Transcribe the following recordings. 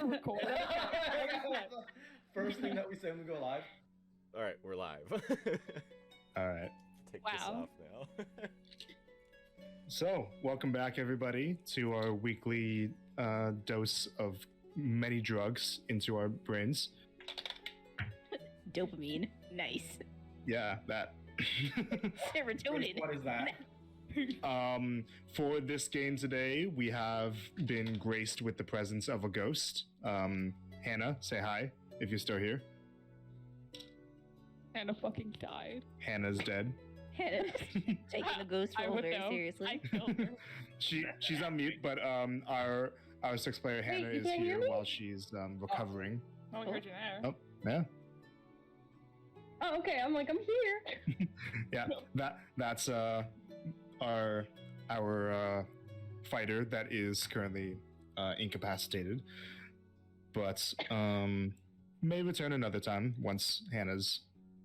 record. First thing that we say when we go live. All right, we're live. All right. Take this off now. So, welcome back, everybody, to our weekly dose of many drugs into our brains. Dopamine. Nice. Yeah, that. Serotonin. What is that? For this game today, we have been graced with the presence of a ghost. Hannah, say hi if you're still here. Hannah fucking died. Hannah's dead. Hannah's taking the ghost role very seriously. I killed her. She's on mute, but our sixth player Hannah you is can't hear here me? while she's recovering. Oh, we heard you there. Oh, yeah. Oh, okay. I'm here. Yeah, that's our fighter that is currently incapacitated, but may return another time once Hannah's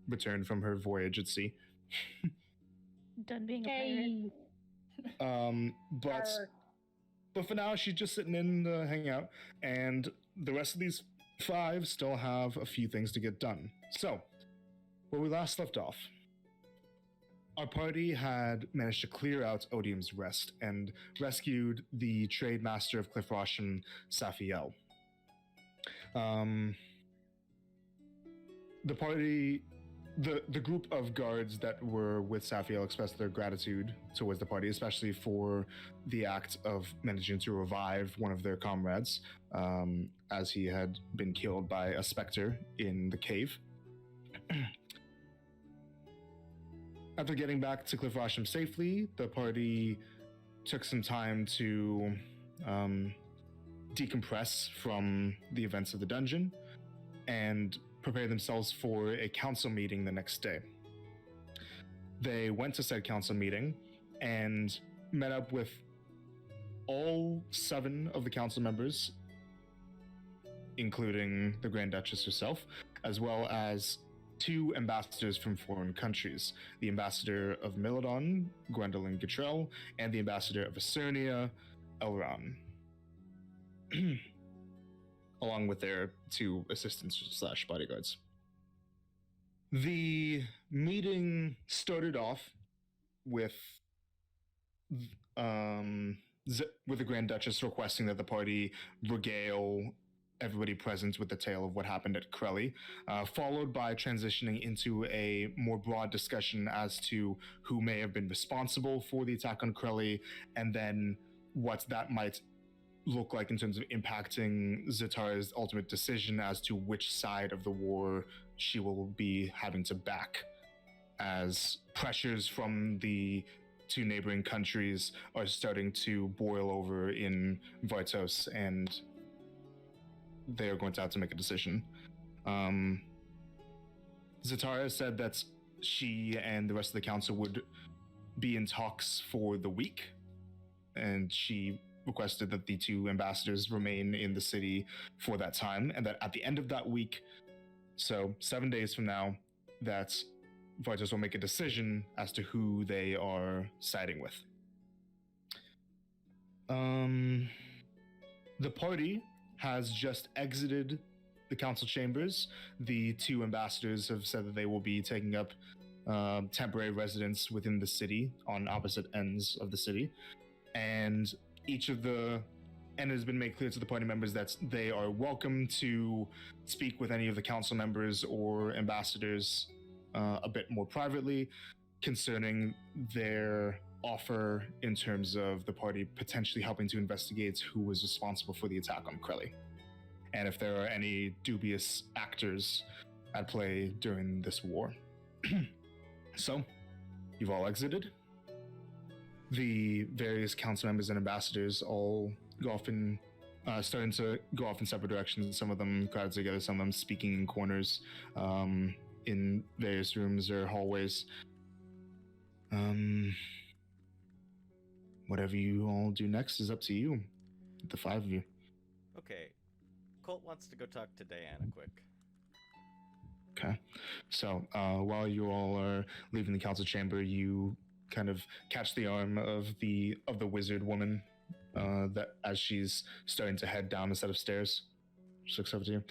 returned from her voyage at sea. Done being a pirate. But for now, she's just sitting in to hang out, and the rest of these 5 still have a few things to get done. So, where we last left off, our party had managed to clear out Odium's Rest and rescued the trade master of Cliff Roshan, Safiel. The party, the group of guards that were with Safiel expressed their gratitude towards the party, especially for the act of managing to revive one of their comrades, as he had been killed by a specter in the cave. After getting back to Cliff Roshan safely, the party took some time to decompress from the events of the dungeon and prepare themselves for a council meeting the next day. They went to said council meeting and met up with all 7 of the council members, including the Grand Duchess herself, as well as 2 ambassadors from foreign countries, the ambassador of Milodon, Gwendolyn Gatrell, and the ambassador of Acernia, Elron, along with their 2 assistants / bodyguards. The meeting started off with the Grand Duchess requesting that the party regale everybody present with the tale of what happened at Crelly, followed by transitioning into a more broad discussion as to who may have been responsible for the attack on Crelly, and then what that might look like in terms of impacting Zatara's ultimate decision as to which side of the war she will be having to back, as pressures from the 2 neighboring countries are starting to boil over in Vartos, and they are going to have to make a decision. Zatara said that she and the rest of the council would be in talks for the week, and she requested that the 2 ambassadors remain in the city for that time, and that at the end of that week, so 7 days from now, that Vartos will make a decision as to who they are siding with. The party has just exited the council chambers. The 2 ambassadors have said that they will be taking up temporary residence within the city on opposite ends of the city, and it has been made clear to the party members that they are welcome to speak with any of the council members or ambassadors a bit more privately concerning their offer in terms of the party potentially helping to investigate who was responsible for the attack on Crelly, and if there are any dubious actors at play during this war. So, you've all exited. The various council members and ambassadors all go off in, starting to go off in separate directions. Some of them crowded together, some of them speaking in corners, in various rooms or hallways. Whatever you all do next is up to you, the 5 of you. Okay. Colt wants to go talk to Diana quick. Okay. So, while you all are leaving the council chamber, you kind of catch the arm of the wizard woman that as she's starting to head down a set of stairs. She looks over to you.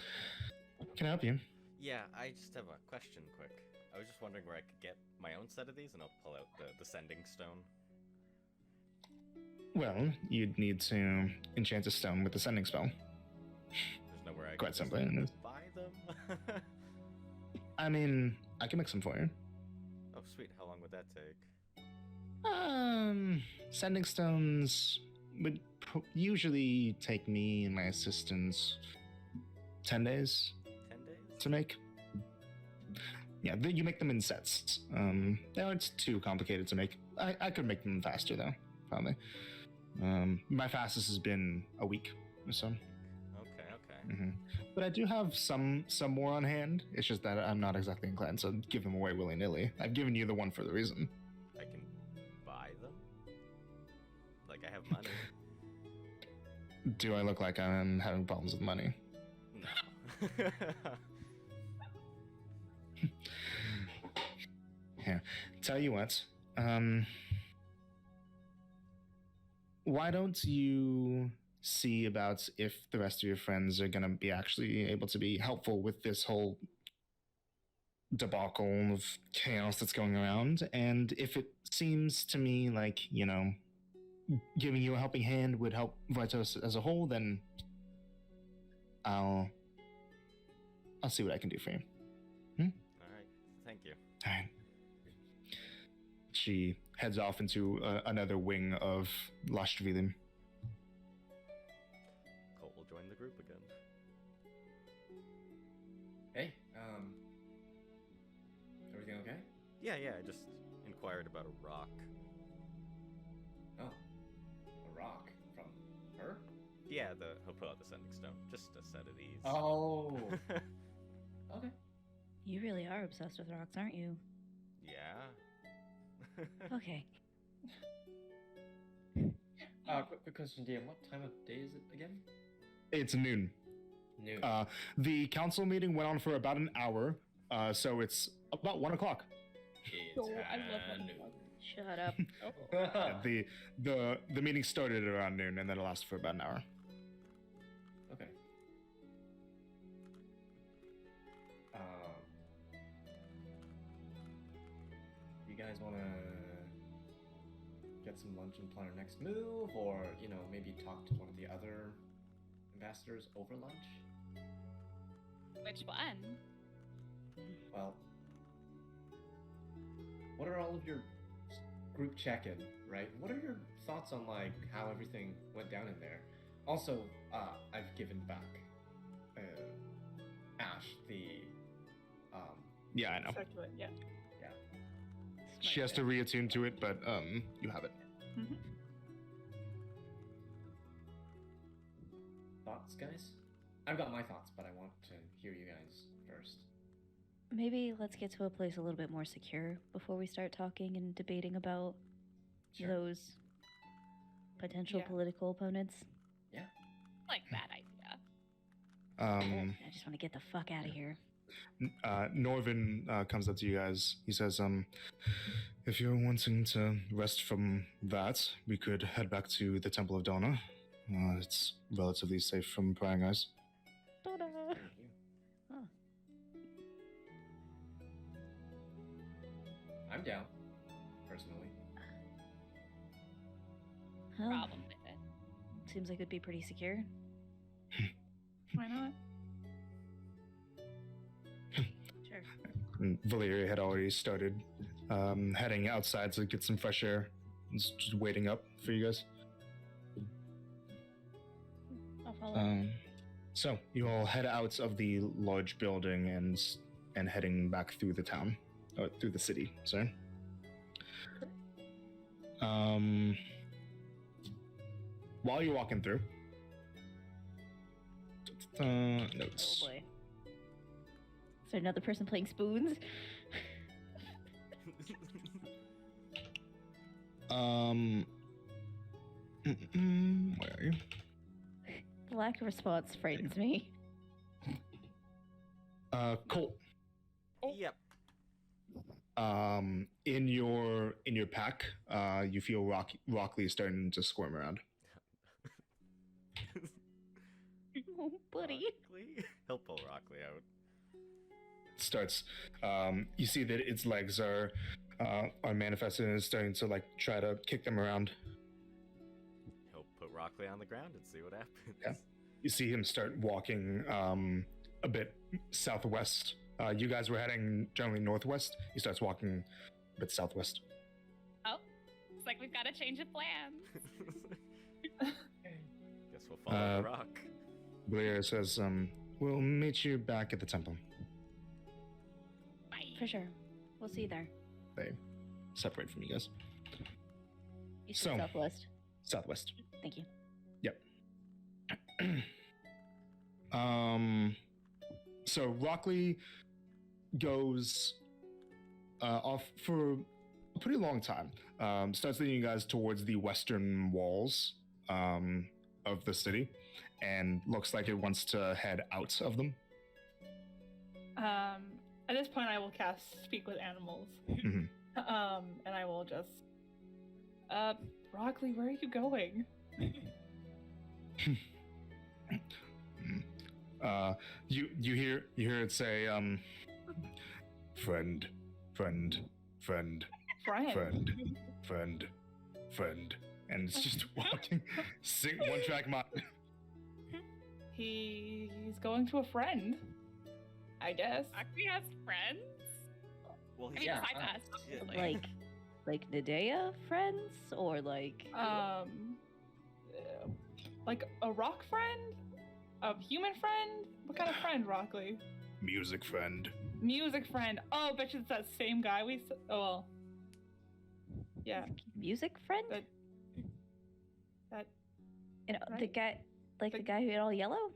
Can I help you? Yeah, I just have a question quick. I was just wondering where I could get my own set of these, and I'll pull out the sending stone. Well, you'd need to enchant a stone with the sending spell. There's nowhere I Quite can simply. buy them. I mean, I can make some for you. Oh, sweet. How long would that take? Sending stones would usually take me and my assistants 10 days 10 days? to make. Yeah, you make them in sets. They aren't too complicated to make. I could make them faster though, probably. My fastest has been a week or so. Okay. But I do have some more on hand. It's just that I'm not exactly inclined to give them away willy-nilly. I've given you the one for the reason. I can buy them? Like, I have money. Do I look like I'm having problems with money? No. Here, tell you what. Why don't you see about if the rest of your friends are gonna be actually able to be helpful with this whole debacle of chaos that's going around? And if it seems to me like, you know, giving you a helping hand would help Vitos as a whole, then I'll see what I can do for you. Alright, thank you. All right. She heads off into another wing of Lashtrivilim. Colt will join the group again. Hey, everything okay? Yeah, I just inquired about a rock. Oh, a rock from her? Yeah, he'll pull out the sending stone. Just a set of these. Oh, okay. You really are obsessed with rocks, aren't you? Yeah. Okay. Quick question, DM. What time of day is it again? It's noon. Noon. The council meeting went on for about an hour, so it's about 1 o'clock. It's Oh, I love when noon. Shut up. Yeah, the meeting started around noon, and then it lasted for about an hour. Okay. You guys want to get some lunch and plan our next move, or maybe talk to one of the other ambassadors over lunch? Which one? Well, what are all of your group check-in, right? What are your thoughts on how everything went down in there? Also, I've given back Ash the Yeah, I know. Stuck to it, yeah. She has to reattune to it, but you have it. Mm-hmm. Thoughts, guys? I've got my thoughts, but I want to hear you guys first. Maybe let's get to a place a little bit more secure before we start talking and debating about Sure. those potential Yeah. political opponents. Like that idea. I just want to get the fuck out of here. Norvin comes up to you guys. He says, if you're wanting to rest from that, we could head back to the Temple of Donna. It's relatively safe from prying eyes. Ta-da! Thank you. Huh. I'm down, personally. Well, Problem with it. seems like it'd be pretty secure. Why not? Sure. And Valeria had already started heading outside to get some fresh air. It's just waiting up for you guys. I'll follow. So you all head out of the large building and heading back through the town, or through the city. Sorry. While you're walking through, notes. Oh boy. Is there another person playing spoons? Where are you? The lack of response frightens me. Colt. Yep. In your pack, you feel Rockley starting to squirm around. Oh, buddy. Rockley? He'll pull Rockley out. Starts. You see that its legs are manifested and is starting to like try to kick them around. He'll put Rockley on the ground and see what happens. Yeah. You see him start walking a bit southwest. You guys were heading generally northwest. He starts walking a bit southwest. Oh, it's like we've got to change of plans. Guess we'll follow the rock. Blair says, we'll meet you back at the temple. Bye. For sure. We'll see you there. They separate from you guys. You So- said southwest. Southwest. Thank you. So Rockley goes off for a pretty long time. Starts leading you guys towards the western walls of the city, and looks like it wants to head out of them. At this point, I will cast Speak with Animals. Mhm. And I will just, Rockley, where are you going? You hear it say, friend, friend, friend, Friend. friend, and it's just walking. Sing one track mind. He's going to a friend, I guess. Rockley has friends? Well, I mean, Yeah, besides us, obviously. Like Nadea friends, or like Like a rock friend? A human friend? What kind of friend, Rockley? Music friend. Music friend. Oh, bet you it's that same guy we. Oh well. Yeah. music friend? That. That. You know, the right. guy, like the The- guy who had all yellow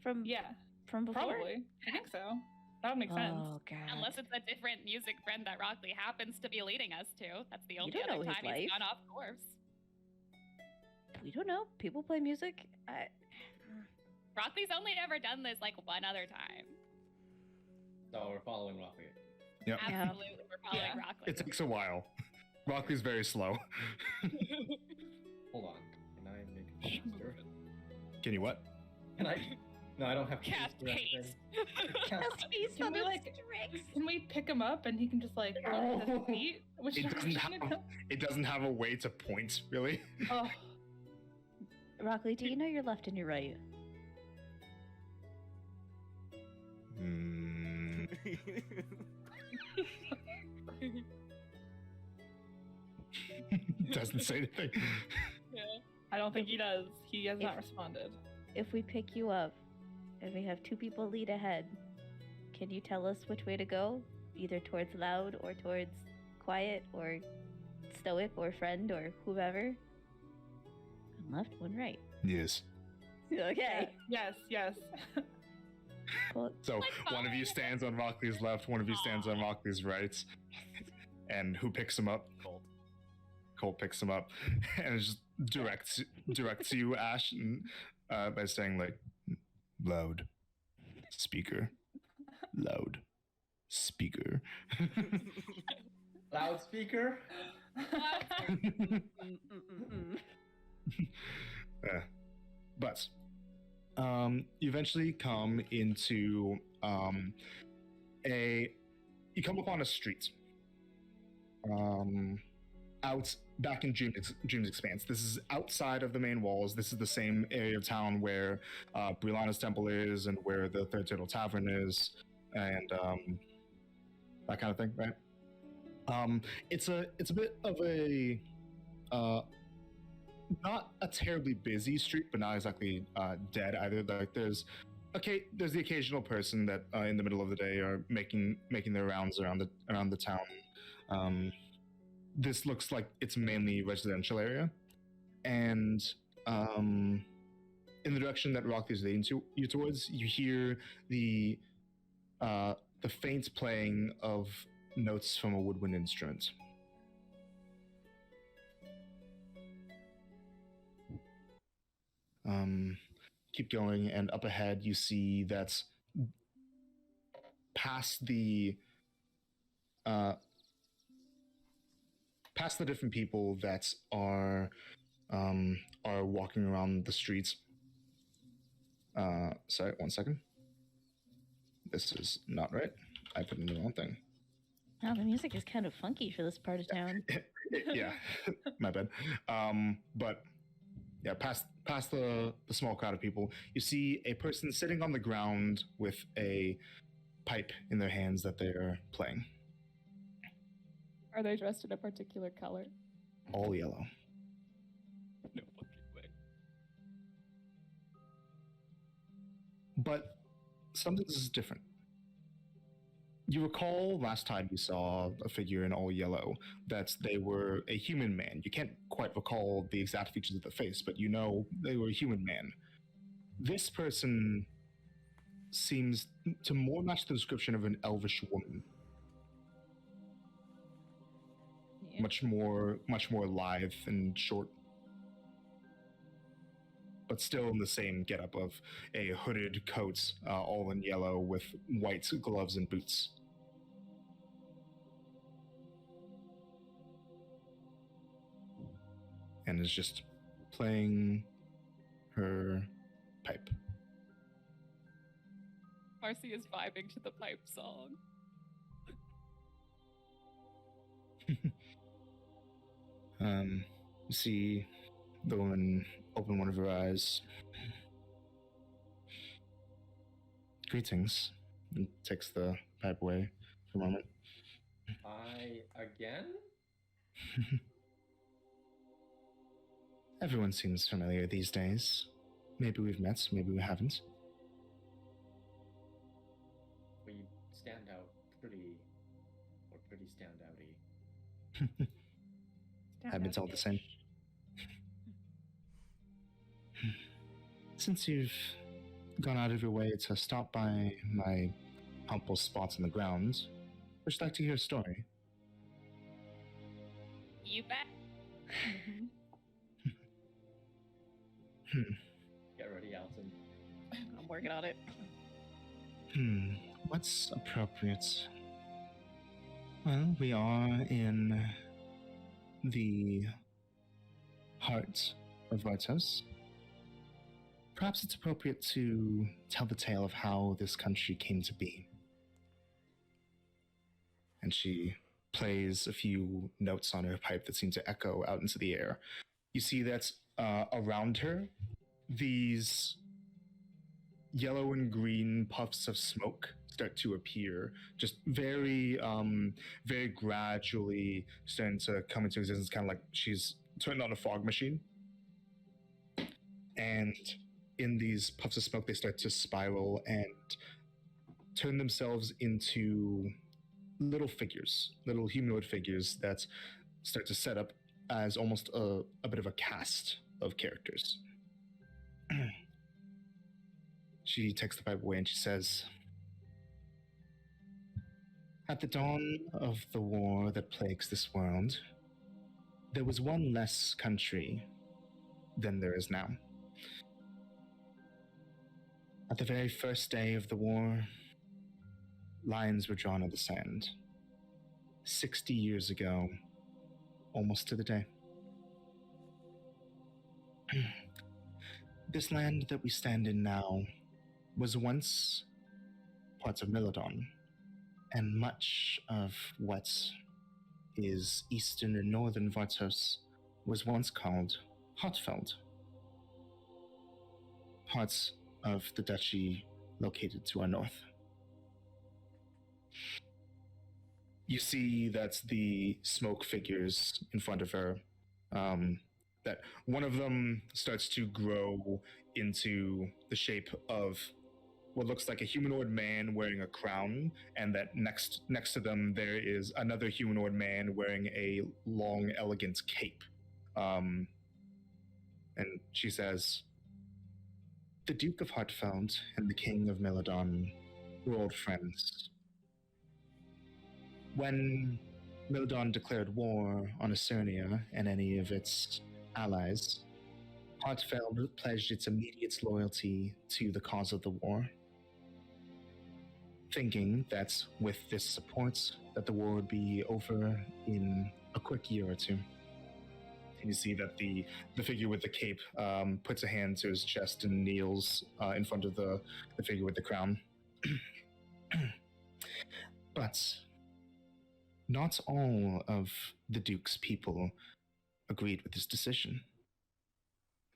from Yeah. from before. Probably. I think so. That would make sense. Oh god. Unless it's a different music friend that Rockley happens to be leading us to. That's the only don't other know his time he's life. gone off course. We don't know. People play music. Rockley's only ever done this like one other time. So we're following Rockley. Yep. Yeah. Absolutely, we're following Yeah. Rockley. It takes a while. Rockley's very slow. Hold on. Can I make a caster? Can you what? Can I? No, I don't have Cast haste or anything. haste. Cast- Can we, like- Can we pick him up and he can just like run to his feet? Which It doesn't direction to have. go? It doesn't have a way to point, really. Oh, Rockley, do you know your left and your right? Hmm. Doesn't say anything. I don't think he does. He has not If- responded. If we pick you up and we have two people lead ahead, can you tell us which way to go? Either towards loud or towards quiet or stoic or friend or whoever? One left, one right. Yes. Okay. Yes, yes. Well, So Like one of you following- stands on Rockley's left, one of you stands on Rockley's right, and who picks him up? Cold. Cole picks him up and just directs you, Ash, and, by saying like, loud, speaker, loud, speaker. Loudspeaker. But you eventually come into you come upon a street out back in Dream's Expanse. This is outside of the main walls. This is the same area of town where Brianna's temple is and where the Third Turtle Tavern is, and that kind of thing, right? It's a bit of a not a terribly busy street, but not exactly dead either. Like there's the occasional person that in the middle of the day are making their rounds around the town. This looks like it's mainly residential area, and in the direction that Rock is leading you towards, you hear the faint playing of notes from a woodwind instrument. Keep going, and up ahead you see that past the different people that are walking around the streets. Sorry, 1 second. This is not right. I put in the wrong thing. Wow, the music is kind of funky for this part of town. Yeah, my bad. But yeah, past the small crowd of people, you see a person sitting on the ground with a pipe in their hands that they're playing. Are they dressed in a particular color? All yellow. No fucking way. But something is different. You recall last time you saw a figure in all yellow that they were a human man. You can't quite recall the exact features of the face, but you know they were a human man. This person seems to more match the description of an elvish woman. Yeah. Much more lithe and short, but still in the same getup of a hooded coat, all in yellow with white gloves and boots. And is just playing her pipe. Marcy is vibing to the pipe song. You see the woman open one of her eyes. Greetings. And takes the pipe away for a moment. Again? Everyone seems familiar these days. Maybe we've met, maybe we haven't. We stand out pretty standouty. I've been told the same. Since you've gone out of your way to stop by my humble spots on the ground, would you like to hear a story? You bet. Get ready, Alton. I'm working on it. What's appropriate? Well, we are in the heart of Vartos. Perhaps it's appropriate to tell the tale of how this country came to be. And she plays a few notes on her pipe that seem to echo out into the air. You see that around her, these yellow and green puffs of smoke start to appear, just very gradually starting to come into existence, kind of like she's turned on a fog machine. And in these puffs of smoke, they start to spiral and turn themselves into little figures, little humanoid figures that start to set up as almost a bit of a cast of characters. She takes the pipe away and she says, "At the dawn of the war that plagues this world, there was one less country than there is now. At the very first day of the war, lines were drawn in the sand. 60 years ago, almost to the day. This land that we stand in now was once parts of Milodon, and much of what is eastern and northern Vartos was once called Hotfeld. Parts of the duchy located to our north. You see that the smoke figures in front of her, that one of them starts to grow into the shape of what looks like a humanoid man wearing a crown, and that next to them there is another humanoid man wearing a long, elegant cape. And she says, "The Duke of Hartfeld and the King of Milodon were old friends. When Milodon declared war on Acernia and any of its allies, Hartfeld pledged its immediate loyalty to the cause of the war, thinking that with this support that the war would be over in a quick year or two. And you see that the figure with the cape puts a hand to his chest and kneels in front of the figure with the crown. But not all of the Duke's people agreed with this decision.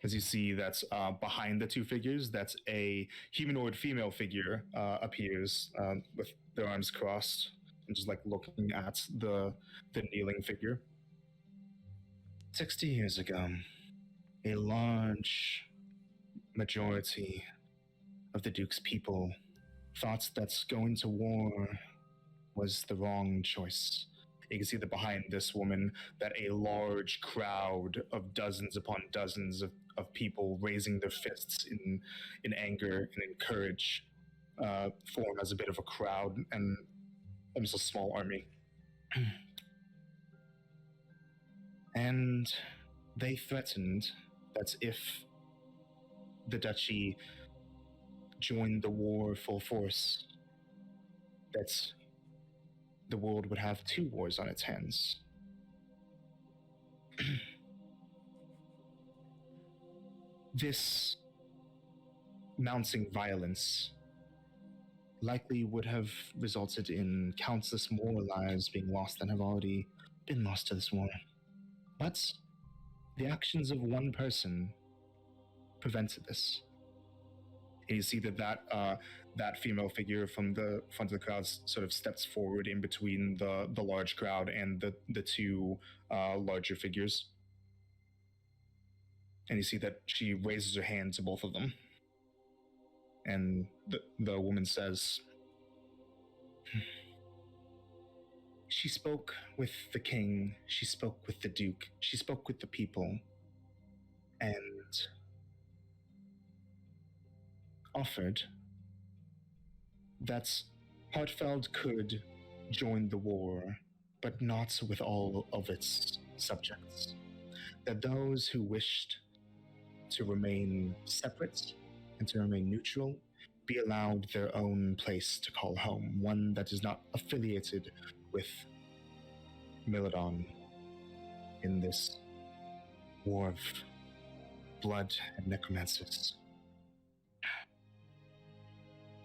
As you see that behind the two figures, that's a humanoid female figure appears with their arms crossed and just like looking at the kneeling figure. 60 years ago, a large majority of the Duke's people thought that going to war was the wrong choice. You can see that behind this woman, that a large crowd of dozens upon dozens of people raising their fists in anger and in courage form as a bit of a crowd and almost a small army. And they threatened that if the duchy joined the war full force, that the world would have two wars on its hands. This mounting violence likely would have resulted in countless more lives being lost than have already been lost to this war. But the actions of one person prevented this. And you see that female figure from the front of the crowd sort of steps forward in between the large crowd and the two larger figures. And you see that she raises her hand to both of them. And the woman says, she spoke with the king, she spoke with the duke, she spoke with the people, and offered that Hartfeld could join the war, but not with all of its subjects. That those who wished to remain separate and to remain neutral be allowed their own place to call home, one that is not affiliated with Milodon in this war of blood and necromancers.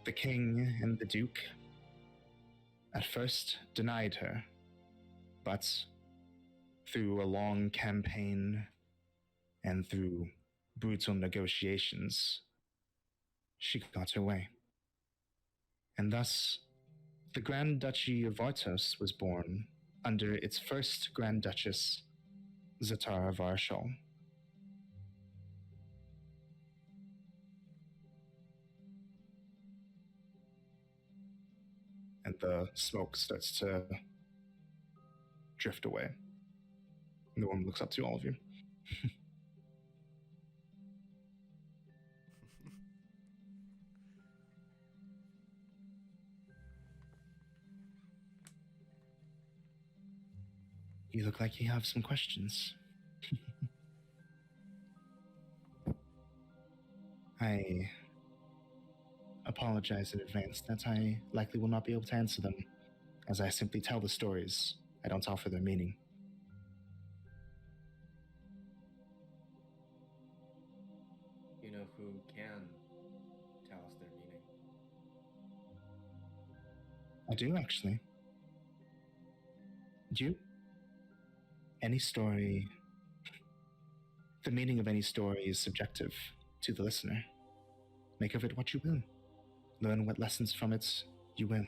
The king and the duke at first denied her, but through a long campaign and through brutal negotiations, she got her way. And thus, the Grand Duchy of Vartos was born under its first Grand Duchess, Zatara Varshal. And the smoke starts to drift away. And the woman looks up to all of you. You look like you have some questions. I apologize in advance that I likely will not be able to answer them, as I simply tell the stories. I don't offer their meaning. You know who can tell us their meaning? I do, actually. Do you? Any story... The meaning of any story is subjective to the listener. Make of it what you will. Learn what lessons from it you will.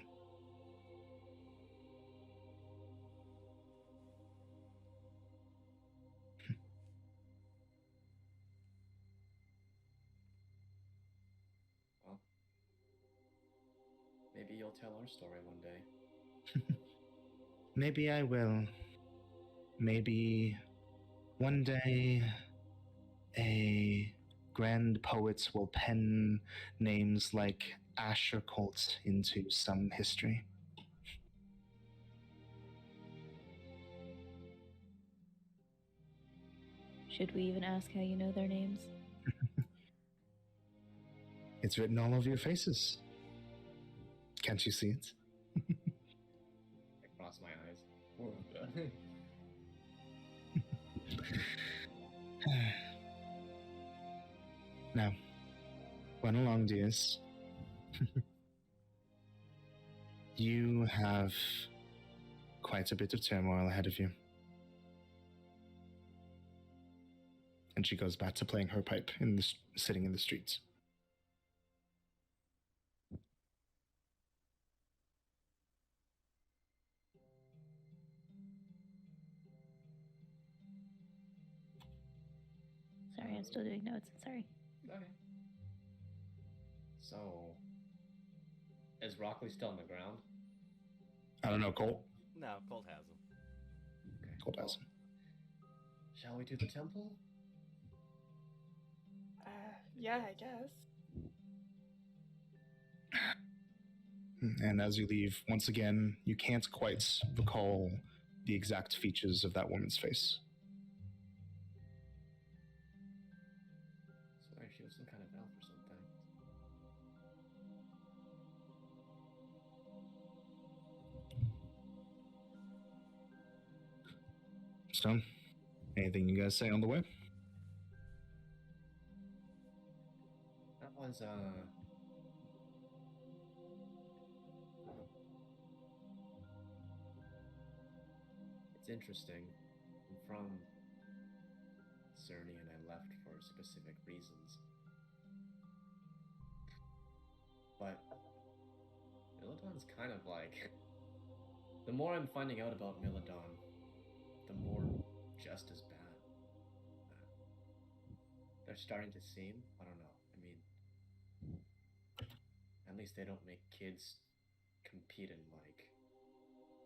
Well, maybe you'll tell our story one day. Maybe I will. Maybe one day a grand poet will pen names like Asher Colt into some history. Should we even ask how you know their names? It's written all over your faces. Can't you see it? I cross my eyes. Now, run along, dears. You have quite a bit of turmoil ahead of you. And she goes back to playing her pipe sitting in the streets. Sorry, I'm still doing notes. Sorry. Okay. So, is Rockley still on the ground? I don't know, Colt. No, Colt has him. Okay. Colt has him. Shall we do the temple? Yeah, I guess. And as you leave, once again, you can't quite recall the exact features of that woman's face. Sorry, she was some kind of elf or something. So, anything you guys say on the way? That was, it's interesting. I'm from Cerny and I left for specific reasons. But Milladon's kind of like... The more I'm finding out about Milladon, the more just as bad. They're starting to seem, I don't know, I mean, at least they don't make kids compete in like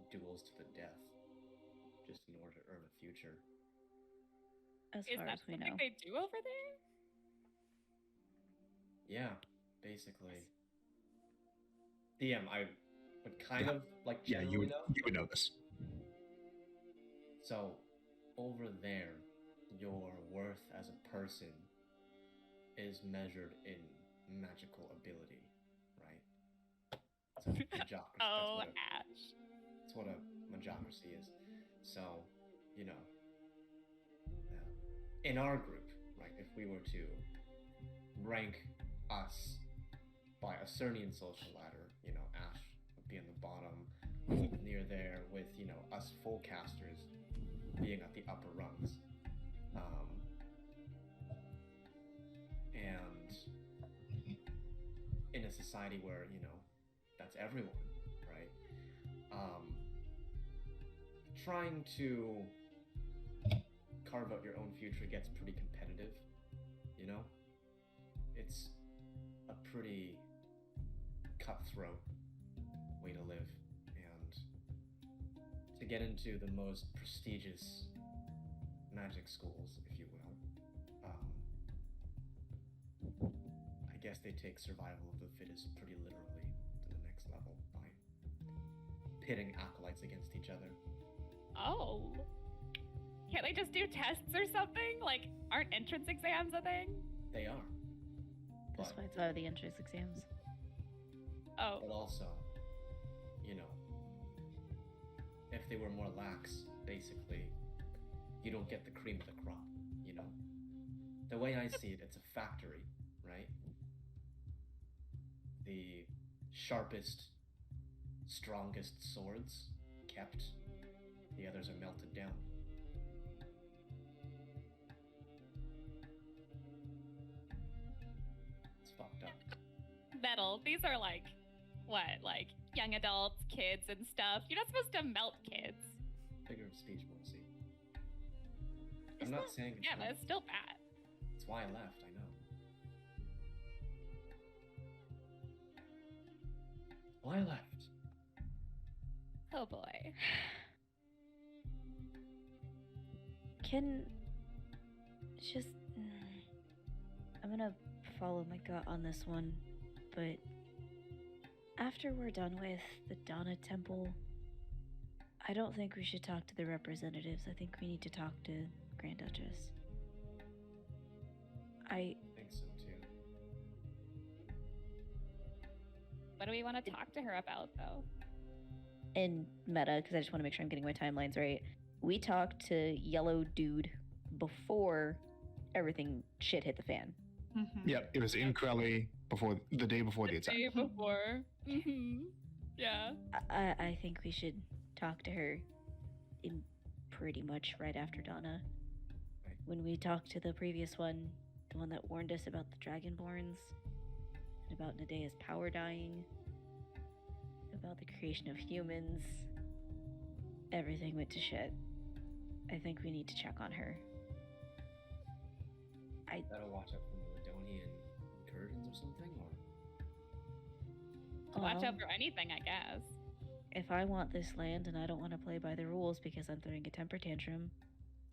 duels to the death just in order to earn a future. As Is far that as we something know. they do over there? Yeah, basically. DM, I would kind of like Yeah, you generally would, know. you would know this. So, over there, your worth as a person is measured in magical ability, right? So, magocracy. Oh, that's Ash. what a magocracy is. So, you know, in our group, right, if we were to rank us by a Cernian social ladder, you know, Ash would be in the bottom, near there, with, you know, us full casters being at the upper rungs. And in a society where, you know, that's everyone, right? Trying to carve out your own future gets pretty competitive, you know? It's a pretty cutthroat way to live, and to get into the most prestigious magic schools, if you will, I guess they take survival of the fittest pretty literally to the next level by pitting acolytes against each other. Oh. Can't they just do tests or something? Like, aren't entrance exams a thing? They are. That's But, why it's out of the entrance exams. Oh. but also, you know, if they were more lax, basically, you don't get the cream of the crop, you know? The way I see it, it's a factory, right? The sharpest, strongest swords kept, the others are melted down. It's fucked up. Metal. These are like, what? Like, young adults, kids, and stuff. You're not supposed to melt kids. Figure of speech, Morrissey. I'm Isn't not that- saying it's Yeah, but right. it's still bad. That's why I left, I know. Why I left? Oh boy. Can just I'm gonna follow my gut on this one, but after we're done with the Donna Temple, I don't think we should talk to the representatives. I think we need to talk to Grand Duchess. I think so too. What do we want to talk to her about, though? In meta, because I just want to make sure I'm getting my timelines right. We talked to Yellow Dude before everything shit hit the fan. Mhm. Yep, it was in Crowley before the day before the attack. Day before. Yeah. I think we should talk to her in pretty much right after Donna. Right. When we talked to the previous one, the one that warned us about the Dragonborns, and about Nadea's power dying, about the creation of humans, everything went to shit. I think we need to check on her. Better watch out for the Ladonian incursions or something, or Watch Well, out for anything, I guess. if I want this land and I don't want to play by the rules because I'm throwing a temper tantrum,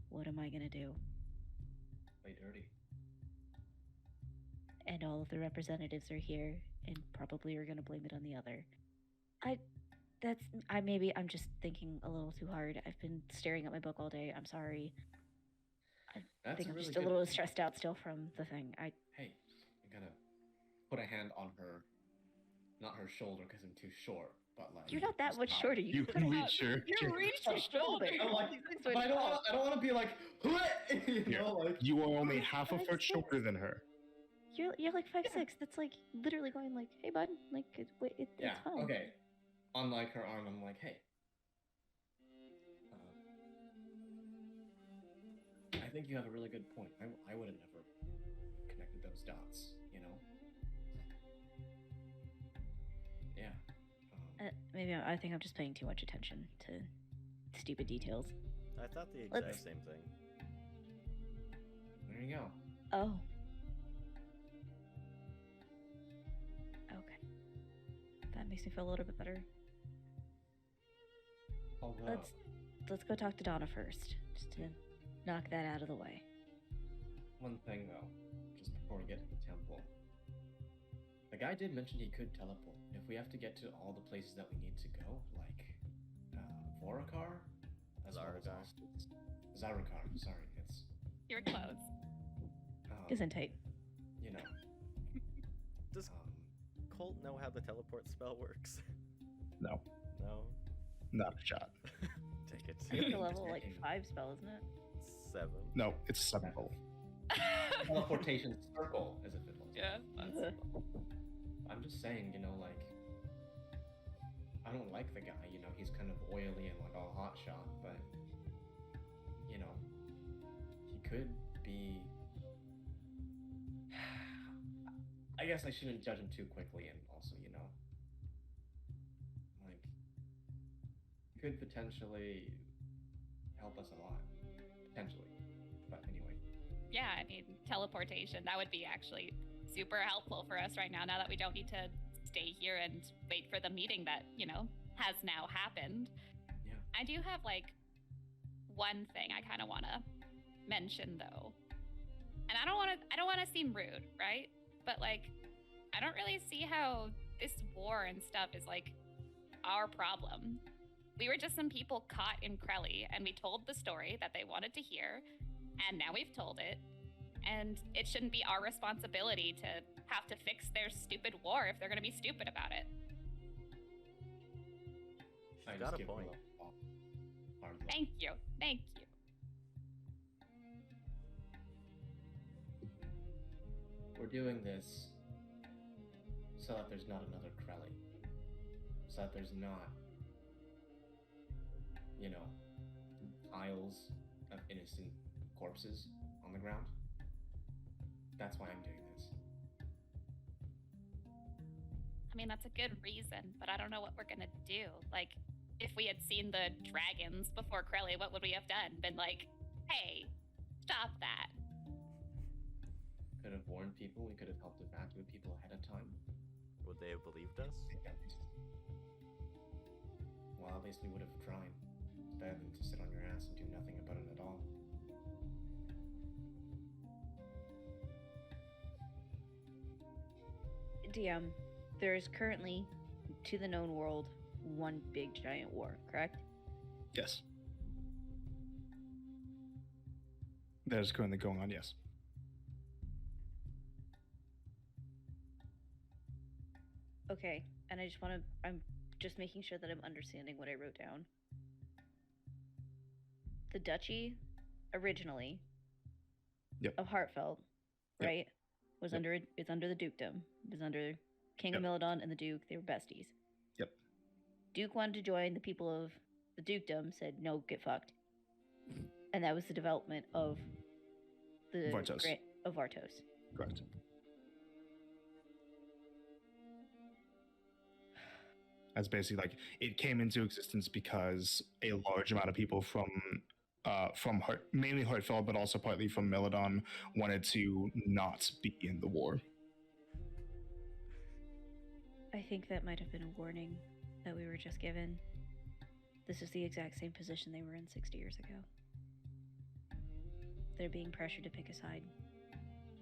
what am I gonna do? play dirty. And all of the representatives are here and probably are gonna blame it on the other. I'm just thinking a little too hard. I've been staring at my book all day. I'm sorry. I That's think a I'm really just a good little point. stressed out still from the thing. Hey, I'm gonna put a hand on her, not her shoulder because I'm too short, but like. You're not that just much top. shorter. You put can it reach out. her. You reached Oh, your shoulder. I'm like, These things but went I don't tall. want. I don't want to be like, you Yeah. know, like. You are only half a 5'6". foot shorter than her. You're like 5'6". That's like literally going like, hey bud, like it's Yeah. fine. Okay. On like her arm, I'm like, hey. I think you have a really good point. I would have never connected those dots, you know? Yeah. Maybe I think I'm just paying too much attention to stupid details. I thought the exact Let's- same thing. There you go. Oh. Okay. That makes me feel a little bit better. Although, Let's go talk to Donna first, just to knock that out of the way. one thing though, just before we get to the temple. The guy did mention he could teleport. If we have to get to all the places that we need to go, like Vorakar, as well as Zarakar. Zarakar, sorry, it's You're close. Isn't tight. you know, Does Colt know how the teleport spell works? No, No? not a shot. Take it. It's a level like 5 spell, isn't it? 7. No, it's a 7 level. teleportation circle, as if it was. Yeah. Ugh. I'm just saying, you know, like, I don't like the guy, you know, he's kind of oily and like all hot shot, but, you know, he could be. I guess I shouldn't judge him too quickly, and also, you know, like, could potentially help us a lot. Potentially. But anyway. Yeah, I mean, teleportation, that would be actually super helpful for us right now that we don't need to stay here and wait for the meeting that, you know, has now happened. Yeah. I do have, like, one thing I kind of want to mention, though. And I don't want to seem rude, right? But, like, I don't really see how this war and stuff is, like, our problem. We were just some people caught in Crelly, and we told the story that they wanted to hear, and now we've told it. And it shouldn't be our responsibility to have to fix their stupid war if they're going to be stupid about it. I got a give her point. a hard look. Thank you. Thank you. We're doing this so that there's not another Crelly. So that there's not, you know, piles of innocent corpses on the ground. That's why I'm doing this. I mean, that's a good reason, but I don't know what we're going to do. Like, if we had seen the dragons before Crelly, what would we have done? Been like, hey, stop that. Could have warned people, we could have helped evacuate people ahead of time. Would they have believed us? Well, at least we would have tried. It's better than to sit on your ass and do nothing about it at all. DM, there is currently, to the known world, one big giant war, correct? Yes. That is currently going on, yes. Okay, and I just want to, I'm just making sure that I'm understanding what I wrote down. The duchy, originally, Yep. of Hartfeld, Yep. right? was Yep. under it's under the dukedom. It was under King of Yep. Milidon and the Duke. They were besties. Yep. Duke wanted to join. The people of the dukedom said no, get fucked. And that was the development of the Vartos. of Vartos. Correct. That's basically like it came into existence because a large amount of people from mainly Heartfell, but also partly from Milidon, wanted to not be in the war. I think that might have been a warning that we were just given. This is the exact same position they were in 60 years ago. They're being pressured to pick a side.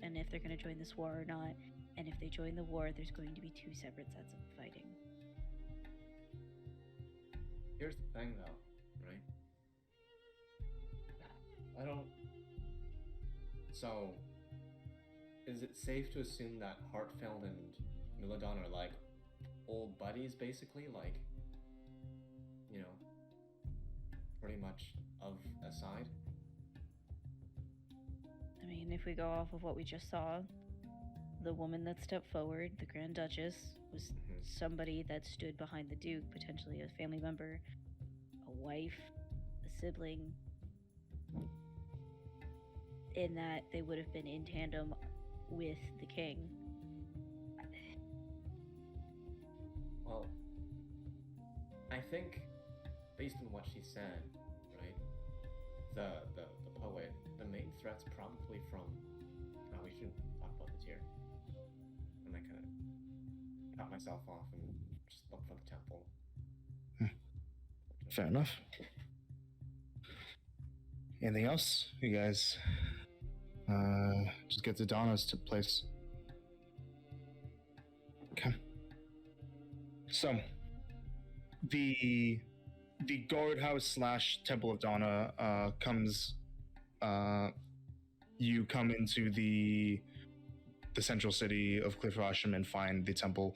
And if they're going to join this war or not. And if they join the war, there's going to be two separate sets of fighting. Here's the thing, though, right? I don't. So, is it safe to assume that Heartfell and Milidon are like old buddies, basically? Like, you know, pretty much of a side? I mean, if we go off of what we just saw, the woman that stepped forward, the Grand Duchess, was somebody that stood behind the Duke, potentially a family member, a wife, a sibling, in that they would have been in tandem with the king. Well, I think, based on what she said, right, the poet, the main threat's probably from. Oh, we shouldn't talk about this here. And I kind of cut myself off and just look for the temple. Fair enough. Anything else? You guys just get to Donna's place. Okay. So the guardhouse / Temple of Donna comes. You come into the central city of Cliff Rasham and find the temple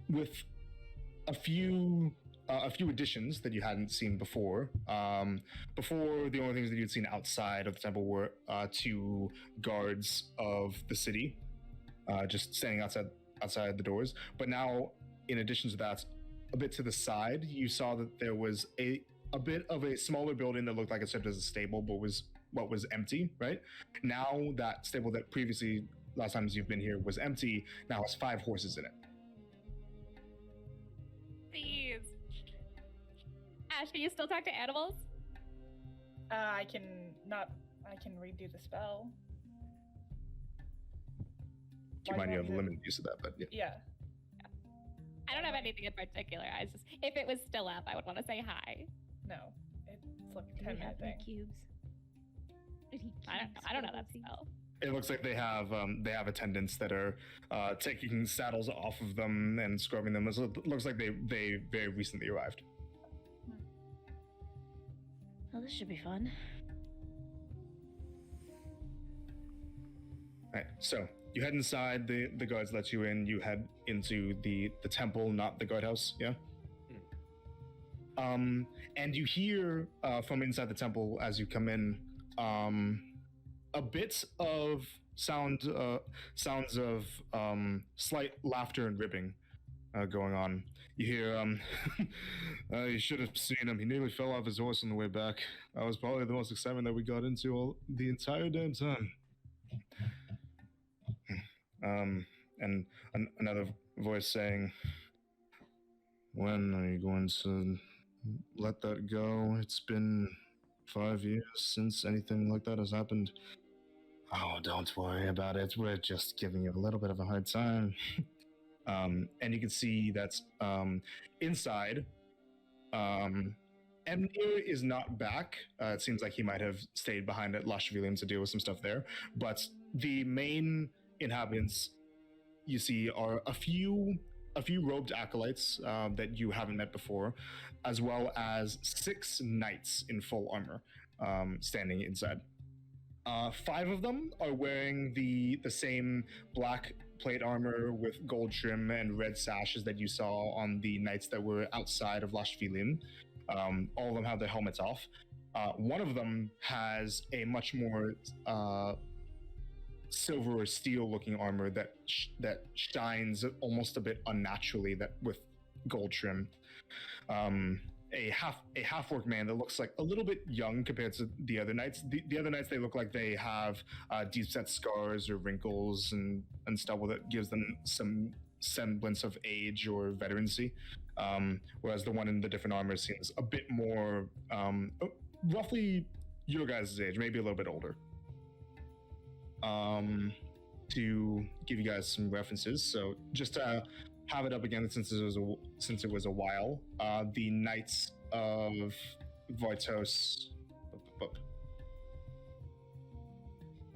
with a few additions that you hadn't seen before. Before, the only things that you'd seen outside of the temple were two guards of the city, just standing outside the doors. But now, in addition to that, a bit to the side, you saw that there was a bit of a smaller building that looked like it served as a stable, but was empty. Right now, that stable that previously, last times you've been here, was empty, now has 5 horses in it. Please. Ash, can you still talk to animals? I can redo the spell. Keep in mind you have limited use of that, but yeah. Yeah. I don't have anything in particular. I just, if it was still up, I would want to say hi. No. It's like a Do we 10-minute have any thing. cubes? I don't know that spell. It looks like they have attendants that are taking saddles off of them and scrubbing them. It looks like they very recently arrived. Well, this should be fun. Alright, so you head inside, the guards let you in, you head into the temple, not the guardhouse, yeah? And you hear from inside the temple as you come in, a bit of sounds of slight laughter and ribbing going on. You hear, you should have seen him. He nearly fell off his horse on the way back. That was probably the most excitement that we got into the entire damn time. And another voice saying, "When are you going to let that go? It's been 5 years since anything like that has happened." "Oh, don't worry about it. We're just giving you a little bit of a hard time." And you can see that inside, Emnir is not back. It seems like he might have stayed behind at Lashvillium to deal with some stuff there. But the main inhabitants you see are a few robed acolytes that you haven't met before, as well as 6 knights in full armor standing inside. 5 of them are wearing the same black plate armor with gold trim and red sashes that you saw on the knights that were outside of Lashvillium. All of them have their helmets off. One of them has a much more silver or steel looking armor that shines almost a bit unnaturally, that with gold trim. A half orc man that looks like a little bit young compared to the other knights. The other knights, they look like they have deep set scars or wrinkles and stuff that gives them some semblance of age or veterancy. Whereas the one in the different armor seems a bit more roughly your guys' age, maybe a little bit older. To give you guys some references, so just to have it up again since it was a while. The Knights of Vartos.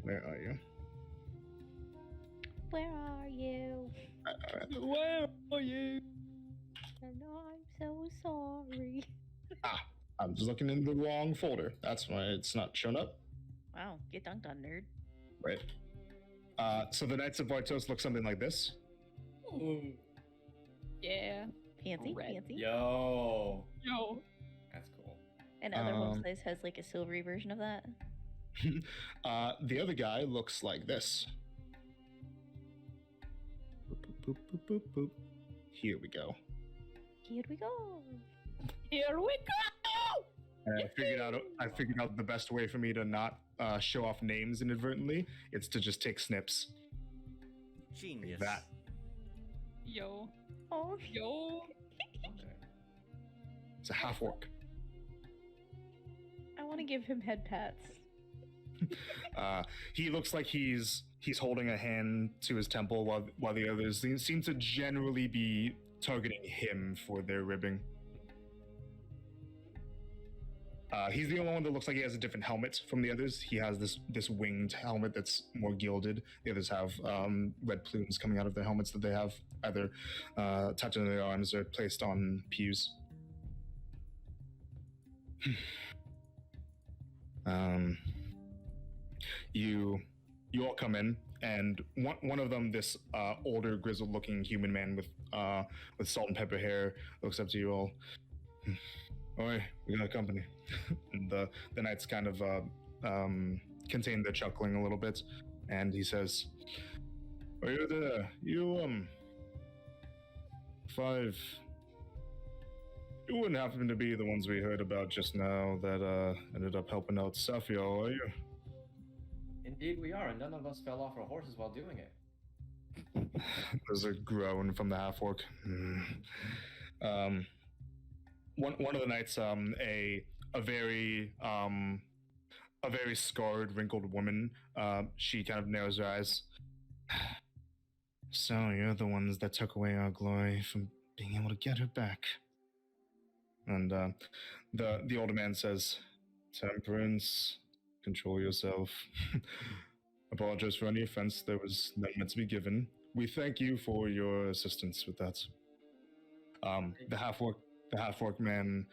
Where are you? Where are you? Where are you? And I'm so sorry. I'm just looking in the wrong folder. That's why it's not shown up. Wow, get dunked on, nerd. Right. So the Knights of Vartos look something like this. Ooh. Yeah. Fancy, Red. fancy. Yo. Yo. That's cool. And other websites has like a silvery version of that. The other guy looks like this. Boop, boop, boop, boop, boop. Here we go. Here we go. Here we go. And I figured out the best way for me to not show off names inadvertently. It's to just take snips. Genius. That. Yo. Oh, Yo. Okay. It's a half orc. I want to give him head pats. He looks like he's holding a hand to his temple while the others seem to generally be targeting him for their ribbing. He's the only one that looks like he has a different helmet from the others. He has this winged helmet that's more gilded. The others have red plumes coming out of their helmets that they have either attached to their arms or placed on pews. You all come in, and one of them, this older, grizzled-looking human man with salt and pepper hair, looks up to you all. Oi, we got company. And the knights kind of contain their chuckling a little bit, and he says, "Are you there? You five. You wouldn't happen to be the ones we heard about just now that ended up helping out Safio, are you?" Indeed we are, and none of us fell off our horses while doing it. There's a groan from the half orc. One of the knights, a very scarred, wrinkled woman. She kind of narrows her eyes. So you're the ones that took away our glory from being able to get her back. And the older man says, "Temperance, control yourself. Apologize for any offense that was not meant to be given. We thank you for your assistance with that." The half orc man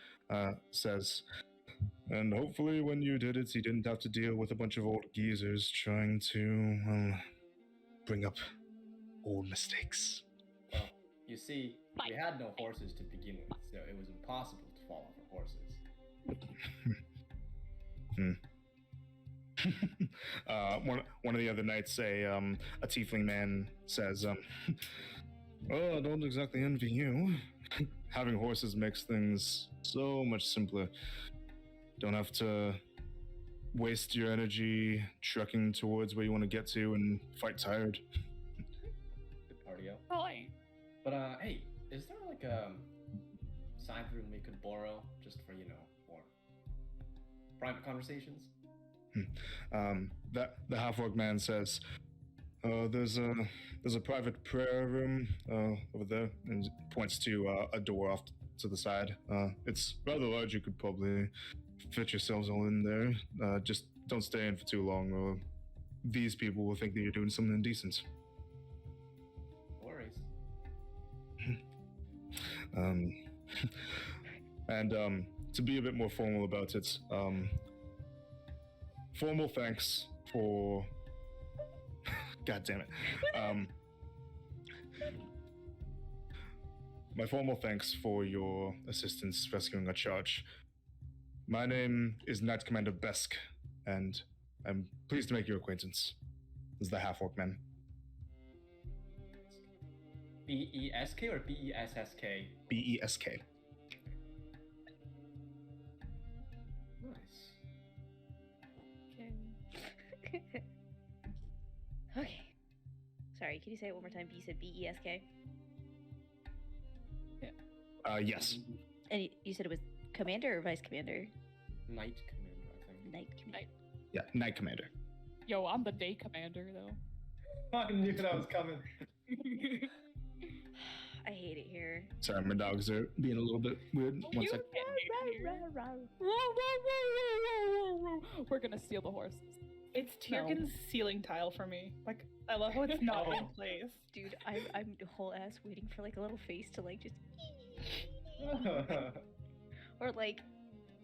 says, "And hopefully when you did it, you didn't have to deal with a bunch of old geezers trying to, well, bring up old mistakes." Well, you see, we had no horses to begin with, so it was impossible to fall off our horses. One of the other knights, a tiefling man, says, "Oh, I don't exactly envy you. Having horses makes things so much simpler. Don't have to waste your energy trucking towards where you want to get to and fight tired." Good cardio. Boy. But hey, is there like a side room we could borrow just for, more private conversations? The half orc man says, there's a private prayer room over there," and points to a door off to the side. It's rather large. You could probably fit yourselves all in there. Just don't stay in for too long, or these people will think that you're doing something indecent. No worries. And to be a bit more formal about it, formal thanks for. God damn it. My formal thanks for your assistance rescuing a charge. My name is Knight Commander Besk, and I'm pleased to make your acquaintance. is the half-orc man. B-E-S-K or B-E-S-S-K? B-E-S-K. Nice. Okay. Sorry, can you say it one more time? You said B-E-S-K? Yes. And you said it was commander or vice commander? Knight Commander, I think. Knight commander. Yeah, Knight Commander. Yo, I'm the day commander though. I knew that was coming. I hate it here. Sorry, my dogs are being a little bit weird. One You sec. We're gonna steal the horses. It's No. Tiergan's ceiling tile for me. Like, I love how it's not in Oh. place. Dude, I'm whole ass waiting for like a little face to like just or like,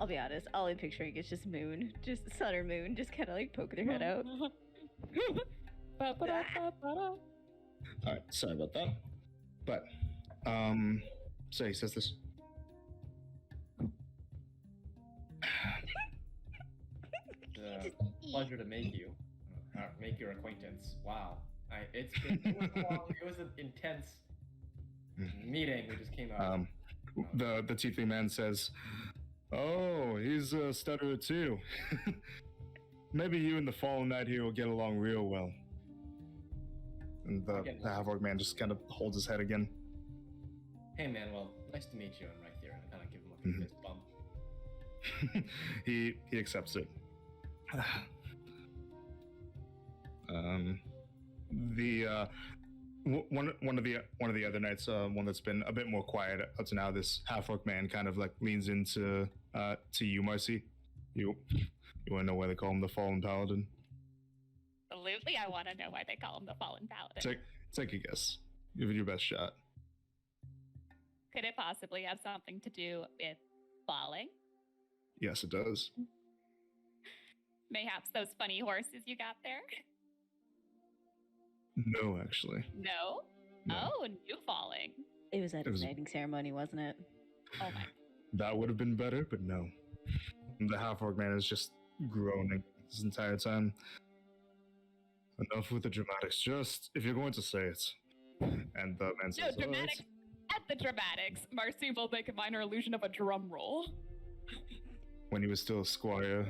I'll be honest, all I'm picturing is just moon, just sun or moon, just kind of like poking their head out. Ba-ba-da-ba-ba-da. Alright, sorry about that. But, so he says this. It's a pleasure to meet you. Make your acquaintance. Wow. It was an intense meeting. We just came out. The tiefling man says, "Oh, he's a stutterer too. Maybe you and the fallen knight here will get along real well." And the half-orc man just kind of holds his head again. Hey man, well, nice to meet you. I'm right there. I kind of give him like a fist bump. he accepts it. One of the other knights, one that's been a bit more quiet up to now, this half-orc man kind of like leans into to you, Marcy. You want to know why they call him the Fallen Paladin? Absolutely, I want to know why they call him the Fallen Paladin. Take a guess. Give it your best shot. Could it possibly have something to do with falling? Yes, it does. Mayhaps those funny horses you got there? No, actually. No? No. Oh, new falling. It was at It a was- igniting ceremony, wasn't it? Oh my. That would have been better, but no. The half-orc man is just groaning this entire time. Enough with the dramatics. Just, if you're going to say it. And the man No, says, "Oh, dramatics. At the dramatics, Marcy will make a minor illusion of a drum roll. when he was still a squire,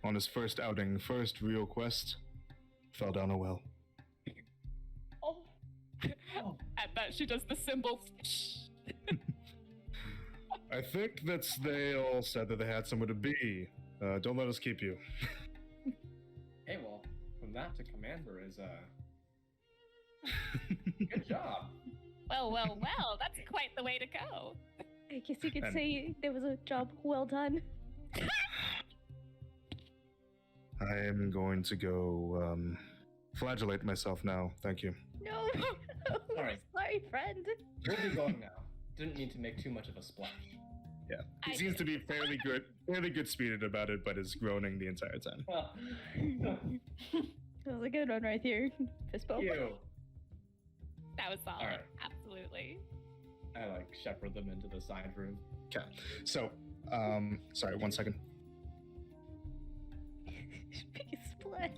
on his first outing, first real quest, fell down a well." Oh. At that, she does the symbols. I think that they all said that they had somewhere to be. Don't let us keep you. Hey, well, from that to commander is good job. Well, that's quite the way to go. I guess you could And- say there was a job well done. I am going to go flagellate myself now. Thank you. No! Sorry. Sorry, friend. We'll be going now. Didn't need to make too much of a splash. Yeah, he I seems did. to be fairly good-spirited about it, but is groaning the entire time. That was a good one right there. Fist bump. You. That was solid. Alright. Absolutely. I like shepherd them into the side room. Okay, so, sorry, 1 second. Biggest splash.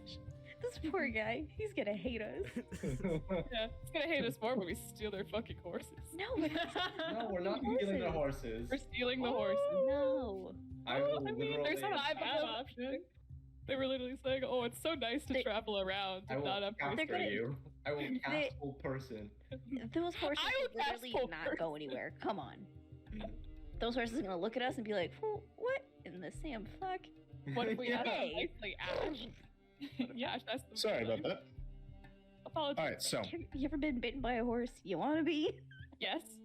This poor guy, he's gonna hate us. Yeah, it's gonna hate us more when we steal their fucking horses. No, we're not. No, we're not stealing the horses. We're stealing the horses. No. I will I mean, literally. there's not a bad option. They were literally saying, "Oh, it's so nice to They- travel around I and will not have cast to." They're gonna- you. I will They- cast full person. Those horses I would will literally pass not forward. go anywhere. Come on. Those horses are gonna look at us and be like, "What in the Sam fuck?" What if we Yeah. ask nicely, Ash? Yeah, Ash, that's the Sorry about that. Apologies. All right, so You ever been bitten by a horse? You wanna be? Yes.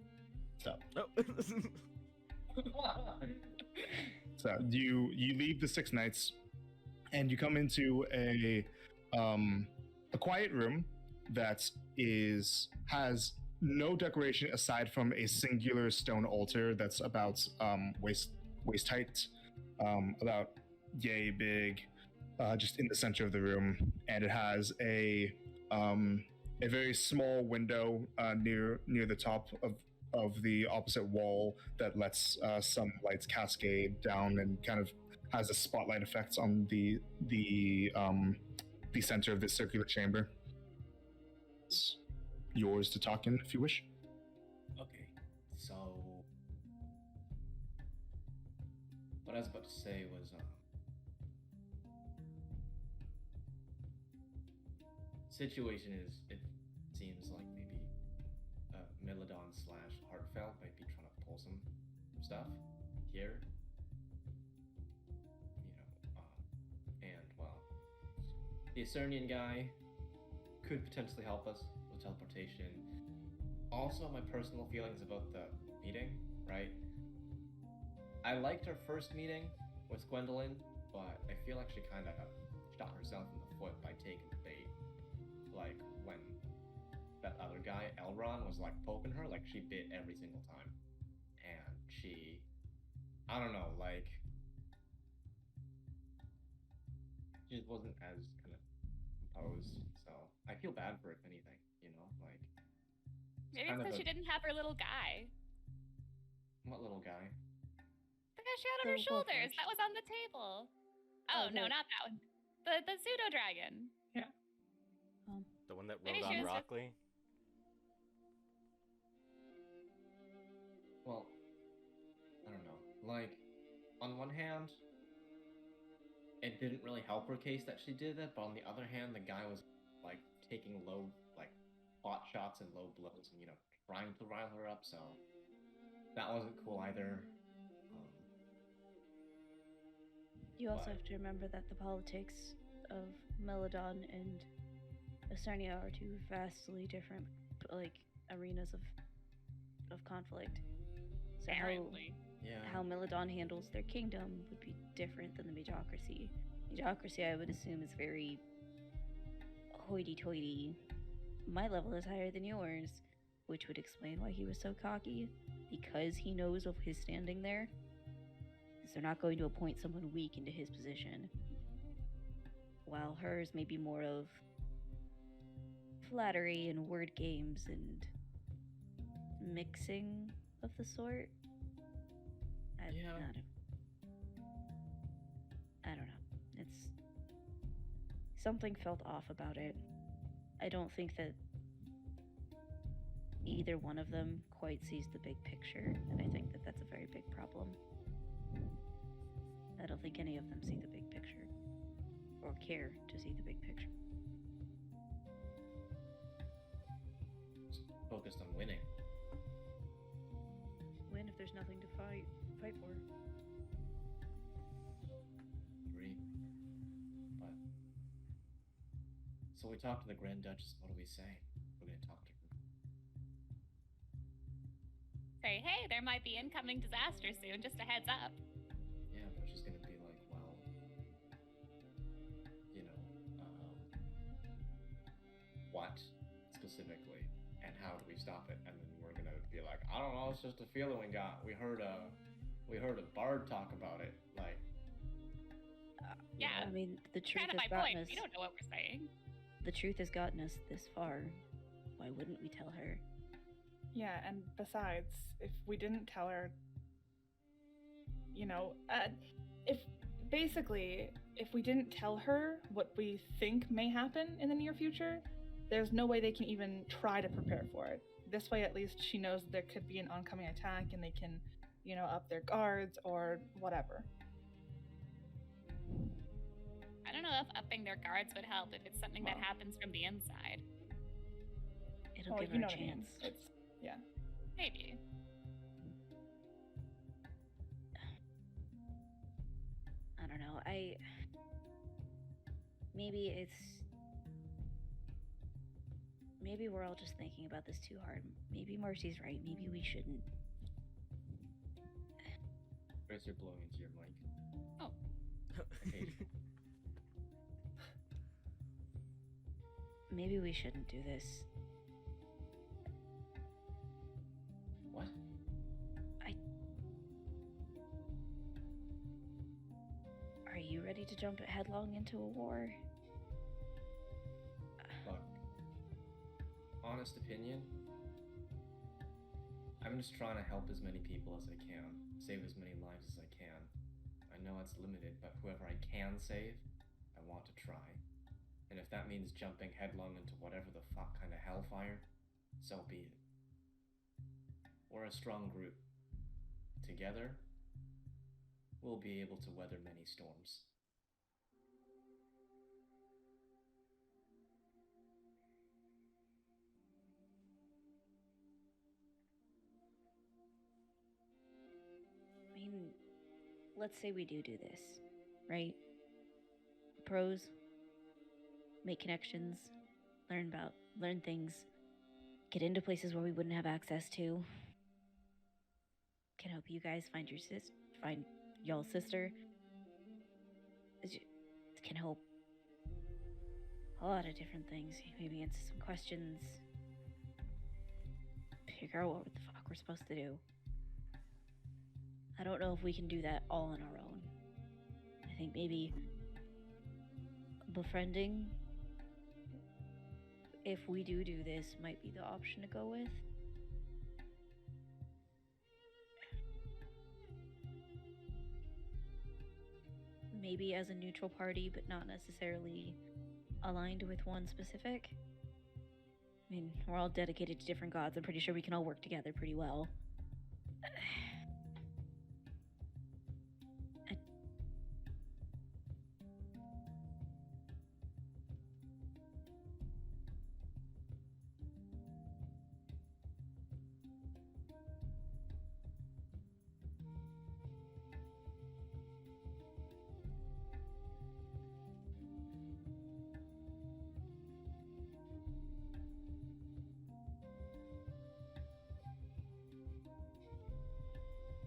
No. So you leave the Six Knights, and you come into a quiet room that has no decoration aside from a singular stone altar that's about waist height, about yay big, just in the center of the room, and it has a very small window near the top of the opposite wall that lets some lights cascade down and kind of has a spotlight effect on the center of this circular chamber. It's yours to talk in if you wish. Okay, so what I was about to say was, situation is, it seems like maybe Milodon slash Heartfelt might be trying to pull some stuff here. And well, the Acernian guy could potentially help us with teleportation. Also, my personal feelings about the meeting, right? I liked our first meeting with Gwendolyn, but I feel like she kind of shot herself in the foot by taking the bait. Like, when that other guy, Elron, was like poking her, like she bit every single time. And she, I don't know, like, she just wasn't as kind of composed. So I feel bad for her, if anything, you know, like. Maybe it's because she didn't have her little guy. What little guy? The guy she had on her The shoulders. wolfish. That was on the table. Oh, no, not that one. The pseudo dragon. The one that Maybe rode she on was just- Rockley? Well, I don't know. Like, on one hand, it didn't really help her case that she did that, but on the other hand, the guy was, like, taking low, like, pot shots and low blows and, you know, trying to rile her up, so that wasn't cool either. You also But- have to remember that the politics of Melodon and Asarnia are two vastly different, like, arenas of conflict. So Apparently. Yeah. how Melodon handles their kingdom would be different than the Majocracy. Majocracy, I would assume, is very hoity-toity. My level is higher than yours, which would explain why he was so cocky, because he knows of his standing there. Because they're not going to appoint someone weak into his position. While hers may be more of flattery and word games and mixing of the sort. Yeah. I don't know. It's something felt off about it. I don't think that either one of them quite sees the big picture, and I think that that's a very big problem. I don't think any of them see the big picture or care to see the big picture. Focused on winning. Win if there's nothing to fight for. Agree. But so we talked to the Grand Duchess. What do we say? We're gonna talk to her. Say, hey, there might be incoming disaster soon. Just a heads up. Yeah, but she's gonna be like, well, you know, what specifically, and how do we stop it? And then we're gonna be like, I don't know, it's just a feeling we got. We heard a bard talk about it. Like, Yeah. I mean, the truth Kind of has my gotten point. us. We don't know what we're saying. The truth has gotten us this far. Why wouldn't we tell her? Yeah, and besides, if we didn't tell her, you know, if we didn't tell her what we think may happen in the near future, there's no way they can even try to prepare for it. This way, at least she knows there could be an oncoming attack and they can, you know, up their guards or whatever. I don't know if upping their guards would help if it's something that Well. happens from the inside. It'll Well, give you her know a what I mean. chance. It's, yeah. Maybe. I don't know. Maybe we're all just thinking about this too hard. Maybe Marcy's right. Maybe we shouldn't. Chris, you're blowing into your mic. Oh. Occasionally. Maybe we shouldn't do this. What? Are you ready to jump headlong into a war? Look, honest opinion, I'm just trying to help as many people as I can, save as many lives as I can. I know it's limited, but whoever I can save, I want to try. And if that means jumping headlong into whatever the fuck kind of hellfire, so be it. We're a strong group. Together, we'll be able to weather many storms. I mean, let's say we do this, right? Pros, make connections, learn things, get into places where we wouldn't have access to. Can help you guys find find y'all's sister. Can help a lot of different things. Maybe answer some questions. Figure out what the fuck we're supposed to do. I don't know if we can do that all on our own. I think maybe befriending, if we do this, might be the option to go with. Maybe as a neutral party, but not necessarily aligned with one specific. I mean, we're all dedicated to different gods. I'm pretty sure we can all work together pretty well.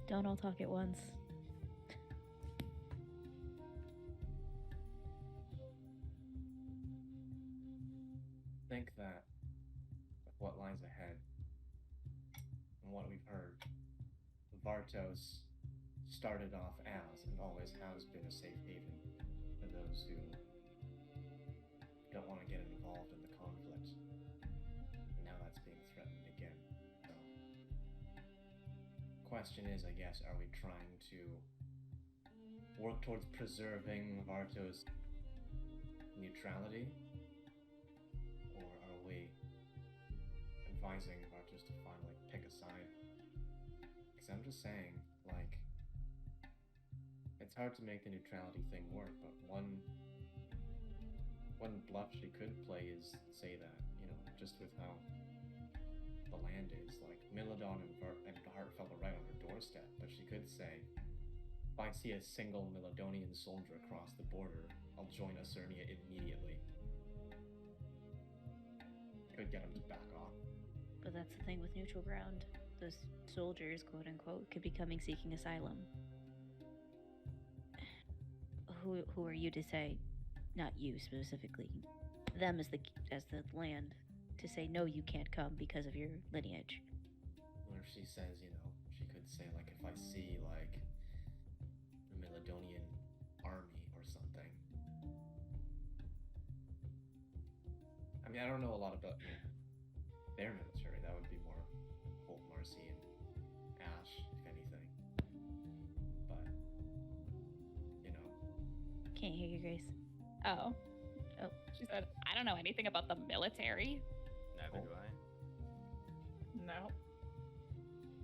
Don't all talk at once. Think that with what lies ahead and what we've heard, Vartos started off as and always has been a safe haven for those who don't want to get involved in the conflict. And now that's being threatened again. So, question is, I guess, are we trying to work towards preserving Vartos' neutrality? Or are we advising Vartos to finally pick a side? Because I'm just saying, like, it's hard to make the neutrality thing work, but one bluff she could play is say that, you know, just with how the land is, like, Milodon and Heartfell are right on her doorstep, but she could say, if I see a single Milodonian soldier across the border, I'll join Acernia immediately. Could get him to back off. But that's the thing with neutral ground. Those soldiers, quote unquote, could be coming seeking asylum. Who are you to say? Not you specifically. Them as the land to say no, you can't come because of your lineage. Or if she says, you know, she could say, like, if I see, like, a Milodonian army or something. I mean, I don't know a lot about their military. That would be more Holt, Marcy, and Ash, if anything. But, you know. Can't hear you, Grace. Oh. Oh. She said, I don't know anything about the military. Neither do I. No.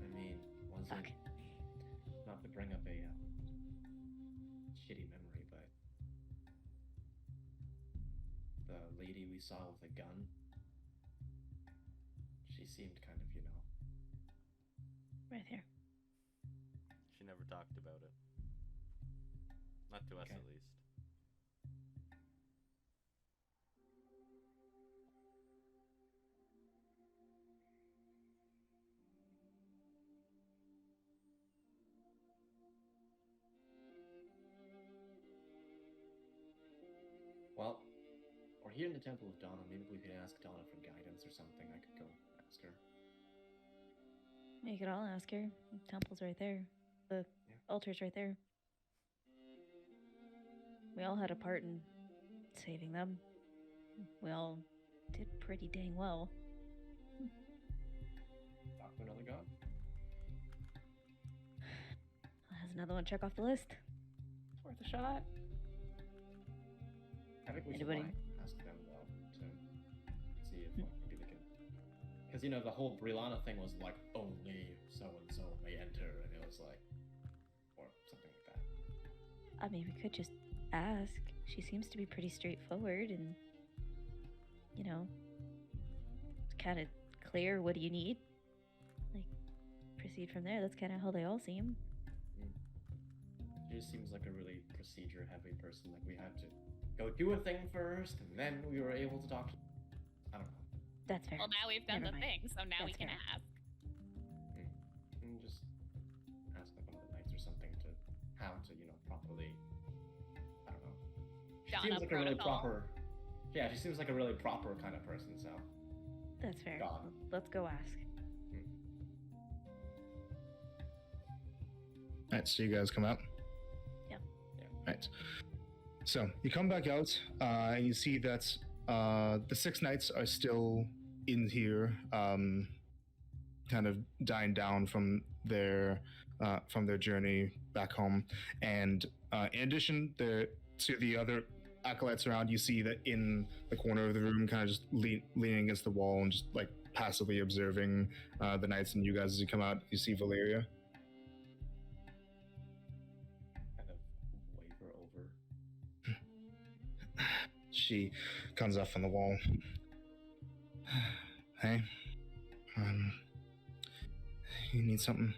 I mean, was Fuck. it, not to bring up a shitty memory, but the lady we saw with a gun, she seemed kind of, you know, Right there. She never talked about it. Not to us, Okay. at least. well, we're here in the Temple of Donna. Maybe we could ask Donna for guidance or something. I could go ask her. You could all ask her. The temple's right there. The altar's right there. We all had a part in saving them. We all did pretty dang well. Talk to another god? Has another one check off the list. It's worth a shot. I think we should Anybody? ask them. Because, you know, the whole Brilana thing was like, only so-and-so may enter, and it was like, or something like that. I mean, we could just ask. She seems to be pretty straightforward and, you know, kind of clear. What do you need? Like, proceed from there. That's kind of how they all seem. She just seems like a really procedure-heavy person. Like, we had to go do a thing first, and then we were able to talk to... I don't know. That's fair. Well, now we've done Never the mind. thing, so now we That's can fair. ask. And just ask like one of the knights or something to how to, you know, properly. I don't know. She Don seems up like a really protocol. proper. Yeah, she seems like a really proper kind of person. So That's fair. God. Let's go ask. Alright, so you guys come out? Yeah. Right. So you come back out, and you see that the 6 knights are still in here, kind of dying down from their journey back home. And in addition to the other acolytes around, you see that in the corner of the room, kind of just leaning against the wall and just like passively observing the knights and you guys as you come out, you see Valeria. kind of waver over. She comes up from the wall. Hey, you need something?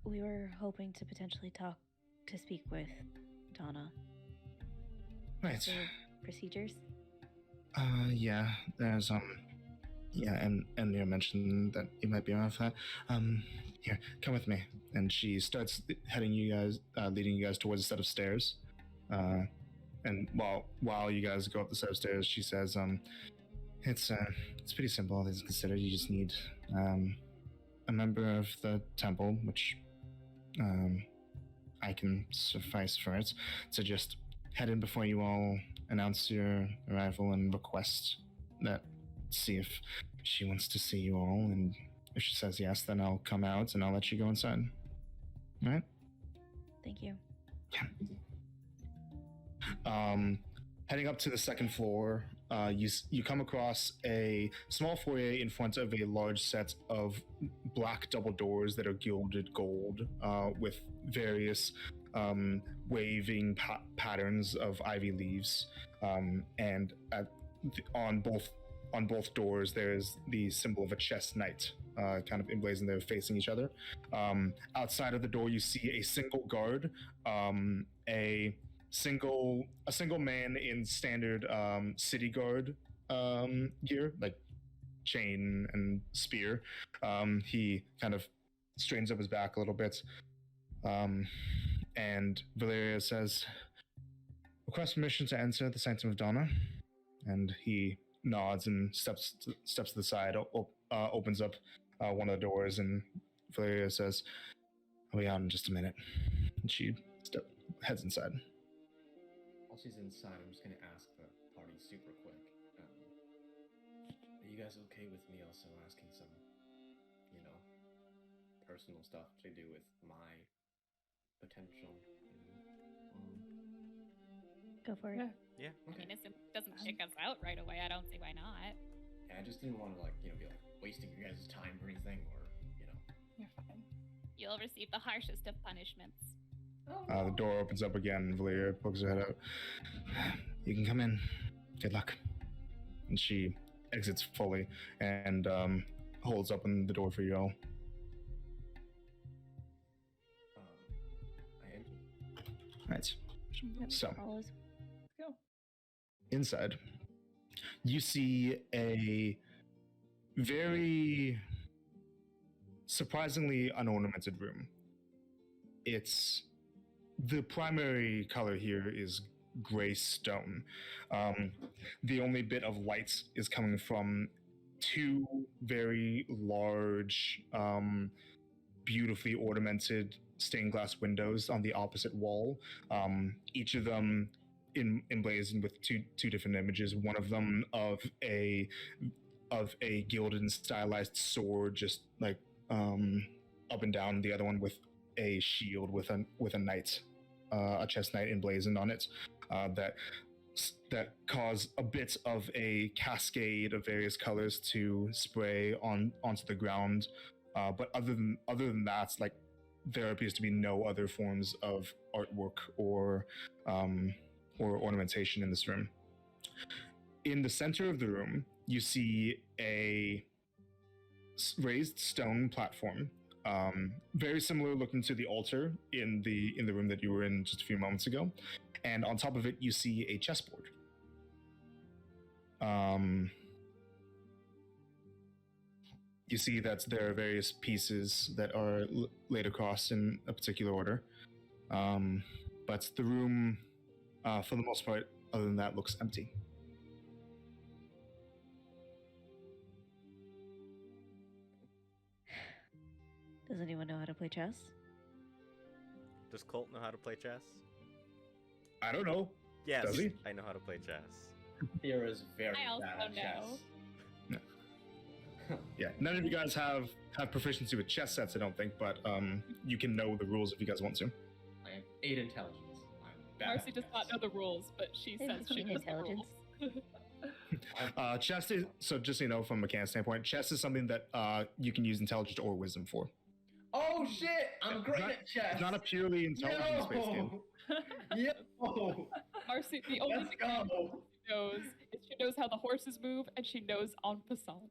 We were hoping to potentially speak with Donna. Right. The procedures? Yeah, there's, yeah, and you mentioned that you might be around for that. Here, come with me. And she starts leading you guys towards a set of stairs. And while you guys go up the set of stairs, she says, it's pretty simple, all things considered. You just need, a member of the temple, which, I can suffice for it, to just head in before you all announce your arrival and request that, see if she wants to see you all, and if she says yes, then I'll come out and I'll let you go inside. All right? Thank you. Heading up to the second floor, you come across a small foyer in front of a large set of black double doors that are gilded gold, with various waving patterns of ivy leaves, and on both doors there's the symbol of a chess knight, kind of emblazoned there, facing each other. Outside of the door, you see a single guard, a single man in standard city guard gear, like chain and spear. He kind of straightens up his back a little bit, and Valeria says, "Request permission to enter the Sanctum of Donna." And he nods and steps to the side, opens up one of the doors, and Valeria says, "I'll be out in just a minute." And she heads inside. While she's inside, I'm just gonna ask the party super quick. Are you guys okay with me also asking some, you know, personal stuff to do with my potential? Go for it. Yeah. Yeah. I Okay. mean, if it doesn't kick us out right away, I don't see why not. Yeah, I just didn't want to like, you know, be like wasting your guys' time or anything, or you know. You're fine. You'll receive the harshest of punishments. Oh, The door opens up again, and Valeria pokes her head out. "You can come in. Good luck." And she exits fully and holds open the door for you all. I enter. Right. So, Follows. Let's go. inside, you see a very surprisingly unornamented room. The primary color here is gray stone. The only bit of light is coming from 2 very large, beautifully ornamented stained glass windows on the opposite wall. Each of them emblazoned with two different images. One of them of a gilded and stylized sword, just like up and down. The other one with a shield with a knight, a chess knight emblazoned on it. That that cause a bit of a cascade of various colors to spray onto the ground. But other than that, like there appears to be no other forms of artwork or ornamentation in this room. In the center of the room, you see a raised stone platform, very similar looking to the altar in the room that you were in just a few moments ago. And on top of it, you see a chessboard. You see that there are various pieces that are laid across in a particular order. But the room, for the most part, other than that, looks empty. Does anyone know how to play chess? Does Colt know how to play chess? I don't know. Yes, Does he? I know how to play chess. Kira's very I also bad at chess. Yeah, none of you guys have proficiency with chess sets, I don't think, but you can know the rules if you guys want to. I have 8 intelligence. I'm bad Marcy at does not chess. know the rules, but she Hey, says she fucking knows the intelligence. rules. Chess is, so just so you know, from a mechanic standpoint, chess is something that you can use intelligence or wisdom for. Oh shit! I'm great Not- at chess. It's not a purely intelligence-based game. Yo! Marcy, the only Let's thing go! she knows is she knows how the horses move, and she knows en passant.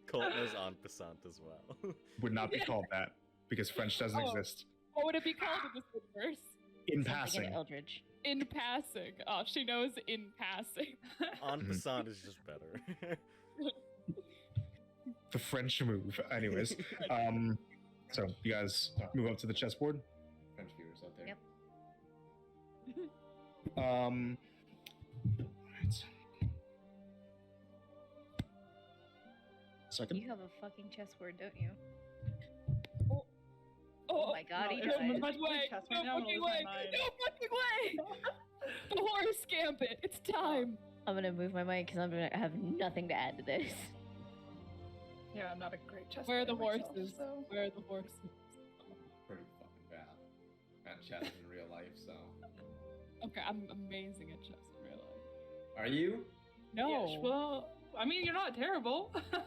Colt knows en passant as well. Would not be called that because French doesn't Oh. exist. What would it be called in this universe? In Something passing. in Eldridge. In passing. Oh, she knows in passing. En passant is just better. The French move. Anyways, so you guys move up to the chessboard. French viewers out there. Yep. Right. Second. You have a fucking chessboard, don't you? Oh my God, he no, does. it's No much fucking way! chess No right now, I'm fucking gonna lose way! my mind. No fucking way! The horse gambit! It's time! I'm gonna move my mic because I'm gonna have nothing to add to this. Yeah, I'm not a great chess Where are the player myself, horses? so- Where are the horses? I'm pretty fucking bad at chess in real life, so. Okay, I'm amazing at chess in real life. Are you? No! Yeah, well, I mean, you're not terrible. Thank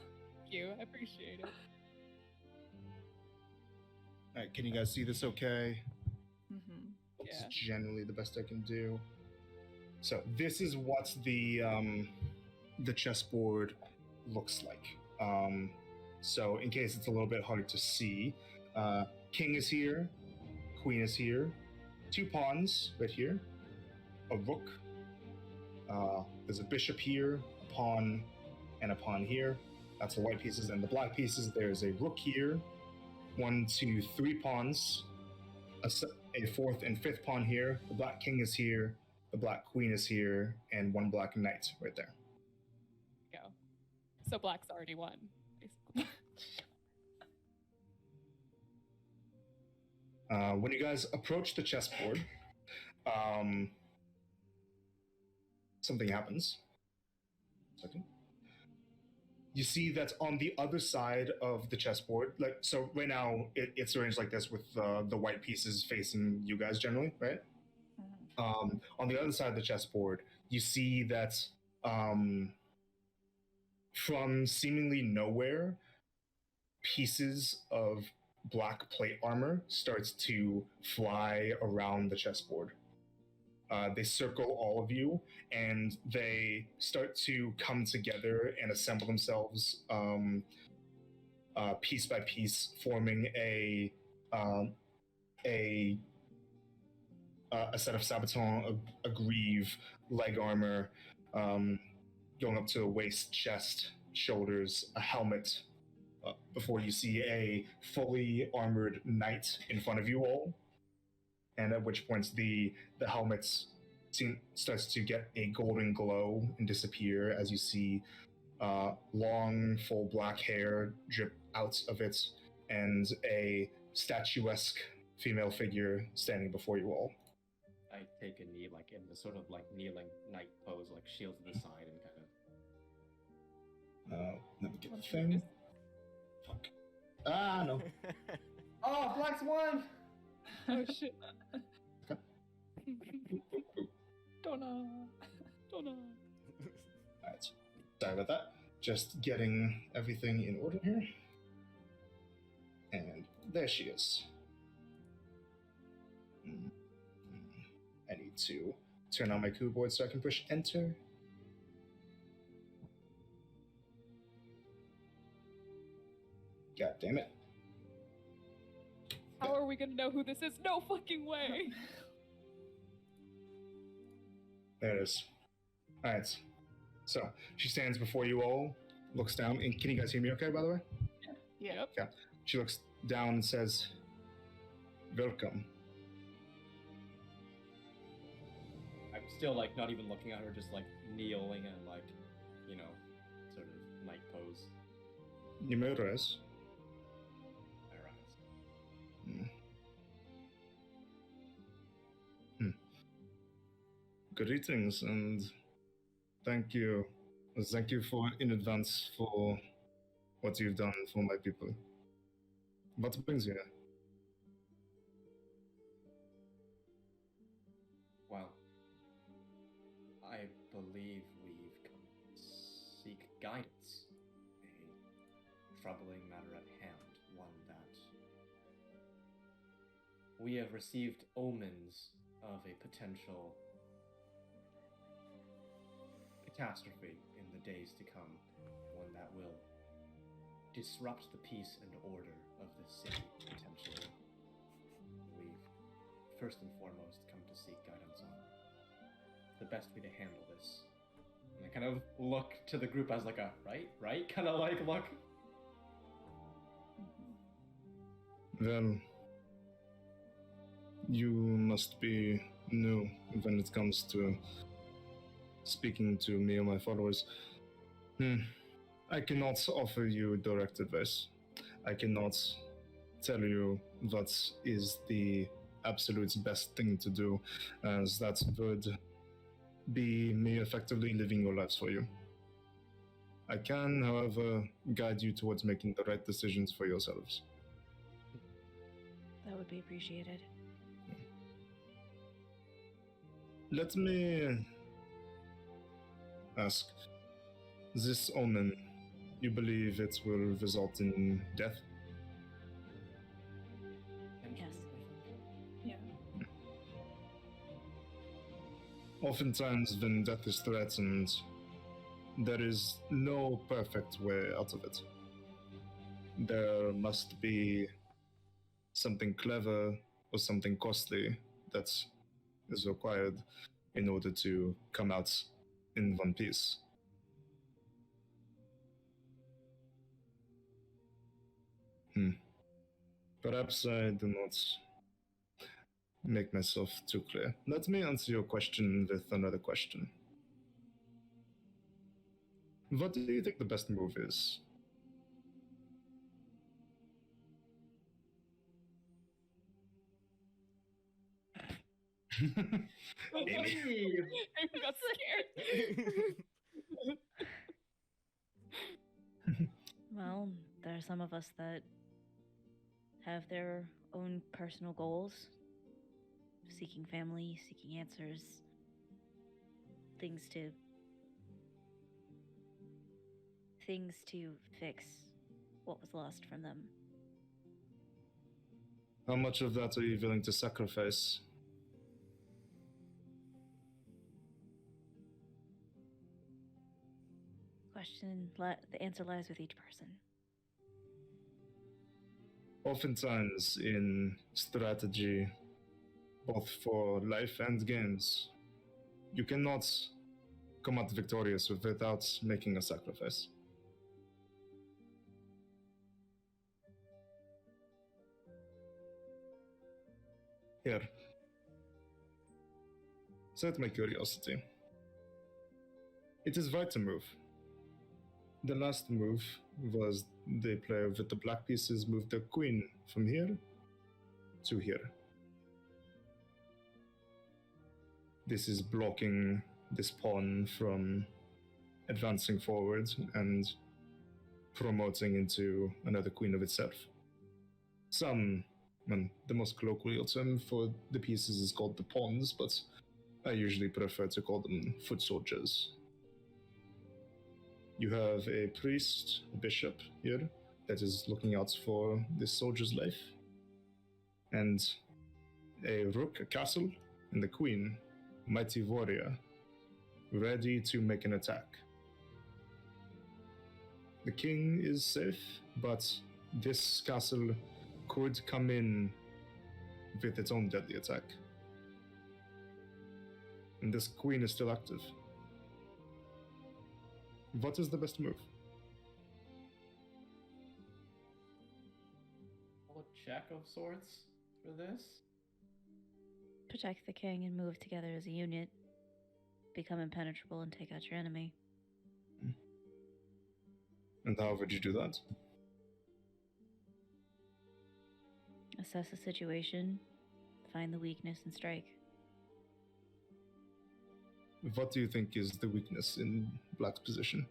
you, I appreciate it. Alright, can you guys see this okay? Mm-hmm. It's Yeah. generally the best I can do. So this is what the chessboard looks like. So in case it's a little bit hard to see, king is here, queen is here, 2 pawns right here, a rook. There's a bishop here, a pawn, and a pawn here. That's the white pieces, and the black pieces. There's a rook here, 1, 2, 3 pawns, a 4th and 5th pawn here. The black king is here, the black queen is here, and 1 black knight right there. Go. So black's already won, basically. When you guys approach the chessboard, something happens. Second. You see that on the other side of the chessboard, like so, right now it's arranged like this with the white pieces facing you guys generally, right? On the other side of the chessboard, you see that from seemingly nowhere, pieces of black plate armor starts to fly around the chessboard. They circle all of you, and they start to come together and assemble themselves piece by piece, forming a set of sabaton, a greave, leg armor, going up to the waist, chest, shoulders, a helmet, before you see a fully armored knight in front of you all. And at which point the helmet starts to get a golden glow and disappear as you see long, full black hair drip out of it, and a statuesque female figure standing before you all. I take a knee, like in the sort of like kneeling knight pose, like shield to the side and kind of. Let me get the thing. Fuck. Ah, no. Oh, Black's won! Oh shit. Donna. Donna. Alright. Sorry about that. Just getting everything in order here. And there she is. I need to turn on my keyboard so I can push enter. God damn it. How are we gonna know who this is? No fucking way! There it is. Alright. So, she stands before you all, looks down, and can you guys hear me okay, by the way? Yeah. Yep. She looks down and says, "Welcome." I'm still like not even looking at her, just like kneeling and like, you know, sort of knight pose. Numerous. I rise. Greetings and thank you. Thank you for in advance for what you've done for my people. What brings you here? Well, I believe we've come to seek guidance. A troubling matter at hand, one that we have received omens of a potential catastrophe in the days to come, one that will disrupt the peace and order of the city, potentially. We've first and foremost come to seek guidance on the best way to handle this. And I kind of look to the group as like a, right? Kind of like look. Well, you must be new when it comes to speaking to me or my followers. I cannot offer you direct advice. I cannot tell you what is the absolute best thing to do, as that would be me effectively living your lives for you. I can, however, guide you towards making the right decisions for yourselves. That would be appreciated. Let me ask, this omen, you believe it will result in death? Yes. Yeah. Oftentimes, when death is threatened, there is no perfect way out of it. There must be something clever or something costly that is required in order to come out in one piece. Perhaps I do not make myself too clear. Let me answer your question with another question. What do you think the best move is? Amy. I got scared. Well, there are some of us that have their own personal goals, seeking family, seeking answers, things to fix what was lost from them. How much of that are you willing to sacrifice? The answer lies with each person. Oftentimes in strategy, both for life and games, you cannot come out victorious without making a sacrifice. Here. Set my curiosity. It is right to move. The last move was the player with the black pieces moved the queen from here to here. This is blocking this pawn from advancing forward and promoting into another queen of itself. The most colloquial term for the pieces is called the pawns, but I usually prefer to call them foot soldiers. You have a priest, a bishop here, that is looking out for this soldier's life, and a rook, a castle, and the queen, mighty warrior, ready to make an attack. The king is safe, but this castle could come in with its own deadly attack. And this queen is still active. What is the best move? Roll a Jack of Swords for this. Protect the king and move together as a unit. Become impenetrable and take out your enemy. And how would you do that? Assess the situation, find the weakness, and strike. What do you think is the weakness in Black's position?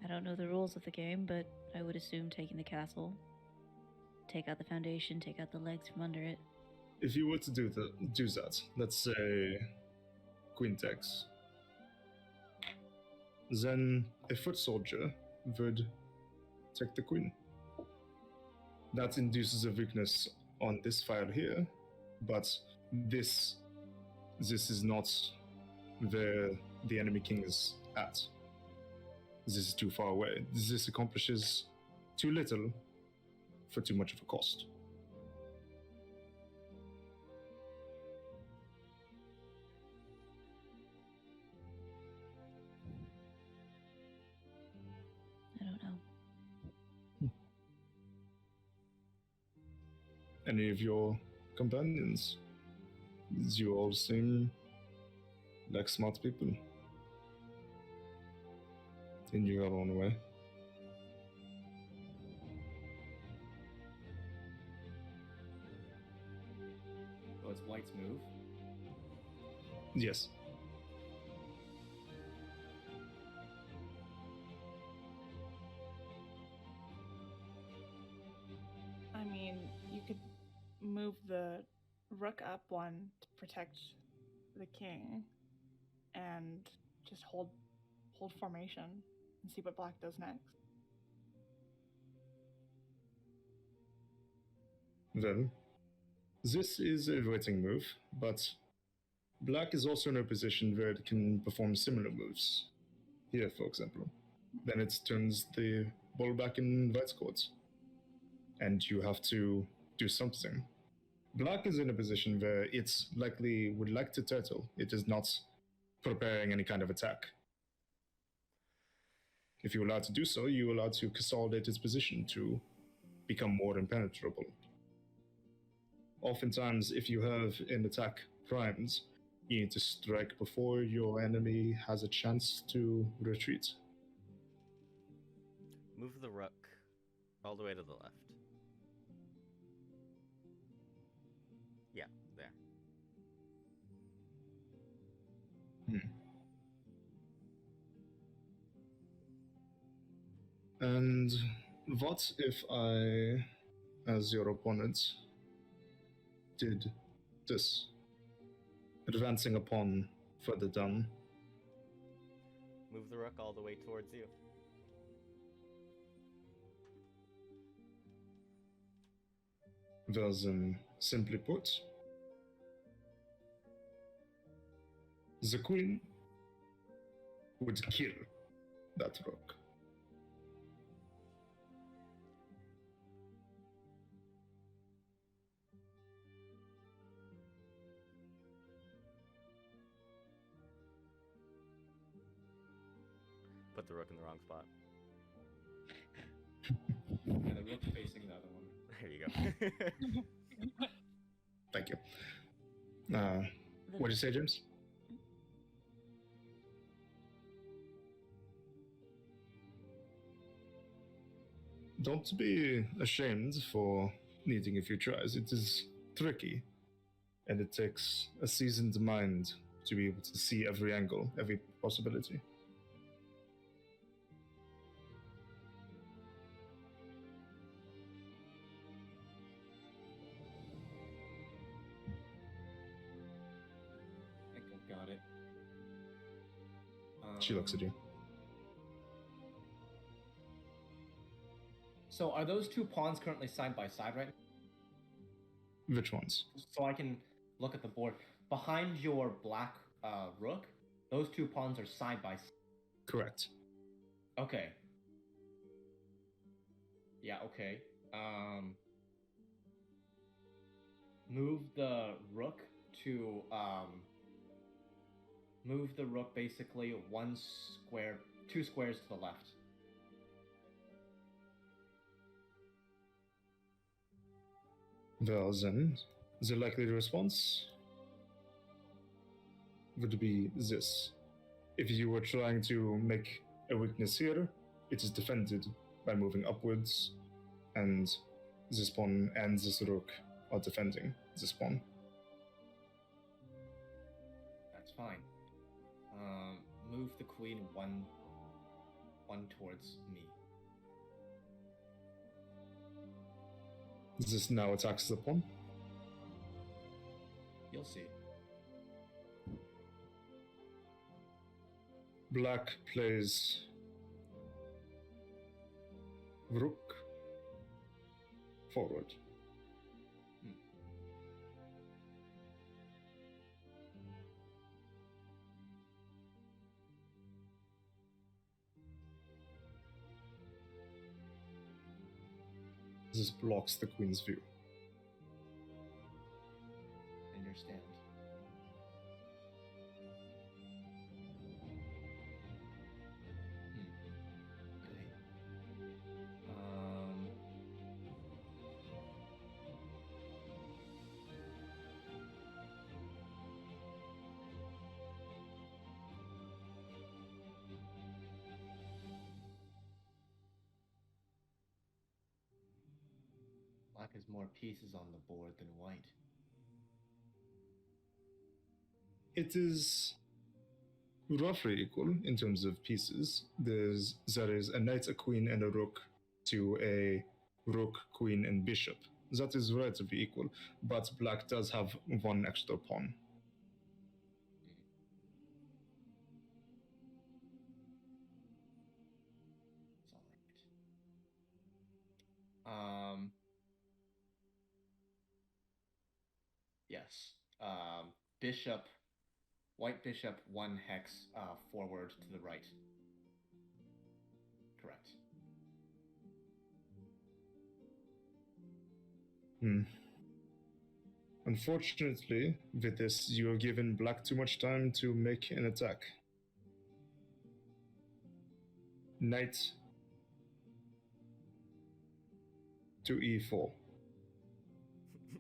I don't know the rules of the game, but I would assume taking the castle. Take out the foundation, take out the legs from under it. If you were to do that, let's say Queen takes, then a foot soldier would take the queen. That induces a weakness on this file here, but this is not where the enemy king is at. This is too far away. This accomplishes too little for too much of a cost. I don't know. Any of your companions? You all seem like smart people. In your own way. Oh, it's White's move. Yes. I mean, you could move the rook up one to protect the king, and just hold formation and see what Black does next. Well, this is a waiting move, but Black is also in a position where it can perform similar moves. Here, for example. Then it turns the ball back in White's court. And you have to do something. Black is in a position where it's likely would like to turtle. It is not preparing any kind of attack. If you're allowed to do so, you're allowed to consolidate its position to become more impenetrable. Oftentimes, if you have an attack primed, you need to strike before your enemy has a chance to retreat. Move the rook all the way to the left. Yeah, there. And what if I, as your opponent, did this? Advancing upon further down. Move the rook all the way towards you. Well, then, simply put, the queen would kill that rook. Put the rook in the wrong spot. And the rook facing the other one. There you go. Thank you. What did you say, James? Don't be ashamed for needing a few tries. It is tricky, and it takes a seasoned mind to be able to see every angle, every possibility. She looks at you. So are those two pawns currently side by side right now? Which ones? So I can look at the board. Behind your black rook, those two pawns are side by side. Correct. Okay. Yeah, okay. Move the rook to move the rook basically two squares to the left. Well then, the likely response would be this. If you were trying to make a weakness here, it is defended by moving upwards, and this pawn and this rook are defending this pawn. That's fine. Move the queen one towards me. This now attacks the pawn. You'll see. Black plays rook forward. This blocks the queen's view. I understand. Okay. Black has more pieces on the board than white. It is roughly equal in terms of pieces. There is a knight, a queen, and a rook to a rook, queen, and bishop. That is relatively equal, but black does have one extra pawn. It's all right. Yes. Bishop, white bishop, one hex forward to the right. Correct. Unfortunately, with this, you have given black too much time to make an attack. Knight to e4,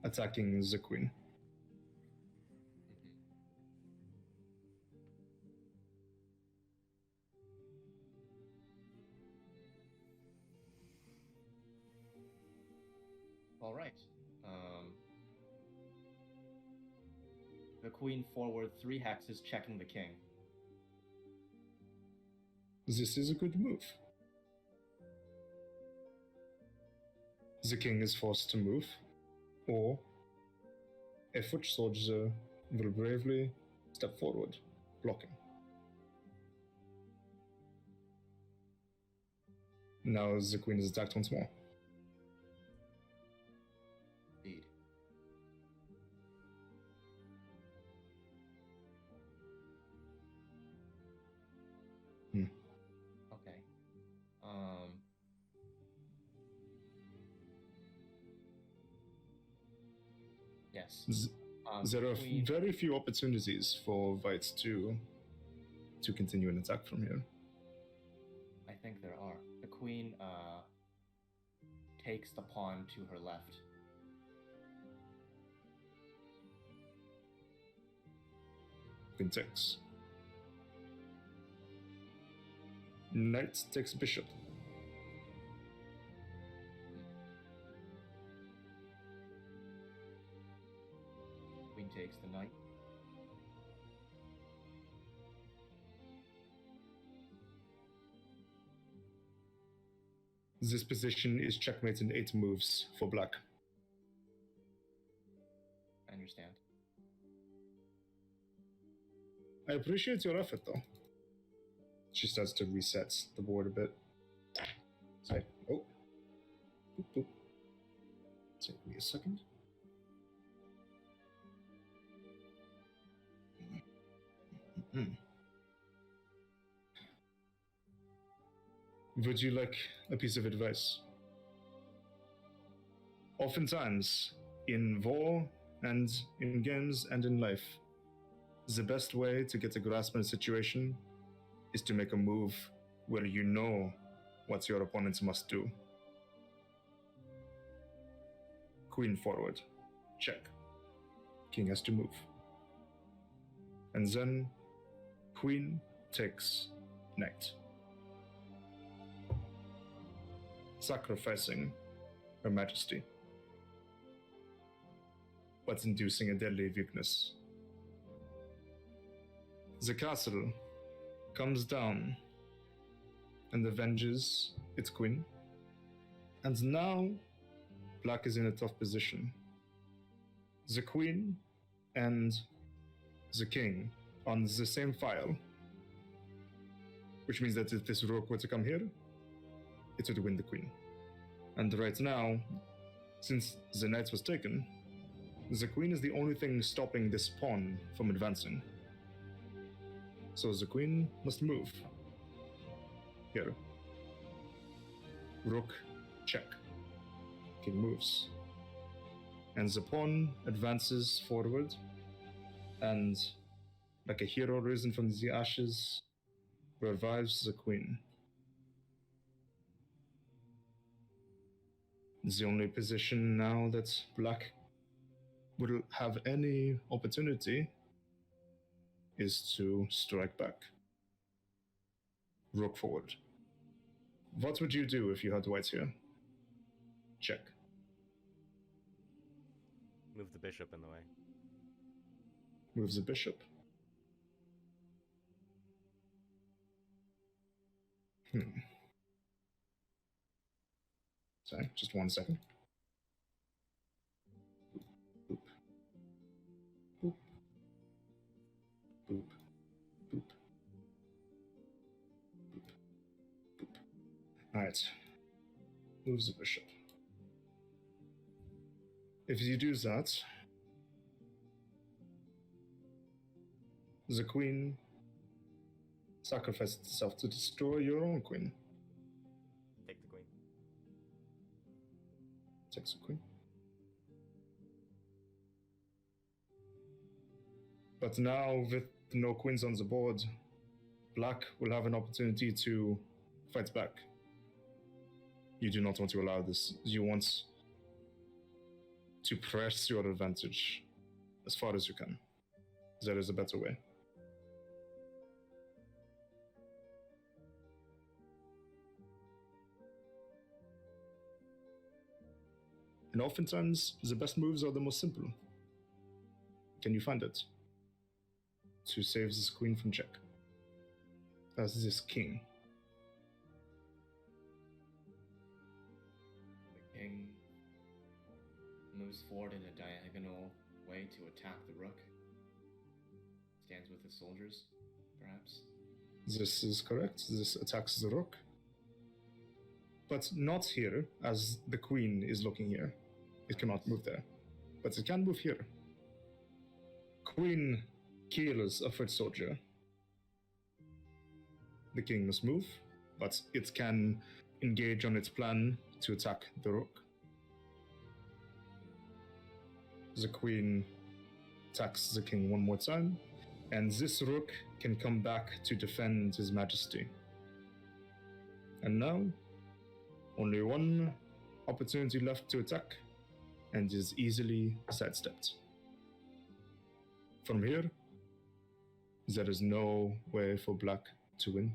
attacking the queen. All right. The queen forward 3 hexes, checking the king. This is a good move. The king is forced to move, or a foot soldier will bravely step forward, blocking. Now the queen is attacked once more. Indeed. Okay. Yes. There are queen- very few opportunities for white to continue an attack from here. I think there are. The queen takes the pawn to her left. Queen takes. Knight takes bishop. Queen takes the knight. This position is checkmate in 8 moves for black. I understand. I appreciate your effort, though. She starts to reset the board a bit. Say, oh. Boop, boop. Take me a second. Would you like a piece of advice? Oftentimes, in war and in games and in life, the best way to get a grasp on a situation is to make a move where you know what your opponents must do. Queen forward. Check. King has to move. And then Queen takes knight. Sacrificing Her Majesty, but inducing a deadly weakness. The castle comes down and avenges its queen, and now Black is in a tough position. The queen and the king on the same file, which means that if this rook were to come here, it would win the queen. And right now, since the knight was taken, the queen is the only thing stopping this pawn from advancing. So the queen must move. Here. Rook, check. King moves. And the pawn advances forward, and like a hero risen from the ashes, revives the queen. The only position now that Black will have any opportunity is to strike back. Rook forward. What would you do if you had whites here? Check. Move the bishop in the way. Moves the bishop. Sorry, just 1 second. Boop. Boop. Boop. Boop. Boop. Boop. Alright. Moves the bishop. If you do that, the queen sacrifices itself to destroy your own queen. Take the queen. Takes the queen. But now, with no queens on the board, Black will have an opportunity to fight back. You do not want to allow this. You want to press your advantage as far as you can. There is a better way. And oftentimes, the best moves are the most simple. Can you find it? To save this queen from check. As this king. The king moves forward in a diagonal way to attack the rook. Stands with his soldiers, perhaps. This is correct. This attacks the rook. But not here, as the queen is looking here. It cannot move there. But it can move here. Queen kills a foot soldier. The king must move, but it can engage on its plan to attack the rook. The queen attacks the king one more time, and this rook can come back to defend his majesty. And now, only one opportunity left to attack, and is easily sidestepped. From here, there is no way for Black to win.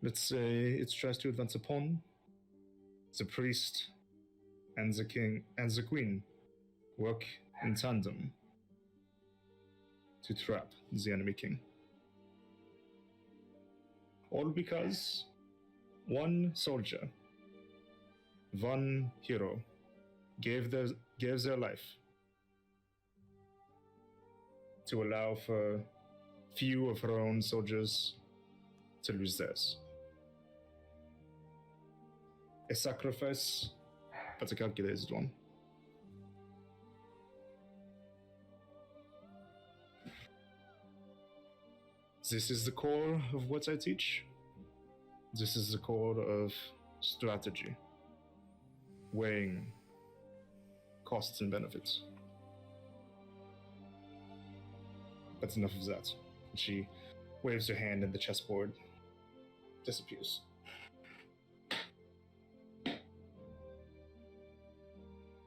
Let's say it tries to advance a pawn. The priest and the king and the queen work in tandem to trap the enemy king. All because one soldier, one hero, gave their life to allow for few of her own soldiers to lose theirs. A sacrifice, but a calculated one. This is the core of what I teach. This is the core of strategy, weighing costs and benefits. But enough of that. She waves her hand and the chessboard disappears.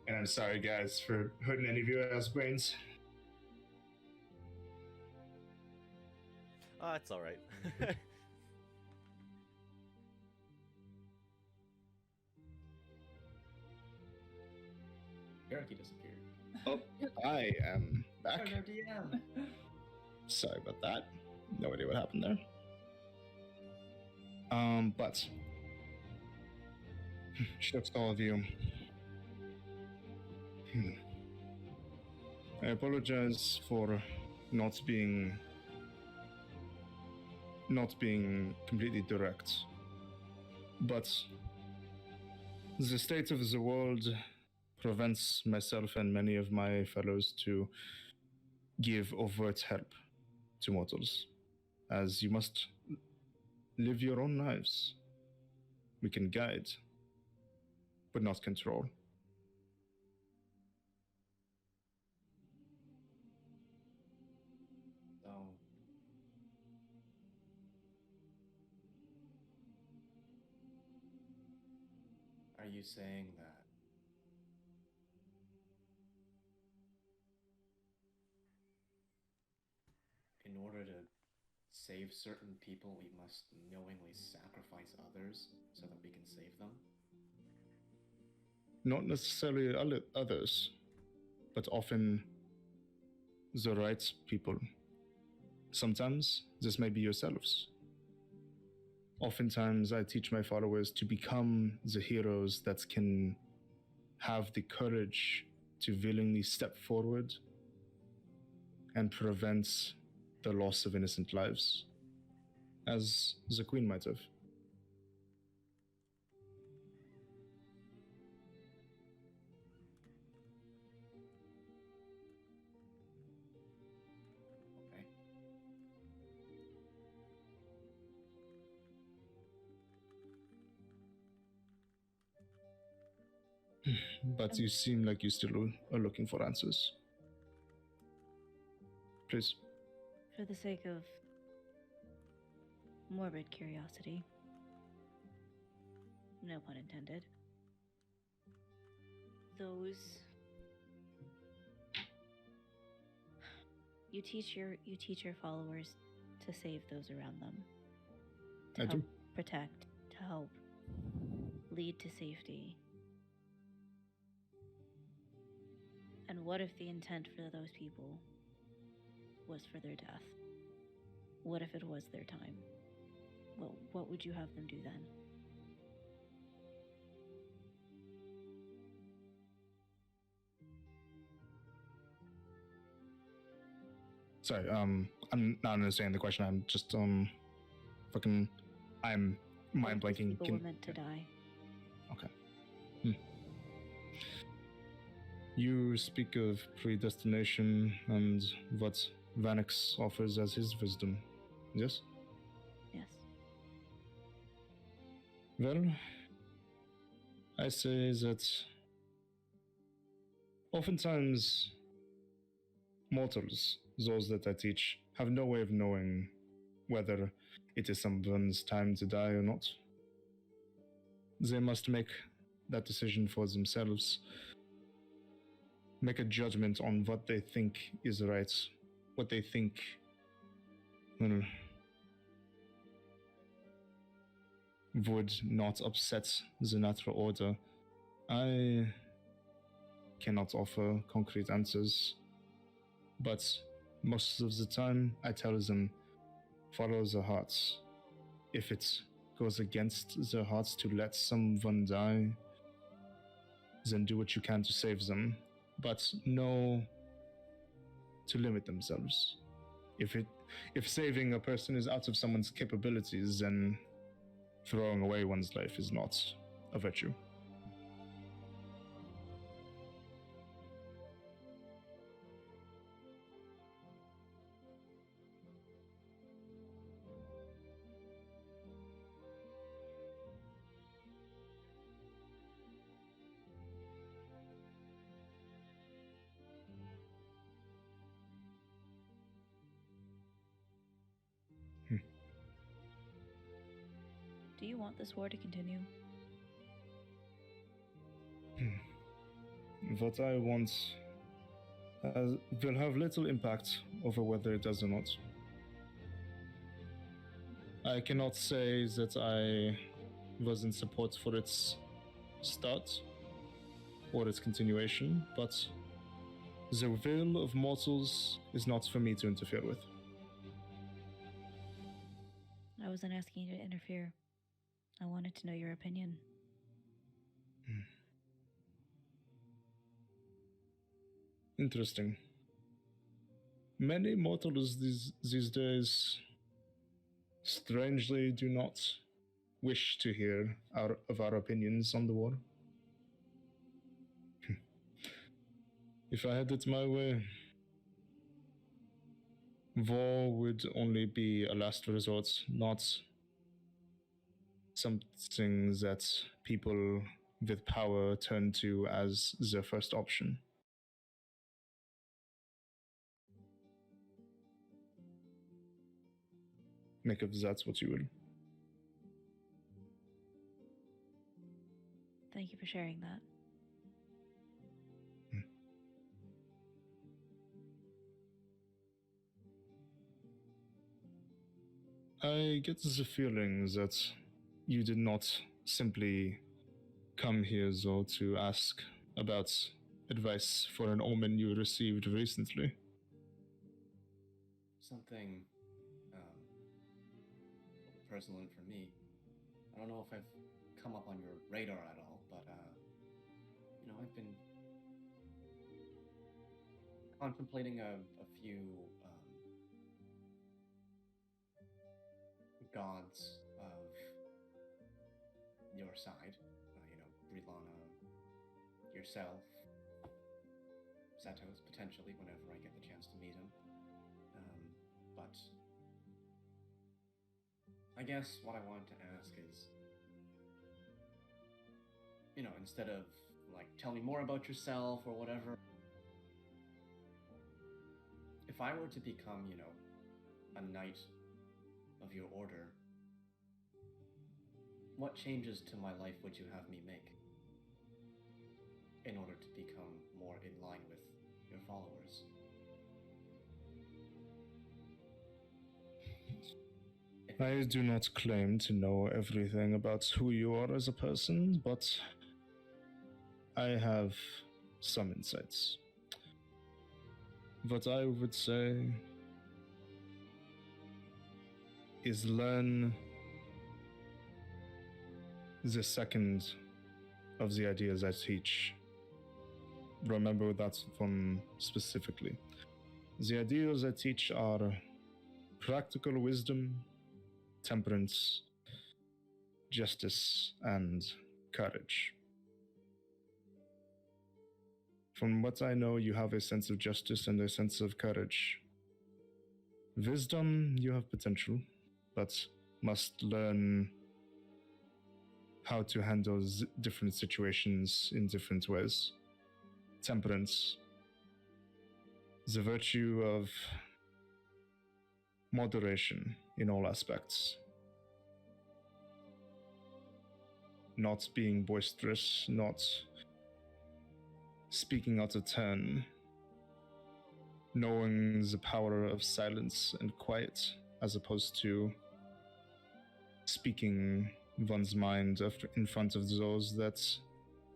And I'm sorry, guys, for hurting any of your else brains. Oh, it's all right. Eric disappeared. Oh, I am back. Oh, no DM. Sorry about that. No idea what happened there. But shucks to all of you. I apologize for not being completely direct. But the state of the world prevents myself and many of my fellows to give overt help to mortals, as you must live your own lives. We can guide, but not control. So, are you saying that in order to save certain people, we must knowingly sacrifice others so that we can save them? Not necessarily others, but often the right people. Sometimes this may be yourselves. Oftentimes I teach my followers to become the heroes that can have the courage to willingly step forward and prevent the loss of innocent lives, as the Queen might have. Okay. But you seem like you still are looking for answers. Please. For the sake of morbid curiosity, no pun intended, those you teach your followers to save those around them, to I help do. protect, to help lead to safety. And what if the intent for those people was for their death? What if it was their time? What would you have them do then? Sorry, I'm not understanding the question. I'm just I'm mind What if those blanking. people were meant to die. Okay. You speak of predestination and what Vanix offers as his wisdom. Yes? Yes. Well, I say that oftentimes mortals, those that I teach, have no way of knowing whether it is someone's time to die or not. They must make that decision for themselves, make a judgment on what they think is right, what they think, well, would not upset the natural order. I cannot offer concrete answers, but most of the time I tell them, follow the hearts. If it goes against their hearts to let someone die, then do what you can to save them, but know to limit themselves. If if saving a person is out of someone's capabilities, then throwing away one's life is not a virtue. Do you want this war to continue? What I want will have little impact over whether it does or not. I cannot say that I was in support for its start or its continuation, but the will of mortals is not for me to interfere with. I wasn't asking you to interfere. I wanted to know your opinion. Interesting. Many mortals these days strangely do not wish to hear of our opinions on the war. If I had it my way, war would only be a last resort, not something that people with power turn to as their first option. Make of that what you will. Thank you for sharing that. I get the feeling that you did not simply come here, though, to ask about advice for an omen you received recently. Something personal and for me. I don't know if I've come up on your radar at all, but I've been contemplating a few gods of your side. Brilana, yourself, Zetos, potentially, whenever I get the chance to meet him. But I guess what I wanted to ask is, instead of, tell me more about yourself or whatever, if I were to become, a knight of your order, what changes to my life would you have me make in order to become more in line with your followers? I do not claim to know everything about who you are as a person, but I have some insights. What I would say is learn the second of the ideas I teach. Remember that one specifically. The ideas I teach are practical wisdom, temperance, justice, and courage. From what I know, you have a sense of justice and a sense of courage. Wisdom, you have potential, but must learn how to handle different situations in different ways. Temperance, the virtue of moderation in all aspects. Not being boisterous, not speaking out of turn, knowing the power of silence and quiet as opposed to speaking one's mind in front of those that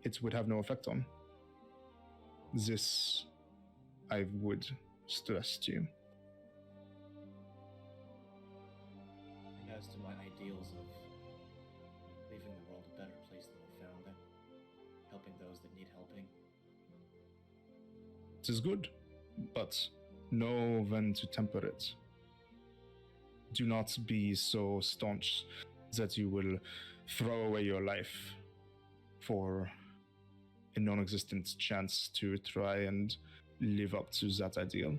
it would have no effect on. This I would stress to you. And as to my ideals of leaving the world a better place than I found it, helping those that need helping. It is good, but know when to temper it. do not be so staunch that you will throw away your life for a non-existent chance to try and live up to that ideal.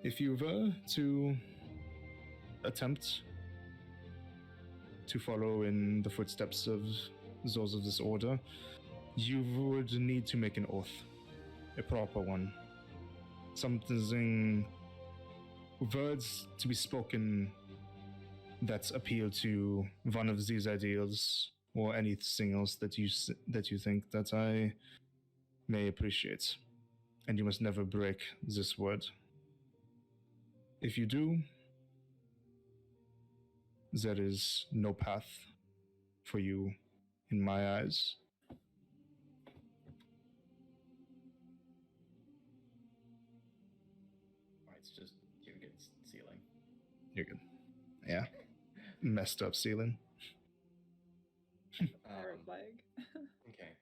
If you were to attempt to follow in the footsteps of those of this order, you would need to make an oath, a proper one. Something, words to be spoken that appeal to one of these ideals or anything else that you think that I may appreciate. And you must never break this word. If you do, there is no path for you in my eyes. Alright, it's just Jurgen's ceiling. You're good. Yeah. Messed up ceiling. Our flag. Okay.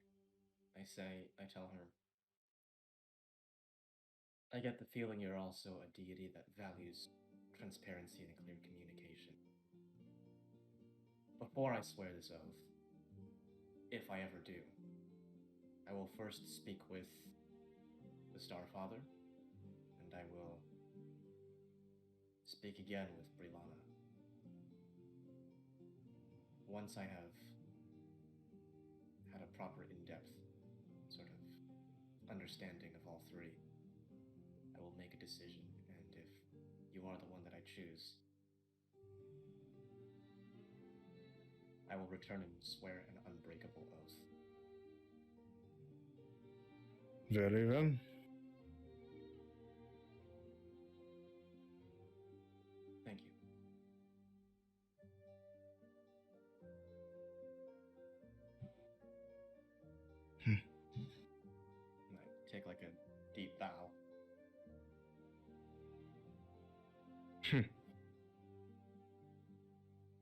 I tell her, I get the feeling you're also a deity that values transparency and clear communication. Before I swear this oath, if I ever do, I will first speak with the Starfather, and I will speak again with Brilana. Once I have had a proper in-depth sort of understanding of all three, I will make a decision, and if you are the one that I choose, I will return and swear an unbreakable oath. Very well. Thank you. And I take like a deep bow.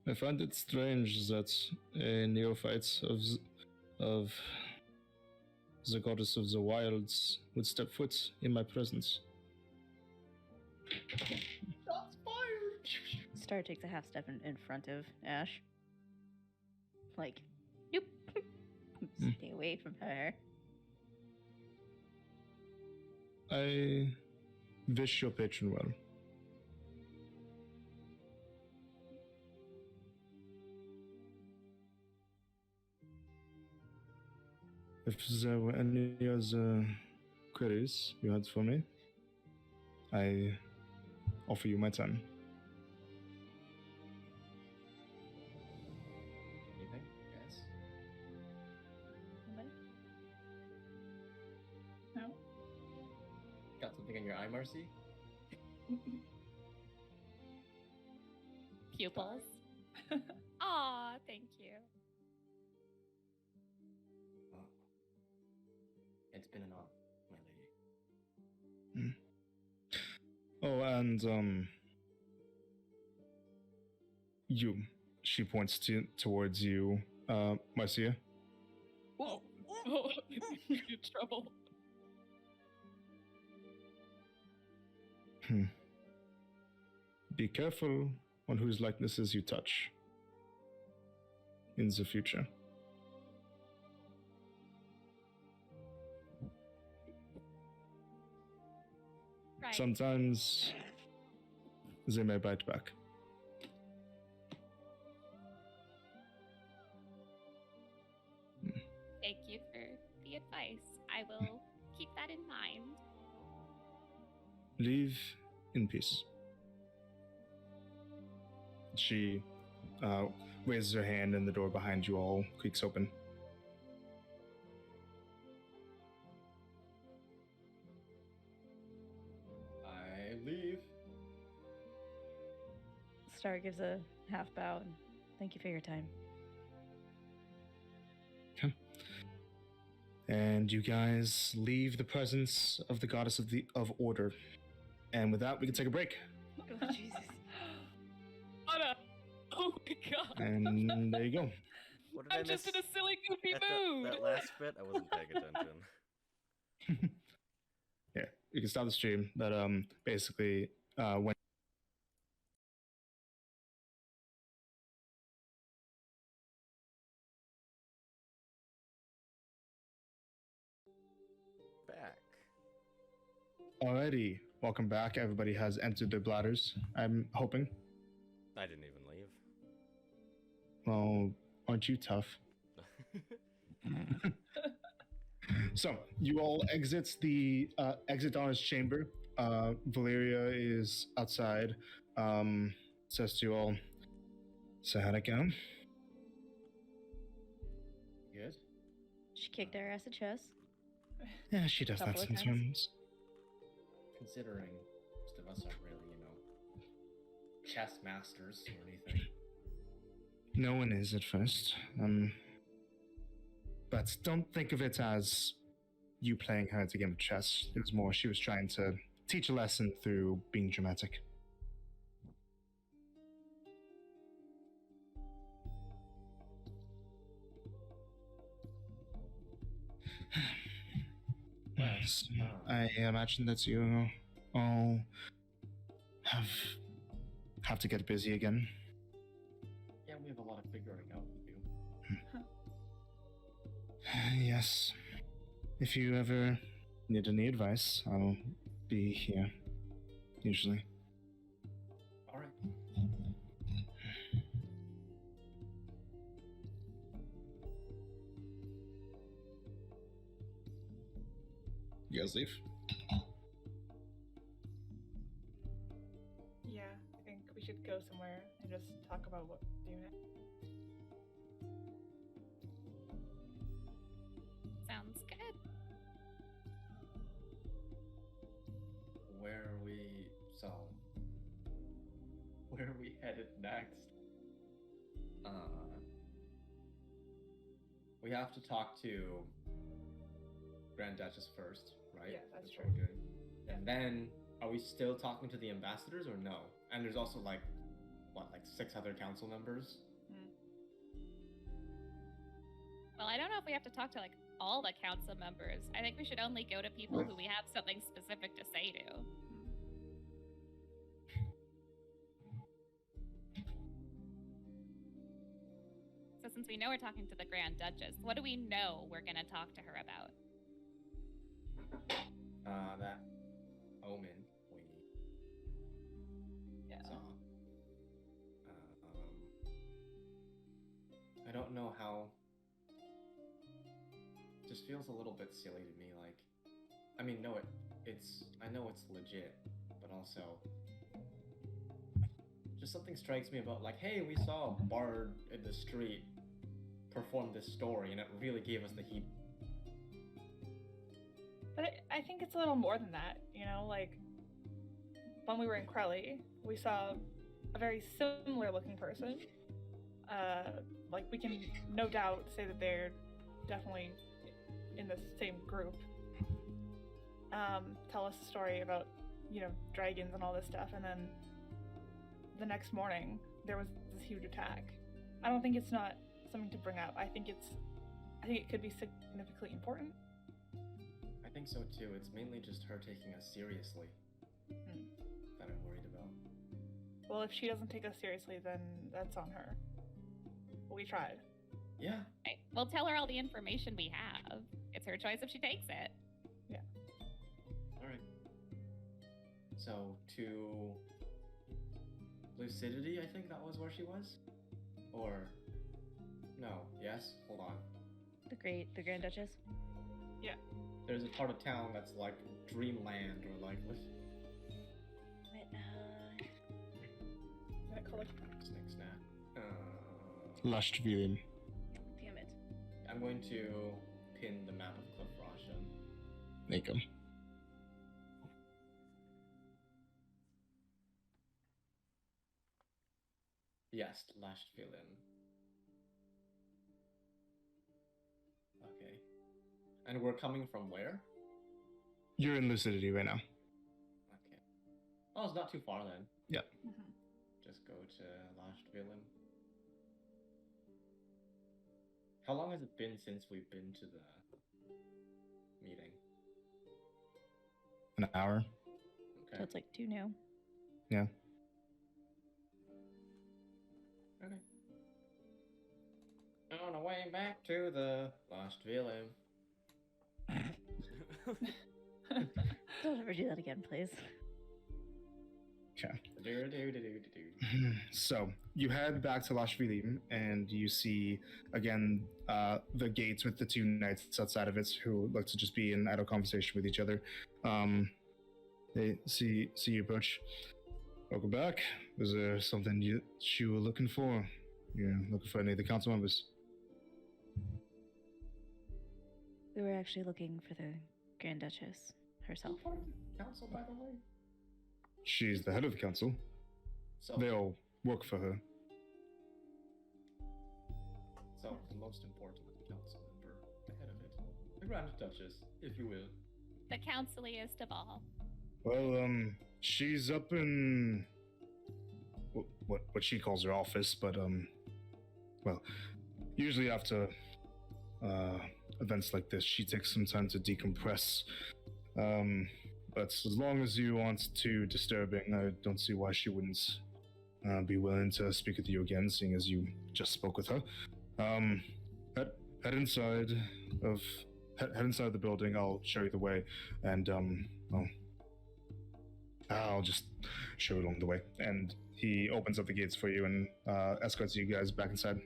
I find it strange that a neophyte of the goddess of the wilds would step foot in my presence. Shots fired! Star takes a half step in front of Ash. Like, nope. Stay away from her. I wish your patron well. If there were any other queries you had for me, I offer you my time. Anything? Yes? Nobody? No? Got something in your eye, Marcy? Pupils. Aw, thank you. Oh. It's been an honor, my lady. Oh, and you. She points towards you, Marcia. Whoa. Oh, you're in trouble. Be careful on whose likenesses you touch in the future. Right. Sometimes they may bite back. Thank you for the advice. I will keep that in mind. Leave in peace. She raises her hand and the door behind you all creaks open. I leave. Star gives a half bow and thank you for your time. And you guys leave the presence of the goddess of order. And with that, we can take a break. Oh, Jesus. Anna! Oh my god! And there you go. What did I I'm just in miss a silly, goofy at mood. that last bit? I wasn't paying attention. Yeah, you can stop the stream. But basically, when Back. alrighty, welcome back. Everybody has emptied their bladders. I'm hoping. I didn't even leave. Well, aren't you tough? So you all exit the exit Donna's chamber. Valeria is outside. Says to you all, "So how'd it go?" Good. She kicked our ass at chess. Yeah, she does that Couple of times. sometimes. Considering most of us aren't really, chess masters or anything. No one is at first. But don't think of it as you playing her at a game of chess. It was more she was trying to teach a lesson through being dramatic. Yes, I imagine that you all have to get busy again. Yeah, we have a lot of figuring out to do. Yes. If you ever need any advice, I'll be here. Usually. All right. You guys leave? Yeah, I think we should go somewhere and just talk about what to do next. Sounds good. Where are we headed next? We have to talk to Grand Duchess first, right? Yeah, that's what we're true. doing. And then, are we still talking to the ambassadors or no? And there's also like 6 other council members? Well, I don't know if we have to talk to like all the council members. I think we should only go to people who we have something specific to say to. So since we know we're talking to the Grand Duchess, what do we know we're gonna talk to her about? That omen we Yeah. saw. I don't know how. Just feels a little bit silly to me. Like, I mean, no, I know it's legit, but also, just something strikes me about like, hey, we saw a bard in the street perform this story, and it really gave us the heat. But I think it's a little more than that, like when we were in Crowley, we saw a very similar looking person. Like we can no doubt say that they're definitely in the same group. Tell us a story about, dragons and all this stuff, and then the next morning there was this huge attack. I don't think it's not something to bring up. I think it could be significantly important. I think so too. It's mainly just her taking us seriously that I'm worried about. Well, if she doesn't take us seriously, then that's on her. We tried. Yeah. Right. We'll tell her all the information we have. It's her choice if she takes it. All right. So to Lucidity, I think that was where she was, or no? Yes. Hold on. The Grand Duchess. There's a part of town that's like Dreamland or like what? Isn't it called Snick snack. Lushed viewing. Damn it. I'm going to pin the map of Cliff Rasha. Make them. Yes, lashed villain. Okay. And we're coming from where? You're in Lucidity right now. Okay. Oh, it's not too far then. Mhm. Just go to lashed villain. How long has it been since we've been to the meeting? An hour. So Okay. it's like 2 now. Yeah. Okay. On the way back to the Lost Village. Don't ever do that again, please. Okay. Do-do-do-do-do-do. So you head back to Lashvilim, and you see again the gates with the two knights outside of it, who look to just be in idle conversation with each other. They see you approach. Welcome back. Was there something you were looking for? You're looking for any of the council members? We were actually looking for the Grand Duchess herself. Council, by the way. She's the head of the council. So, They all work for her. so the most important council member, the head of it, the Grand Duchess, if you will. The counciliest of all. Well, she's up in what she calls her office, but well, usually after events like this, she takes some time to decompress. But as long as you aren't too disturbing, I don't see why she wouldn't be willing to speak with you again, seeing as you just spoke with her. Head inside the building. I'll show you the way, and I'll just show you along the way. And he opens up the gates for you and escorts you guys back inside.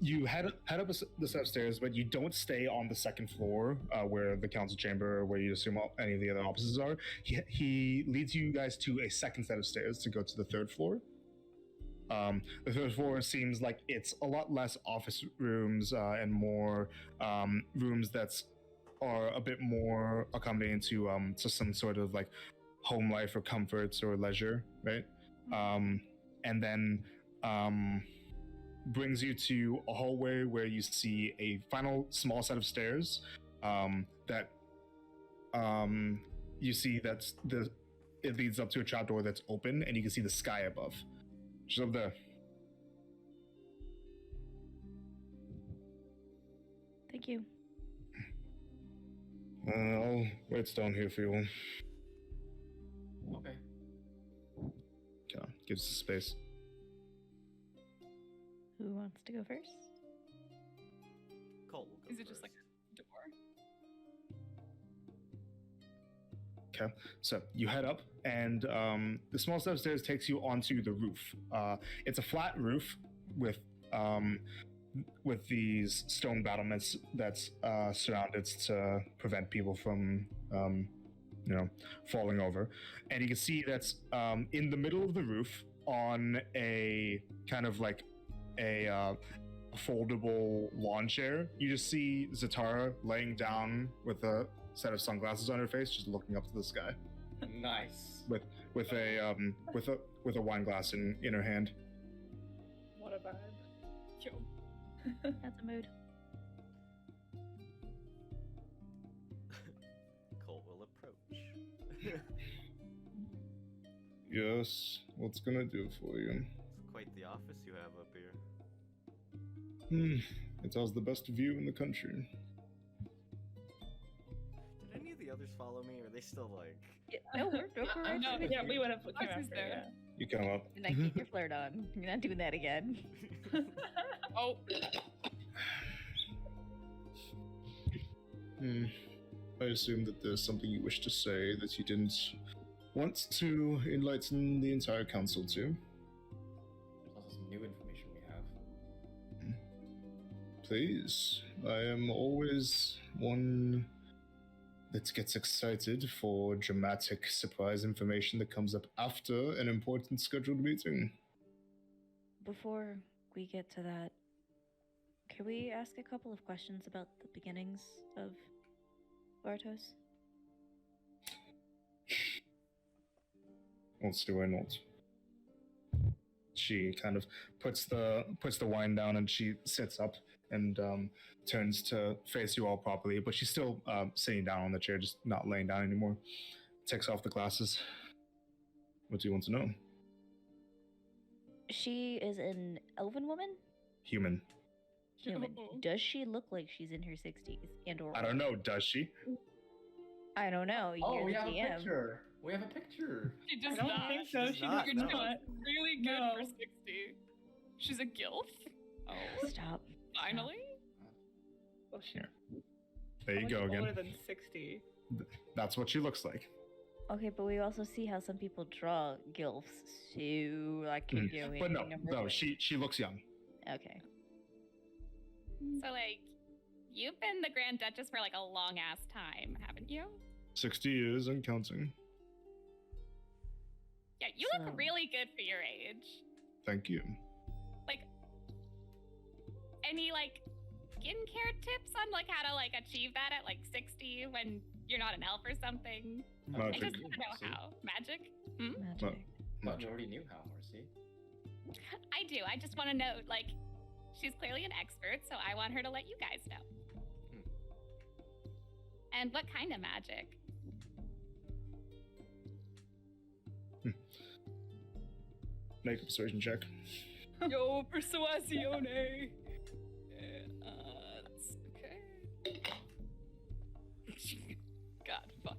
You head up the set of stairs, but you don't stay on the second floor where the council chamber, where you assume any of the other offices are. He leads you guys to a second set of stairs to go to the third floor. The third floor seems like it's a lot less office rooms and more rooms that are a bit more accommodating to some sort of like home life or comforts or leisure, right? And then brings you to a hallway where you see a final small set of stairs that you see that it leads up to a trapdoor that's open, and you can see the sky above. Just up there. Thank you. I'll wait down here for you. Okay. Okay, gives us space. Who wants to go first? Cole will go Is it just like first. a door? Okay, so you head up, and the small set of stairs takes you onto the roof. It's a flat roof with these stone battlements that surround it to prevent people from, falling over. And you can see that's in the middle of the roof on a kind of like a foldable lawn chair. You just see Zatara laying down with a set of sunglasses on her face, just looking up to the sky, Nice. with a wine glass in her hand. What a vibe. Yo. That's a mood. Cole will approach. Yes, what's gonna do for you? It's quite the office you have up here. It has the best view in the country. Did any of the others follow me, or are they still like... No, we're right No, with Yeah, you. we would have came Ours is after. there. Yeah. You come up. And then keep your flirt on. You're not doing that again. Oh, I assume that there's something you wish to say that you didn't want to enlighten the entire council to. There's also some new information we have. Please, I am always one that gets excited for dramatic surprise information that comes up after an important scheduled meeting. Before we get to that, can we ask a couple of questions about the beginnings of Bartos? What's do I not? She kind of puts the wine down, and she sits up and turns to face you all properly, but she's still sitting down on the chair, just not laying down anymore. Takes off the glasses. What do you want to know? She is an elven woman, Human. Human. Oh. Does she look like she's in her 60s? And or I don't know, does she? I don't know. Oh, You're we the have a DM. picture. We have a picture. She I does don't not. think so. does She not, does no. not. Really good No. for 60. She's a gilf? Oh, Stop. finally? Well, she, There how you much go older again. than 60. That's what she looks like. Okay, but we also see how some people draw gilfs, so I could go But no, any number of no, ways. she looks young. Okay. So, like, you've been the Grand Duchess for like a long ass time, haven't you? 60 years and counting. Yeah, you look So- really good for your age. Thank you. Like, any like skincare tips on like how to like achieve that at like 60 when you're not an elf or something? I Magic. just want to know See? how. Magic? Magic. But you already knew how, Marcy. I do. I just want to know, like, she's clearly an expert, so I want her to let you guys know. And what kind of magic? Make a persuasion check. Yo, persuasione. That's okay. God, fuck.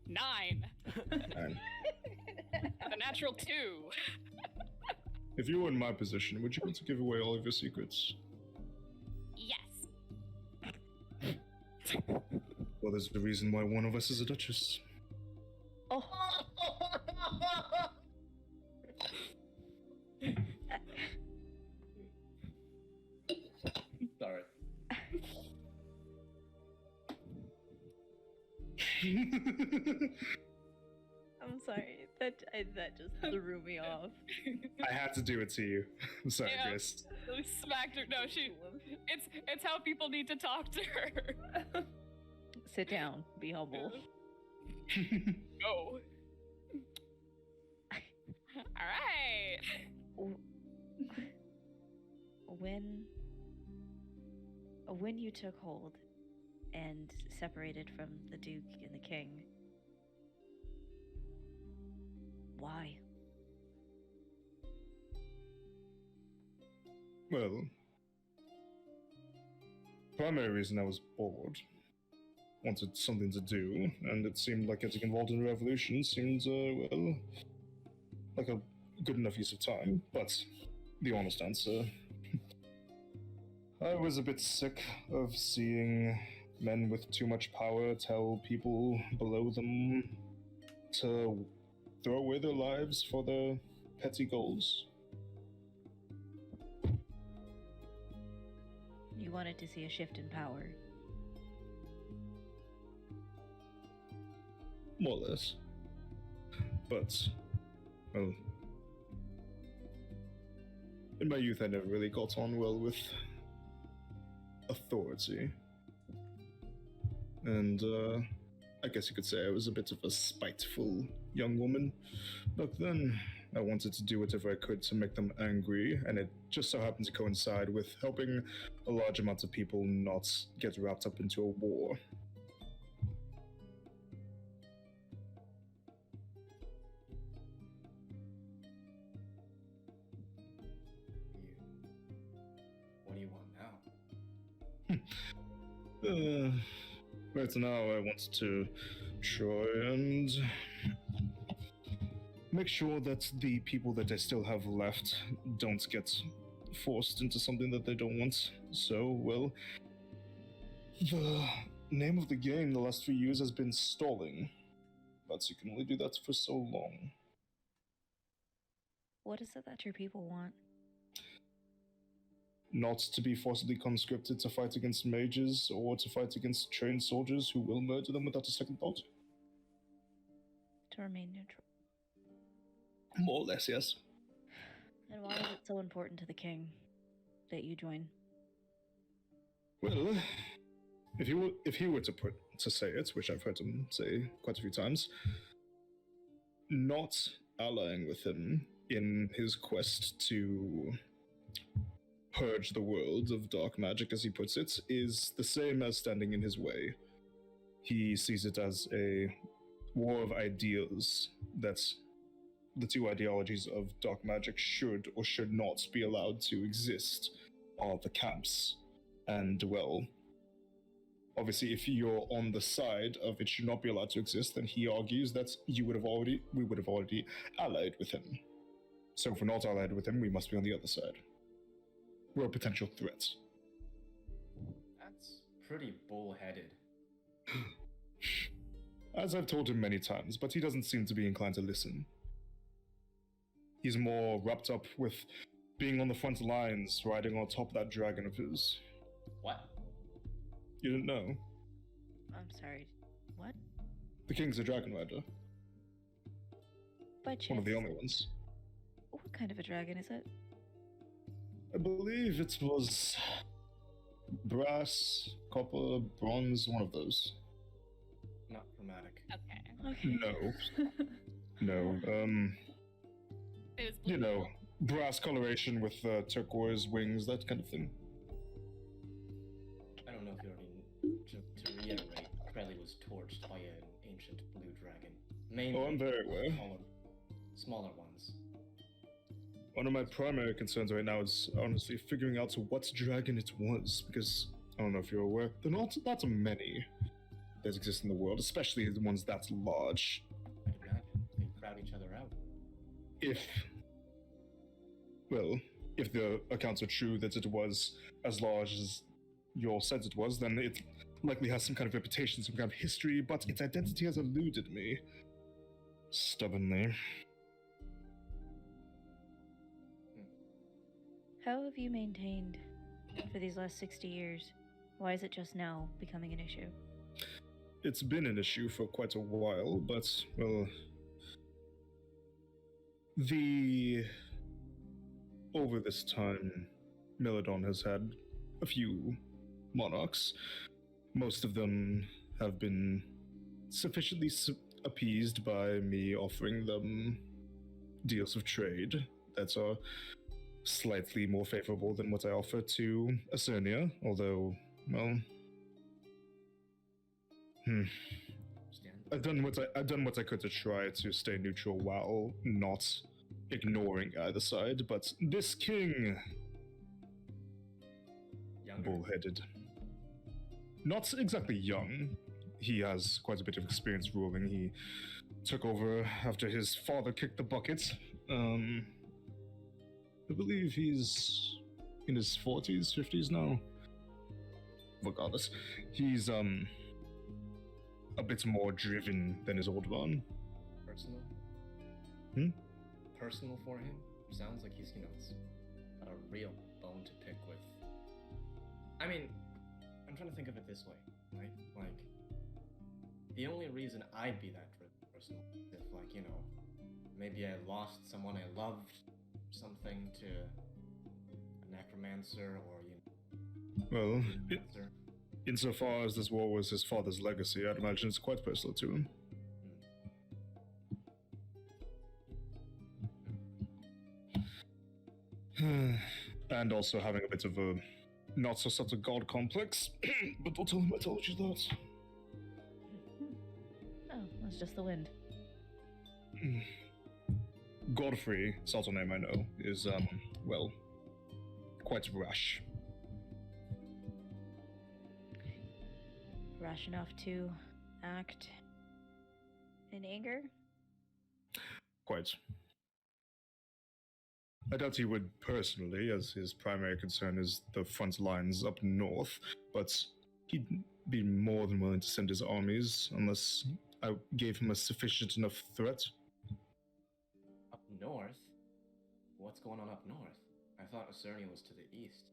9. And A natural 2. if you were in my position, would you want to give away all of your secrets? Yes. Well, there's a reason why one of us is a duchess. Oh, Sorry. I'm sorry. That just threw me off. I had to do it to you. I'm sorry, Yeah. Grace. Really smacked her. No, it's how people need to talk to her. Sit down. Be humble. Go. All right. When you took hold and separated from the Duke and the King, why? Well, primary reason I was bored. Wanted something to do, and it seemed like getting involved in a revolution seemed, well, like a good enough use of time. But the honest answer, I was a bit sick of seeing men with too much power tell people below them to throw away their lives for their petty goals. You wanted to see a shift in power. More or less. But, well, in my youth I never really got on well with authority. And, I guess you could say I was a bit of a spiteful young woman. Back then, I wanted to do whatever I could to make them angry, and it just so happened to coincide with helping a large amount of people not get wrapped up into a war. What do you want now? Right now, I want to try and make sure that the people that I still have left don't get forced into something that they don't want. So, well, the name of the game the last few years has been stalling, but you can only do that for so long. What is it that your people want? Not to be forcibly conscripted to fight against mages or to fight against trained soldiers who will murder them without a second thought. To remain neutral. More or less, yes. And why is it so important to the king that you join? Well, if he were to say it, which I've heard him say quite a few times, not allying with him in his quest to purge the world of dark magic, as he puts it, is the same as standing in his way. He sees it as a war of ideas that the two ideologies of dark magic should or should not be allowed to exist are the camps. And, well, obviously, if you're on the side of it should not be allowed to exist, then he argues that we would have already allied with him. So if we're not allied with him, we must be on the other side. We're a potential threat. That's pretty bullheaded. As I've told him many times, but he doesn't seem to be inclined to listen. He's more wrapped up with being on the front lines, riding on top of that dragon of his. What? You didn't know? I'm sorry. What? The king's a dragon rider. By chance. One of the only ones. What kind of a dragon is it? I believe it was brass, copper, bronze, one of those. Not chromatic. Okay. Okay. No. It was blue. You know, brass coloration with turquoise wings, that kind of thing. I don't know if you already... To reiterate, Krelly was torched by an ancient blue dragon. Mainly Oh, I'm very aware. smaller ones. One of my primary concerns right now is honestly figuring out what dragon it was, because I don't know if you're aware, there are not that many that exist in the world, especially the ones that large. I'd imagine they crowd each other out. If the accounts are true that it was as large as your said it was, then it likely has some kind of reputation, some kind of history, but its identity has eluded me. Stubbornly. How have you maintained for these last 60 years? Why is it just now becoming an issue? It's been an issue for quite a while, but, well... Over this time, Melodon has had a few monarchs. Most of them have been sufficiently appeased by me offering them deals of trade that are slightly more favorable than what I offer to Acernia, although, well... I've done what I could to try to stay neutral while not ignoring either side, but this king... Younger. Bullheaded. Not exactly young. He has quite a bit of experience ruling. He took over after his father kicked the bucket. I believe he's in his 40s, 50s now. Regardless, he's a bit more driven than his old one. Personal? Hmm? Personal for him? Sounds like he's, got a real bone to pick with. I mean, I'm trying to think of it this way, right? Like, the only reason I'd be that driven personal is if, maybe I lost someone I loved, something to a necromancer or, Well, necromancer. insofar as this war was his father's legacy, I'd imagine it's quite personal to him. And also having a bit of a not so subtle god complex. But don't tell him I told you that. Oh, that's just the wind. Godfrey, subtle name I know, is, well, quite rash. Rash enough to act in anger? Quite. I doubt he would personally, as his primary concern is the front lines up north, but he'd be more than willing to send his armies unless I gave him a sufficient enough threat. Up north? What's going on up north? I thought Acernia was to the east.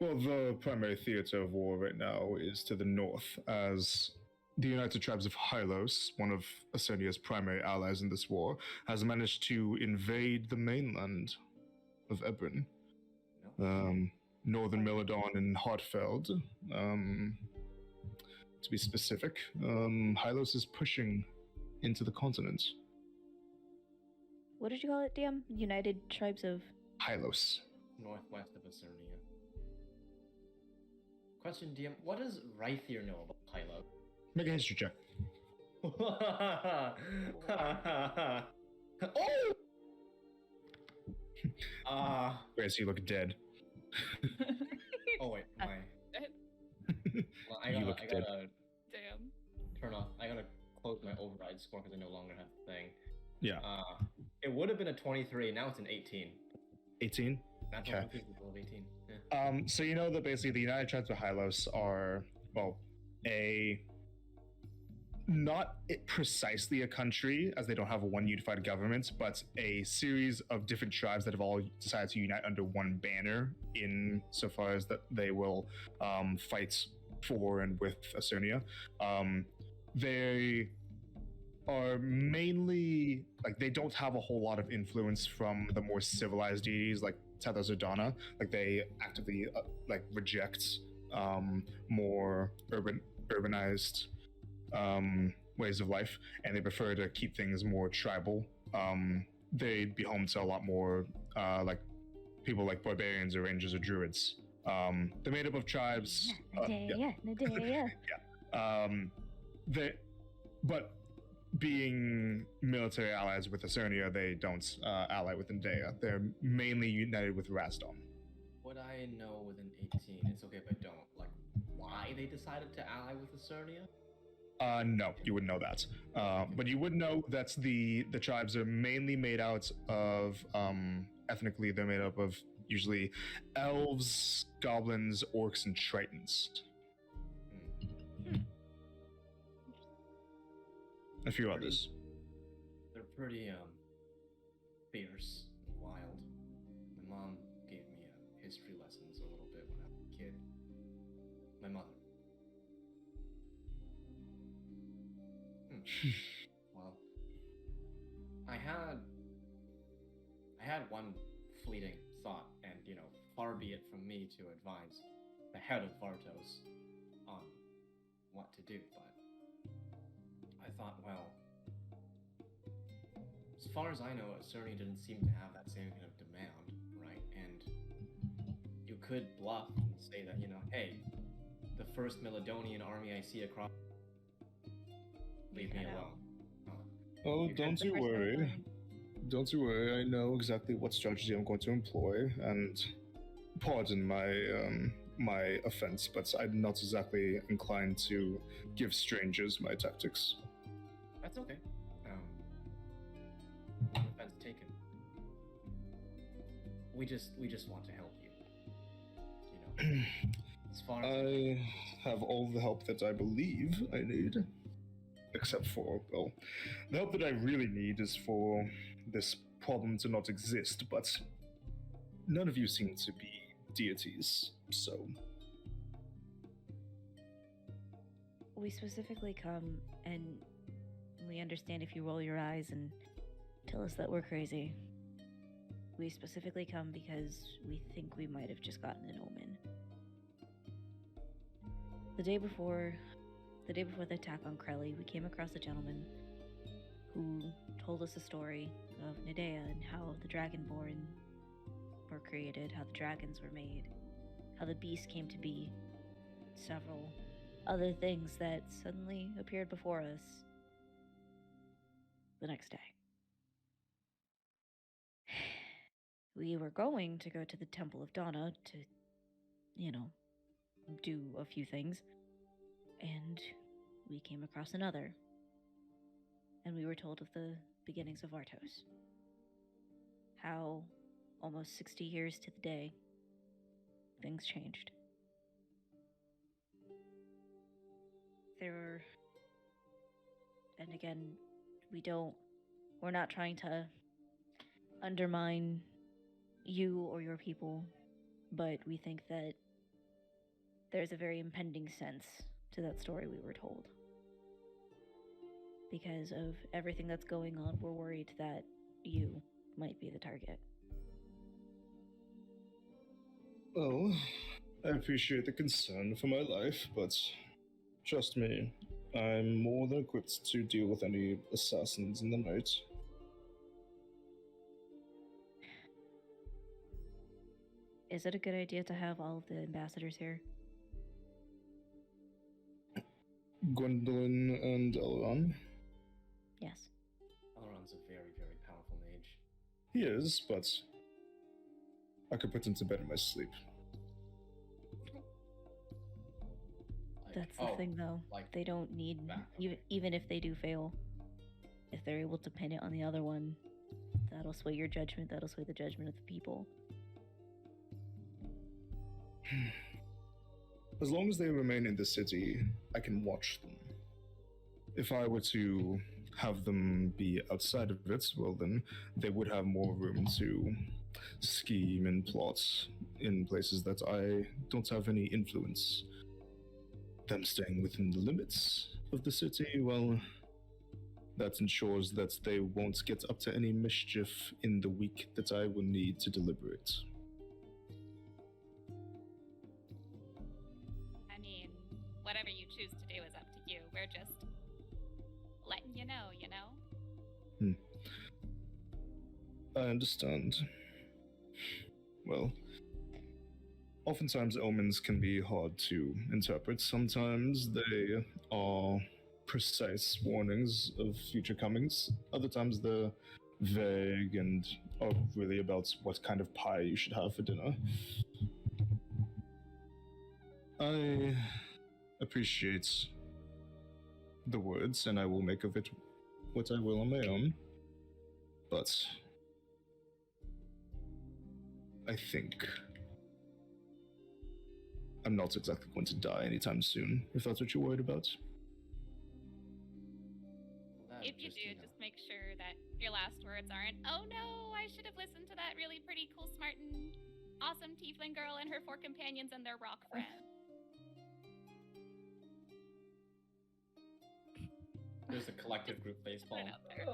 Well, the primary theater of war right now is to the north, as the United Tribes of Hylos, one of Acernia's primary allies in this war, has managed to invade the mainland of Ebrin. No? Northern Melodon and Hartfeld. To be specific, Hylos is pushing into the continent. What did you call it, DM? United Tribes of... Hylos. Northwest of Acernia. Question, DM, what does Rythier know about Hylo? Make a history check. Oh! Whereas you look dead. Oh wait, my. Well, I You gotta, look I dead. gotta Damn. turn off. I gotta close my override score because I no longer have the thing. Yeah, It would have been a 23. Now it's an 18. 18. Natural Okay. 20 equal of 18. Yeah. So you know that basically the United Tribes of Hylos are, well, not precisely a country, as they don't have one unified government, but a series of different tribes that have all decided to unite under one banner, in so far as that they will fight for and with Acernia. They are mainly like they don't have a whole lot of influence from the more civilized deities like Tethys or Donna. Like they actively like reject more urbanized ways of life, and they prefer to keep things more tribal. They'd be home to a lot more like people like barbarians or rangers or druids. They're made up of tribes. Nadea. But being military allies with Acernia, they don't ally with Indea. They're mainly united with Rasdom. Would I know with an 18? It's okay if I don't. Like, why they decided to ally with Acernia? No, you wouldn't know that. But you would know that the tribes are mainly made out of, ethnically, they're made up of usually elves, goblins, orcs, and tritons. A few others. They're pretty, fierce and wild. My mom gave me history lessons a little bit when I was a kid. My mother. Well, I had one fleeting thought, and far be it from me to advise the head of Vartos on what to do, but I thought, well, as far as I know, Acernia didn't seem to have that same kind of demand, right? And you could bluff and say that, hey, the first Meladonian army I see across, leave me alone. Oh, You don't could- you worry. Don't you worry. I know exactly what strategy I'm going to employ, and pardon my offense, but I'm not exactly inclined to give strangers my tactics. That's okay. Offense taken. We just want to help you. As far as I have all the help that I believe I need. Except for, well, the help that I really need is for this problem to not exist, but none of you seem to be deities, so... We specifically come, and we understand if you roll your eyes and tell us that we're crazy. We specifically come because we think we might have just gotten an omen. The day before the attack on Krelly, we came across a gentleman who told us a story of Nadea and how the Dragonborn were created, how the dragons were made, how the beast came to be, several other things that suddenly appeared before us the next day. We were going to go to the Temple of Donna to, do a few things, and we came across another, and we were told of the beginnings of Vartos. How, almost 60 years to the day, things changed. And again, we're not trying to undermine you or your people, but we think that there's a very impending sense to that story we were told. Because of everything that's going on, we're worried that you might be the target. Well, I appreciate the concern for my life, but trust me, I'm more than equipped to deal with any assassins in the night. Is it a good idea to have all of the ambassadors here? Gwendolyn and Elron? Yes. Elrond's a very, very powerful mage. He is, but I could put him to bed in my sleep. That's the oh, thing, though. like They don't need, that, even if they do fail, if they're able to pin it on the other one, that'll sway your judgment, that'll sway the judgment of the people. As long as they remain in the city, I can watch them. If I were to have them be outside of it, well, then they would have more room to scheme and plot in places that I don't have any influence. Them staying within the limits of the city, well, that ensures that they won't get up to any mischief in the week that I will need to deliberate. I mean, whatever you choose to do is up to you. We're just letting you know, you know? I understand. Well, oftentimes omens can be hard to interpret. Sometimes they are precise warnings of future comings. Other times they're vague and are really about what kind of pie you should have for dinner. I appreciate the words, and I will make of it what I will on my own. But I think I'm not exactly going to die anytime soon, if that's what you're worried about. If you do, just make sure that your last words aren't, oh no, I should have listened to that really pretty, cool, smart, and awesome tiefling girl and her 4 companions and their rock friend. There's a collective group baseball. Put it out there.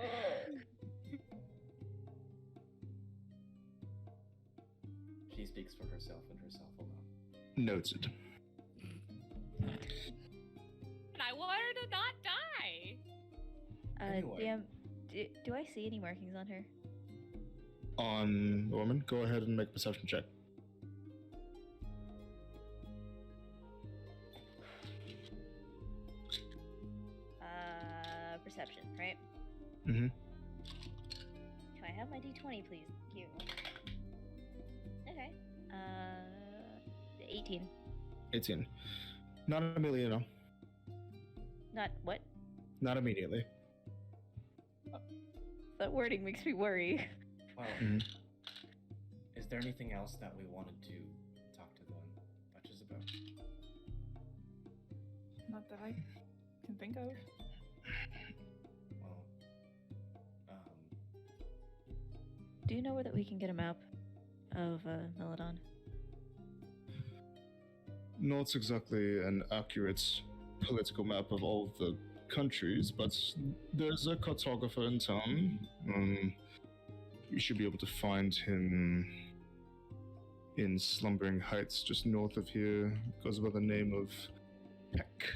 She speaks for herself and herself alone. Noted. And I want her to not die. Anyway. DM, do I see any markings on her? On Norman, go ahead and make a perception check. Perception, right? Mm-hmm. Can I have my d20, please? Thank you. Okay. 18. 18. Not immediately, no. Not what? Not immediately. That wording makes me worry. Well, Mhm. is there anything else that we wanted to talk to the Duchess about? Not that I can think of. Well, Do you know where that we can get a map of Meladon? Not exactly an accurate political map of all of the countries, but there's a cartographer in town. You should be able to find him in Slumbering Heights, just north of here. Goes by the name of Peck.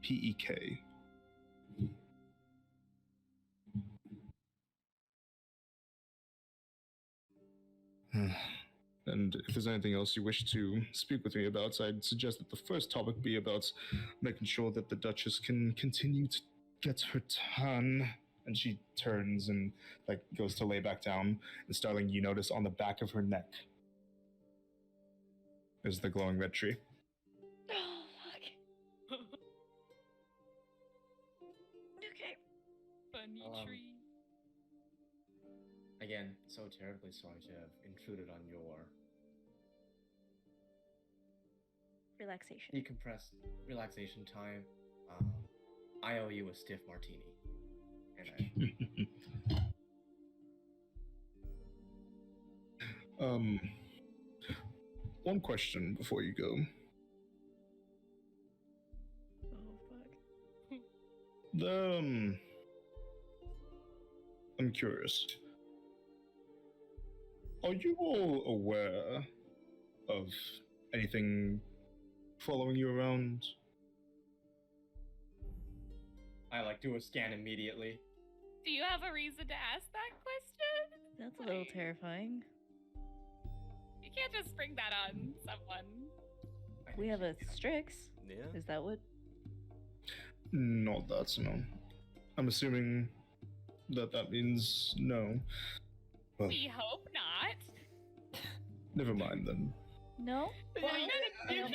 P-E-K. And if there's anything else you wish to speak with me about, I'd suggest that the first topic be about making sure that the Duchess can continue to get her tan. And she turns and goes to lay back down. And Starling, you notice on the back of her neck is the glowing red tree. Oh, fuck. Okay. Bunny tree. again, so terribly sorry to have intruded on your Relaxation. decompressed relaxation time. I owe you a stiff martini. And one question before you go. Oh, fuck. I'm curious. Are you all aware of anything following you around? I do a scan immediately. Do you have a reason to ask that question? That's a little terrifying. You can't just spring that on someone. We have a Strix. Yeah. Is that what? Not that, no. I'm assuming that means no. Well, We hope not. never mind then. No? You can't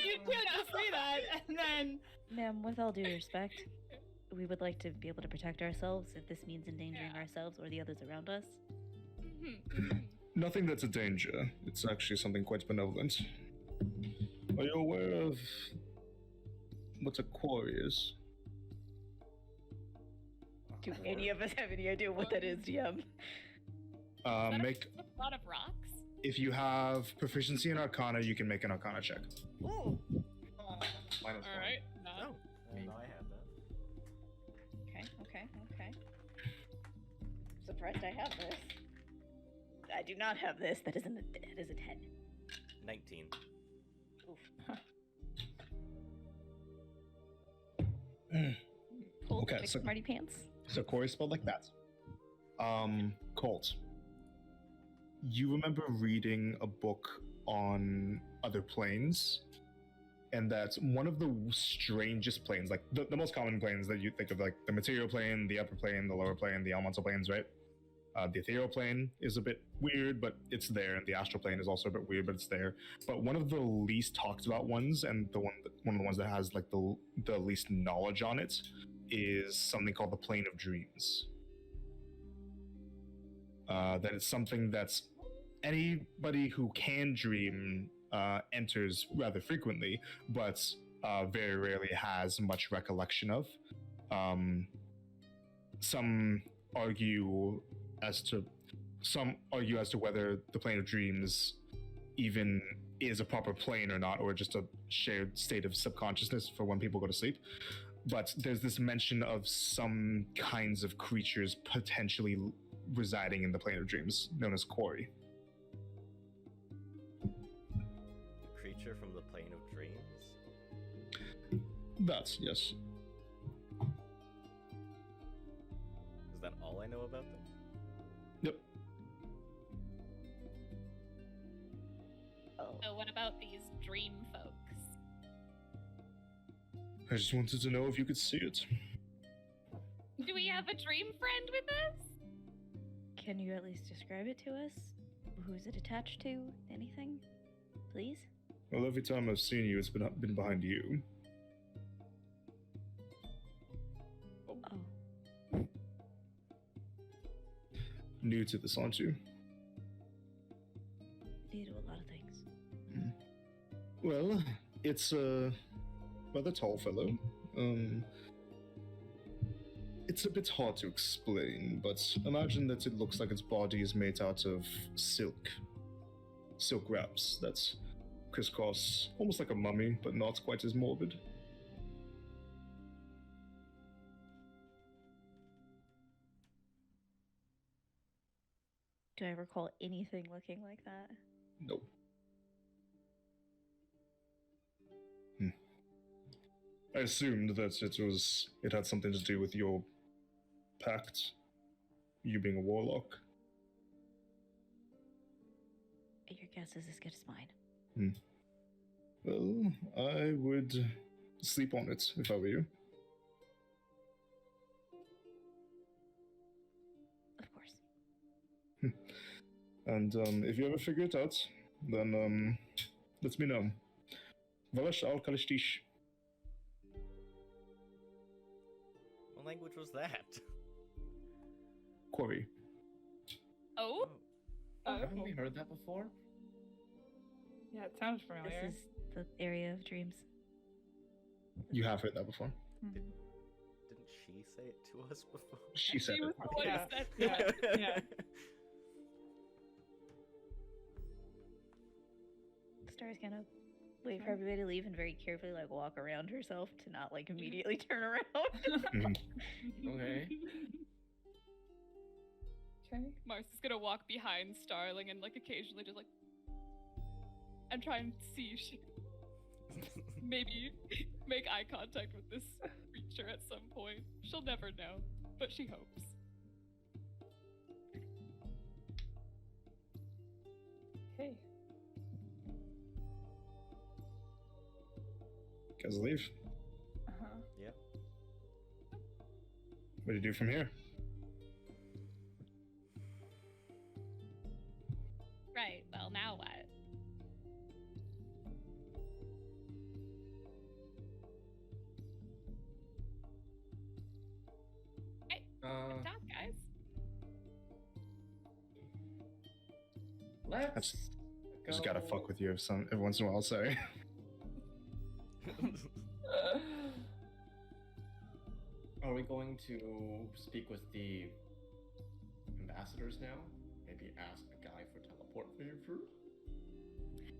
just say that and then. Ma'am, with all due respect, we would like to be able to protect ourselves if this means endangering ourselves or the others around us. Nothing that's a danger. It's actually something quite benevolent. Are you aware of what a quarry is? Do any of us have any idea what that is, DM? Make a lot of rocks. if you have proficiency in Arcana, you can make an Arcana check. Ooh. -1. All right. Oh, And I have that. Okay. Surprised I have this. I do not have this. That is a 10. 19. Oof. Cool. Okay, Big so- smarty pants. So quarry spelled like that. Colt. You remember reading a book on other planes? And that's one of the strangest planes, like the most common planes that you think of, like the material plane, the upper plane, the lower plane, the elemental planes, right? The ethereal plane is a bit weird, but it's there, and the astral plane is also a bit weird, but it's there. But one of the least talked about ones, and one of the ones that has like the least knowledge on it, is something called the plane of dreams. That is something that's anybody who can dream enters rather frequently, but very rarely has much recollection of. Some argue as to whether the plane of dreams even is a proper plane or not, or just a shared state of subconsciousness for when people go to sleep. But there's this mention of some kinds of creatures potentially residing in the plane of dreams, known as quarry. A creature from the plane of dreams? That's yes. Is that all I know about them? Yep. Oh. So what about these dream folks? I just wanted to know if you could see it. Do we have a dream friend with us? Can you at least describe it to us? Who's it attached to? Anything? Please? Well, every time I've seen you, it's been behind you. Oh. New to this, aren't you? New to a lot of things. Well, it's a rather tall fellow. It's a bit hard to explain, but imagine that it looks like its body is made out of silk. Silk wraps that's crisscross, almost like a mummy, but not quite as morbid. Do I recall anything looking like that? Nope. I assumed that it had something to do with your pact, you being a warlock. Your guess is as good as mine. Well, I would sleep on it if I were you. Of course. And if you ever figure it out, then let me know. Valash al Kalishtish. What language was that? Quarry. Oh? Haven't we heard that before? Yeah, it sounds familiar. This is the area of dreams. You have heard that before. Didn't she say it to us before? She said She was it. the one who Yeah. said Yeah. Star's gonna wait for everybody to leave and very carefully like walk around herself to not like immediately turn around. Okay. Okay. Mars is gonna walk behind Starling and like occasionally just like and try and see if she maybe make eye contact with this creature at some point. She'll never know, but she hopes. Okay. Guys leave. Uh-huh. Yeah. What do you do from here? Right, well, now what? Let's Just gotta fuck go- with you every once in a while. Sorry. Are we going to speak with the ambassadors now? Maybe ask a guy for teleport favor?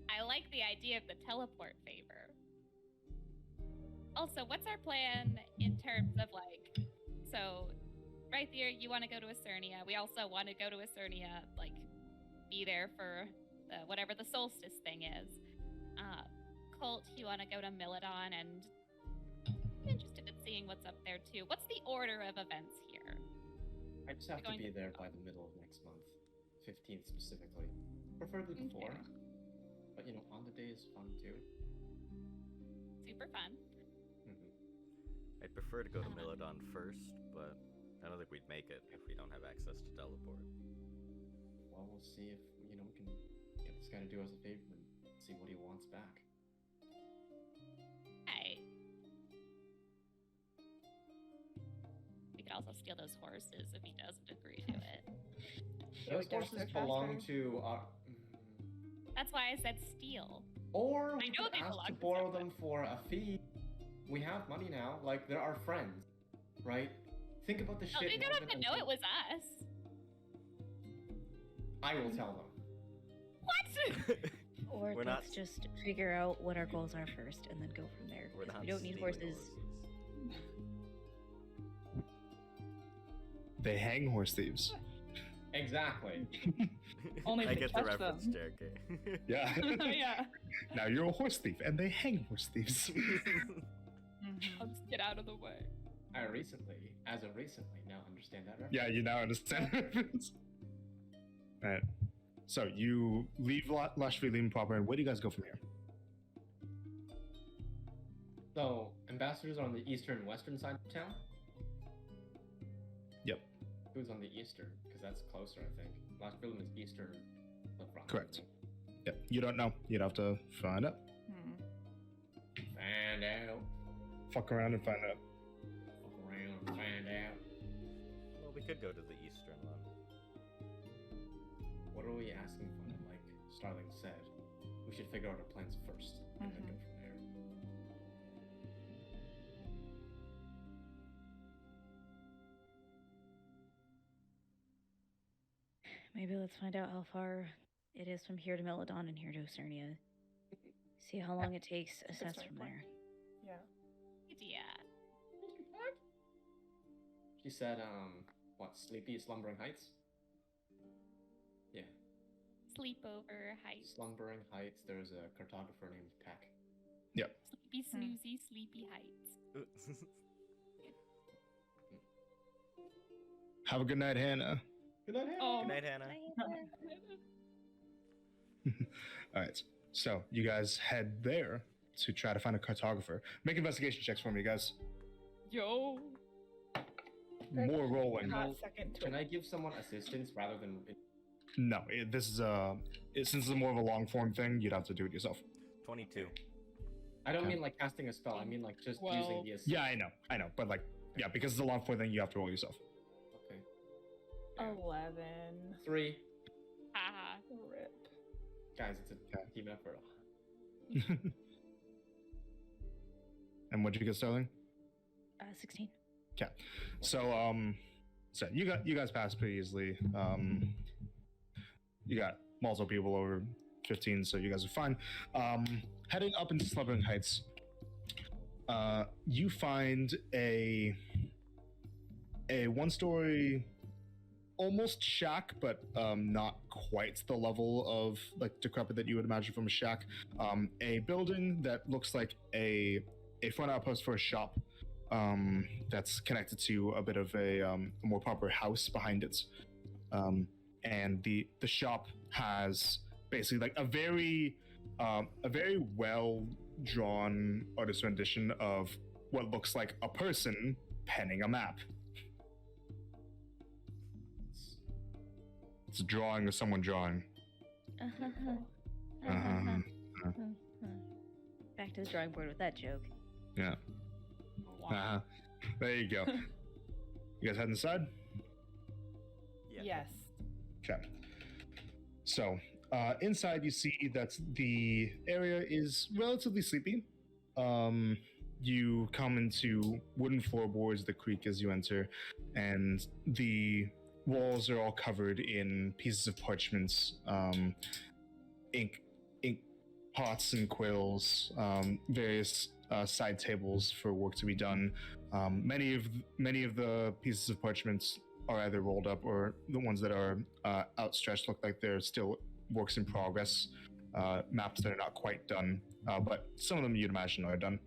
I like the idea of the teleport favor. Also, what's our plan in terms of like, so right there, you want to go to Ecernia. We also want to go to Ecernia, like, be there for whatever the solstice thing is. Colt, you want to go to Milidon, and I'm interested in seeing what's up there too. What's the order of events here? I just have to Going be to- there by the middle of next month, 15th specifically. Preferably before, Okay. but you know, on the day is fun too. Super fun. Hmm. I'd prefer to go to Milidon first, but I don't think we'd make it if we don't have access to teleport. Well, we'll see if we can get this guy to do us a favor and see what he wants back. Hey. We could also steal those horses if he doesn't agree to it. Yeah, we Those dash horses there belong faster. to That's why I said steal. or we I know could they ask belong to to borrow someone. them for a fee. We have money now. Like, they're our friends, right? Think about the No, shit. they don't have to Morgan know and- it was us. I will tell them. What? Or We're let's not- just figure out what our goals are first and then go from there. We're 'cause not we don't need stealing horses. They hang horse thieves. Exactly. Only if I they get the catch reference, them. JK. Yeah. Yeah. Now you're a horse thief, and they hang horse thieves. I'll just get out of the way. I recently, as of recently, now understand that reference. Yeah, you now understand the reference. Alright. So you leave Lashvilim proper, and where do you guys go from here? So, ambassadors are on the eastern and western side of town? Yep. Who's on the eastern? Because that's closer, I think. Last Villain is eastern. The front. Correct. Yep. You don't know. You'd have to find out. Find out. Fuck around and find out. Fuck around and find out. Well, we could go to the eastern one. What are we asking for? Like Starling said, we should figure out our plans first and then go from there. Maybe let's find out how far it is from here to Melodon and here to Ecernia. See how long it takes, assess my from plan. there. Yeah. Idea. She said, what, Sleepy Slumbering Heights? Yeah. Sleepover heights. Slumbering Heights, there's a cartographer named Peck. Sleepy snoozy, sleepy heights. Have a good night, Hannah. Good night, Hannah. Oh, Good night, Hannah. All right. So you guys head there to try to find a cartographer. Make investigation checks for me, guys. yo. More rolling. Hot second to Can it. I give someone assistance rather than... No, this is since it's more of a long form thing, you'd have to do it yourself. 22. I don't Okay. mean like casting a spell, I mean like just Well- using the assist. Yeah, I know, but like, yeah, because it's a long form thing, you have to roll yourself. Okay. Yeah. 11. 3. Haha. Rip. Guys, it's a team effort. And what'd you get, Sterling? 16. So you guys passed pretty easily. You got multiple people over 15, so you guys are fine. Heading up into Slumbering Heights, you find a one-story, almost shack, but not quite the level of like decrepit that you would imagine from a shack. A building that looks like a front outpost for a shop. That's connected to a bit of a more proper house behind it, and the shop has basically like a very well drawn artist rendition of what looks like a person penning a map. It's a drawing of someone drawing. Back to the drawing board with that joke. Yeah. There you go. You guys head inside? Yeah. Yes. Okay. So, Inside, you see that the area is relatively sleepy. You come into wooden floorboards that creak as you enter, and the walls are all covered in pieces of parchments, ink pots and quills, various side tables for work to be done. Many of the pieces of parchments are either rolled up, or the ones that are outstretched look like they're still works in progress, maps that are not quite done, but some of them you'd imagine are done.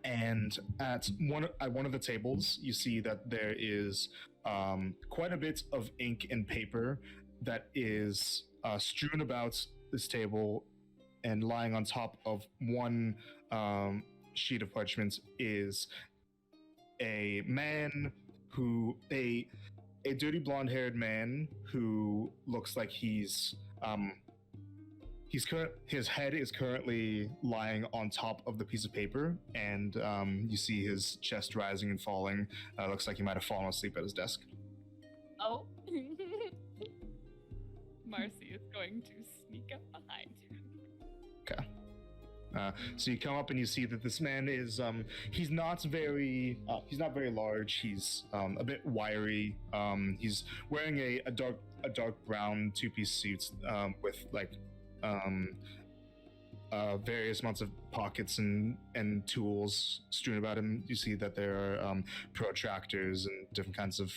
And at one of the tables, you see that there is quite a bit of ink and paper that is strewn about this table, and lying on top of one sheet of parchment is a man a dirty blonde-haired man who looks like his head is currently lying on top of the piece of paper, and you see his chest rising and falling. Looks like he might have fallen asleep at his desk. Oh. Marcy is going to sneak up behind him. Okay. So you come up and you see that this man is he's not very large. He's a bit wiry. He's wearing a dark brown two-piece suit with like various amounts of pockets and tools strewn about him. You see that there are protractors and different kinds of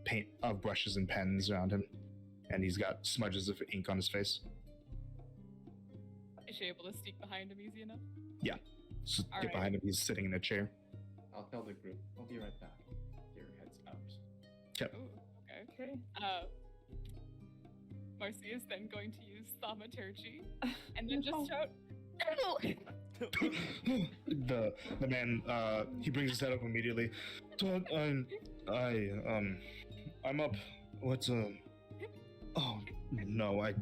paint brushes and pens around him, and he's got smudges of ink on his face. Is she able to sneak behind him easy enough? Yeah. Just All get right. behind him. He's sitting in a chair. I'll tell the group. I'll be right back. Your head's out. Okay. Ooh, okay. Okay. Marcy is then going to use thaumaturgy and then just No. shout, the man he brings his head up immediately. I'm up. What's oh no,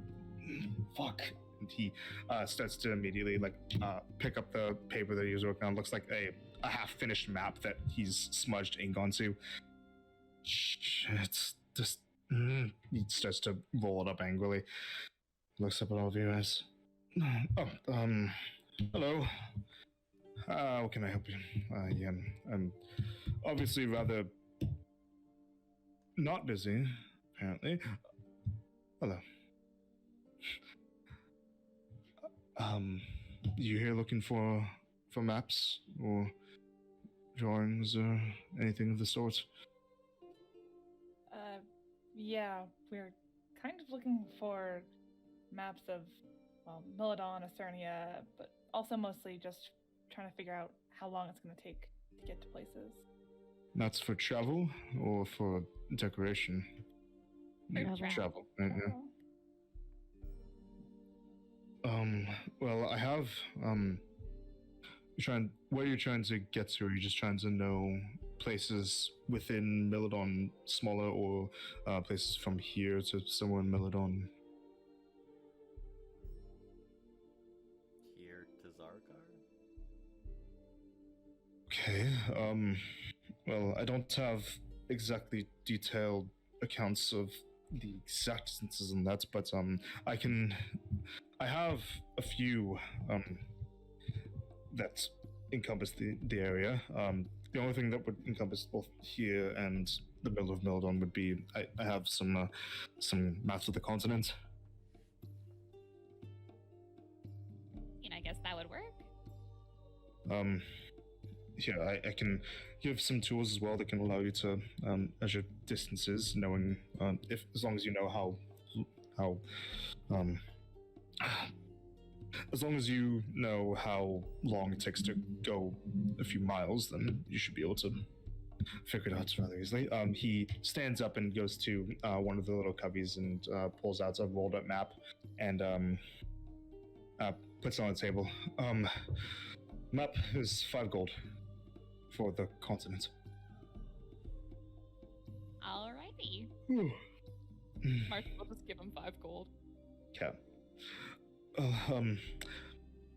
fuck. And he starts to immediately pick up the paper that he was working on. Looks like a half-finished map that he's smudged ink onto. It's just he starts to roll it up angrily. Looks up at all of you guys. Hello. How can I help you? I'm obviously rather not busy, apparently. Hello. You here looking for maps or drawings or anything of the sort? Yeah, we're kind of looking for maps of, well, Milodon, Acernia, but also mostly just trying to figure out how long it's going to take to get to places. Maps for travel or for decoration? Travel. Travel. Right, yeah. Well, I have, where you're trying to get to, are you just trying to know places within Milodon smaller, or places from here to somewhere in Milodon? Here to Zargar? Okay, well, I don't have exactly detailed accounts of the exact distances on that, but I have a few that encompass the area. The only thing that would encompass both here and the middle of Milodon would be I have some maps of the continent. I guess that would work. Yeah, I can give some tools as well that can allow you to measure distances, knowing as long as you know how as long as you know how long it takes to go a few miles, then you should be able to figure it out rather easily. He stands up and goes to one of the little cubbies and pulls out a rolled up map and puts it on the table. Map is 5 gold for the continent. Alrighty. Marcy will just give him 5 gold. Okay.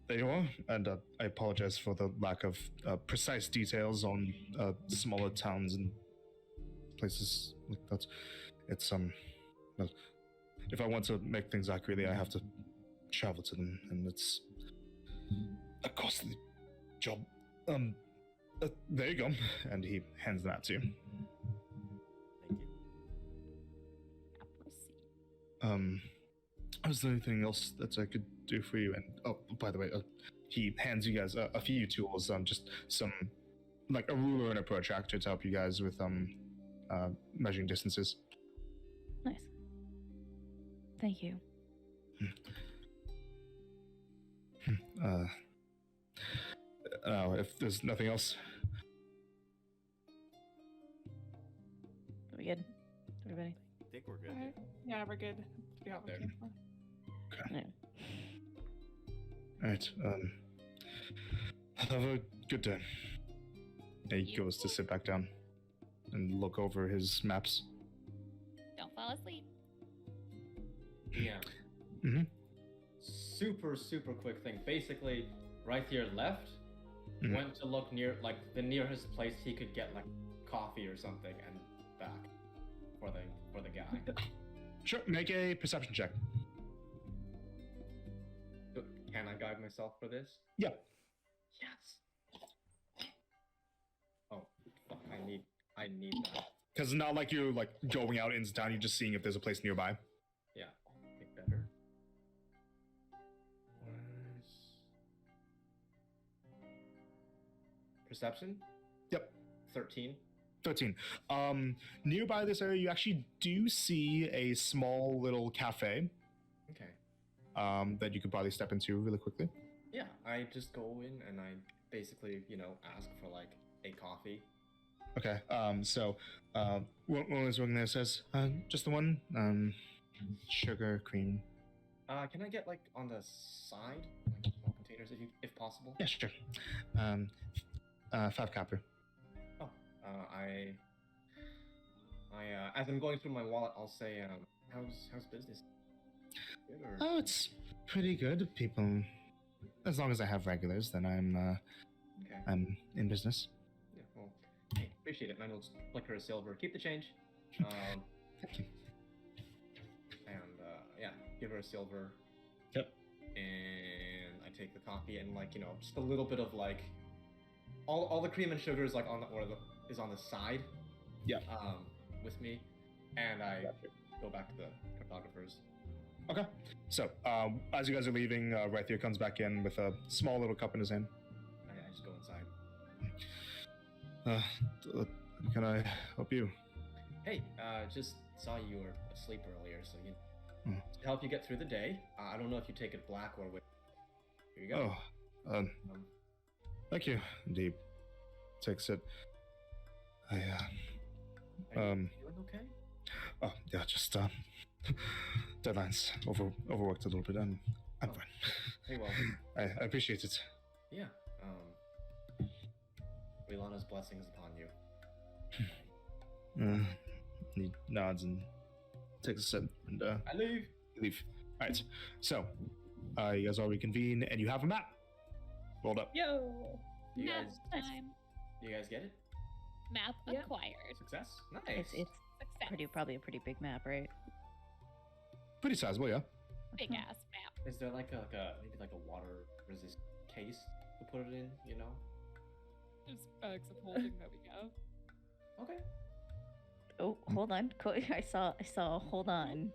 There you are, and I apologize for the lack of precise details on smaller towns and places like that. It's well, if I want to make things accurately, I have to travel to them, and it's a costly job. There you go. And he hands that to you. Thank you. Proceed. Was there anything else that I could do for you? And oh, by the way, he hands you guys a few tools, just some, like a ruler and a protractor to help you guys with measuring distances. Nice. Thank you. If there's nothing else, Are we good? Everybody? I think we're good. Alright. Yeah, we're good. We got what There. we're looking for. Yeah. all right. Have a good day. And he You goes to sit back down and look over his maps. Don't fall asleep. Yeah. Mhm. Super, super quick thing. Basically, right here left, Mhm. went to look near, like, the nearest place he could get, like, coffee or something, and back for the guy. Sure. Make a perception check. Can I guide myself for this? Yeah. Yes. Oh, fuck! I need that. Because it's not like you're like going out into town. You're just seeing if there's a place nearby. Yeah, make better. Where's- Perception? Yep. 13. 13. Nearby this area, you actually do see a small little cafe Okay. that you could probably step into really quickly. Yeah, I just go in and I basically, ask for like a coffee. Okay. So one was working there says, just the one. Sugar, cream. Can I get like on the side, like small containers, if possible? Yeah, sure. 5 copper. Oh, I as I'm going through my wallet, I'll say, how's business? Good or... Oh, it's pretty good. People, as long as I have regulars, then Okay. I'm in business. Yeah, well, hey, appreciate it. And I'll just flick her a silver. Keep the change. Thank you. And yeah, give her a silver. Yep. And I take the coffee and just a little bit of like, all the cream and sugar is like is on the side. Yeah. With me, and I go back to the cartographers. Okay. So as you guys are leaving, Rythier comes back in with a small little cup in his hand. I just go inside. Can I help you? Hey, just saw you were asleep earlier, so Hmm. to help you get through the day. I don't know if you take it black or with. Here you go. Oh, thank you. Indeed. Takes it. Are you doing okay? Oh yeah, just deadlines. Overworked a little bit. I'm Oh. fine. Hey, well, I appreciate it. yeah. Rihanna's blessings upon you. He nods and takes a sip and I leave. leave. All right. So you guys all reconvene and you have a map rolled up. Yo. You Nap guys, time. you guys get it? Map Yeah. acquired. Success. Nice. It's Success. probably a pretty big map, right? Pretty sizable, yeah. Big ass map. Is there like a maybe like a water resist case to put it in? Just bags of holding that we have. Okay. Oh, hold on. I saw. Hold on.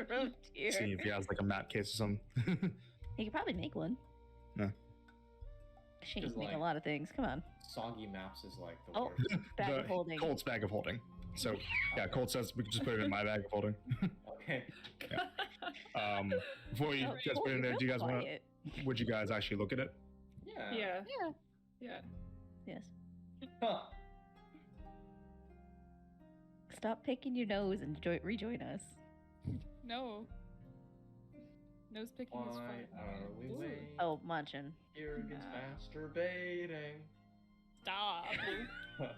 Wrote here. See if he has like a map case or something. He could probably make one. No. She Just can make a like- lot of things. Come on. Soggy maps is like the Oh, worst. bag The of holding. Colt's bag of holding. So yeah, Colt says we can just put it in my bag of holding. Okay. Before you Oh, guys put it in there, real do you guys want? quiet. Would you guys actually look at it? Yeah. Yeah. Yeah. Yeah. Yes. Huh. Stop picking your nose and rejoin us. No. Nose picking is Why fun. are we waiting? Oh, munching. Here gets masturbating. Stop.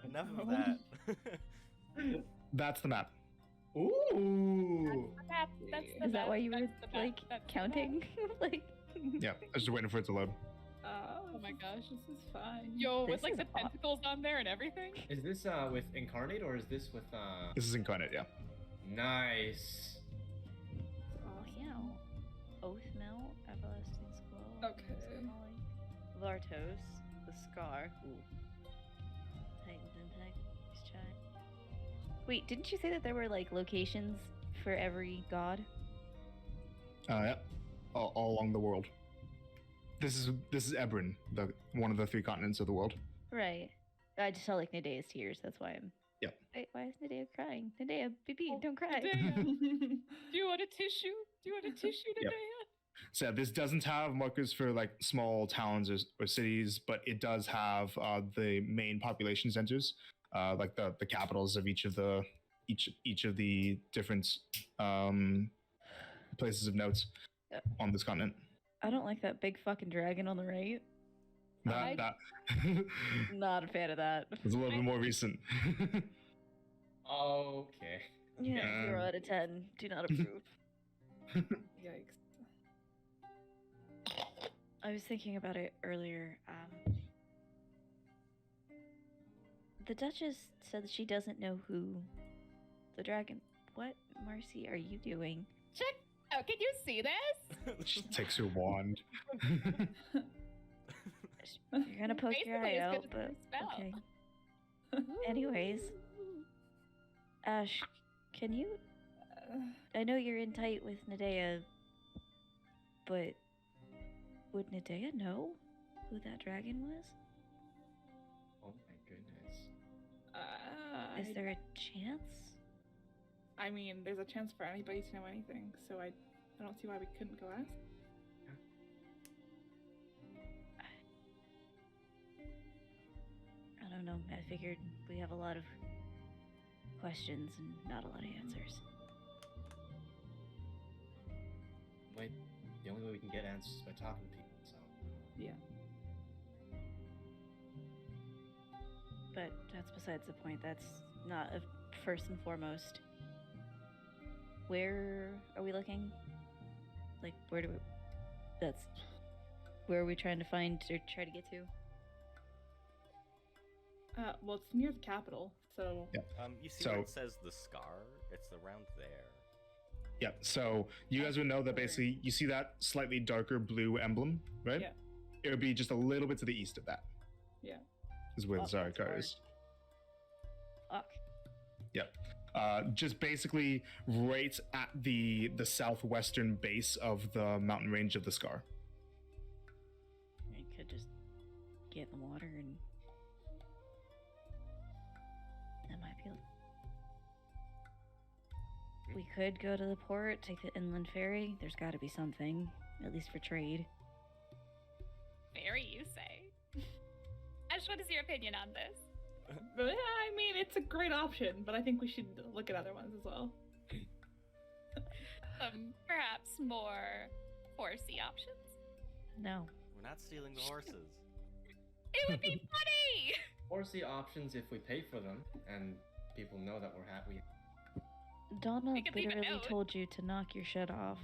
Enough of that. That's the map. Ooh. Map. That's the Is that map. why you were That's the map. like That's the counting? like. Yeah, I was just waiting for it to load. Oh my gosh. This is fine. Yo, This with like is the aw- tentacles on there and everything? Is this with incarnate or is this with This is incarnate, yeah. Nice. Vartos, the Scar. Ooh. Titans Impact. Nice try. Wait, didn't you say that there were like locations for every god? Yeah, all along the world. This is Ebrin, the one of the 3 continents of the world. Right. I just saw like Nadea's tears. That's why I'm. Yep. Wait, why is Nadea crying? Nadea, baby, don't cry. Nadea. Do you want a tissue? Do you want a tissue, Yep. Nadea? So this doesn't have markers for like small towns or cities, but it does have the main population centers, like the capitals of each of the different places of note on this continent. I don't like that big fucking dragon on the right. That Not a fan of that. was a little bit more recent. Okay. Yeah, 0 out of 10. Do not approve. Yikes. I was thinking about it earlier. The Duchess said that she doesn't know who the dragon. What, Marcy, are you doing? Check. Oh, can you see this? She takes her wand. You're gonna poke your Basically eye as out, good as but her spell. okay. Anyways, Ash, can you? I know you're in tight with Nadea, but would Nadea know who that dragon was? Oh my goodness. Is there a chance? I mean, there's a chance for anybody to know anything, so I don't see why we couldn't go ask. I don't know. I figured we have a lot of questions and not a lot of answers. Wait, the only way we can get answers is by talking to people, so. Yeah. But that's besides the point. That's not a first and foremost. Where are we looking? Like, where do we... That's... Where are we trying to find or try to get to? Well, it's near the capital, so... Yeah. You see So- where it says the scar? It's around there. Yeah, so you guys would know that basically you see that slightly darker blue emblem, right? Yeah. It would be just a little bit to the east of that. Yeah. Is where the Oh, that's Zarakar far. is. Fuck. Just basically right at the southwestern base of the mountain range of the Scar. I could just get in the water and... That might be... We could go to the port, take the inland ferry. There's got to be something, at least for trade. Ferry, you say? Ash, what is your opinion on this? But, yeah, I mean, it's a great option, but I think we should look at other ones as well. Perhaps more horsey options? No. We're not stealing the horses. It would be funny! Horsey options if we pay for them, and people know that we're happy. Donna We could leave a literally note. told you to knock your shit off.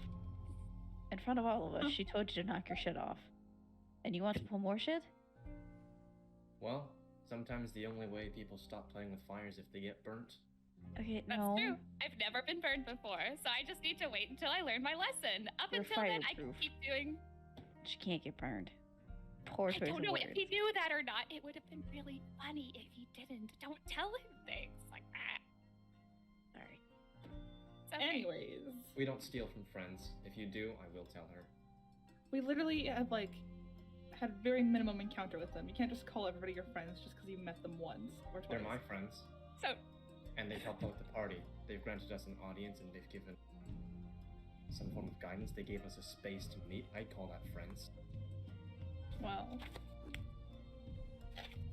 In front of all of us, she told you to knock your shit off. And you want to pull more shit? Well, sometimes the only way people stop playing with fire is if they get burnt. Okay, That's no. true. I've never been burned before, so I just need to wait until I learn my lesson. Up You're until then, I can fireproof. keep doing. She can't get burned. Poor I choice don't of know words. if he knew that or not. It would have been really funny if he didn't. Don't tell him things like that. Sorry. It's okay. Anyways, We don't steal from friends. If you do, I will tell her. we literally have, like, had very minimum encounter with them. You can't just call everybody your friends just because you met them once or twice. They're my friends, So, and they've helped out with the party. They've granted us an audience, and they've given some form of guidance. They gave us a space to meet. I'd call that friends. Well,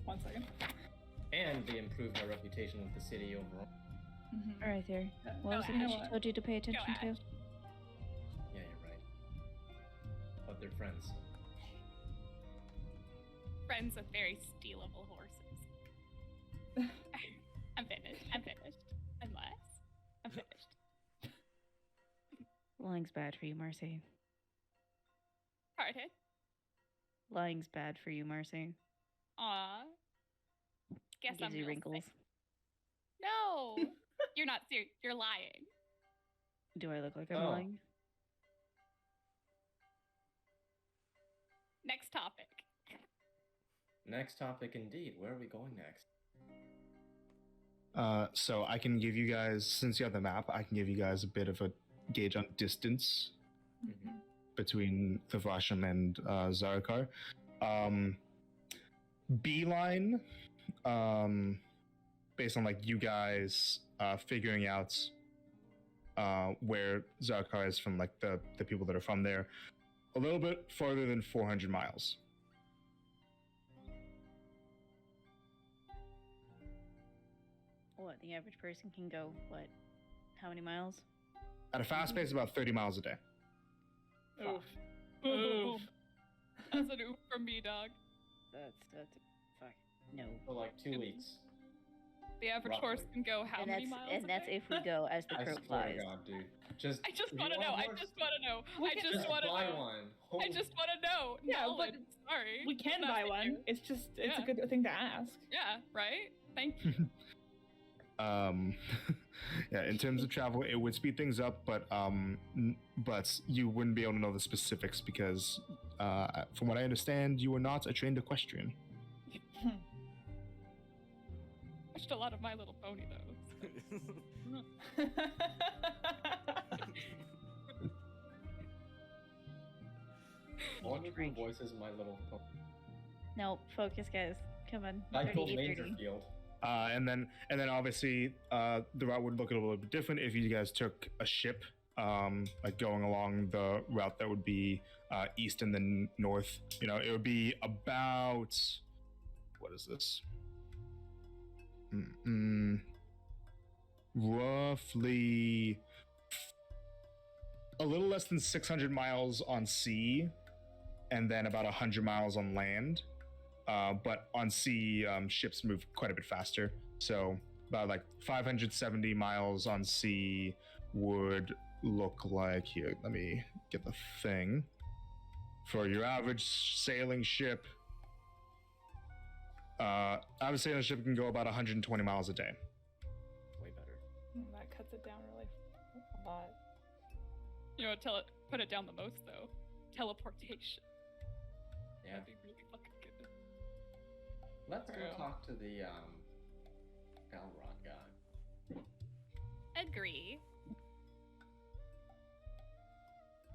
1 second. And they improved our reputation with the city overall. Mm-hmm. Alright, there. What Go was it Ash. that she told you to pay attention to? Ash. Yeah, you're right. But they're friends. friends with very stealable horses. I'm finished. Unless. I'm finished. Lying's bad for you, Marcy. Pardon? Lying's bad for you, Marcy. Aw. Guess Gives I'm you real wrinkles. sick. No! You're not serious. You're lying. Do I look like I'm Oh. lying? Next topic. Next topic, indeed. Where are we going next? So I can give you guys, since you have the map, I can give you guys a bit of a gauge on distance between Thavasham and Zarakar. Beeline, based on like you guys figuring out where Zarakar is from, like the people that are from there, a little bit farther than 400 miles. What, the average person can go, what, how many miles? At a fast pace, about 30 miles a day. Oof. Oof. That's an oof from me, dog. That's, fuck, no. For like 2 weeks. The average Roughly. horse can go how And many that's, miles? and a that's day? if we go as the I crow swear flies. to God, dude. I just if want to you know. want I horse, just want to know. We I can just want to buy know. one. I just want to know. Yeah, but Nolan, sorry. We can I'm buy asking one. you. It's just, it's Yeah. a good thing to ask. Yeah, right? Thank you. Yeah, in terms of travel, it would speed things up, but you wouldn't be able to know the specifics because, from what I understand, you are not a trained equestrian. Watched a lot of My Little Pony, though. Wonderful voices, My Little Pony. No, focus, guys. Come on. Michael 30. Dangerfield. And then obviously, the route would look a little bit different if you guys took a ship, like going along the route that would be east and then north. You know, it would be about, what is this? Roughly a little less than 600 miles on sea, and then about 100 miles on land. But on sea, ships move quite a bit faster. So about like 570 miles on sea would look like, here, let me get the thing. For your average sailing ship, average sailing ship can go about 120 miles a day. Way better. That cuts it down really a lot. You know, put it down the most, though. Teleportation. Yeah. That'd be really fucking good. Let's go True. talk to the Elrod guy. Agree.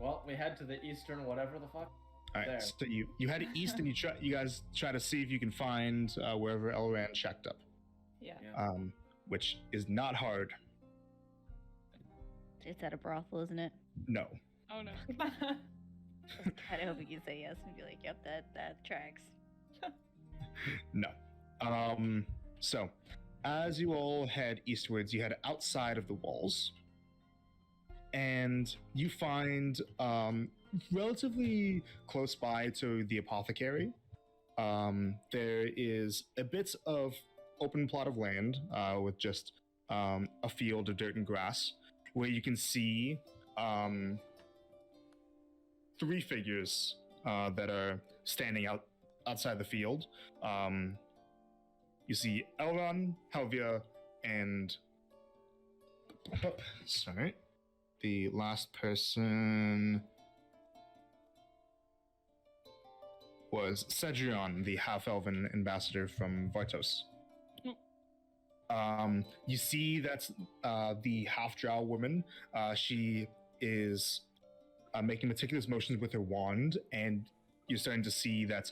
Well, we head to the eastern whatever the fuck. All right, There. so you head east and you guys try to see if you can find wherever Elran checked up, Yeah. Yeah. which is not hard. It's at a brothel, isn't it? No. Oh no. I hope you can say yes and be like, yep, that tracks. No. So, as you all head eastwards, you head outside of the walls, and you find relatively close by to the apothecary. There is a bit of open plot of land with just a field of dirt and grass, where you can see three figures that are standing outside the field. You see Elron, Helvia, and sorry, the last person was Cedrion, the half-elven ambassador from Vartos. You see that's the half-drow woman. She is making meticulous motions with her wand, and you're starting to see that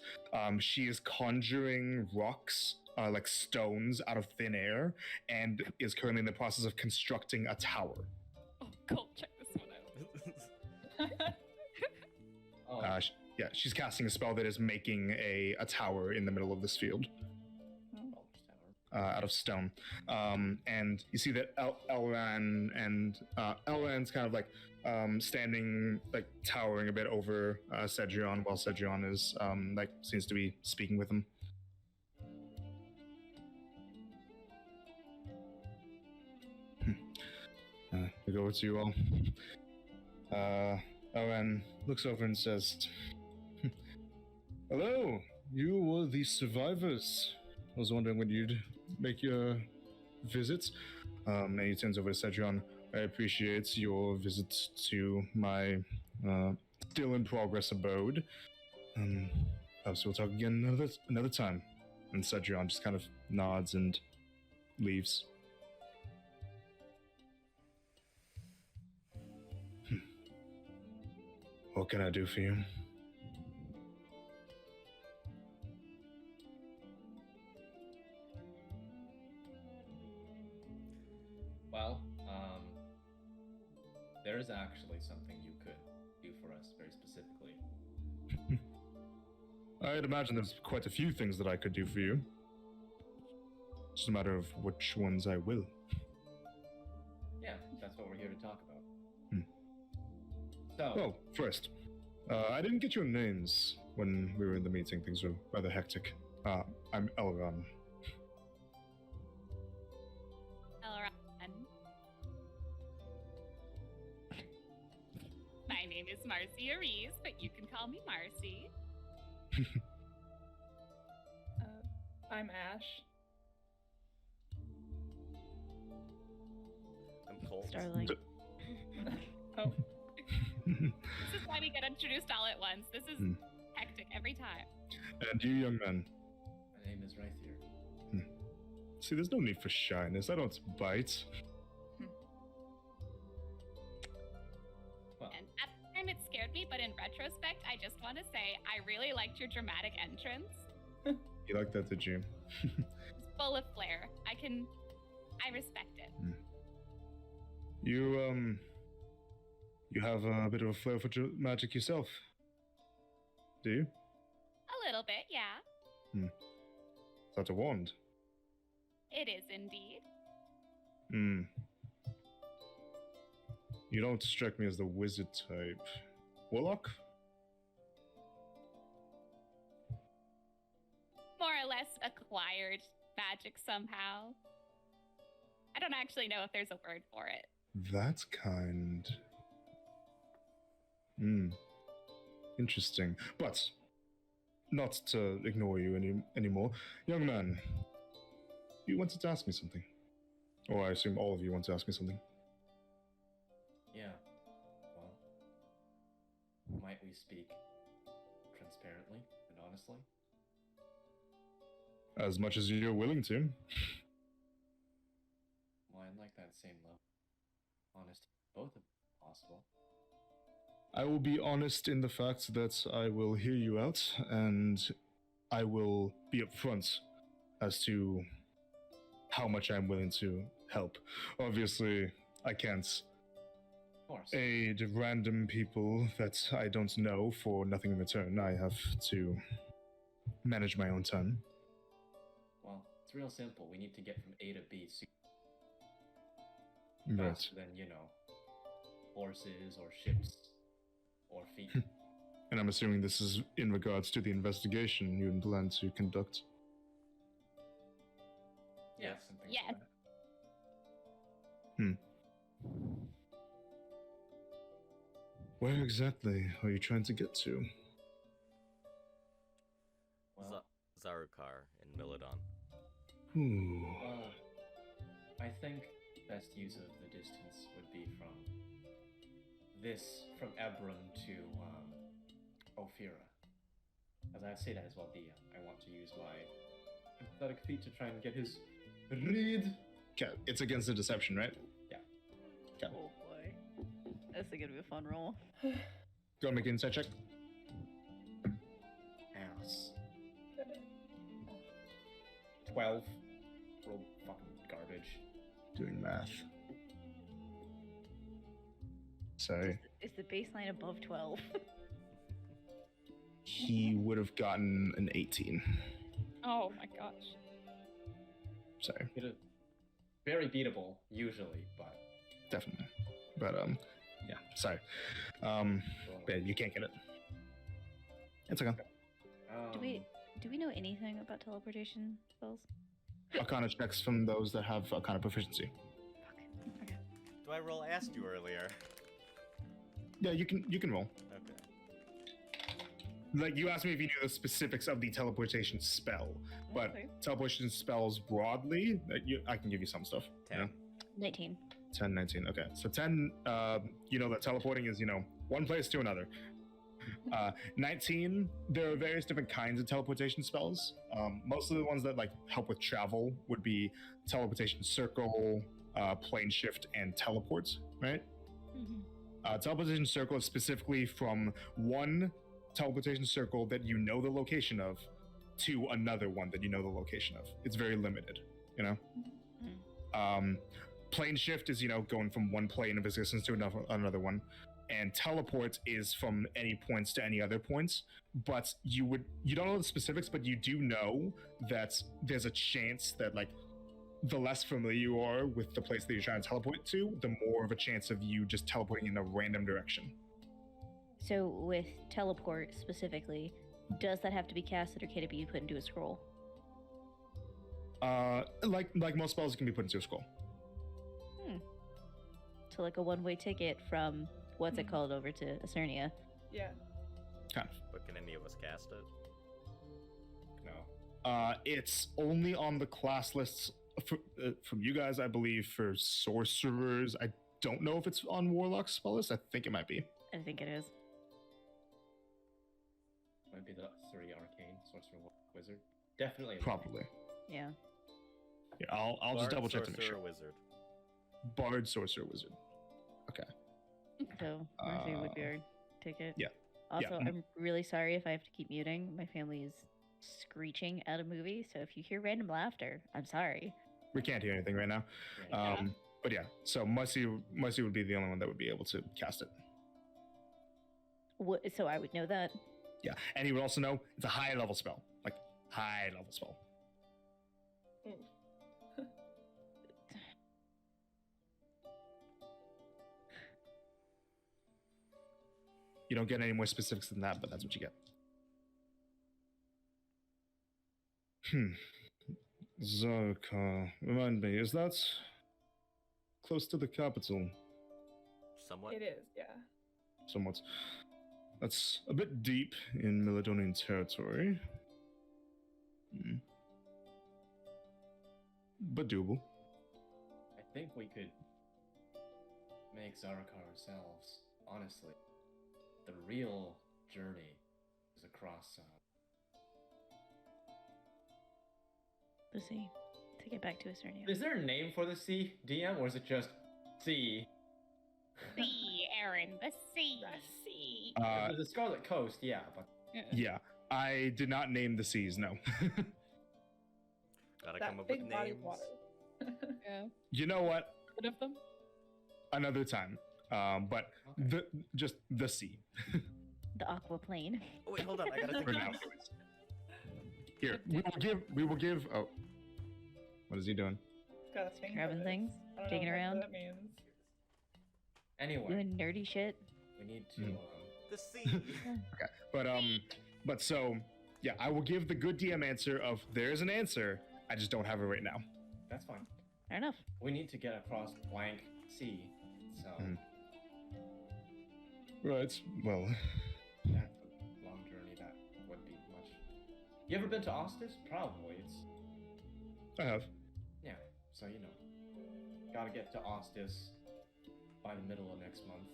she is conjuring rocks, like stones, out of thin air, and is currently in the process of constructing a tower. Oh, cool. Check this one out. Oh, Yeah, she's casting a spell that is making a tower in the middle of this field. Out of stone. And you see that Elran and Elran's kind of like standing, like towering a bit over Cedrion, while Cedrion is like seems to be speaking with him. We go over to you all. Elran looks over and says, "Hello, you were the survivors. I was wondering when you'd make your visit." And he turns over to Cedrion. "I appreciate your visit to my still in progress abode. Perhaps we'll talk again another time." And Cedrion just kind of nods and leaves. What can I do for you? Well, there is actually something you could do for us very specifically. I'd imagine there's quite a few things that I could do for you. It's a matter of which ones I will. Yeah, that's what we're here to talk about. So, Well, first, I didn't get your names when we were in the meeting. Things were rather hectic. I'm Elron. Elron. My name is Marcy Aries, but you can call me Marcy. I'm Ash. I'm cold. Starling. Oh, This is why we get introduced all at once. This is hectic every time. And you, young man. my name is Rythier. See, there's no need for shyness. I don't bite. Well, And at the time it scared me, but in retrospect, I just want to say I really liked your dramatic entrance. You like that, did you? It's full of flair. I respect it. You have a bit of a flair for magic yourself. Do you? A little bit, yeah. Is that a wand? It is indeed. You don't strike me as the wizard type. Warlock? More or less acquired magic somehow. I don't actually know if there's a word for it. That kind. Interesting. But, not to ignore you anymore. Young man, you wanted to ask me something. Or I assume all of you want to ask me something. yeah. Well, might we speak transparently and honestly? As much as you're willing to. Well, I'd like that same level. Honesty, both if possible. I will be honest in the fact that I will hear you out, and I will be upfront as to how much I'm willing to help. Obviously, I can't Of course. aid random people that I don't know for nothing in return. I have to manage my own time. Well, it's real simple. We need to get from A to B Right. faster than, horses or ships or feet. And I'm assuming this is in regards to the investigation you plan to conduct. Yes. And things Yes. like that. Where exactly are you trying to get to? Well, Zarukar in Milodon. Ooh. I think best use of the distance would be from Ebron to Ophira. As I say that as well, I want to use my athletic feat to try and get his read. Okay, it's against the deception, right? Oh boy. This is gonna be a fun roll. Go and make an insight check. Ass. 12. Roll fucking garbage. Doing math. Sorry. Is the baseline above 12? He would have gotten an 18. Oh my gosh. Sorry, Very beatable, usually, but definitely. But, yeah, sorry. But you can't get it. It's okay. Do we know anything about teleportation spells? Arcana checks from those that have Arcana proficiency. Fuck. Okay. Do I roll? I asked you earlier. Yeah, you can roll. Okay. Like, you asked me if you knew the specifics of the teleportation spell, but Okay. teleportation spells broadly, I can give you some stuff. 10. Yeah? 19. 10, 19. Okay, so 10, you know that teleporting is, one place to another. 19, there are various different kinds of teleportation spells. Most of the ones that like help with travel would be teleportation circle, plane shift, and teleport, right? Teleportation circle is specifically from one teleportation circle that you know the location of to another one that you know the location of. It's very limited, you know? Plane shift is, you know, going from one plane of existence to another one. And teleport is from any points to any other points. But you don't know the specifics, but you do know that there's a chance that, like, the less familiar you are with the place that you're trying to teleport to, the more of a chance of you just teleporting in a random direction. So with teleport specifically, does that have to be casted or can it be put into a scroll? Like most spells, it can be put into a scroll. So like a one-way ticket from what's it called over to Ecernia. Yeah. Kind of. But can any of us cast it? No. It's only on the class lists from you guys, I believe, for sorcerers. I don't know if it's on warlock spell list. I think it might be. I think it is. Might be the 3 arcane sorcerer wizard. Definitely. Probably. Yeah. Yeah, I'll just Bard, double check to make sorcerer, sure. wizard. Bard, sorcerer, wizard. Okay. So Mercy would be our ticket. Yeah. Also, Yeah. I'm really sorry if I have to keep muting. My family is screeching at a movie, so if you hear random laughter, I'm sorry. We can't hear anything right now. But yeah, so Mercy would be the only one that would be able to cast it. So I would know that. Yeah, and he would also know it's a high level spell, like high level spell. You don't get any more specifics than that, but that's what you get. Zarka, remind me, is that close to the capital? Somewhat. It is, yeah. Somewhat. That's a bit deep in Meladonian territory. But doable. I think we could make Zaraka ourselves, honestly. The real journey is across The sea. To get back to Ecernia. Is there a name for the sea, DM, or is it just sea? Sea, Aaron, the sea. The sea. The Scarlet Coast, yeah, but Yeah, I did not name the seas, no. Gotta That come up big with body names. of water. Yeah. You know what? Rid of them. Another time. But just the sea. The aqua plane. Oh wait, hold on. I gotta think. For now. Here, we will give. Oh, what is he doing? It's got a thing Grabbing for it. things, I don't digging know what around. that means. anyway, Doing nerdy shit. we need to. The sea. But so yeah, I will give the good DM answer of there is an answer. I just don't have it right now. That's fine. Fair enough. We need to get across blank sea, so Right. Well, that's a long journey. That would be much. You ever been to Ostis? Probably. It's I have. yeah. So you know, gotta get to Ostis by the middle of next month.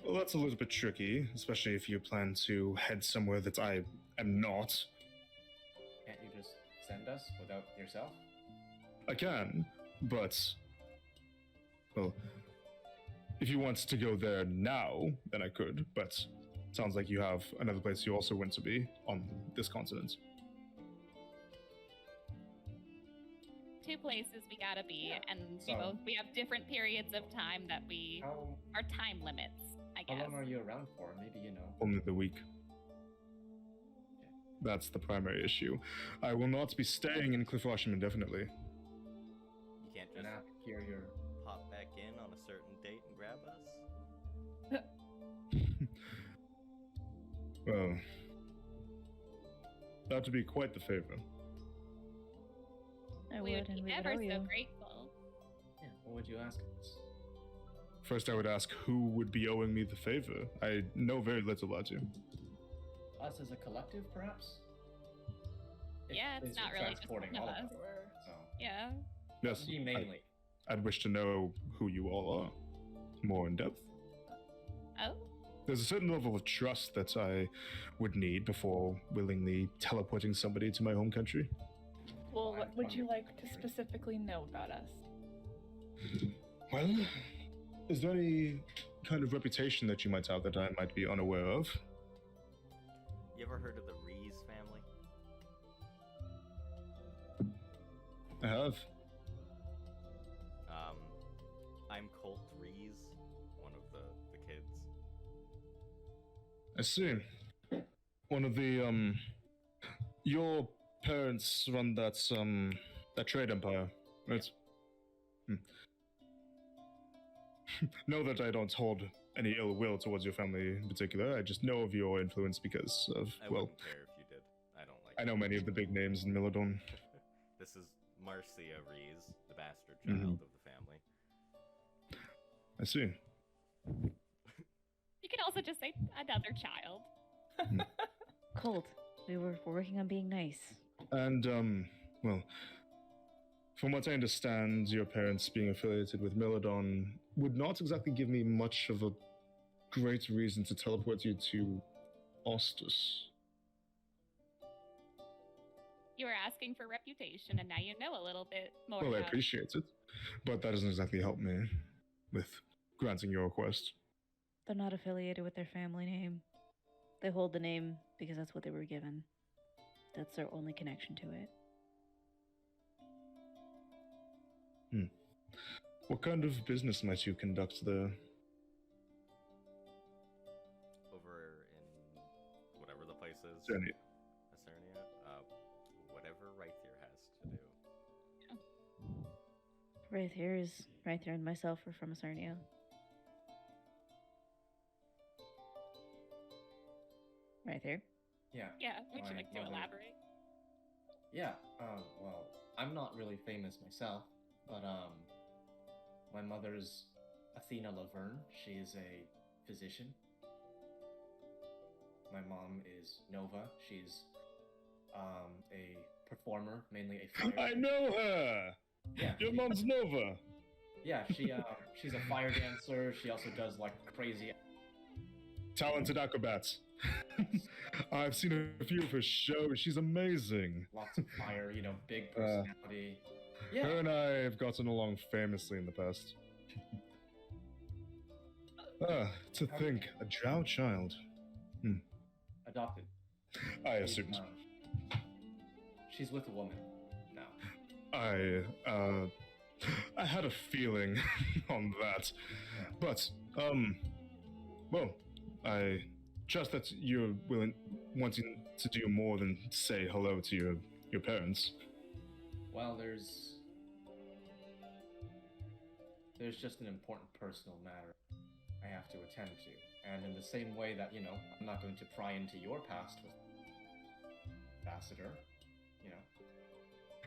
Well, that's a little bit tricky, especially if you plan to head somewhere that I am not. Can't you just send us without yourself? I can, but well, if you want to go there now, then I could. But it sounds like you have another place you also want to be on this continent. Two places we gotta be, Yeah. and So- we have different periods of time that we How are time limits, I how guess. long are you around for? Maybe you know. Only the week. That's the primary issue. I will not be staying in Cliff Washington indefinitely. You can't And just after your pop back in on a certain date and grab us. Well, that would be quite the favor. I We would would, and be we would ever owe so you. grateful. yeah, what would you ask us? First, I would ask who would be owing me the favor. I know very little about you. Us as a collective, perhaps? Yeah, it's Since not you're really just transporting one of all us. Or- So Yeah. Yes, me mainly. I'd wish to know who you all are more in depth. Oh, there's a certain level of trust that I would need before willingly teleporting somebody to my home country. Well, what would you like to specifically know about us? Well, is there any kind of reputation that you might have that I might be unaware of? You ever heard of the Rees family? I have. I'm Colt Rees, one of the kids. I see. One of the, your parents run that trade empire, right? Know that I don't hold any ill will towards your family in particular. I just know of your influence because of, I well, wouldn't care if you did. I don't like I know many of the big names in Milodon. This is Marcia Rees, the bastard child Mhm. of the family. I see. You can also just say another child. Colt, we were working on being nice. And, well, from what I understand, your parents being affiliated with Milodon would not exactly give me much of a great reason to teleport you to Ostus. You were asking for reputation, and now you know a little bit more. Well, I about appreciate it, but that doesn't exactly help me with granting your request. They're not affiliated with their family name. They hold the name because that's what they were given. That's their only connection to it. What kind of business might you conduct there? Over in whatever the place is. Journey. Acernia? Whatever Rythier has to do. Rythier and myself are from Acernia. Rythier? Yeah. Yeah, would you My like to mother- elaborate? Yeah, well, I'm not really famous myself, but, my mother's Athena Laverne. She is a physician. My mom is Nova. She's, a performer, mainly a fire. I know her! Yeah, Your mom's Nova! yeah, she's a fire dancer. She also does, like, crazy... Talented acrobat. I've seen a few of her shows. She's amazing. Lots of fire, big personality. Yeah. Her and I have gotten along famously in the past. To think, a drow child. Adopted. I She's, assumed. She's with a woman now. I had a feeling on that. But, well, I trust that you're wanting to do more than say hello to your parents. Well, there's just an important personal matter I have to attend to. And in the same way that, I'm not going to pry into your past with Ambassador,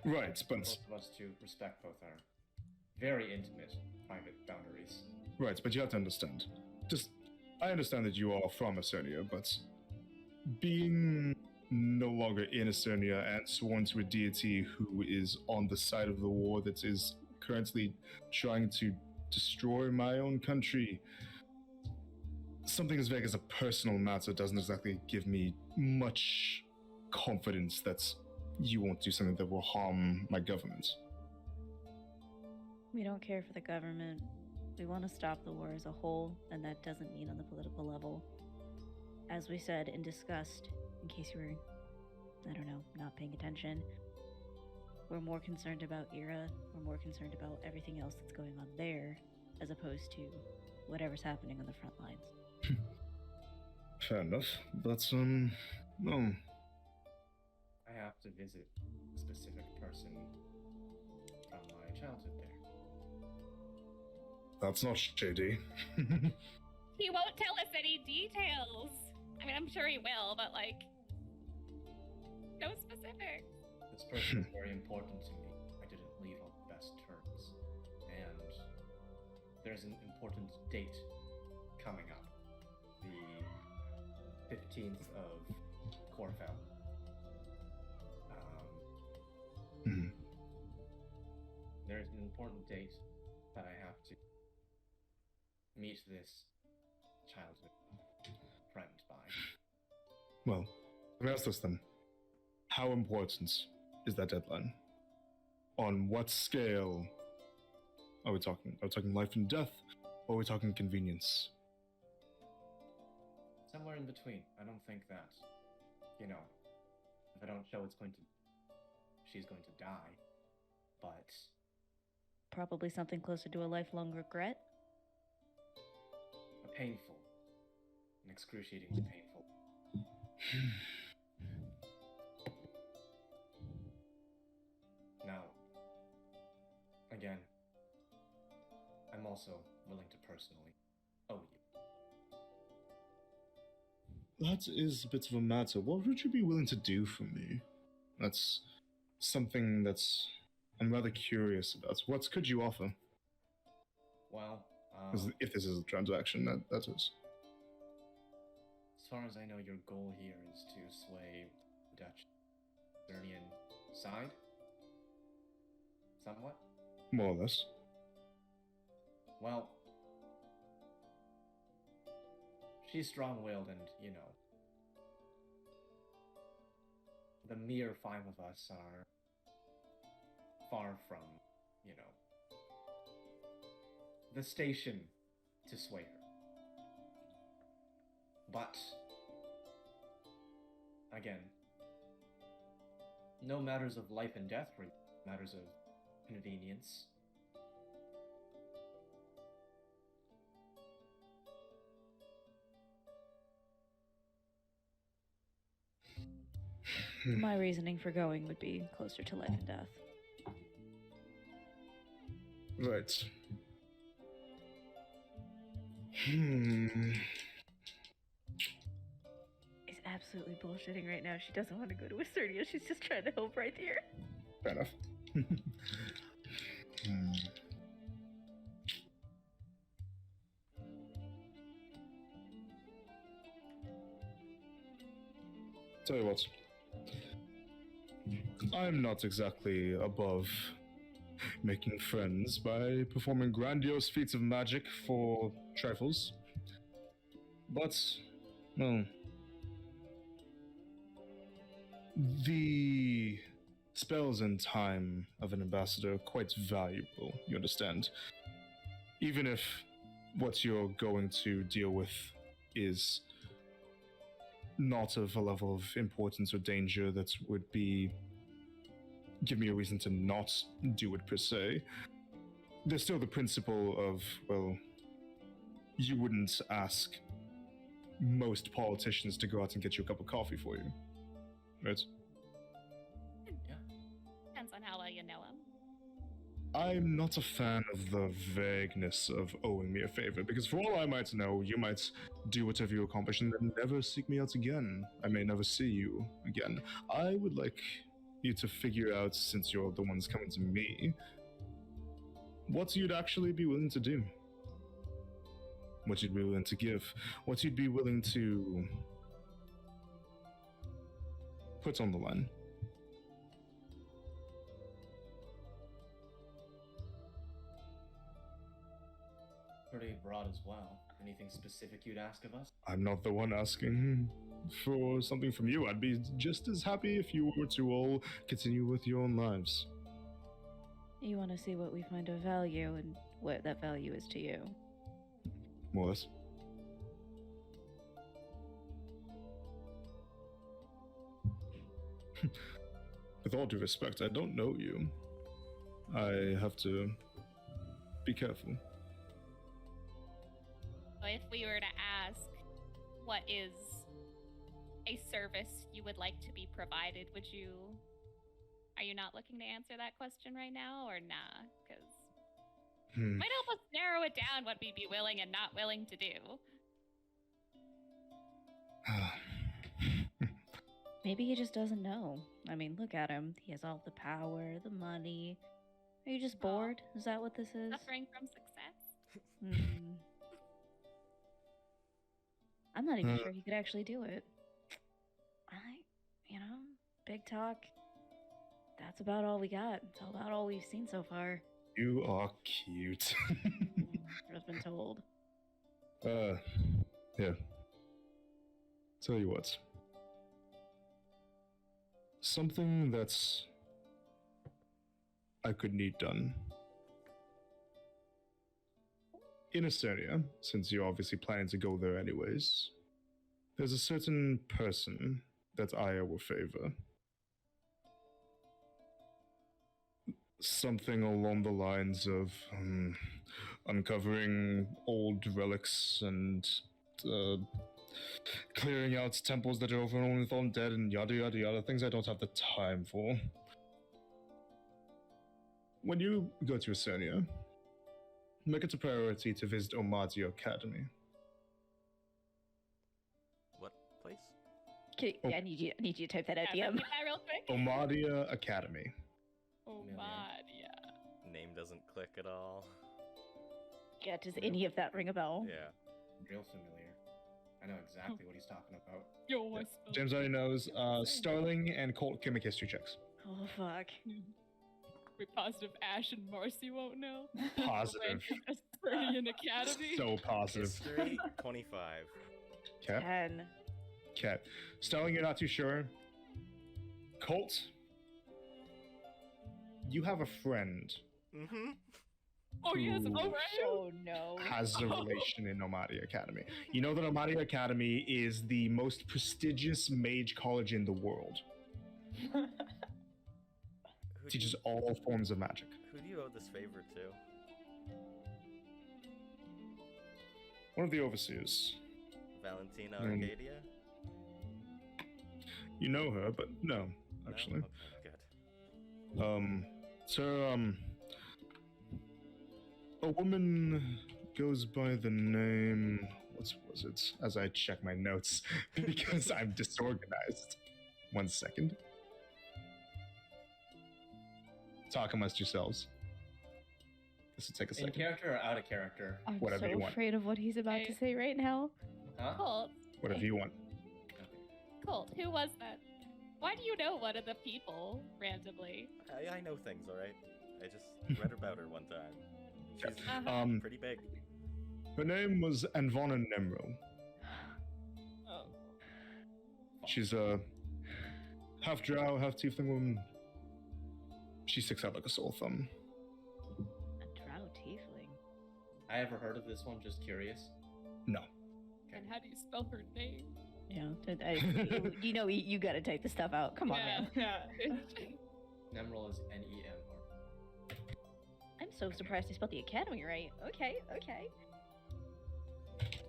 Right, but both of us to respect both our very intimate private boundaries. right, but you have to understand. I understand that you are from Acernia, but being no longer in Acernia and sworn to a deity who is on the side of the war that is currently trying to destroy my own country, something as vague as a personal matter doesn't exactly give me much confidence that you won't do something that will harm my government. We don't care for the government. We want to stop the war as a whole, and that doesn't mean on the political level. As we said and discussed, in case you were, not paying attention, we're more concerned about Ira, we're more concerned about everything else that's going on there, as opposed to whatever's happening on the front lines. Fair enough, but, no. I have to visit a specific person from my childhood there. That's not shady. He won't tell us any details. I mean, I'm sure he will, but no specifics. This person is very important to me. I didn't leave on the best terms. And there's an important date coming up. The 15th of Corfell. There's an important date that I have to meet this childhood friend by. Well, let me ask this then. How important is that deadline? On what scale are we talking? Are we talking life and death, or are we talking convenience? Somewhere in between. I don't think that, if I don't show she's going to die. But Probably something closer to a lifelong regret. an excruciatingly painful. Now, again, I'm also willing to personally owe you. That is a bit of a matter. What would you be willing to do for me? That's something that's I'm rather curious about. What could you offer? Well, If this is a transaction, that is. as far as I know, your goal here is to sway the Dutch Cernian side? Somewhat? More or less. Well, she's strong-willed and, the mere 5 of us are far from, the station to sway her. But, again, no matters of life and death, really, matters of convenience. My reasoning for going would be closer to life and death. Right. Is absolutely bullshitting right now. She doesn't want to go to Acernia. She's just trying to help right here. Fair enough. Tell you what. I'm not exactly above making friends by performing grandiose feats of magic for trifles. But, well, the spells and time of an ambassador are quite valuable, you understand? Even if what you're going to deal with is not of a level of importance or danger that would give me a reason to not do it per se. There's still the principle of, well, you wouldn't ask most politicians to go out and get you a cup of coffee for you, right? Yeah. Depends on how well you know him. I'm not a fan of the vagueness of owing me a favor, because for all I might know, you might do whatever you accomplish and then never seek me out again. I may never see you again. I would like you to figure out, since you're the ones coming to me, what you'd actually be willing to do. What you'd be willing to give. What you'd be willing to put on the line. Pretty broad as well. Anything specific you'd ask of us? I'm not the one asking for something from you. I'd be just as happy if you were to all continue with your own lives. You want to see what we find of value and what that value is to you. More or less. With all due respect, I don't know you. I have to be careful. So if we were to ask, what is a service you would like to be provided, are you not looking to answer that question right now, or nah? Because might help us narrow it down what we'd be willing and not willing to do. Maybe he just doesn't know. I mean, look at him. He has all the power, the money. Are you just bored? Is that what this is? Suffering from success? I'm not even sure he could actually do it. Big talk. That's about all we got. It's about all we've seen so far. You are cute. I've been told. Yeah. Tell you what. Something that's I could need done. In Estonia, since you're obviously planning to go there anyways, there's a certain person that Aya will favor. Something along the lines of uncovering old relics and clearing out temples that are overrun with undead and yada yada yada, things I don't have the time for. When you go to Estonia, make it a priority to visit Omadio Academy. What place? Okay, I need you to type that out, Yeah, DM. repeat that real quick. Omadia Academy. Oh Million. my, yeah. Name doesn't click at all. Yeah, does any of that ring a bell? Yeah. Real familiar. I know exactly what he's talking about. Yo, I spelled James already knows. Starling and Colt can make history checks. Oh, fuck. Wait, positive Ash and Marcy won't know. Positive. Aspernian Academy. So positive. History 25. Okay. 10. Okay. Starling, you're not too sure. Colt, you have a friend Mm-hmm. Oh, yes, Ooh. oh, right. Oh, no. has a relation in Omadia Academy. You know that Omadia Academy is the most prestigious mage college in the world. Teaches all forms of magic. Who do you owe this favor to? One of the overseers. Valentina Mm. Arcadia? You know her, but no, No? actually. Okay, good. So, a woman goes by the name. What was it? As I check my notes, because I'm disorganized. 1 second. Talk amongst yourselves. This will take a In second. character or out of character? I'm Whatever so you want. afraid of what he's about to say right now. Huh? Colt, Whatever you want. Colt, who was that? Why do you know one of the people randomly? I know things, alright? I just read about her one time. She's Uh-huh. pretty big. Her name was Anvona Nemro. Oh. She's a half drow, half tiefling woman. She sticks out like a sore thumb. A drow tiefling. I ever heard of this one? Just curious. No. And how do you spell her name? Yeah, you gotta type the stuff out. Come on, man. Yeah. Nemril is N-E-M. I'm so surprised I spelled the academy right. Okay.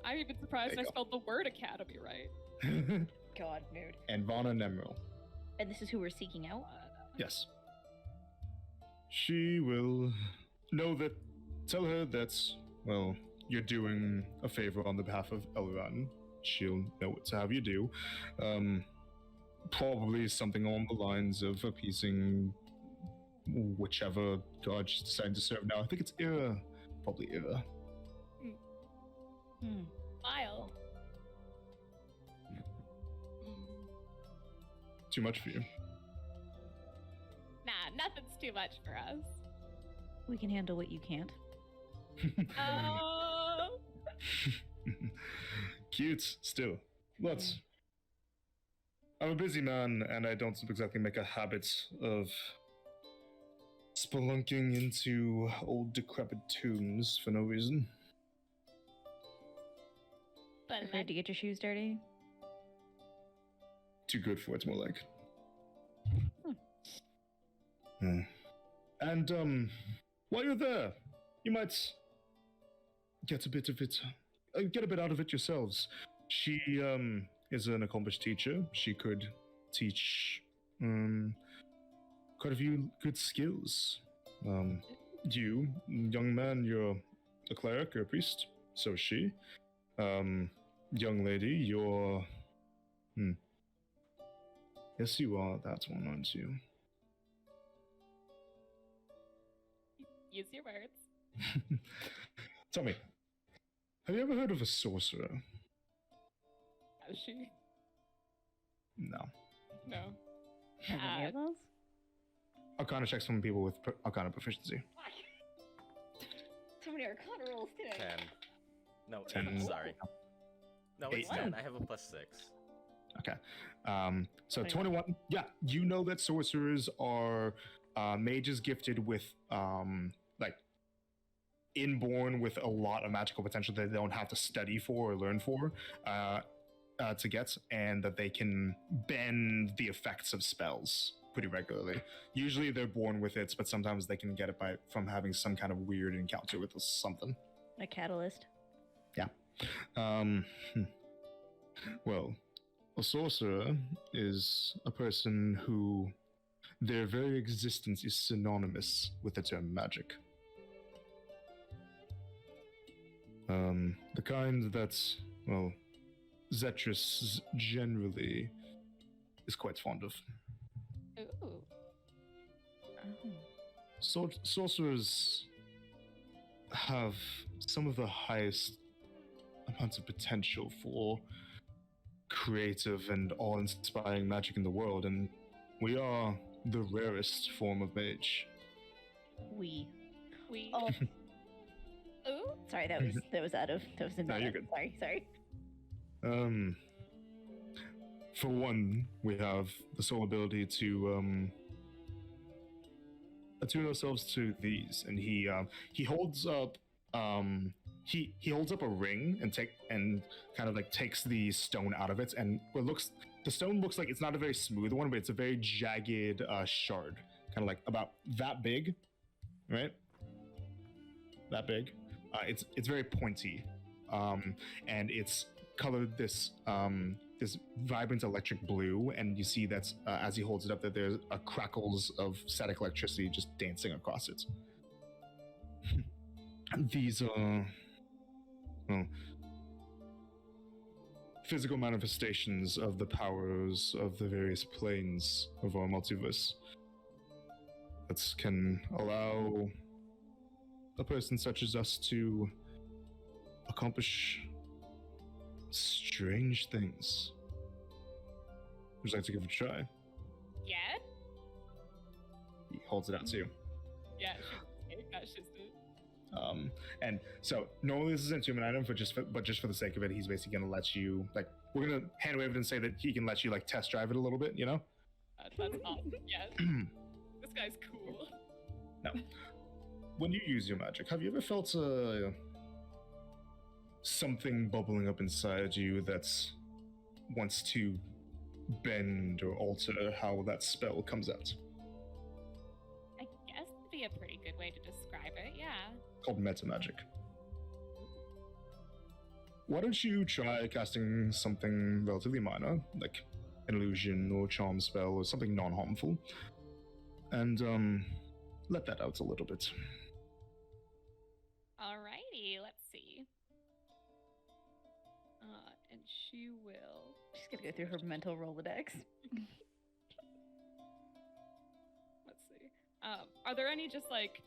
I'm even surprised There I you go. spelled the word academy right. God, mood. Anvona Nemro. And this is who we're seeking out? Yes. She will know that. Tell her that, well, you're doing a favor on the behalf of Elran. She'll know what to have you do. Probably something along the lines of appeasing whichever god she's deciding to serve now. I think it's Ira. Probably Ira. Wild. Too much for you. Nah, nothing's too much for us. We can handle what you can't. Oh. Cute, still. But I'm a busy man, and I don't exactly make a habit of spelunking into old decrepit tombs for no reason. But Afraid to get your shoes dirty? Too good for it, more like. And while you're there, you might get a bit of it, get a bit out of it yourselves. She is an accomplished teacher. She could teach quite a few good skills. You, young man, you're a cleric, you're a priest. So is she. Young lady, you're. Yes, you are that one, aren't you? use your words. Tell me, have you ever heard of a sorcerer? Has she? No. No. Have any of those? Arcana checks from people with Arcana proficiency. So many arcana rolls today. 10. No, 10. 8, sorry. No, it's 8. 10. I have a +6. Okay. So 21. Yeah, you know that sorcerers are mages gifted with like inborn with a lot of magical potential that they don't have to study for or learn for to get, and that they can bend the effects of spells pretty regularly. Usually they're born with it, but sometimes they can get it from having some kind of weird encounter with something. A catalyst. Yeah. Well, a sorcerer is a person who their very existence is synonymous with the term magic. The kind that, well, Zetrus generally is quite fond of. Ooh. Sorcerers have some of the highest amounts of potential for creative and awe-inspiring magic in the world, and we are the rarest form of mage. We. Oh. Ooh. Sorry, that was out of No, you're good. Sorry. For one, we have the sole ability to attune ourselves to these, and he holds up he holds up a ring and kind of like takes the stone out of it, and the stone looks like it's not a very smooth one, but it's a very jagged shard, kind of like about that big, right? That big. It's very pointy, and it's colored this vibrant electric blue, and you see that as he holds it up that there's crackles of static electricity just dancing across it. These are, well, physical manifestations of the powers of the various planes of our multiverse that can allow a person such as us to accomplish strange things. Would you like to give it a try? Yeah? He holds it out to you. Yeah, that's just it. And so normally this isn't a human item, but just for the sake of it, he's basically gonna let you, like, we're gonna hand wave it and say that he can let you like test drive it a little bit, you know? That's awesome. Yes. This guy's cool. No. When you use your magic, have you ever felt something bubbling up inside you that wants to bend or alter how that spell comes out? I guess that'd be a pretty good way to describe it, yeah. Called meta magic. Why don't you try casting something relatively minor, like an illusion or charm spell or something non-harmful, and let that out a little bit. Alrighty, let's see. And she will. She's gonna go through her mental Rolodex. Let's see. Are there any just like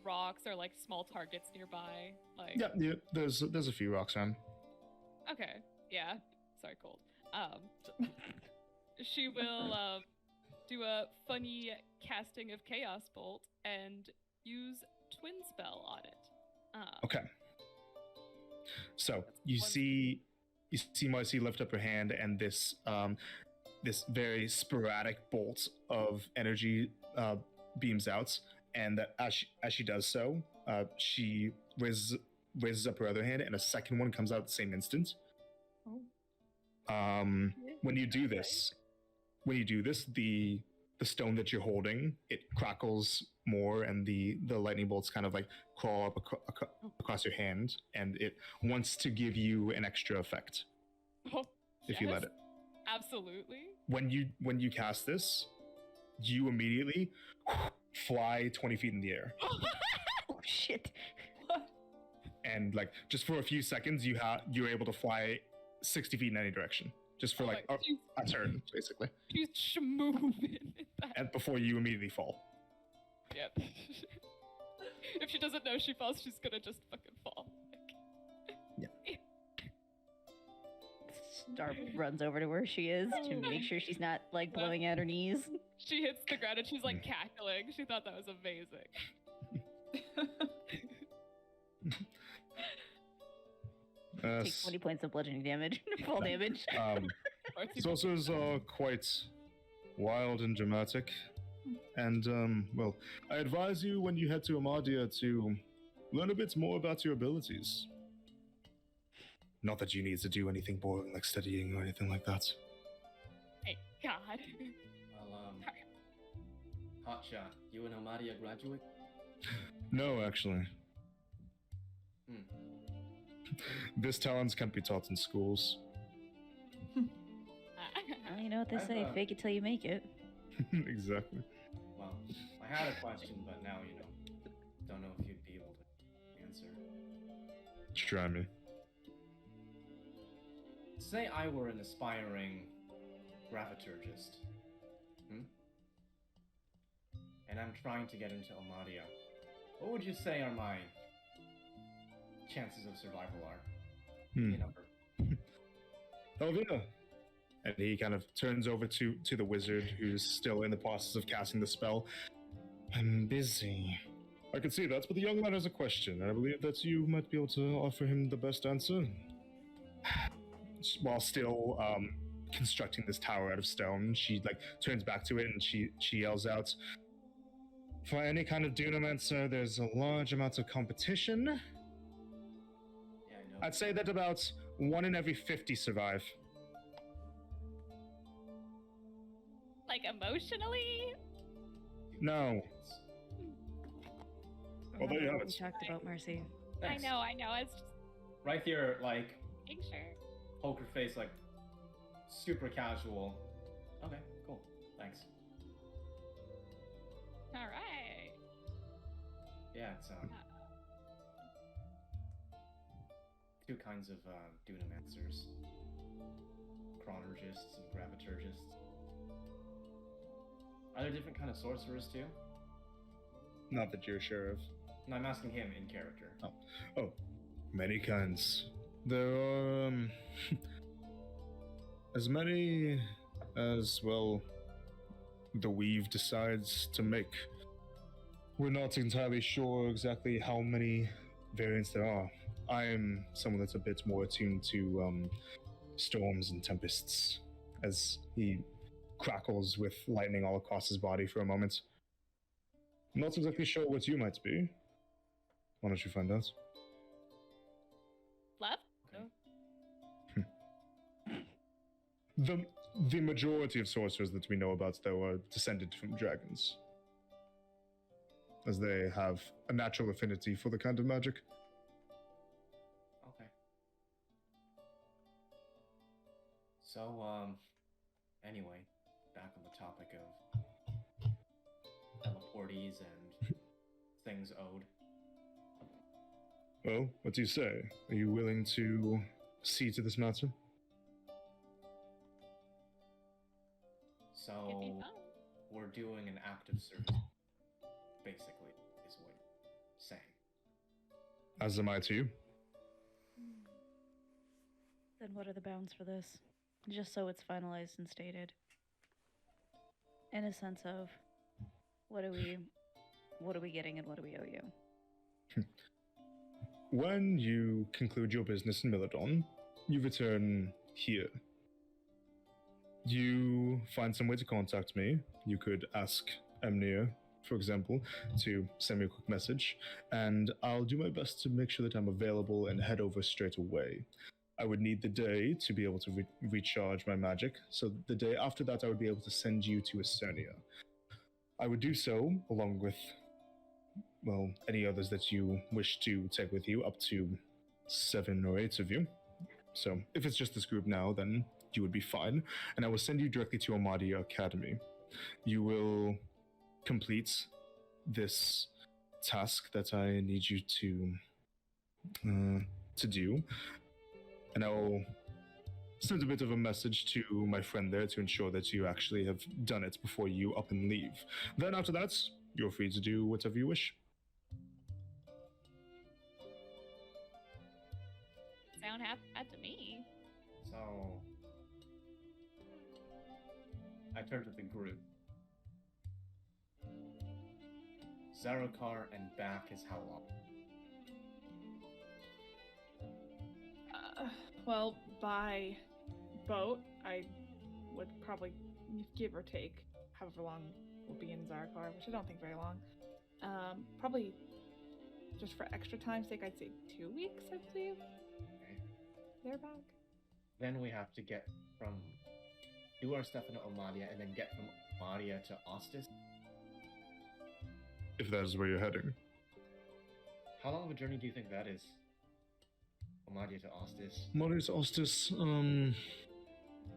rocks or like small targets nearby? Like. Yeah. There's a few rocks around. Okay. Yeah. Sorry, cold. She will do a funny casting of Chaos Bolt and use Twin Spell on it. Okay. So you see Marcy lift up her hand, and this very sporadic bolt of energy beams out, and as she does so, she raises up her other hand, and a second one comes out at the same instant. When you do this, the stone that you're holding, it crackles more, and the lightning bolts kind of like crawl up across your hand, and it wants to give you an extra effect. Oh, if you let it. Absolutely. When you cast this, you immediately fly 20 feet in the air. Oh shit. And like just for a few seconds, you're able to fly 60 feet in any direction. Just for like a turn, basically. She's schmoovin'. And before you immediately fall. Yep. If she doesn't know she falls, she's gonna just fucking fall. Yeah. Star runs over to where she is to make sure she's not like blowing out her knees. She hits the ground and she's like cackling. She thought that was amazing. Take 20 points of bludgeoning damage. Full damage. Sorcerers are quite wild and dramatic. And, well, I advise you when you head to Amadia to learn a bit more about your abilities. Not that you need to do anything boring like studying or anything like that. Thank God. Well, Hotshot, you an Omadia graduate? No, actually. Hmm. This talent can't be taught in schools. Well, you know what they I've, say, fake it till you make it. Exactly. Well, I had a question, but now, don't know if you'd be able to answer. Try me. Say I were an aspiring graviturgist, and I'm trying to get into Omadia. What would you say are my chances of survival are? Give me a number. Elvina. And he kind of turns over to the wizard, who's still in the process of casting the spell. I'm busy. I can see that, but the young man has a question, and I believe that you might be able to offer him the best answer. While still constructing this tower out of stone, she turns back to it and she yells out, "For any kind of dunamancer, there's a large amount of competition. Yeah, I know. I'd say that about 1 in every 50 survive." Like emotionally? No. Well, there you have We it. talked about Mercy. Thanks. I know. It's just Right here, making sure. poker face, super casual. Okay, cool. Thanks. All right. Yeah, it's two kinds of dunamancerschronologists and graviturgists. Are there different kind of sorcerers too? Not that you're sure of. No, I'm asking him in character. Oh, many kinds. There are as many as, well, the weave decides to make. We're not entirely sure exactly how many variants there are. I am someone that's a bit more attuned to storms and tempests, as he crackles with lightning all across his body for a moment. I'm not exactly sure what you might be. Why don't you find out? Love? Okay. The majority of sorcerers that we know about, though, are descended from dragons, as they have a natural affinity for the kind of magic. Okay. So, anyway, back on the topic of teleporties and things owed. Well, what do you say? Are you willing to see to this matter? So, Could be fun. we're doing an act of service, basically, is what you're saying. As am I to you. Then what are the bounds for this? Just so it's finalized and stated. In a sense of, what are we getting and what do we owe you? When you conclude your business in Milladon, you return here. You find some way to contact me. You could ask Emnir, for example, to send me a quick message, and I'll do my best to make sure that I'm available and head over straight away. I would need the day to be able to recharge my magic, so the day after that I would be able to send you to Esternia. I would do so along with, well, any others that you wish to take with you, up to 7 or 8 of you. So if it's just this group now, then you would be fine, and I will send you directly to Amadia Academy. You will complete this task that I need you to do, and I will send a bit of a message to my friend there to ensure that you actually have done it before you up and leave. Then after that, you're free to do whatever you wish. Sound bad to me. So, I turn to the group. Zarokar and back is how long? Well, by boat, I would probably give or take however long we'll be in Zarkar, which I don't think very long. Probably just for extra time's sake, I'd say 2 weeks, I believe. Okay. They're back. Then we have to do our stuff in Omadia, and then get from Omadia to Ostis. If that is where you're heading. How long of a journey do you think that is? Omadia to Ostis, Marius Ostis,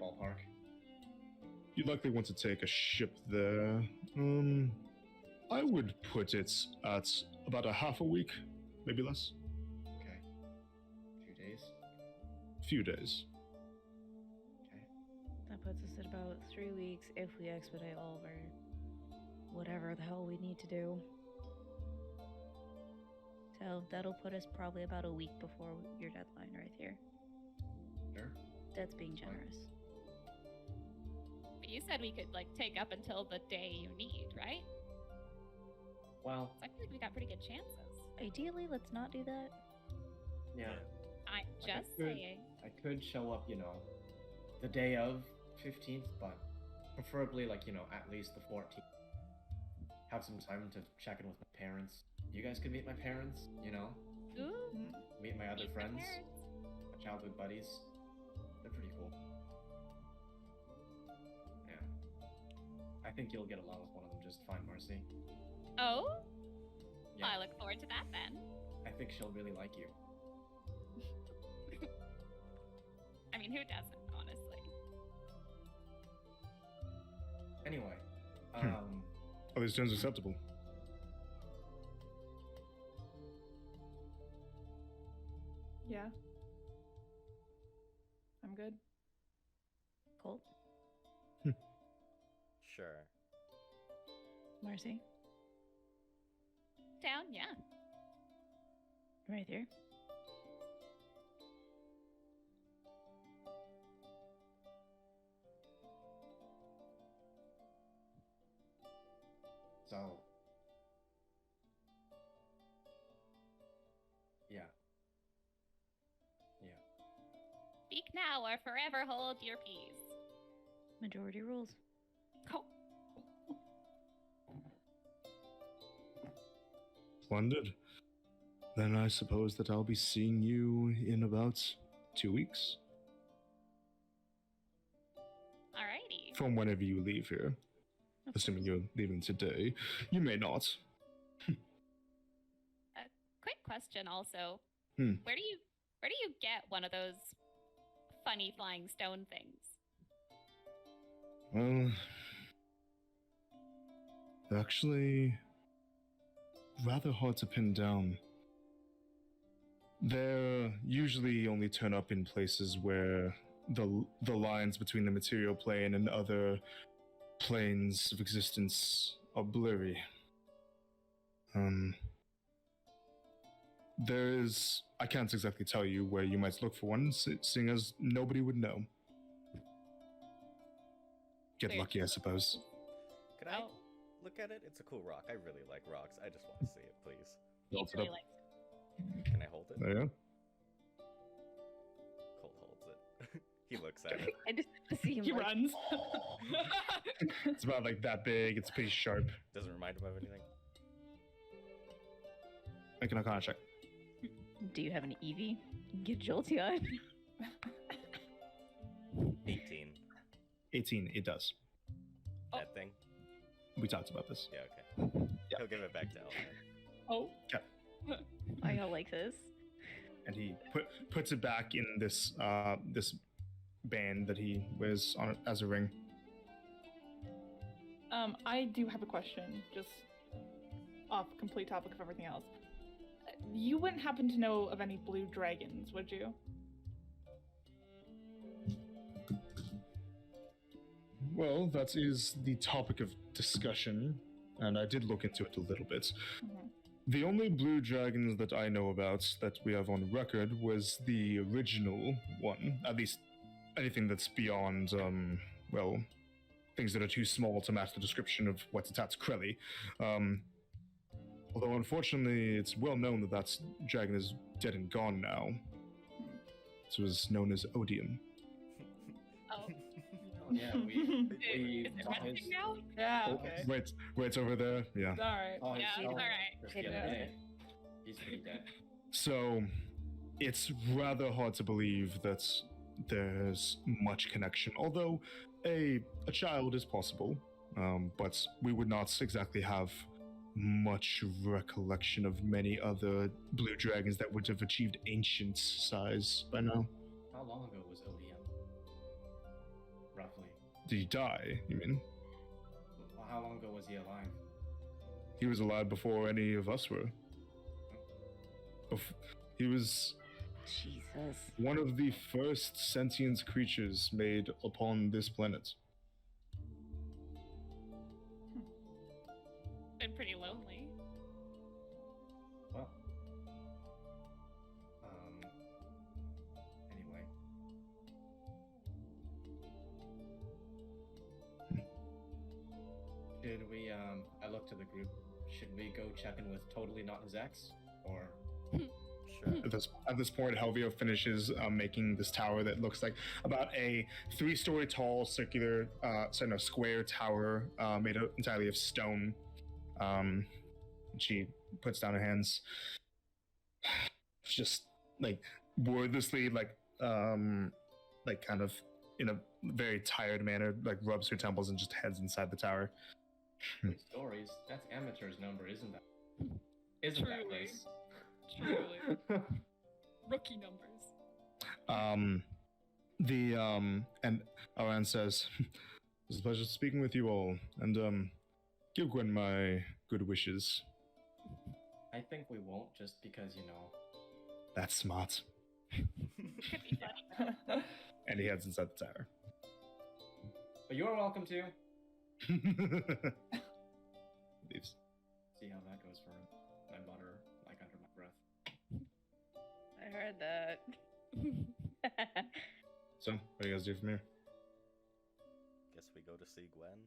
ballpark. you'd likely want to take a ship there. I would put it at about a half a week, maybe less. Okay. 2 days. Few days. Okay. That puts us at about 3 weeks if we expedite all of our whatever the hell we need to do. So that'll put us probably about a week before your deadline right here. Sure. That's being Fine. generous. But you said we could like take up until the day you need, right? Well, So I feel like we got pretty good chances. Ideally, let's not do that. yeah. I'm Like, I just could- saying. I could show up, the day of 15th, but preferably, at least the 14th. Have some time to check in with my parents. You guys could meet my parents, Ooh, meet my other meet my friends, parents. my childhood buddies. They're pretty cool. Yeah. I think you'll get along with one of them just fine, Marcy. Oh, Yeah. I look forward to that then. I think she'll really like you. I mean, who doesn't, honestly? Anyway, Are these terms acceptable? Yeah. I'm good. Colt, Sure. Marcy, Down, yeah. right here. so. Yeah. Yeah. Speak now or forever hold your peace. Majority rules. Oh, Splendid. Then I suppose that I'll be seeing you in about 2 weeks. alrighty. From whenever you leave here. Assuming you're leaving today. You may not. Quick question also. Hmm. Where do you get one of those funny flying stone things? Well, actually, rather hard to pin down. They usually only turn up in places where the lines between the material plane and other planes of existence are blurry. I can't exactly tell you where you might look for one, seeing as nobody would know. Get Weird. lucky, I suppose. Could I Oh. look at it? It's a cool rock. I really like rocks. I just want to see it, please. He Holds it really up. likes Can I hold it? There you go. Colt holds it. He looks at it. I just see him He like, runs. It's about like that big. It's pretty sharp. Doesn't remind him of anything. Make an Arcana check. do you have an Eevee? Get Jolteon. 18. 18. It does. Oh. That thing? We talked about this. Yeah, okay. Yeah. He'll give it back to Elvin. Oh. I don't like this. And he puts it back in this this band that he wears on it as a ring. I do have a question, just off complete topic of everything else. You wouldn't happen to know of any blue dragons, would you? Well, that is the topic of discussion, and I did look into it a little bit. Mhm. The only blue dragons that I know about that we have on record was the original one. At least anything that's beyond, well, things that are too small to match the description of what's attached to Krelly. Although, unfortunately, it's well known that that dragon is dead and gone now. It was known as Odium. Oh, yeah, we Is it saw his. resting now? Yeah, Oh, okay. Wait, it's over there. Yeah. It's alright. Saw his Yeah, skull it's alright. just the other Yeah. day. He's pretty dead. So, it's rather hard to believe that there's much connection. Although a child is possible, but we would not exactly have much recollection of many other blue dragons that would have achieved ancient size by now. How long ago was ODM? Roughly. Did he die? You mean? Well, how long ago was he alive? He was alive before any of us were. He was Jesus. one of the first sentient creatures made upon this planet. Been pretty lonely. Well. Anyway. Should we, I looked to the group. Should we go check in with Totally Not His Ex? Or. Sure. At this point, Helvio finishes making this tower that looks like about a 3-story tall circular, square tower made entirely of stone. She puts down her hands, just like wordlessly, like kind of in a very tired manner, like rubs her temples and just heads inside the tower. Good stories. That's amateur's number, isn't that? Isn't that Truly. nice? Truly. Rookie numbers. And Aran says, "It was a pleasure speaking with you all, and give Gwen my good wishes." I think we won't, just because, you know. That's smart. Could be funny. And he heads inside the tower. But you're welcome to. Leaves. See how that goes for him. I mutter, like under my breath. I heard that. So, what do you guys do from here? Guess we go to see Gwen.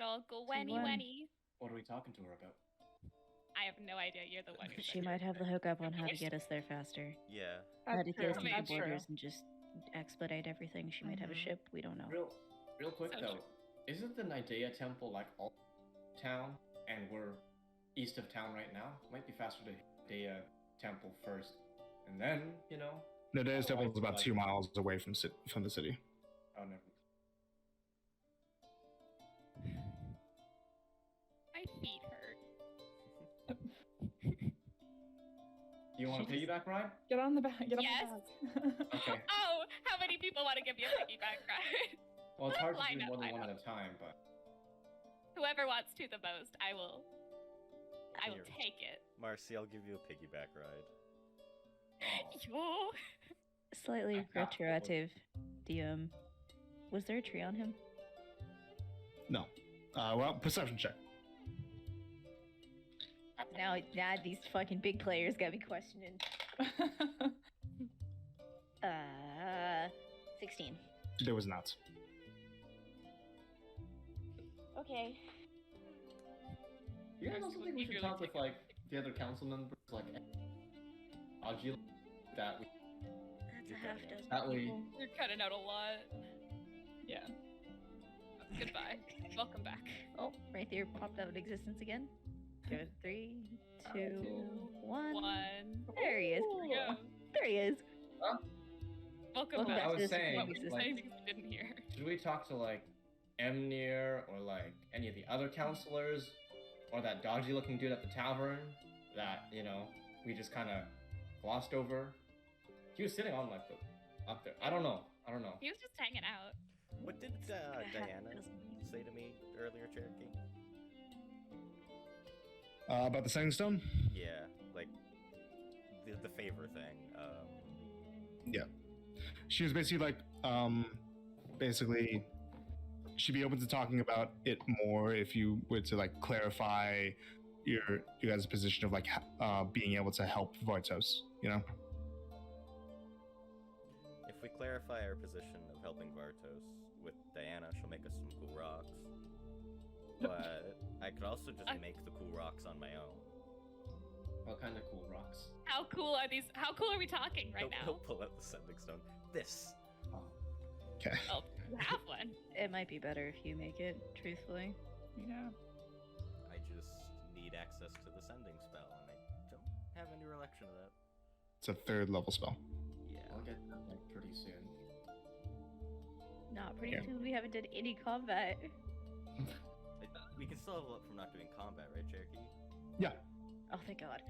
I'll go Wenny Gwen. Wenny. What are we talking to her about? I have no idea. You're the one who She might have the hookup on how to get us there faster. Yeah. How to get us true. to the That's borders and just expedite everything. She might have a Mhm. ship. We don't know. Real quick So though, isn't the Nidea temple like all town, and we're east of town right now? Might be faster to hit Nidea temple first, and then, you know. Nadea's temple is about Like- 2 miles away from the city. Oh, never. My feet hurt. You want a She just- piggyback ride? Get on the back. Get on Yes. the back. Okay. Oh, how many people want to give me a piggyback ride? Well, it's hard to Line do up, more than line one up. at a time, but Whoever wants to the most, I will Here. take it. Marcy, I'll give you a piggyback ride. oh, Yo. Slightly I got retroactive. Was there a tree on him? No. Well, perception check. Now these fucking big players got me questioning. 16. There was not. Okay. you guys also think we should talk with like the other council members, like Ajil, that we That's a half dozen That way- people. You're cutting out a lot. Yeah. Goodbye. Welcome back. Oh, right there popped out of existence again. 3, 2, 1. One. There he is. Ooh. Yeah. There he is. Welcome Welcome back. I back to was this saying, What were you like- saying things we didn't hear? should we talk to like Emnir or like any of the other counselors, or that dodgy looking dude at the tavern that, you know, we just kind of glossed over? He was sitting on like the up there. I don't know. He was just hanging out. What did A half Diana dozen. say to me earlier, Cherokee? About the Sending Stone? Yeah, like the favor thing. She was basically like, she'd be open to talking about it more if you were to like clarify your guys' position of like being able to help Vartos, you know? If we clarify our position of helping Vartos with Diana, she'll make us some cool rocks. But I could also just make the cool rocks on my own. What kind of cool rocks? How cool are these? How cool are we talking right He'll now? pull out the sending stone. This. Oh, Okay. Oh, You have one. It might be better if you make it, truthfully. Yeah. I just need access to the sending spell, and I don't have any recollection of that. It's a 3rd level spell. Yeah. I'll get that like pretty soon. Not pretty Yeah. soon. We haven't done any combat. We can still level up from not doing combat, right, Cherokee? Yeah, Oh, thank God.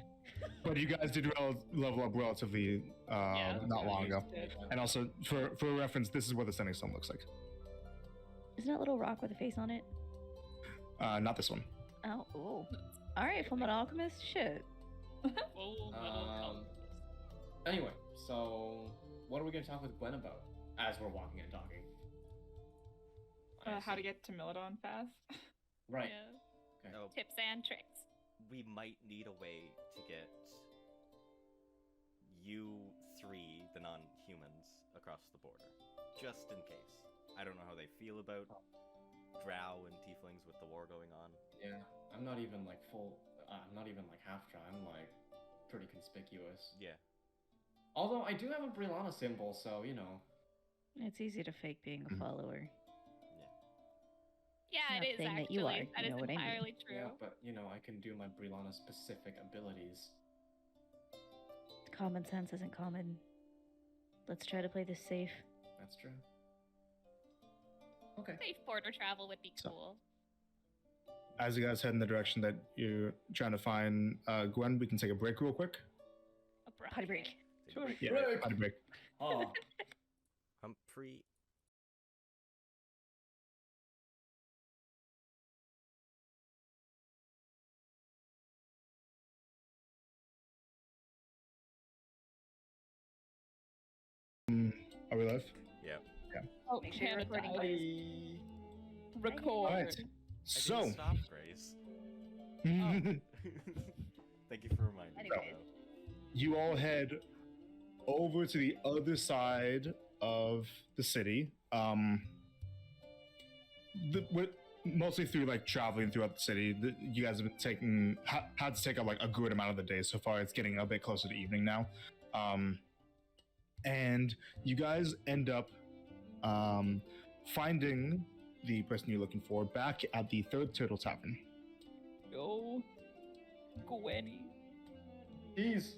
but you guys did level up relatively not long ago. And also, for reference, this is what the sending stone looks like. Isn't that little rock with a face on it? Not this one. Oh, ooh. All right, Full Metal Alchemist. Shit. Full metal alchemist. Anyway, so what are we gonna talk with Gwen about as we're walking and talking? How to get to Milodon fast. Right. Yeah. Okay. Oh, Tips and tricks. we might need a way to get you 3, the non-humans, across the border. Just in case. I don't know how they feel about drow and tieflings with the war going on. Yeah. I'm not even like full. I'm not even like half dry. I'm like pretty conspicuous. Yeah. Although I do have a Brilana symbol, so you know. It's easy to fake being a follower. Yeah, Not it is saying that actually. you are, That you is know what I mean. entirely true. Yeah, but you know, I can do my Brilana specific abilities. Common sense isn't common. Let's try to play this safe. That's true. Okay. Safe border travel would be So- cool. As you guys head in the direction that you're trying to find Gwen, we can take a break real quick. Abrupt. Potty break. Take a break. Yeah, Break. potty break. Oh. Humphrey. Are we live? Yeah. Oh, Make sure you're Hannah recording, died. please. Record. Alright. I So, didn't stop, Grace. Thank you for reminding Anyways. me. you all head over to the other side of the city. Mostly through like traveling throughout the city. You guys have been had to take up like a good amount of the day so far. It's getting a bit closer to evening now, and you guys end up finding the person you're looking for back at the Third Turtle Tavern. Go. Gwenny. Jeez.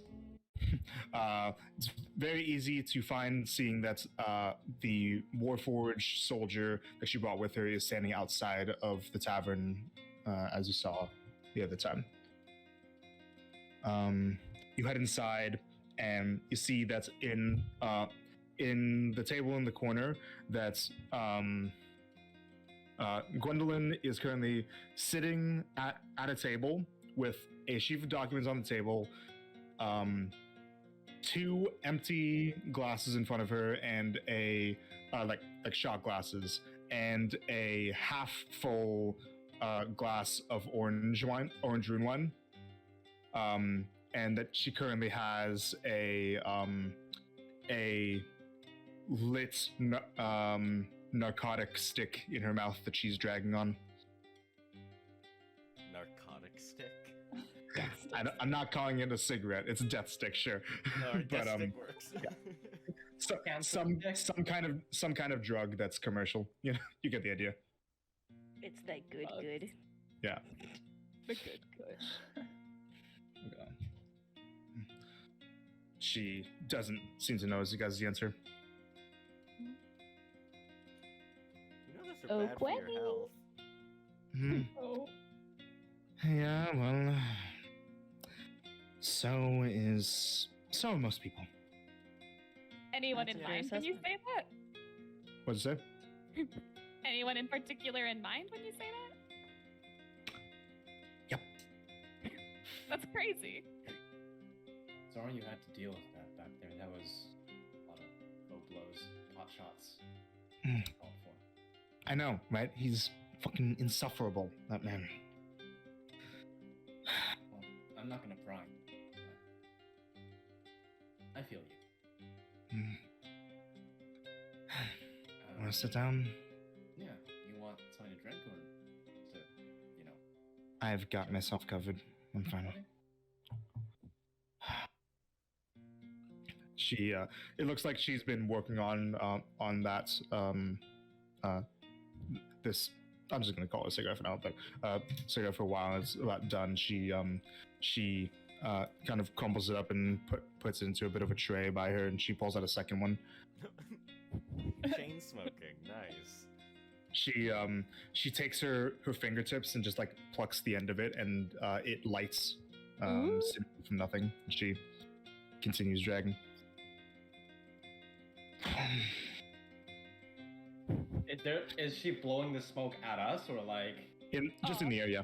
It's very easy to find, seeing that the Warforged soldier that she brought with her is standing outside of the tavern, as you saw the other time. You head inside, and you see that in the table in the corner, that Gwendolyn is currently sitting at a table with a sheaf of documents on the table, 2 empty glasses in front of her, and a like shot glasses, and a half full glass of orange rune wine, and that she currently has a lit narcotic stick in her mouth that she's dragging on. Narcotic stick. I'm not calling it a cigarette. It's a death stick, sure. No, But, death stick works. So, Cancer stick? some kind of drug that's commercial. You know, you get the idea. It's that good, good. Yeah. The good kush. She doesn't seem to know as you guys the answer. You know those Oh, are bad for your Gwenny. health. Hmm. Oh. Yeah, well, so are most people. Anyone That's in a fair mind when you assessment. say that? What'd you say? Anyone in particular in mind when you say that? Yep. That's crazy. Sorry you had to deal with that back there. That was a lot of low blows, pot shots. Mm. Called for. I know, right? He's fucking insufferable, that man. Well, I'm not gonna pry. I feel you. Hmm. Wanna sit down? Yeah, you want something to drink or to, you know? I've got myself covered. I'm fine. Okay. She, it looks like she's been working on that this. I'm just gonna call it a cigarette for now, but cigarette for a while. It's about done. She kind of crumbles it up and puts it into a bit of a tray by her, and she pulls out a second one. Chain smoking, nice. She takes her fingertips and just like plucks the end of it, and it lights from nothing. She continues dragging. Is she blowing the smoke at us or like Just in the air, yeah.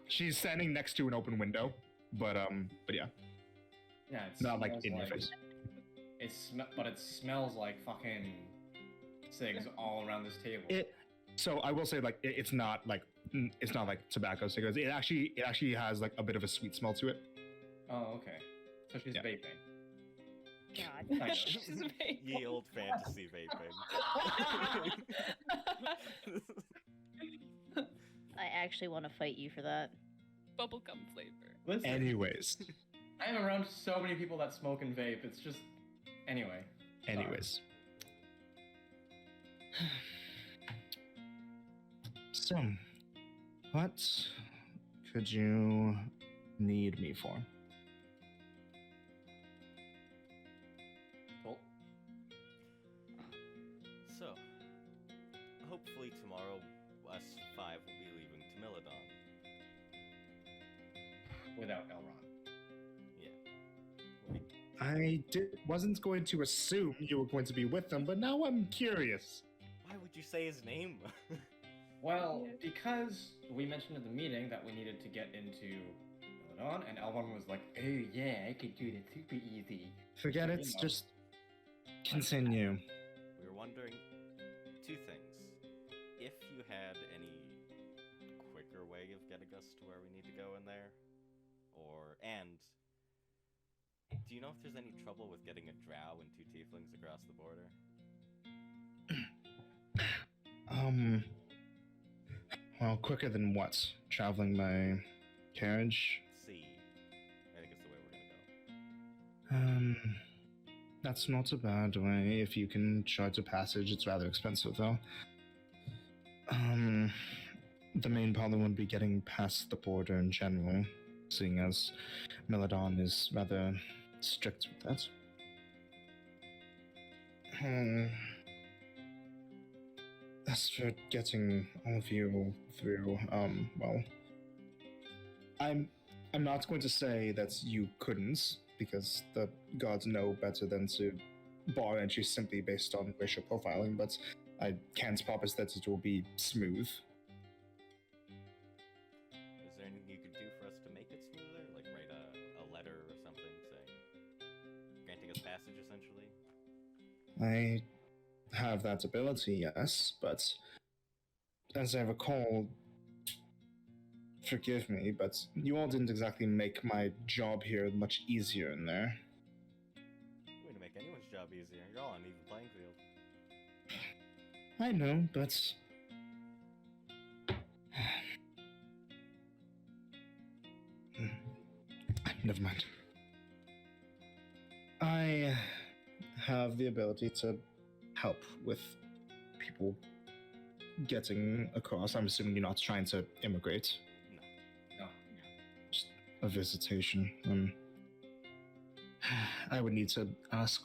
She's standing next to an open window, but yeah, yeah, it's not like in your face. But it smells like fucking cigs all around this table. So I will say, like, it's not like tobacco cigarettes. It actually has like a bit of a sweet smell to it. Oh, okay. So she's vaping. God. Kind of. She's vaping. Ye old fantasy vaping. I actually want to fight you for that. Bubblegum flavor. Listen, Anyways, I am around so many people that smoke and vape. It's just anyway. anyways. So, what could you need me for? Cool. So, hopefully tomorrow us 5 will be leaving to Milidon. Without Elrond. Yeah. I wasn't going to assume you were going to be with them, but now I'm curious. Why would you say his name? Well, because we mentioned at the meeting that we needed to get into Milidon, and Elrond was like, "Oh yeah, I could do that super easy." Forget it, just continue. We were wondering 2 things. If you had any quicker way of getting us to where we need to go in there, and do you know if there's any trouble with getting a drow and 2 tieflings across the border? Well, quicker than what? Traveling by carriage? See, I think it's the way we're gonna go. That's not a bad way if you can charge a passage. It's rather expensive, though. The main problem would be getting past the border in general, seeing as Milidon is rather strict with that. As for getting all of you through, well, I'm not going to say that you couldn't, because the gods know better than to bar entry simply based on racial profiling, but I can't promise that it will be smooth. Is there anything you could do for us to make it smoother? Like write a letter or something saying, granting us passage, essentially? I have that ability, yes, but as I recall, forgive me, but you all didn't exactly make my job here much easier in there. Way to make anyone's job easier. You're all on even playing field. I know, but never mind. I have the ability to help with people getting across. I'm assuming you're not trying to immigrate. No. Just a visitation. I would need to ask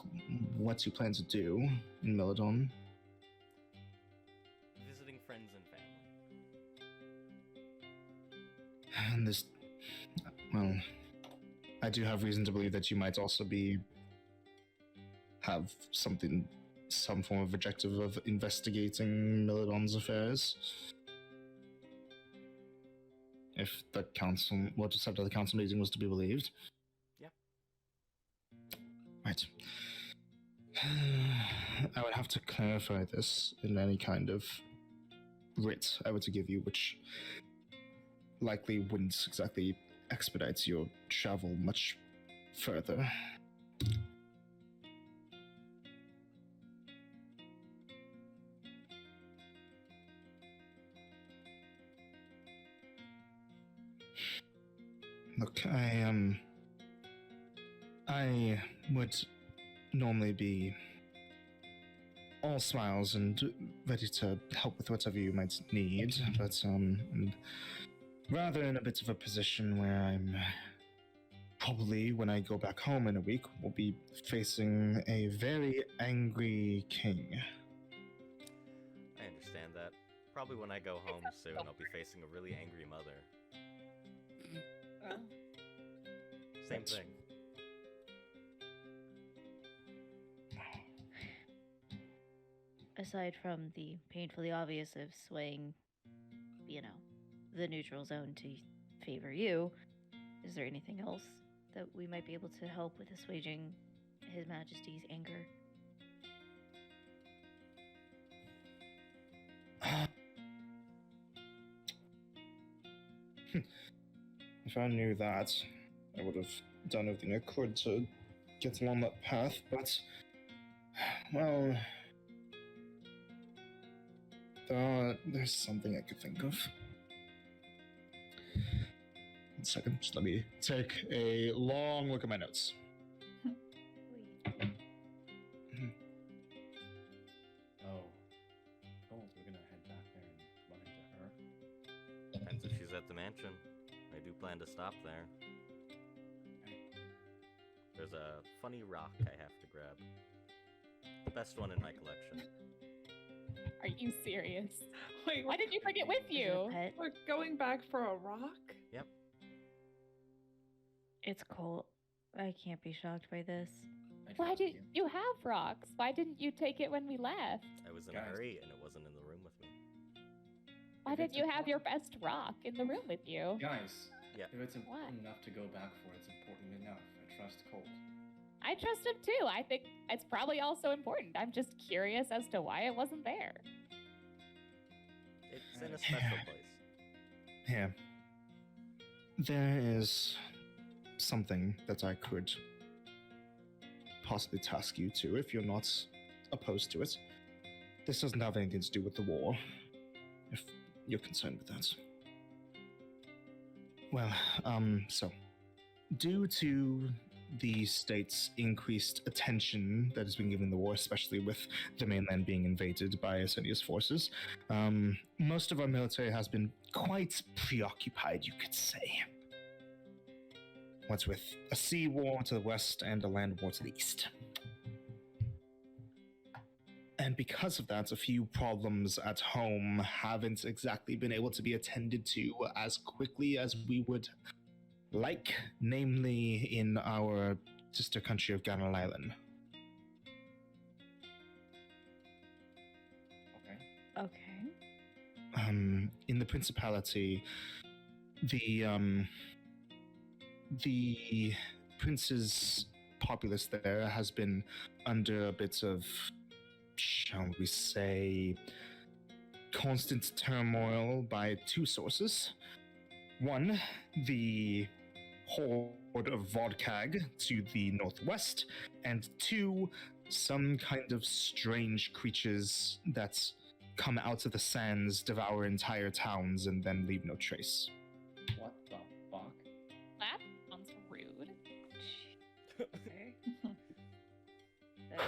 what you plan to do in Milidon. Visiting friends and family. And this, well, I do have reason to believe that you might also have some form of objective of investigating Milidon's affairs. If the council, what just after the council meeting was to be believed. Yeah. Right. I would have to clarify this in any kind of writ I were to give you, which likely wouldn't exactly expedite your travel much further. Look, I would normally be all smiles and ready to help with whatever you might need, but rather in a bit of a position where I'm probably, when I go back home in a week, will be facing a very angry king. I understand that. Probably when I go home soon, I'll be facing a really angry mother. Same thing. Aside from the painfully obvious of swaying, the neutral zone to favor you, is there anything else that we might be able to help with assuaging His Majesty's anger? If I knew that, I would have done everything I could to get along that path, but, well, there's something I could think of. 1 second, just let me take a long look at my notes. Oh. Cool, we're gonna head back there and run into her. Depends if she's at the mansion. I do plan to stop there. There's a funny rock I have to grab. The best one in my collection. Are you serious? Wait, Why didn't you bring it with Is it a you? pet? we're going back for a rock? Yep. It's cold. I can't be shocked by this. I Why trust did you have rocks? Why didn't you take it when we left? I was in Guys. a hurry and it wasn't in the room with me. Why If didn't it's you have important- your best rock in the room with you? Guys, Yeah. if it's important enough to go back for, it's important enough. I trust Colt. I trust him too. I think it's probably also important. I'm just curious as to why it wasn't there. It's in a special place. Here. There is something that I could possibly task you to if you're not opposed to it. This doesn't have anything to do with the war, if you're concerned with that. Well, so, due to the state's increased attention that has been given the war, especially with the mainland being invaded by Asenia's forces, most of our military has been quite preoccupied, you could say. What's with a sea war to the west and a land war to the east. And because of that, a few problems at home haven't exactly been able to be attended to as quickly as we would like, namely in our sister country of Ganal Island. Okay. Okay. In the Principality, the prince's populace there has been under a bit of, shall we say, constant turmoil by two sources. One, the horde of Vodkag to the northwest, and two, some kind of strange creatures that come out of the sands, devour entire towns, and then leave no trace. What the fuck? That sounds rude. Okay. That's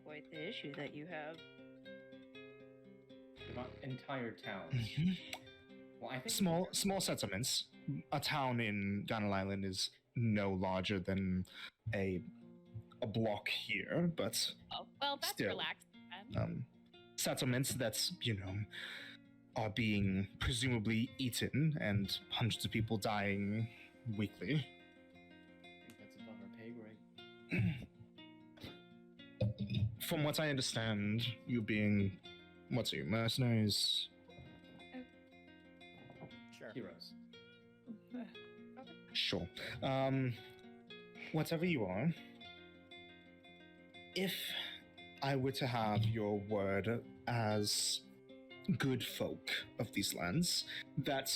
quite the issue that you have. Not entire towns. Well, I think Small settlements. A town in Ganal Island is no larger than a block here, but Oh, well, that's Still. relaxing then. settlements that, are being presumably eaten and hundreds of people dying weekly. I think that's above our pay grade. From what I understand, you being, mercenaries? Sure. Heroes. Sure. Whatever you are, if I were to have your word as good folk of these lands, that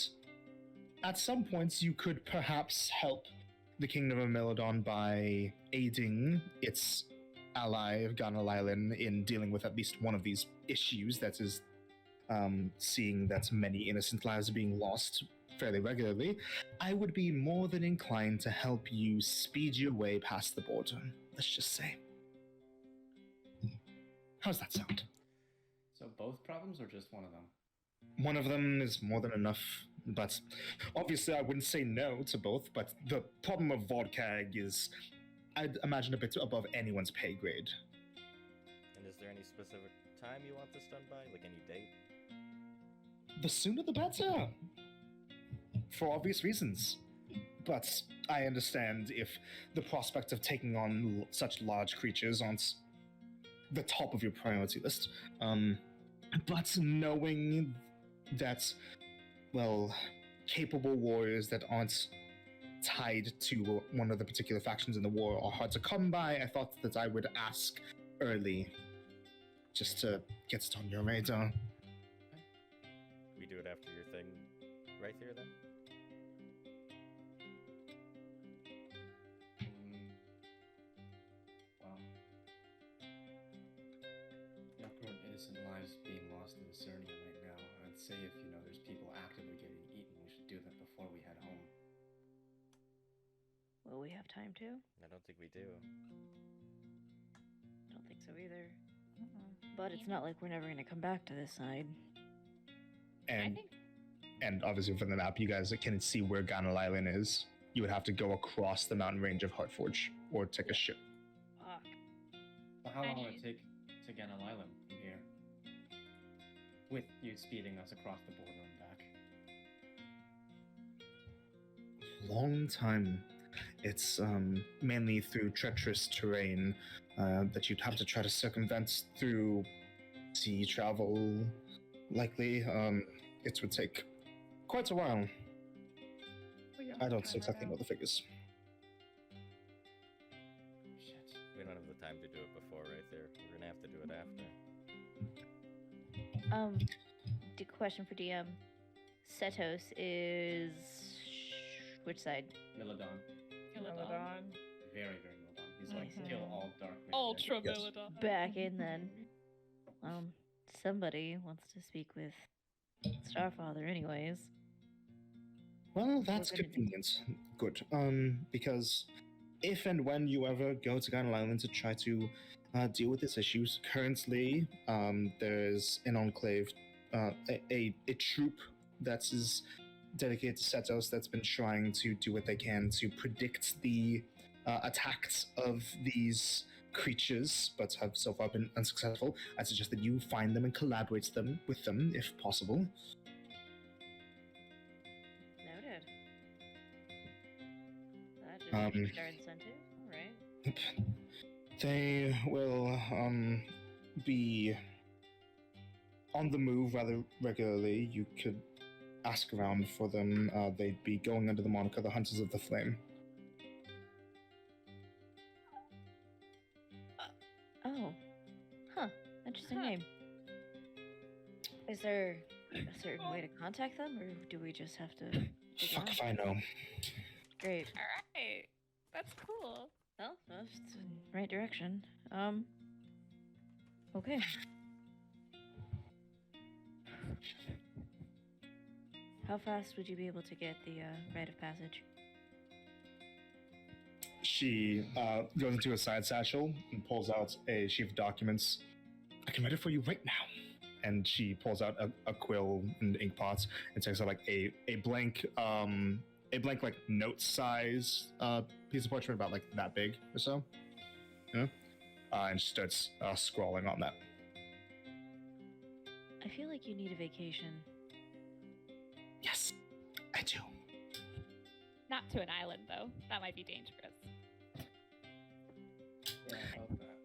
at some points you could perhaps help the Kingdom of Melodon by aiding its ally of Ganal Island in dealing with at least one of these issues that is seeing that many innocent lives are being lost fairly regularly, I would be more than inclined to help you speed your way past the border. Let's just say. How's that sound? So both problems or just one of them? One of them is more than enough, but obviously I wouldn't say no to both, but the problem of Vodkag is, I'd imagine, a bit above anyone's pay grade. And is there any specific time you want this done by? Like any date? The sooner the better, for obvious reasons. But I understand if the prospect of taking on such large creatures aren't the top of your priority list. But knowing that, well, capable warriors that aren't tied to one of the particular factions in the war are hard to come by, I thought that I would ask early, just to get it on your radar. We do it after your thing right here then? Well, not for innocent lives being lost in Cernia right now. I'd say if, there's people actively getting eaten, we should do that before we head home. Will we have time to? I don't think we do. I don't think so either. But it's not like we're never going to come back to this side. And obviously from the map, you guys can see where Ganal Island is. You would have to go across the mountain range of Heartforge or take a ship. Fuck. But how long will it take to get an island from here? With you speeding us across the border and back. Long time. It's mainly through treacherous terrain that you'd have to try to circumvent through sea travel. Likely, it would take quite a while. I don't exactly know the figures. Shit. We don't have the time to do it before right there. We're gonna have to do it after. Question for DM. Setos is which side? Milodon. Milodon. Very, very Milodon. He's like kill all dark magic. Ultra Yes. Milodon. Back in then. Somebody wants to speak with Starfather anyways. Well, that's We're gonna- convenient. Good. Because if and when you ever go to Ganal Island to try to deal with these issues, currently there's an enclave, a troop that is dedicated to Setos that's been trying to do what they can to predict the attacks of these creatures, but have so far been unsuccessful. I suggest that you find them and collaborate with them if possible. Noted. That just Um, increased our incentive. Alright. They will be on the move rather regularly. You could ask around for them. They'd be going under the moniker the Hunters of the Flame. Oh. Huh. Interesting name. Is there a certain way to contact them, or do we just have to dig Fuck around? if I know. Great. All right. That's cool. Well, that's in the right direction. Okay. How fast would you be able to get the rite of passage? She goes into a side satchel and pulls out a sheaf of documents. I can write it for you right now. And she pulls out a quill and ink pot and takes out like a blank like note size piece of parchment about like that big or so. Yeah. And she starts scrawling on that. I feel like you need a vacation. Yes, I do. Not to an island, though. That might be dangerous. Yeah, about that.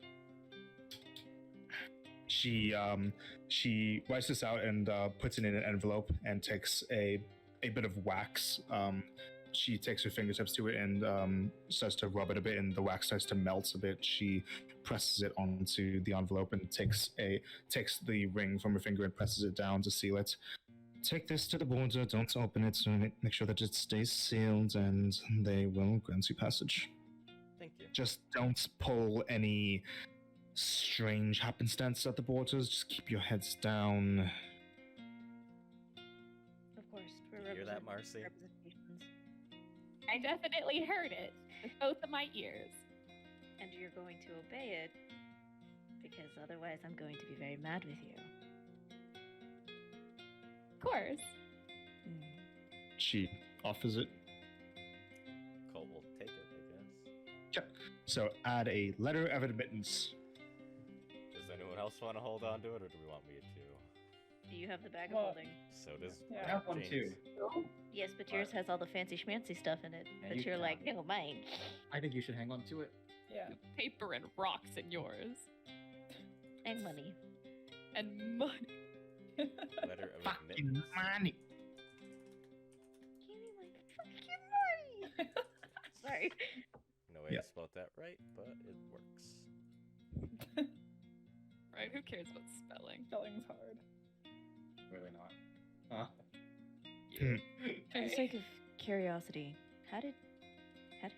She writes this out and puts it in an envelope and takes a bit of wax. She takes her fingertips to it and starts to rub it a bit, and the wax starts to melt a bit. She presses it onto the envelope and takes the ring from her finger and presses it down to seal it. Take this to the border. Don't open it. So make sure that it stays sealed, and they will grant you passage. Thank you. Just don't pull any strange happenstance at the borders. Just keep your heads down. Of course. You hear that, Marcy? Representations. I definitely heard it with both of my ears. And you're going to obey it Because otherwise I'm going to be very mad with you. Of course. She offers it. Cole will take it, I guess. Yep. So add a letter of admittance. Does anyone else want to hold on to it, or do we want me to? Do you have the bag of Well, holding? So does Yeah. I have one James. too. Yes, but yours has all the fancy schmancy stuff in it. Yeah, But you you're can like, have it. no, mine. I think you should hang on to it. Yeah. Paper and rocks in yours. And money. And money. Letter of Fucking admittance. money. Give me my fucking money! Sorry. No way Yeah. to spell that right, but it works. Right? Who cares about spelling? Spelling's hard. Really not. Huh? For the sake of curiosity, how did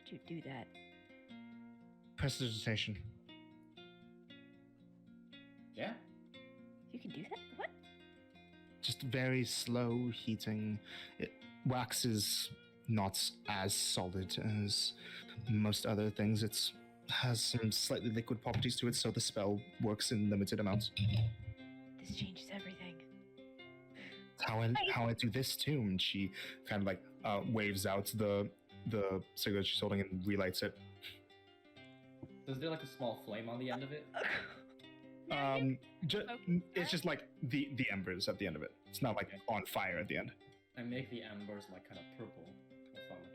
you do that? Prestidigitation. Yeah. You can do that? What? Just very slow heating. Wax is not as solid as most other things. It has some slightly liquid properties to it, so the spell works in limited amounts. This changes everything. How I do this too. And she kind of like waves out the cigarette she's holding and relights it. So is there like a small flame on the end of it? It's just like the embers at the end of it. It's not like on fire at the end. I make the embers like kind of purple. That's on the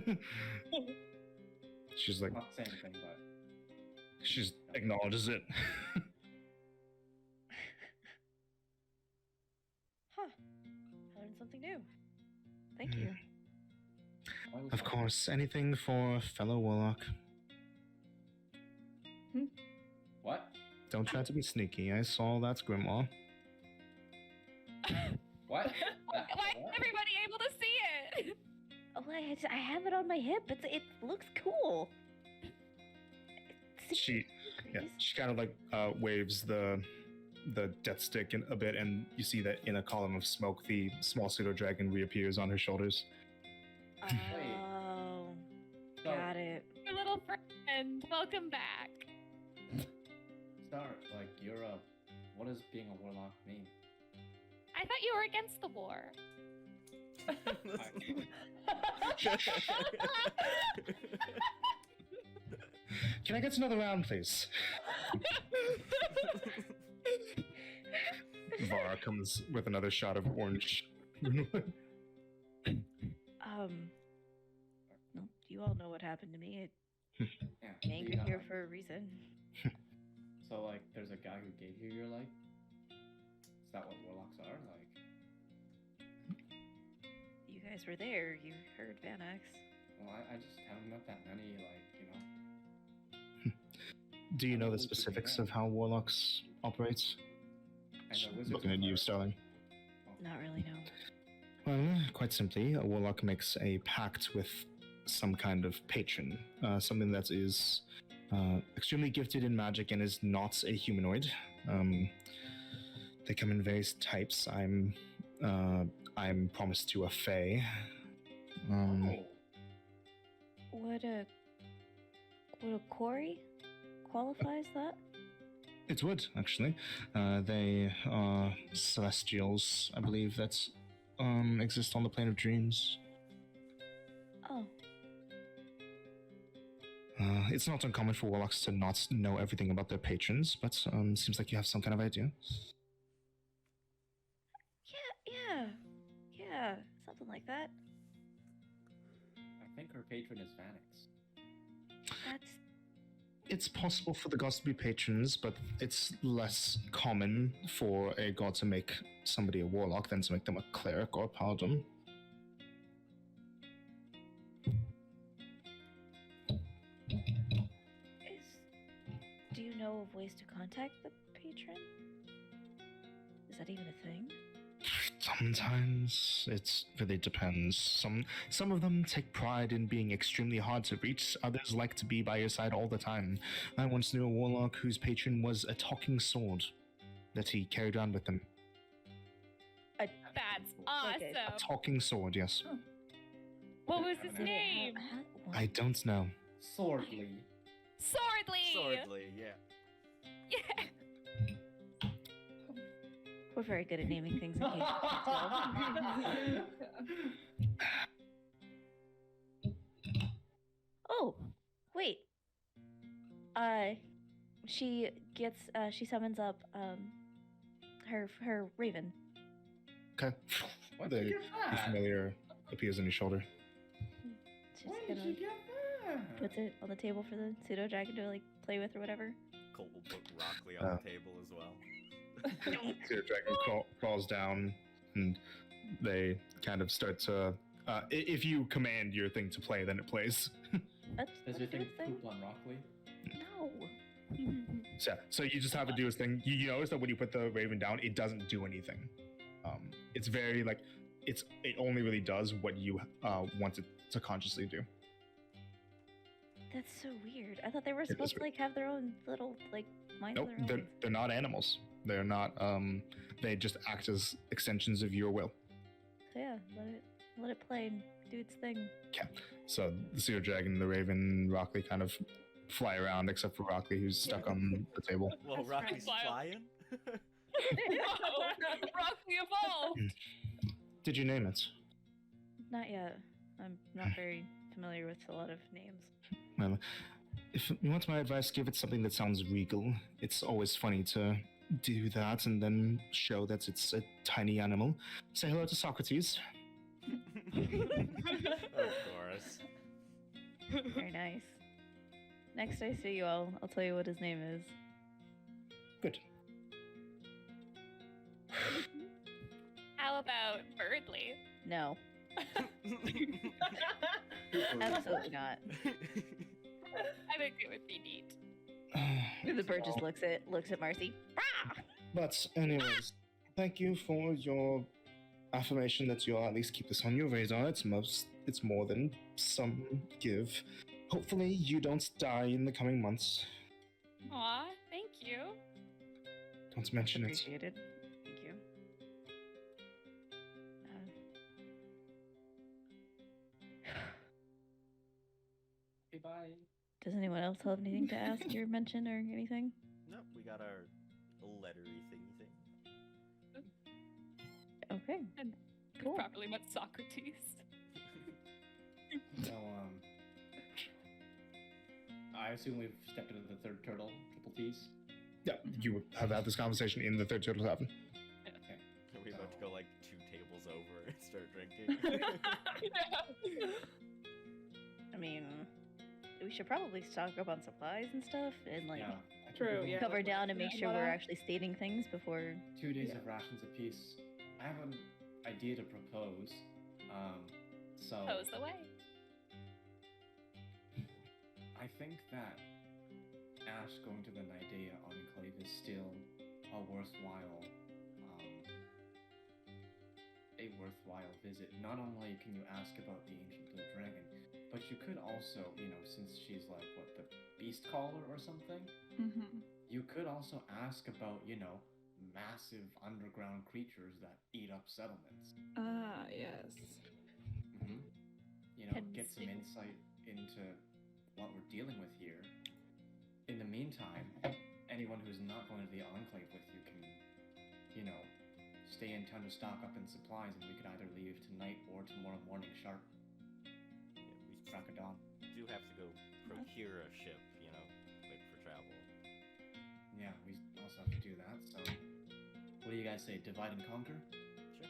jersey. She's like, Not saying anything, but she just acknowledges it. Huh. I learned something new. Thank you. why was Of that? course, anything for fellow warlock. What? Don't try to be sneaky. I saw that grimoire. What? Why is everybody able to see it? Oh, I have it on my hip. It looks cool. She kind of like waves the death stick a bit, and you see that in a column of smoke, the small pseudo dragon reappears on her shoulders. Oh, So, got it. Your little friend, welcome back. Star, like you're a. What does being a warlock mean? I thought you were against the war. Can I get another round, please? Vara comes with another shot of orange. No, you all know what happened to me. Yeah. I'm angry here for a reason. So like, there's a guy who gave you your life. Is that what warlocks are like? You guys were there. You heard Vanax. Well, I just haven't met that many. Like, you know. Do you know the Wizards are specifics rare. of how warlocks operate? I know wizards Looking at are you, rare. Sterling. Not really, no. Well, quite simply, a warlock makes a pact with some kind of patron, something that is extremely gifted in magic and is not a humanoid. They come in various types. I'm promised to a fae. Oh. Would a quarry qualifies that? It would, actually. They are celestials, I believe, that exist on the plane of dreams. Oh, It's not uncommon for warlocks to not know everything about their patrons, but seems like you have some kind of idea. yeah, something like that. I think her patron is Vanix. That's It's possible for the gods to be patrons, but it's less common for a god to make somebody a warlock than to make them a cleric or a paladin. Do you know of ways to contact the patron? Is that even a thing? Sometimes it really depends. Some of them take pride in being extremely hard to reach. Others like to be by your side all the time. I once knew a warlock whose patron was a talking sword that he carried around with him. That's awesome. Okay. A talking sword, yes. What was his Okay, name? I don't know. Swordly. Swordly. Swordly, yeah. Yeah. We're very good at naming things in case you can't tell. Oh, wait. She gets she summons up her raven. Okay. What'd The you get that? familiar appears on your shoulder. She's When gonna did you get that? puts it on the table for the pseudo dragon to like play with or whatever. Cole will put Rockley on the table as well. Your dragon crawls down, and they kind of start to. If you command your thing to play, then it plays. Let's Does do your thing its thing. poop on Rockley? No. So you just have it do its thing. You notice that when you put the raven down, it doesn't do anything. It's very like it only really does what you want it to consciously do. That's so weird. I thought they were is supposed to weird. like have their own little like minds Nope, of their own. they're not animals. They're not. They just act as extensions of your will. So yeah, let it play and do its thing. So the Seer Dragon and the Raven, Rockley kind of fly around, except for Rockley, who's stuck on the table. Well, That's Rockley's wild. flying. Rocky evolved. Did you name it? Not yet. I'm not very familiar with a lot of names. Well, if you want my advice, give it something that sounds regal. It's always funny to do that and then show that it's a tiny animal. Say hello to Socrates. Of course. Very nice. Next I see you, I'll tell you what his name is. Good. How about Birdly? No, absolutely not. I think it would be neat. The bird just looks at Marcy. But anyways, thank you for your affirmation that you'll at least keep this on your radar. It's more than some give. Hopefully you don't die in the coming months. Aw, thank you. Don't mention it. Appreciated. Thank you. Okay, bye. Does anyone else have anything to ask or mention or anything? Nope, we got our lettery thingy thing. Okay. And Cool. properly met Socrates. So, I assume we've stepped into the third turtle, Triple T's. Yeah, you have had this conversation in the Third Turtle Tavern. Okay. Are we about to go like 2 tables over and start drinking? I mean, we should probably stock up on supplies and stuff and like Yeah. I think True, we'll yeah. cover down and make Yeah, sure but, we're actually stating things before. 2 days Yeah. of rations apiece. I have an idea to propose. So Pose away. I think that Ash going to the Nidea Enclave is still a worthwhile visit. Not only can you ask about the ancient blue dragon, but you could also, since she's like the beast caller or something, Mm-hmm. you could also ask about, massive underground creatures that eat up settlements. Ah, yes. Mm-hmm. Get some Consider- insight into what we're dealing with here. In the meantime, anyone who's not going to the Enclave with you can, stay in town to stock up in supplies, and we could either leave tonight or tomorrow morning sharp. Yeah, we Crack of dawn. do have to go procure a ship, like for travel. Yeah, we also have to do that, so... What do you guys say, divide and conquer? Sure.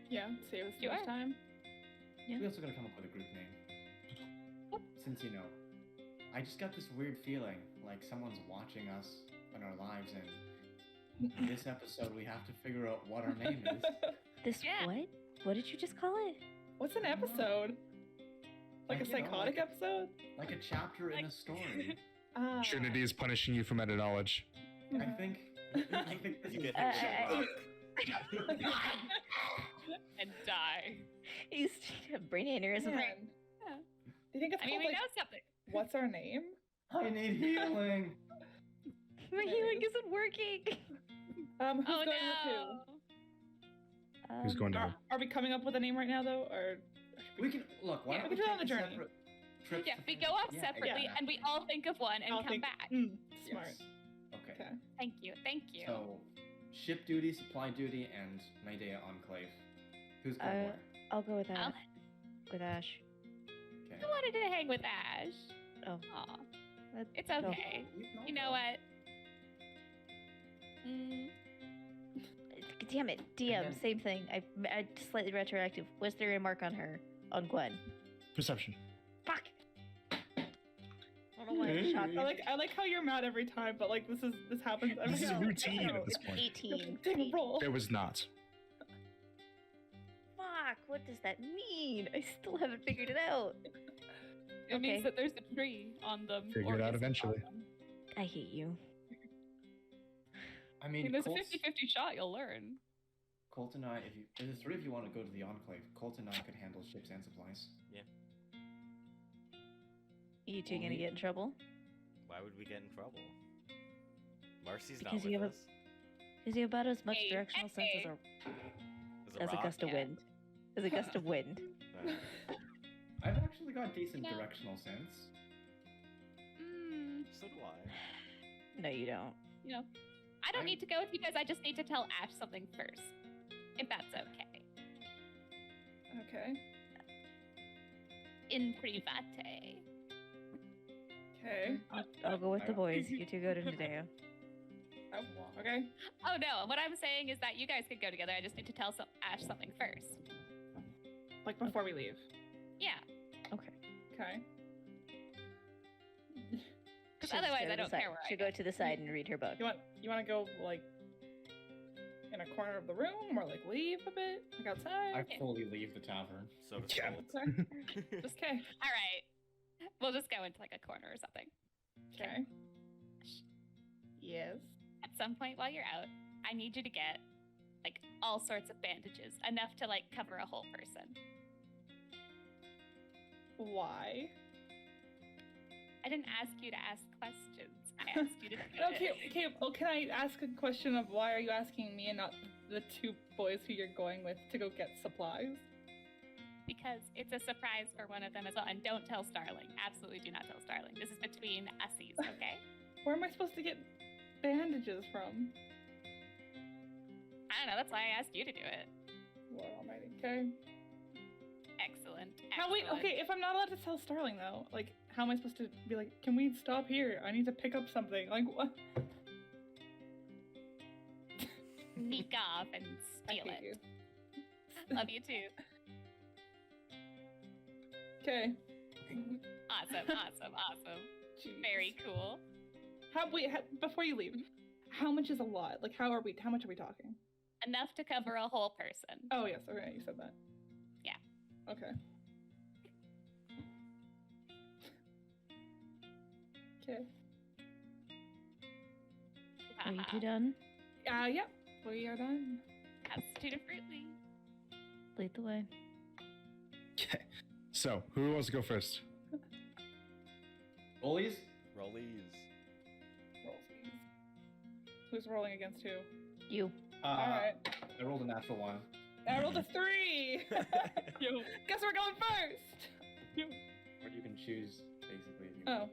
Yeah, save us too Sure. much time. Yeah. We also gotta come up with a group name. Since, I just got this weird feeling like someone's watching us and our lives, and in this episode we have to figure out what our name is. This Yeah. what? What did you just call it? What's an episode? Like a psychotic episode? Like a chapter in a story. Ah. Trinity is punishing you for meta knowledge. I think this You is get Uh, And die. He's brain aneurysm. Man. Yeah. Do you think it's I mean, called, we like, know something. what's our name? I need healing. My healing isn't working. Who's Oh going with no. Who's going who? to Are we coming up with a name right now, though, or? We can look. Why Yeah, don't we can do it on take the a journey. separate trips Yeah, to we finish- go off yeah, separately exactly. and we all think of one and I'll come think- back. Smart. Yes. Okay. Okay. Thank you. Thank you. So, ship duty, supply duty, and Nidea Enclave. Who's going where? I'll go with that. I'll- With Ash. Okay. I wanted to hang with Ash. Oh. Aw. That- It's no. okay. You know what? Damn it, DM, Again. same thing. I slightly retroactive. Was there a mark on her? On Gwen? Perception. Fuck! I don't know why I shot I like how you're mad every time, but like this happens every This is time. routine at this point. 18. Take a roll. There was not. Fuck, what does that mean? I still haven't figured it out. It means Okay. that there's a tree on them. Figure or it out isn't eventually. on them. I hate you. I I mean, mean, there's a Colt, 50-50 shot. You'll learn. Colt and I, if the three of you want to go to the Enclave, Colt and I could handle ships and supplies. You two gonna Only- get in trouble? Why would we get in trouble? Marcy's Because not you with have us. Because you have about as much Hey, directional sense hey. There's as a rock. gust of Yeah. wind. As a gust of wind. I've actually got decent No. directional sense. So do I. No, you don't. You know, I don't need to go with you guys. I just need to tell Ash something first, if that's okay. Okay. In private. Okay. I'll go with the boys. You two go to Nadeo. Oh, okay. Oh no, what I'm saying is that you guys could go together. I just need to tell Ash something first. Like before we leave. Yeah, Okay. Okay. because She'll just otherwise go to I the don't side. care where I She'll go. go to the side and read her book. You want to go like in a corner of the room or like leave a bit, like outside? I fully leave the tavern. So does Yeah. Colt. Sorry. Just okay. All right, we'll just go into like a corner or something. Okay. Yes. At some point while you're out, I need you to get like all sorts of bandages, enough to like cover a whole person. Why? I didn't ask you to ask questions. I asked you to do it. Okay. Well, can I ask a question of why are you asking me and not the two boys who you're going with to go get supplies? Because it's a surprise for one of them as well. And don't tell Starling. Absolutely do not tell Starling. This is between ussies, okay? Where am I supposed to get bandages from? I don't know. That's why I asked you to do it. Lord Almighty. Okay. Excellent. How wait? excellent. Okay. If I'm not allowed to tell Starling though, like, how am I supposed to be like? Can we stop here? I need to pick up something. Like what? Sneak off and I steal hate it. you. Love you too. Okay. Awesome. Jeez. Very cool. Before you leave, how much is a lot? Like, how much are we talking? Enough to cover a whole person. Oh yes, okay, you said that. Yeah. Okay. Okay. Are you two done? Yep. We are done. Constituted Fruitly. Lead the way. Okay. So, who wants to go first? Rollies? Rollies. Roll. Who's rolling against who? You. Alright. I rolled a natural one. I rolled a 3! Yo, Guess we're going first! Or you can choose, basically. If you Oh.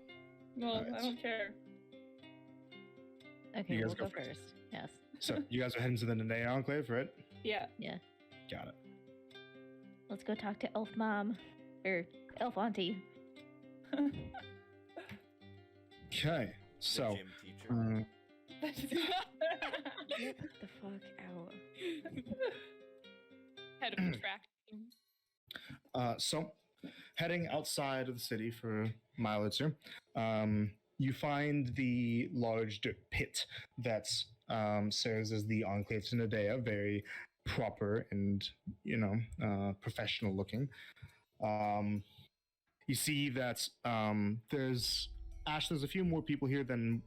Well, Alright. I don't care. Okay, You guys we'll go go first. first. Yes. So, you guys are heading to the Nene Enclave, right? Yeah. Got it. Let's go talk to Elf Mom. Or Elf Auntie. Okay. The So, gym teacher. Get the fuck out. head of the track team. So, heading outside of the city for a mile or two, you find the large dirt pit that serves as the Enclave to Nadea, very proper and, professional looking. You see that there's a few more people here than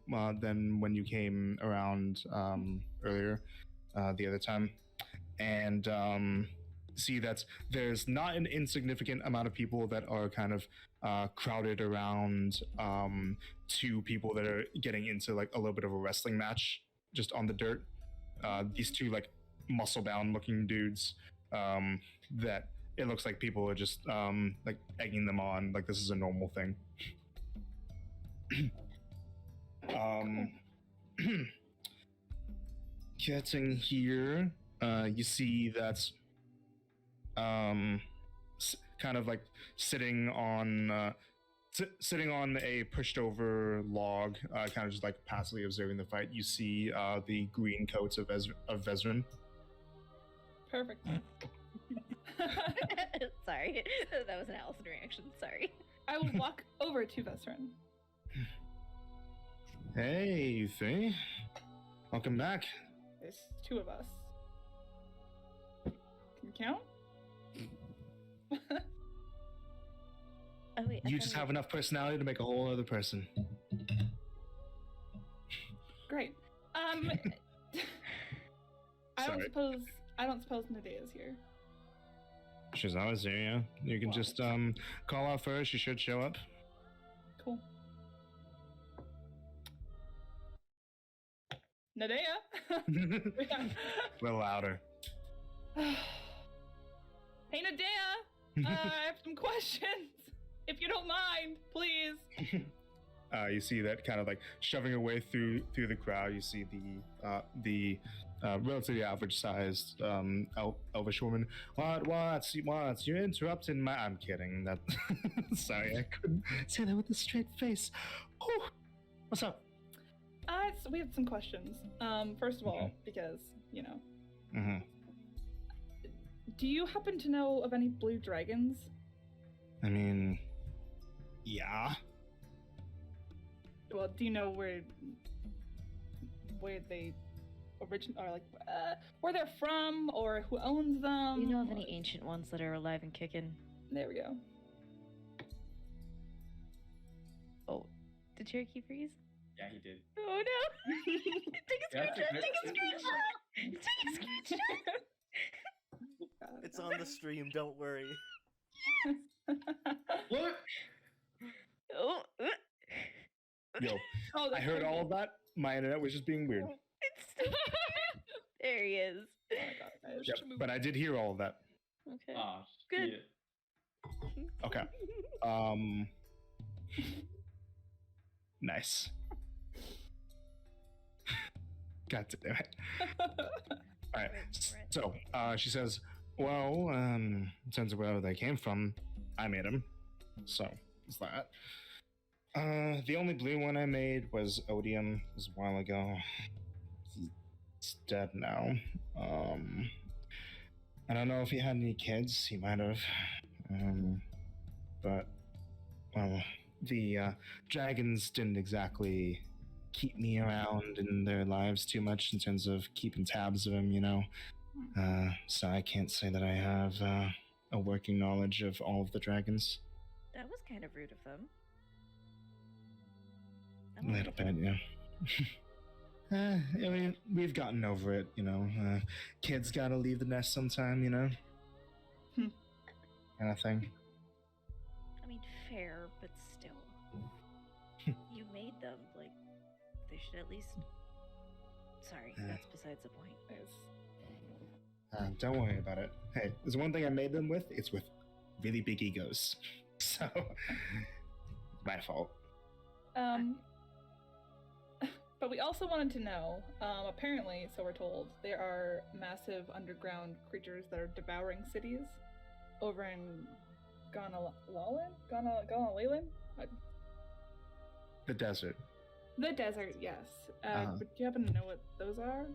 when you came around earlier, the other time, and see that there's not an insignificant amount of people that are kind of crowded around two people that are getting into like a little bit of a wrestling match just on the dirt. These two like muscle-bound looking dudes that it looks like people are just like egging them on, like this is a normal thing. getting here, you see that kind of like sitting on a pushed over log, kind of just like passively observing the fight. You see the green coats of Vezran. Perfect. Sorry, that was an Allison reaction. Sorry. I will walk over to Vesrin. Hey, Faye. Welcome back. There's two of us. Can you count? Oh wait, You just have enough personality to make a whole other person. Great. I don't suppose Nadea's here. She's always here, yeah. You can just call out for her. She should show up. Cool. Nadea. A little louder. Hey Nadea, I have some questions. If you don't mind, please. You see that kind of like shoving her way through the crowd. You see the relatively average-sized elvish woman. What? You're interrupting my... I'm kidding. That. Sorry, I couldn't say that with a straight face. Whew. What's up? We have some questions. First of all, because, you know. Mm-hmm. Do you happen to know of any blue dragons? I mean, yeah. Well, do you know where they where they're from, or who owns them? Do you know of any ancient ones that are alive and kicking? There we go. Oh, did Cherokee freeze? Yeah, he did. Oh no! Take a screenshot! Take a screenshot! Take a screenshot! It's on the stream, don't worry. What? Oh, Yo, Oh, I heard all of that. My internet was just being weird. it's still... There he is. Oh my god, guys. Yep, but I did hear all of that. Okay. Oh, Good. shit. Okay. Nice. God damn it. Alright, so, she says, well, in terms of where they came from, I made them. So, is that. The only blue one I made was Odium. It was a while ago. He's dead now. I don't know if he had any kids. He might have. But, well, the dragons didn't exactly keep me around in their lives too much in terms of keeping tabs of them, you know. So I can't say that I have a working knowledge of all of the dragons. That was kind of rude of them. A little bit, yeah. I mean, we've gotten over it, you know. Kids gotta leave the nest sometime, you know. Kind of thing. I mean, fair, but still. You made them, like, they should at least... Sorry, that's besides the point. Don't worry about it. Hey, there's one thing I made them with. It's with really big egos. So, my fault. But we also wanted to know, apparently, so we're told, there are massive underground creatures that are devouring cities over in Ghana Leyland? The desert. The desert, yes. But do you happen to know what those are?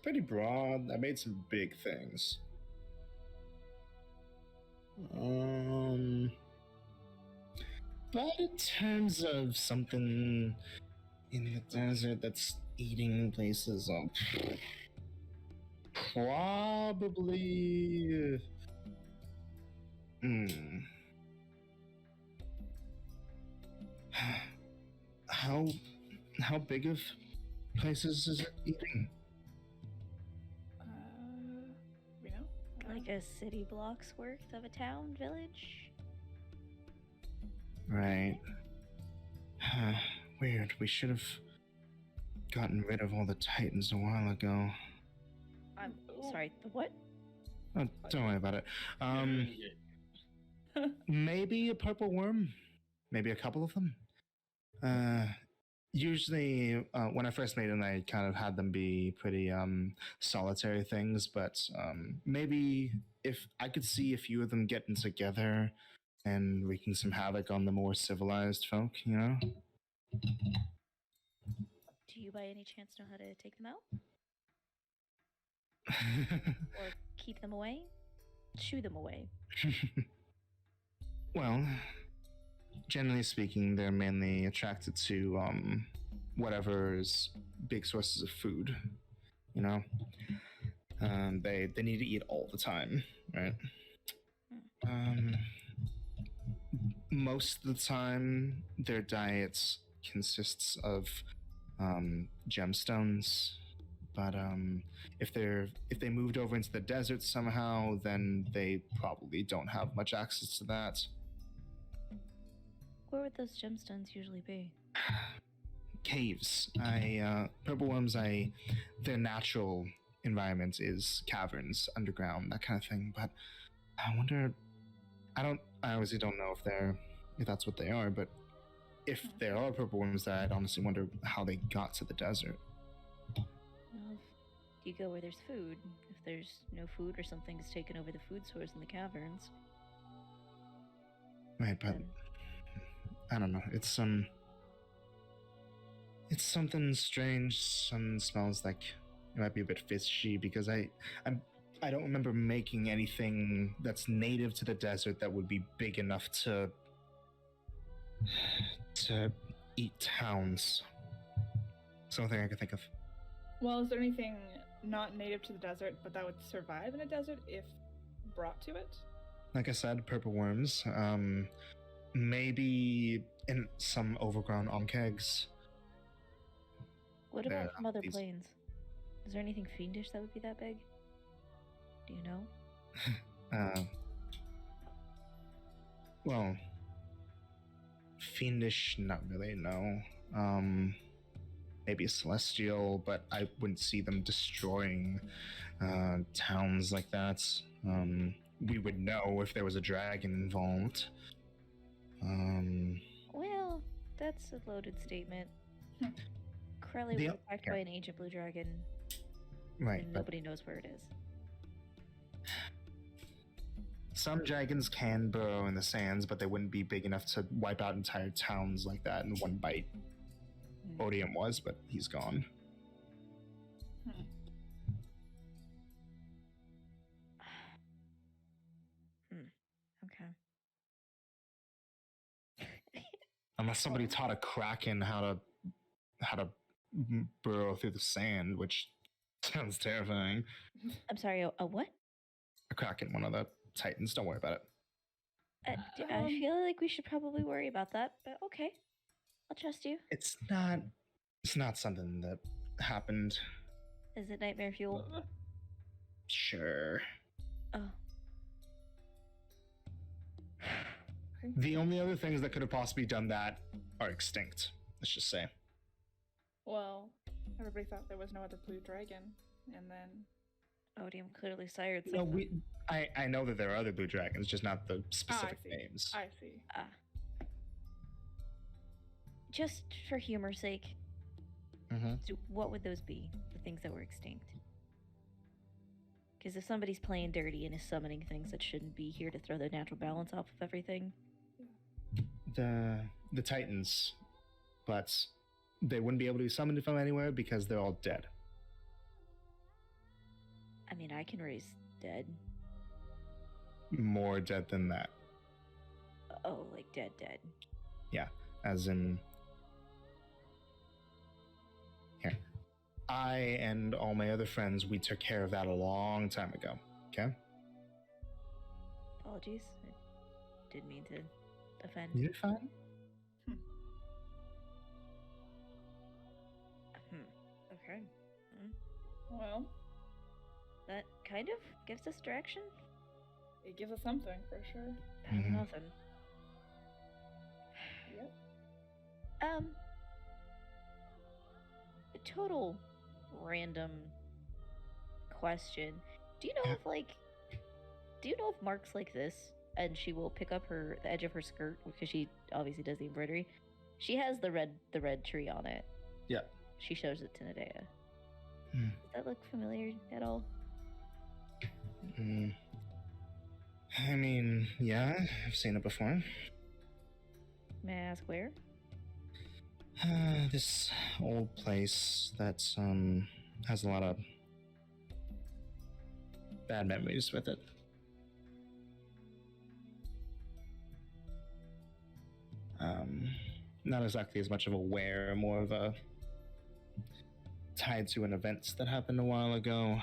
Pretty broad. I made some big things. But in terms of something in the desert that's eating places up, probably. How big of places is it eating? We know? Like a city block's worth of a town, village? Right. Weird. We should have gotten rid of all the titans a while ago. I'm sorry, the what? Oh, don't worry about it. Maybe a purple worm. Maybe a couple of them. Usually, when I first made them, I kind of had them be pretty solitary things, but maybe if I could see a few of them getting together and wreaking some havoc on the more civilized folk, you know? Do you by any chance know how to take them out? Or keep them away? Shoo them away? Well, generally speaking, they're mainly attracted to whatever's big sources of food. You know, they need to eat all the time, right? Most of the time, their diet consists of gemstones. But if they moved over into the desert somehow, then they probably don't have much access to that. Where would those gemstones usually be? Caves. Purple worms. Their natural environment is caverns, underground, that kind of thing. But I wonder. I obviously don't know if that's what they are. But if there are purple worms, I'd honestly wonder how they got to the desert. Well, you go where there's food. If there's no food or something's taken over the food source in the caverns. Right, but I don't know. It's something strange. Some smells like it might be a bit fishy because I don't remember making anything that's native to the desert that would be big enough to eat towns. Something I could think of. Well, is there anything not native to the desert, but that would survive in a desert if brought to it? Like I said, purple worms. Maybe in some overgrown onkegs. What about They're from other these- planes? Is there anything fiendish that would be that big? Do you know? Well, fiendish, not really, no. Maybe a celestial, but I wouldn't see them destroying towns like that. We would know if there was a dragon involved. Well, that's a loaded statement. Crowley was attacked by an ancient blue dragon, Right, and but nobody knows where it is. some dragons can burrow in the sands, but they wouldn't be big enough to wipe out entire towns like that in one bite. Odium was, but he's gone. Okay. Unless somebody taught a kraken how to burrow through the sand, which sounds terrifying. I'm sorry, a what? A kraken, one of the titans. Don't worry about it. I feel like we should probably worry about that, but okay. I'll trust you. It's not something that happened. Is it nightmare fuel? Sure. Oh. The only other things that could have possibly done that are extinct. Let's just say. Well, everybody thought there was no other blue dragon, and then Odium clearly sired No, something. I know that there are other blue dragons, just not the specific see. names. I see. Just for humor's sake, Mm-hmm. so what would those be? The things that were extinct? Because if somebody's playing dirty and is summoning things that shouldn't be here to throw the natural balance off of everything. The titans, but they wouldn't be able to be summoned from anywhere because they're all dead. I mean, I can raise dead. More dead than that. Oh, like dead. Yeah, as in. Here. I and all my other friends, we took care of that a long time ago. Okay? Apologies. I didn't mean to offend. You're fine. Okay. Well, That kind of gives us direction. it gives us something for sure. Mhm. Nothing. Yep. A total random question. Do you know if Mark's like this and she will pick up the edge of her skirt because she obviously does the embroidery She has the red tree on it. Yeah. She shows it to Nadea. Hmm. Does that look familiar at all? I mean, yeah, I've seen it before. May I ask where? This old place that's has a lot of bad memories with it. Not exactly as much of a where, more of a tied to an event that happened a while ago.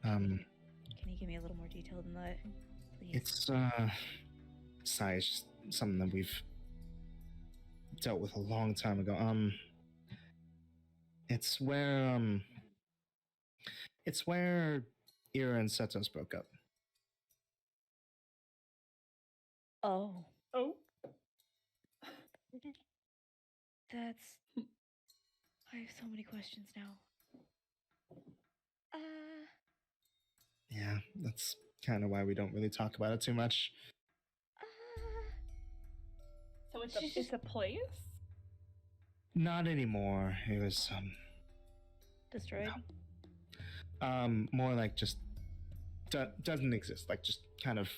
Can you give me a little more detail than that, please? It's sorry, it's just something that we've dealt with a long time ago. It's where Ira and Setos broke up. Oh, Oh. that's. I have so many questions now. Yeah, that's kind of why we don't really talk about it too much. So it's a place? Not anymore. It was Destroyed. more like just doesn't exist. Like just kind of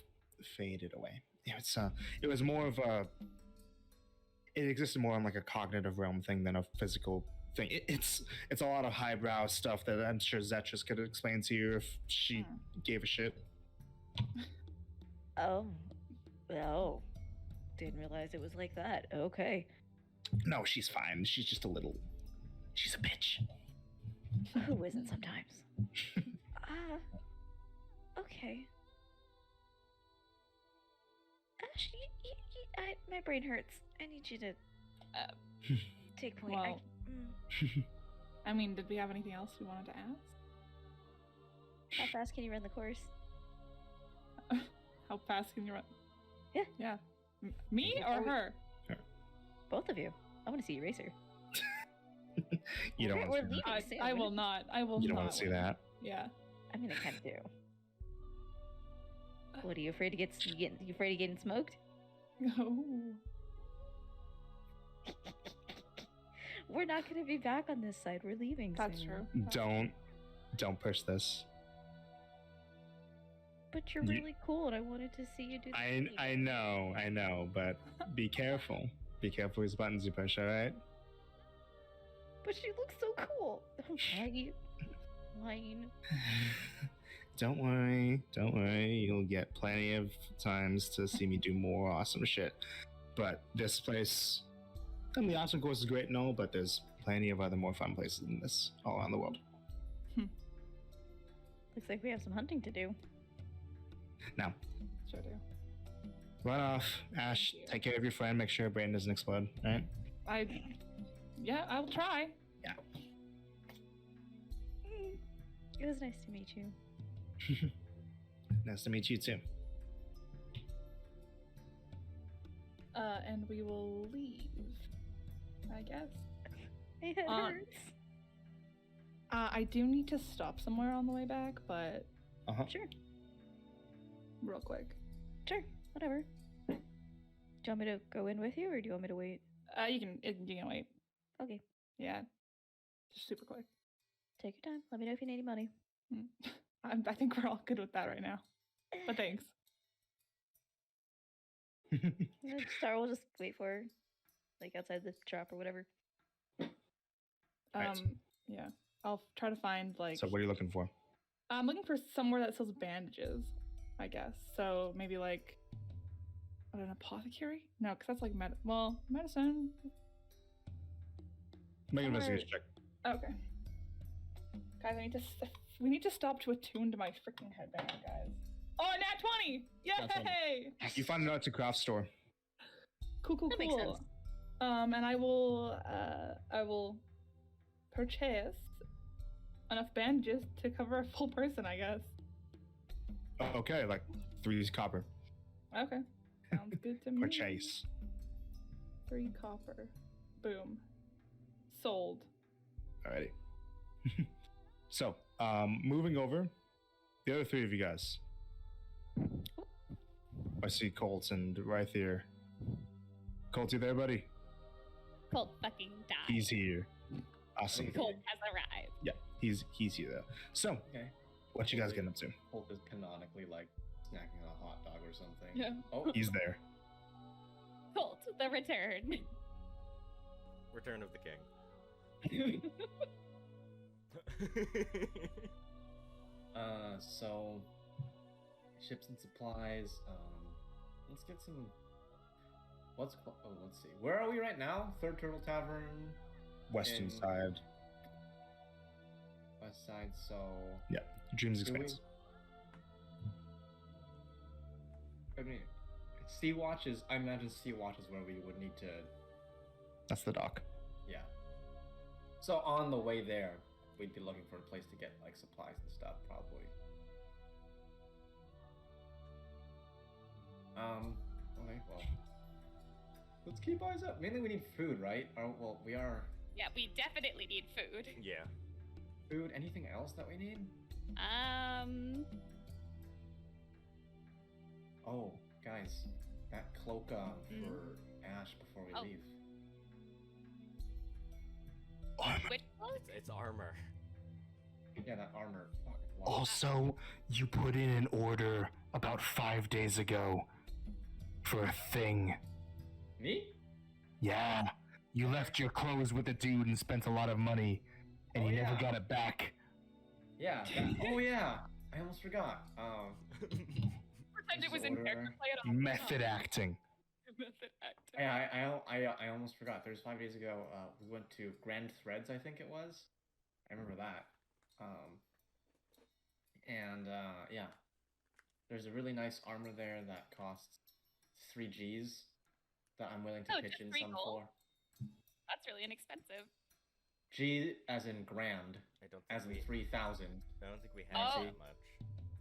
faded away. It was more of a. It existed more on like a cognitive realm thing than a physical thing. It's a lot of highbrow stuff that I'm sure Zetrus could explain to you if she gave a shit. Oh, didn't realize it was like that. Okay. No, she's fine. She's just a little. She's a bitch. Who isn't sometimes? Okay. Ash, my brain hurts. I need you to take point. Well, I mean, did we have anything else we wanted to ask? How fast can you run the course? How fast can you run? Yeah. Yeah. Me or her? Both of you. I want to see you race her. You don't We're want to see leaving soon. I will not. I will that. You don't not. want to see that. Yeah. I mean, I kind of do. What, are you afraid to you afraid of getting smoked? No. We're not going to be back on this side. We're leaving That's soon. true. Don't push this. But you're really cool, and I wanted to see you do that. I know, but be careful. Be careful with buttons you push, alright? But she looks so cool. Lying. Don't worry. You'll get plenty of times to see me do more awesome shit. But this place, and the awesome course is great and all, but there's plenty of other more fun places than this all around the world. Looks like we have some hunting to do. Now, Sure do. run off. Ash, Thank you. take care of your friend. Make sure her brain doesn't explode, alright? I'll try. It was nice to meet you. Nice to meet you too. And we will leave, I guess. It hurts. I do need to stop somewhere on the way back, but Sure. real quick. Sure. Whatever. Do you want me to go in with you, or do you want me to wait? You can wait. Okay. Yeah. Just super quick. Take your time. Let me know if you need any money. I think we're all good with that right now. But thanks. Star will just wait for her, like outside the shop or whatever. Right. Yeah. I'll try to find like. So what are you looking for? I'm looking for somewhere that sells bandages, I guess. So maybe like an apothecary? No, because that's like medicine. Make an Somewhere- investigation check. Okay. Guys, we need to stop to attune to my freaking headband, guys. Oh, nat 20! Yay! You find an arts and crafts store. Cool. That makes sense. And I will purchase enough bandages to cover a full person, I guess. Okay, like 3 copper. Okay. Sounds good to me. Purchase. 3 copper. Boom. Sold. Alrighty. So, moving over, the other 3 of you guys. I see Colt and right here. Colt, you there, buddy? Colt fucking died. He's here. Awesome. Colt has arrived. Yeah, he's here. So, Okay. what you guys getting up to? Hulk is canonically like snacking on a hot dog or something. Yeah. Oh, He's there. Colt, the return. Return of the King. So ships and supplies. Let's get some. Let's see. Where are we right now? Third Turtle Tavern, Western In- side. West Side. So Dreams do we- Expanse. I mean, Sea Watch is. I imagine Sea Watch is where we would need to. That's the dock. Yeah. So on the way there, we'd be looking for a place to get like supplies and stuff, probably. Okay, well, let's keep eyes up. Mainly, we need food, right? Well, we are Yeah, we definitely need food. Yeah. food. Anything else that we need? Oh, guys, that cloak for Ash before we Oh. leave. Which one? It's armor. Yeah, that armor. Fuck. Wow. Also, you put in an order about 5 days ago for a thing. Me? Yeah, you left your clothes with a dude and spent a lot of money, and Oh, you never yeah. got it back. Yeah. Oh yeah. I almost forgot. Pretend it was in Disorder. character, play it off. Method acting. Method acting. I almost forgot. There's 5 days ago. We went to Grand Threads, I think it was. I remember that. Yeah, there's a really nice armor there that costs 3 Gs that I'm willing to Oh, pitch just in 3 some gold? for. That's really inexpensive. G as in grand, I don't as think in we 3,000. I don't think we have Oh. that much.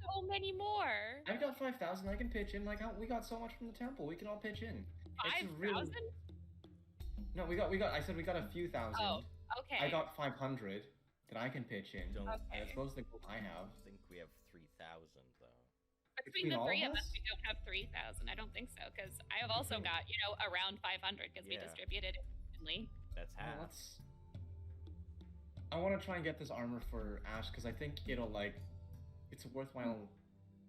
So many more. I've got 5,000. I can pitch in. Like we got so much from the temple. We can all pitch in. It's really- 5,000? No, we got. I said we got a few thousand. Oh, okay. I got 500 that I can pitch in. Don't Okay. That's most of the gold I have. think we have 3,000 though. Between the all three of of us, us? we don't have 3,000. I don't think so, because I have also got, around 500 because we Yeah. distributed it evenly. That's half. Well, I want to try and get this armor for Ash because I think it's worthwhile.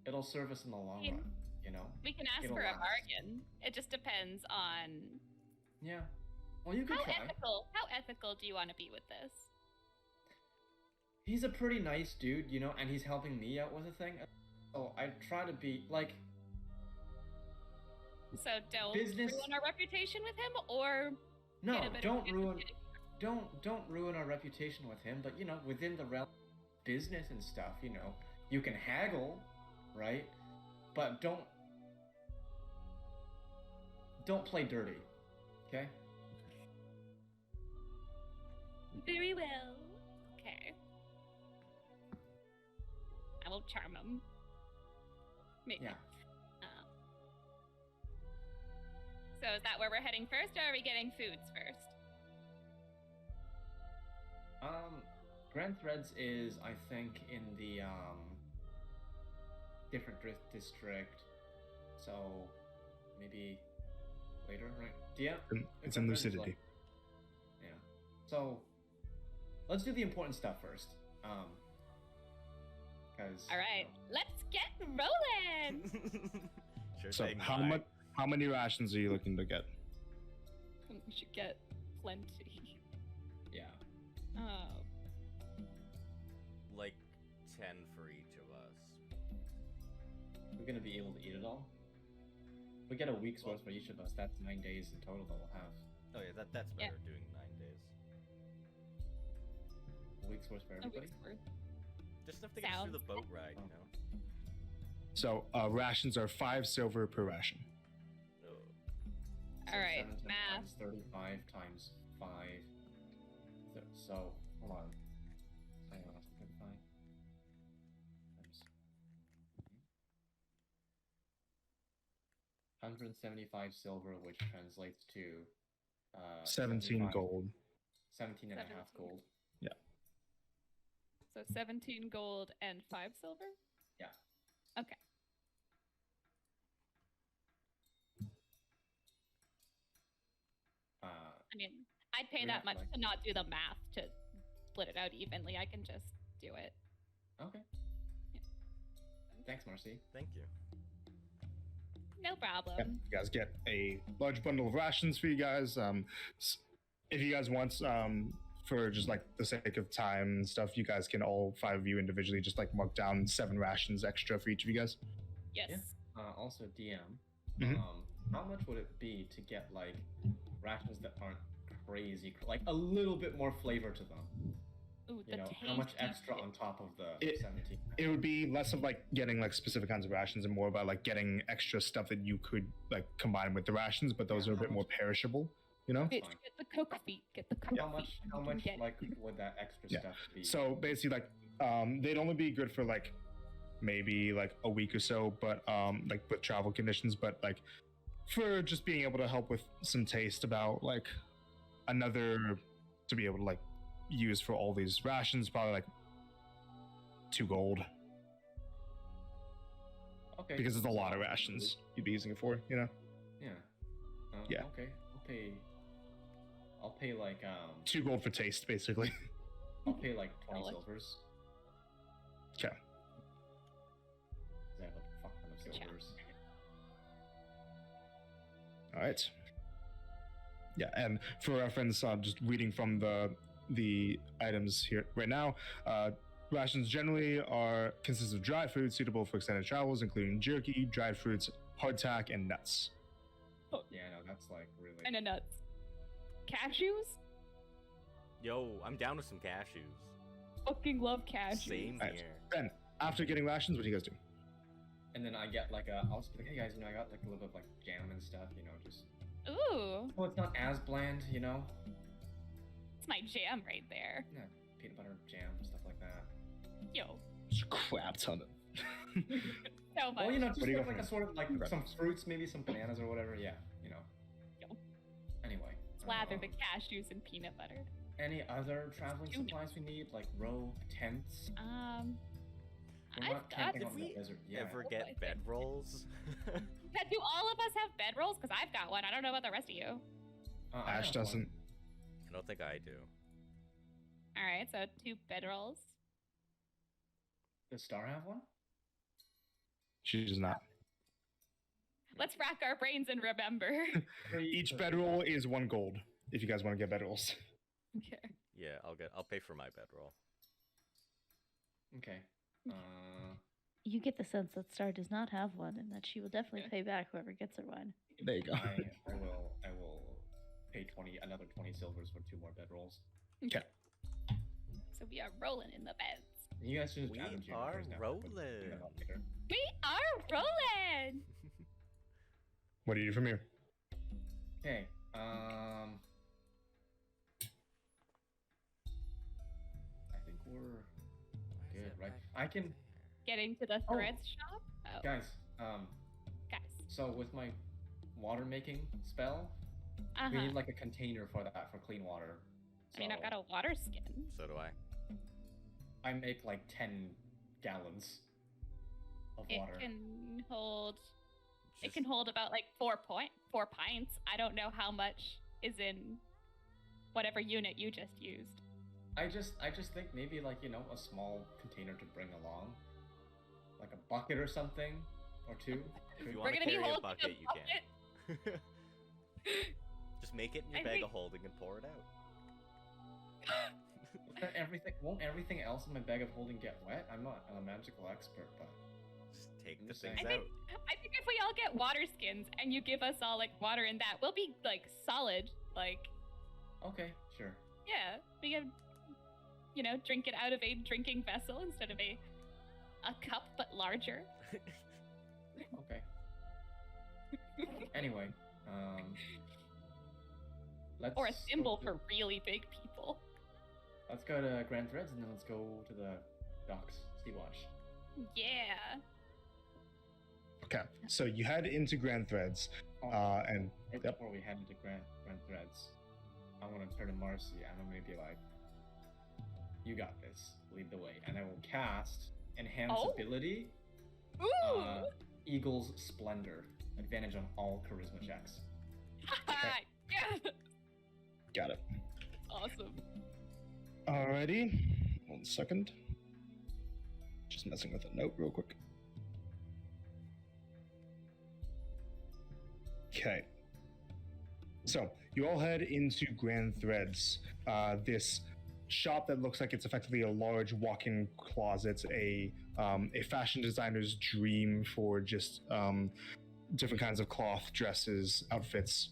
It'll serve us in the long Yeah. run. You know? We can ask It'll for a last. bargain. It just depends on Yeah. Well, you could how try. ethical do you want to be with this? He's a pretty nice dude, and he's helping me out with a thing. So I try to be like. So don't Business- ruin our reputation with him, or No, get a better don't chance of ruin. getting- Don't ruin our reputation with him. But within the realm of business and stuff, you can haggle, right? But don't play dirty, okay? Very well. Okay. I will charm him. Maybe. Yeah. So is that where we're heading first, or are we getting foods first? Grand Threads is, I think, in the different drift district. So maybe later, right? Yeah. It's in Grand Threads is Lucidity. Yeah. So let's do the important stuff first. Because. All right, let's get rolling. Sure So thing, how bye. much? How many rations are you looking to get? We should get plenty. Yeah. Oh, Like 10 for each of us. We're gonna be able to eat it all. If we get a week's worth for each of us, that's 9 days in total that we'll have. Oh yeah, that's Yeah. better doing 9 days. A week's worth for A everybody. week's worth. Just enough to get us through the Sounds boat ride, you know. So rations are 5 silver per ration. all right. 7 Math. times 35 times 5. So, hold on. Hang on, 35 times 175 silver, which translates to 17 75 gold. 17 and a half 17. gold. So 17 gold and 5 silver? Yeah. Okay. I mean, I'd pay We're that not much like- to not do the math to split it out evenly. I can just do it. Okay. Thanks, Marcy. Thank you. No problem. You guys get a large bundle of rations for you guys. If you guys want, for just like the sake of time and stuff, you guys can all 5 of you individually just like mark down 7 rations extra for each of you guys. Yes. Yeah. Also, DM, Mhm. how much would it be to get like rations that aren't crazy, like a little bit more flavor to them? Ooh, You know, how much extra on top of the 17? It would be less of like getting like specific kinds of rations and more about like getting extra stuff that you could like combine with the rations, but those Yeah, are a bit how more perishable, you know? Get fine. the cook feet. Get the cook How feet. much? How You can much get- like would that extra Yeah. stuff be? So basically, like, they'd only be good for like maybe like a week or so, but like with travel conditions, but like for just being able to help with some taste about like another to be able to like use for all these rations, probably like 2 gold Okay. because it's a lot of rations you'd be using it for, you know? Yeah. Yeah. Okay. I'll pay like 2 gold for taste, basically. I'll pay like 20 Solid. silvers. Okay. I have a fuck ton of Good job. silvers. All right. Yeah, and for reference, just reading from the items here right now, rations generally consist of dry food suitable for extended travels, including jerky, dried fruits, hardtack, and nuts. Yeah, no, that's like really. And a nuts. Cashews? Yo, I'm down with some cashews. Fucking love cashews. Same Right. here. Then, after getting rations, what do you guys do? And then I get like I'll just be like, hey guys, I got like a little bit of like jam and stuff, just. Ooh, Well, it's not as bland, it's my jam right there. Yeah, peanut butter jam, stuff like that. Yo, Just a crap ton of. so much. Well, just What do you like go a for? sort of like Right. some fruits, maybe some bananas or whatever. Yeah, Yo. Anyway. Slather the cashews in peanut butter. Any other traveling Tuna. supplies we need, like rope, tents? We're I've not got. camping Did on the we desert yet. ever I get think- bedrolls? Do all of us have bedrolls? Because I've got one. I don't know about the rest of you. I Ash have one. doesn't. I don't think I do. All right, so 2 bedrolls. Does Star have one? She does not. Let's rack our brains and remember. Each bedroll is 1 gold. If you guys want to get bedrolls. Okay. Yeah, I'll pay for my bedroll. Okay. You get the sense that Star does not have one, and that she will definitely pay back whoever gets her one. There you go. I will pay another 20 silvers for 2 more bedrolls. Okay. So we are rolling in the beds. And you guys should just We add them to your are numbers now. rolling. We'll figure that out later. We are rolling. What do you do from here? Okay. I think we're good, right? I can, Getting to the Oh. threads shop. Oh, guys. guys. So with my water making spell, Uh we huh. need like a container for that for clean water. I mean, I've So got a water skin. So do I. I make like 10 gallons of It water. can hold. It Just- can hold about like 4 pints. I don't know how much is in whatever unit you just used. I just think maybe like a small container to bring along, like a bucket or something, or 2. If you We're want to gonna be carry a holding bucket, you bucket. can. Just make it in your I bag think- of holding and pour it out. Won't everything else in my bag of holding get wet? I'm not a magical expert, but Just take I'm the just things saying. I think if we all get water skins and you give us all like water in that, we'll be like solid. Like, okay, sure. yeah, we can, drink it out of a drinking vessel instead of a cup, but larger. Okay. Anyway, let's Or a go symbol to- for really big people. Let's go to Grand Threads and then let's go to the docks. Sea Watch. Yeah. Okay, so you head into Grand Threads, and Right yep. before we head into Grand Threads, I want to turn to Marcy and I'm gonna be like, "You got this. Lead the way." And I will cast Enhance Oh. Ability, Ooh. Eagle's Splendor. Advantage on all charisma checks. Yeah. Got it. Awesome. Alrighty. 1 second. Just messing with a note real quick. Okay. So, you all head into Grand Threads. This shop that looks like it's effectively a large walk-in closet, a fashion designer's dream for just different kinds of cloth, dresses, outfits.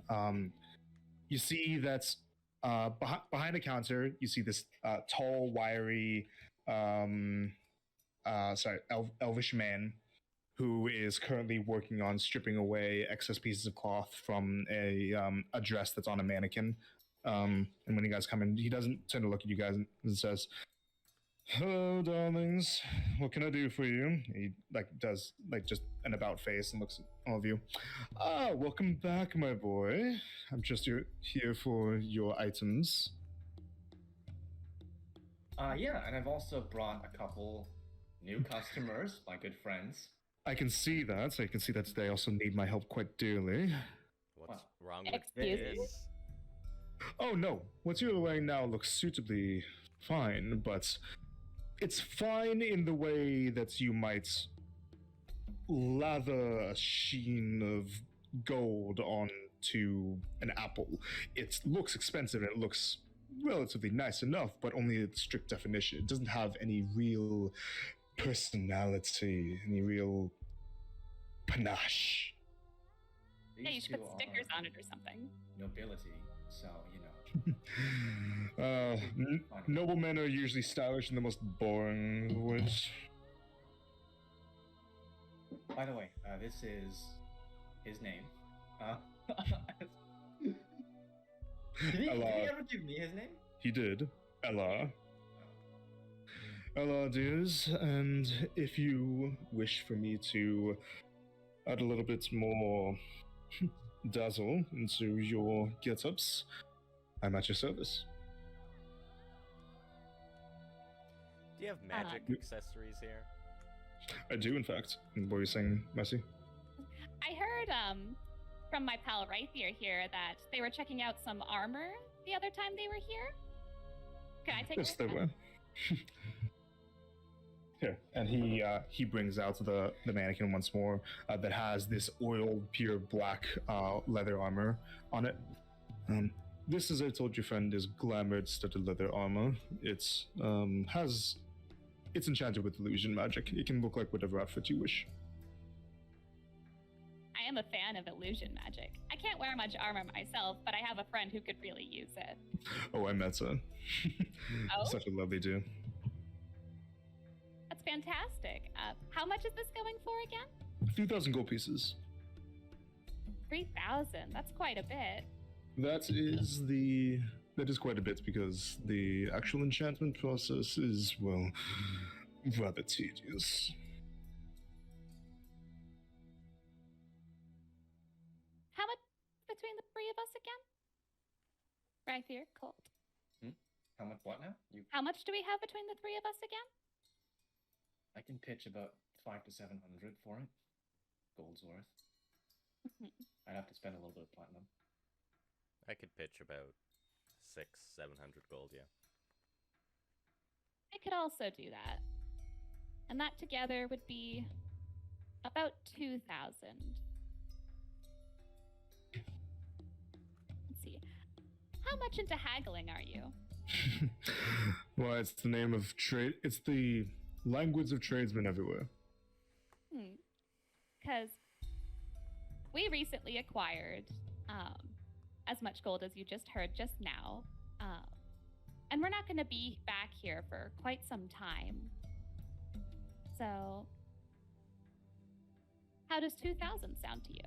You see that behind the counter, you see this tall, wiry, elvish man who is currently working on stripping away excess pieces of cloth from a dress that's on a mannequin. And when you guys come in, he doesn't turn to look at you guys and says, "Hello, darlings. What can I do for you?" He does just an about face and looks at all of you. "Ah, welcome back, my boy. I'm just here for your items." Yeah, and I've also brought a couple new customers, my good friends. I can see that. I can see that they also need my help quite dearly. What's wrong with Excuse me? this? Oh no, what you're wearing now looks suitably fine, but it's fine in the way that you might lather a sheen of gold onto an apple. It looks expensive and it looks relatively nice enough, but only in strict definition. It doesn't have any real personality, any real panache. Yeah, you These should two put stickers are on it or something. nobility, so you know. Noblemen are usually stylish in the most boring ways. By the way, this is his name. Did he ever give me his name? He did. Ella. Ella, dears, and if you wish for me to add a little bit more dazzle into your get-ups, I'm at your service. Do you have magic accessories here? I do, in fact. What were you saying, Messi? I heard from my pal Rythier here that they were checking out some armor the other time they were here. Can I take Yes, a they look? were. Here, and he brings out the mannequin once more that has this oiled, pure black leather armor on it. This, as I told your friend, is glamored studded leather armor. It's enchanted with illusion magic. It can look like whatever outfit you wish. I am a fan of illusion magic. I can't wear much armor myself, but I have a friend who could really use it. Oh, I met her. Oh? Such a lovely dude. That's fantastic. How much is this going for again? A few thousand gold pieces. 3,000. That's quite a bit. That is quite a bit because the actual enchantment process is, well, rather tedious. How much between the three of us again? Rythier, Colt. How much what now? How much do we have between the three of us again? I can pitch about 500 to 700 for it. Gold's worth. I'd have to spend a little bit of platinum. I could pitch about 600-700 gold, yeah. I could also do that. And that together would be about 2,000. Let's see. How much into haggling are you? Well, it's the name of trade. It's the language of tradesmen everywhere. Because we recently acquired as much gold as you just heard just now. And we're not going to be back here for quite some time. So, how does 2,000 sound to you?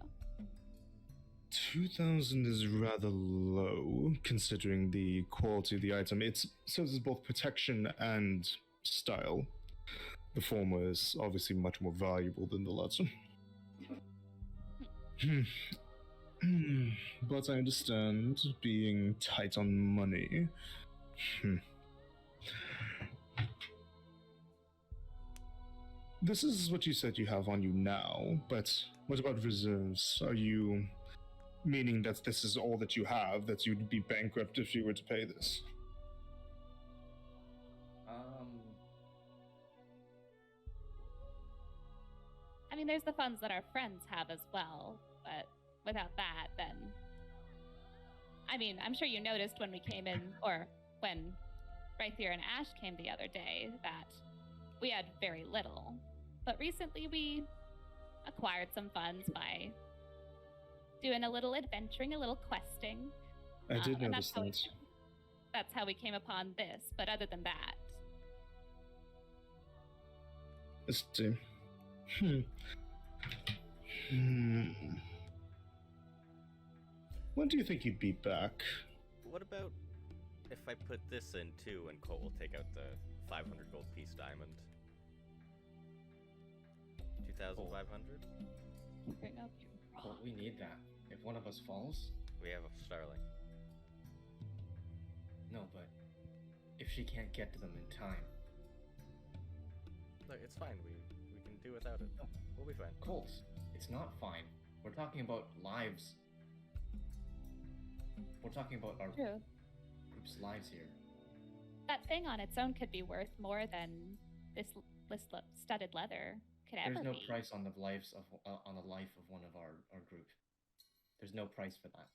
2,000 is rather low, considering the quality of the item. It serves as both protection and style. The former is obviously much more valuable than the latter. But I understand being tight on money. This is what you said you have on you now, but what about reserves? Are you meaning that this is all that you have, that you'd be bankrupt if you were to pay this. I mean, there's the funds that our friends have as well, but without that, then... I mean, I'm sure you noticed when we came in, or when Rythier and Ash came the other day, that we had very little. But recently we acquired some funds by doing a little adventuring, a little questing. I did and notice that. That's how we came upon this, but other than that... Let's see. When do you think you'd be back? What about if I put this in too, and Cole will take out the 500 gold piece diamond? 2,500? Bring up your Well, we need that. If one of us falls, We have a Starling. no, but if she can't get to them in time, Look, it's fine. We can do without it. We'll be fine. Colt, it's not fine. We're talking about lives. We're talking about our True. group's lives here. That thing on its own could be worth more than this studded leather could ever There's no be. price on the lives of on the life of one of our group. There's no price for that.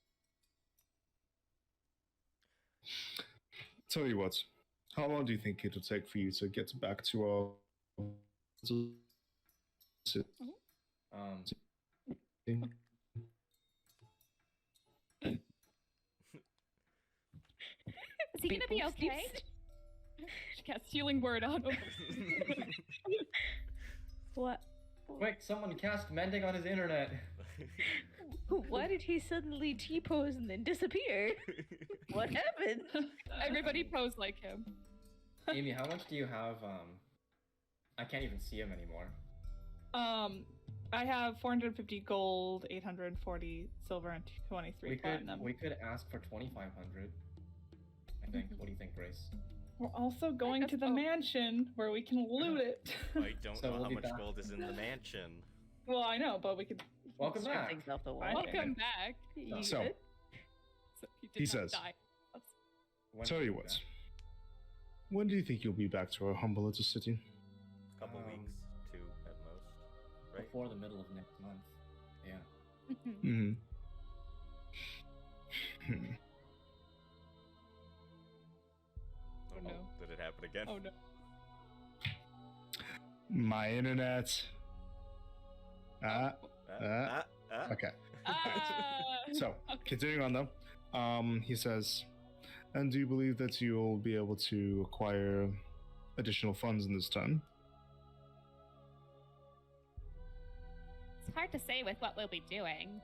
Tell you what, how long do you think it'll take for you to get back to our... Is he gonna be okay? She casts healing word on him. What? Quick, someone cast mending on his internet. Why did he suddenly T-pose and then disappear? What happened? Everybody pose like him. Amy, how much do you have? I can't even see him anymore. I have 450 gold, 840 silver, and 23 platinum. We could ask for 2,500. I think. What do you think, Grace? We're also going to the Oh. mansion where we can loot it. I don't So know we'll how be much back. gold is in the mansion. Well, I know, but we could. Welcome Strip back. things off the wall. Fine. Welcome back. You So, good? So did He not says- die. When tell do you we what, back? when do you think you'll be back to our humble little city? Couple Um, weeks, 2 at most. Right? Before the middle of next month. Yeah. Mm-hmm. Oh no. Did it happen again? Oh no. My internet. Okay. So, continuing on though, he says, and do you believe that you'll be able to acquire additional funds in this time? It's hard to say with what we'll be doing.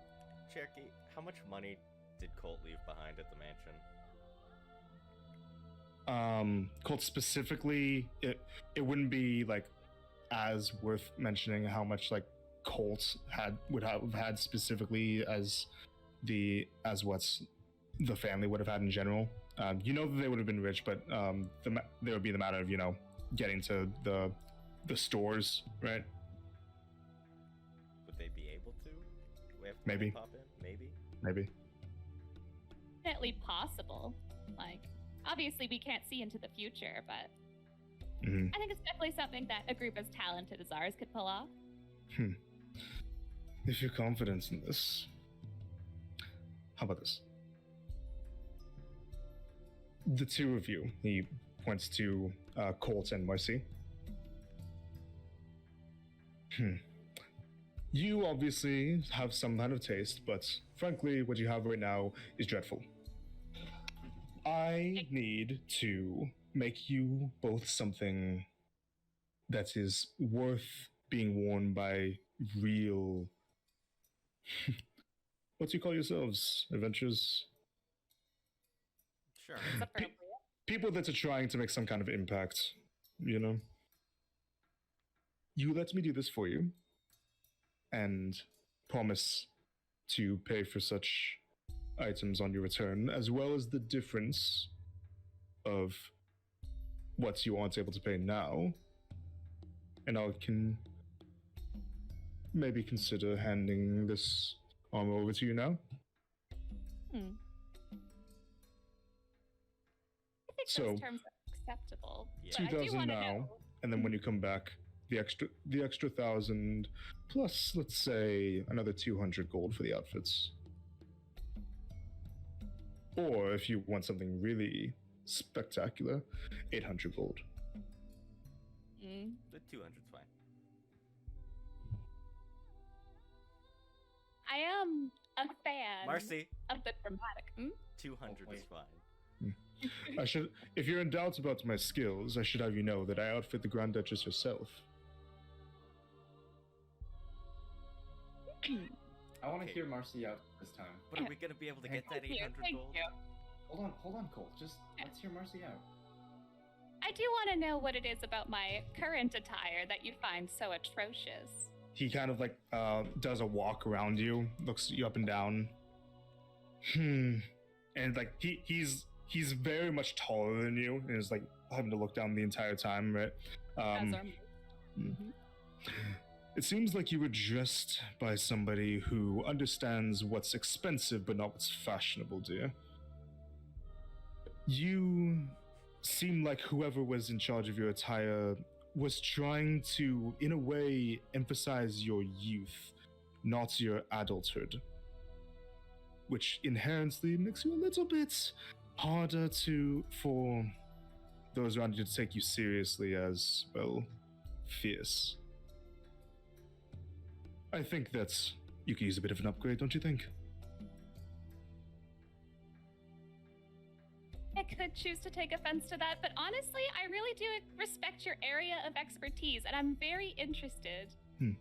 Cherokee, how much money did Colt leave behind at the mansion? Colt specifically, it wouldn't be like as worth mentioning how much like Colt would have had specifically as what's the family would have had in general. You know that they would have been rich, but there would be the matter of getting to the stores, right? Would they be able to? Do we have to Maybe. pop in? Maybe. Maybe. Definitely possible. Like, obviously we can't see into the future, but Mhm. I think it's definitely something that a group as talented as ours could pull off. If you're confident in this, how about this? The two of you, he points to Colt and Marcy. You obviously have some kind of taste, but frankly, what you have right now is dreadful. I need to make you both something that is worth being worn by real... what do you call yourselves? Adventurers? Sure. It's appropriate. People that are trying to make some kind of impact, you know? You let me do this for you, and promise to pay for such items on your return, as well as the difference of what you aren't able to pay now, and I can maybe consider handing this armor over to you now. Hmm. I think So, those terms are acceptable. Yeah. But I do 2,000 want to now, know. and then when you come back, the extra 1,000 plus, let's say, another 200 gold for the outfits. Or if you want something really spectacular, 800 gold. Mm. The 200's fine. I am a fan Marcy, of the dramatic. 200 is wait. fine. I should, if you're in doubt about my skills, I should have you know that I outfit the Grand Duchess herself. I want to Okay. hear Marcy out this time. But are we gonna be able to get that Thank you, 800 thank gold? you. Hold on, Cole. Just let's hear Marcy out. I do want to know what it is about my current attire that you find so atrocious. He kind of like does a walk around you, looks you up and down. And like he's very much taller than you, and is like having to look down the entire time, right? As are It seems like you were dressed by somebody who understands what's expensive but not what's fashionable, dear. You seem like whoever was in charge of your attire was trying to, in a way, emphasize your youth, not your adulthood. Which inherently makes you a little bit harder for those around you to take you seriously as, well, fierce. I think that you could use a bit of an upgrade, don't you think? I could choose to take offense to that, but honestly, I really do respect your area of expertise, and I'm very interested in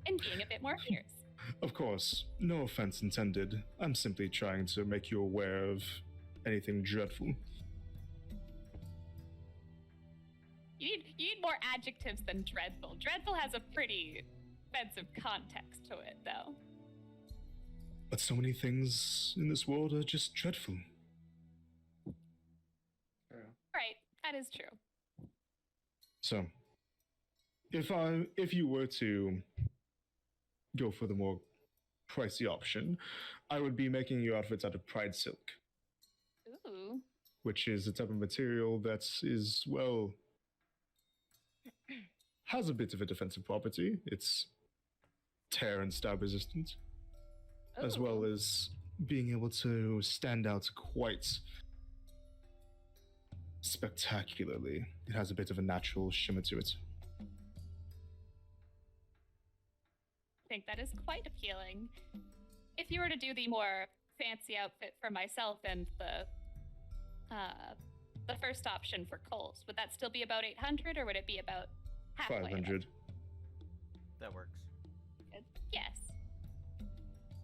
being a bit more fierce. Of course, no offense intended. I'm simply trying to make you aware of anything dreadful. You need more adjectives than dreadful. Dreadful has a pretty offensive context to it, though. But so many things in this world are just dreadful. True. Right, that is true. So, if you were to go for the more pricey option, I would be making your outfits out of pride silk, Ooh. which is a type of material that is, well, has a bit of a defensive property. It's tear and stab resistant, as well Ooh. as being able to stand out quite spectacularly. It has a bit of a natural shimmer to it. I think that is quite appealing. If you were to do the more fancy outfit for myself and the first option for Coles, would that still be about 800, or would it be about halfway? 500. That works. Yes.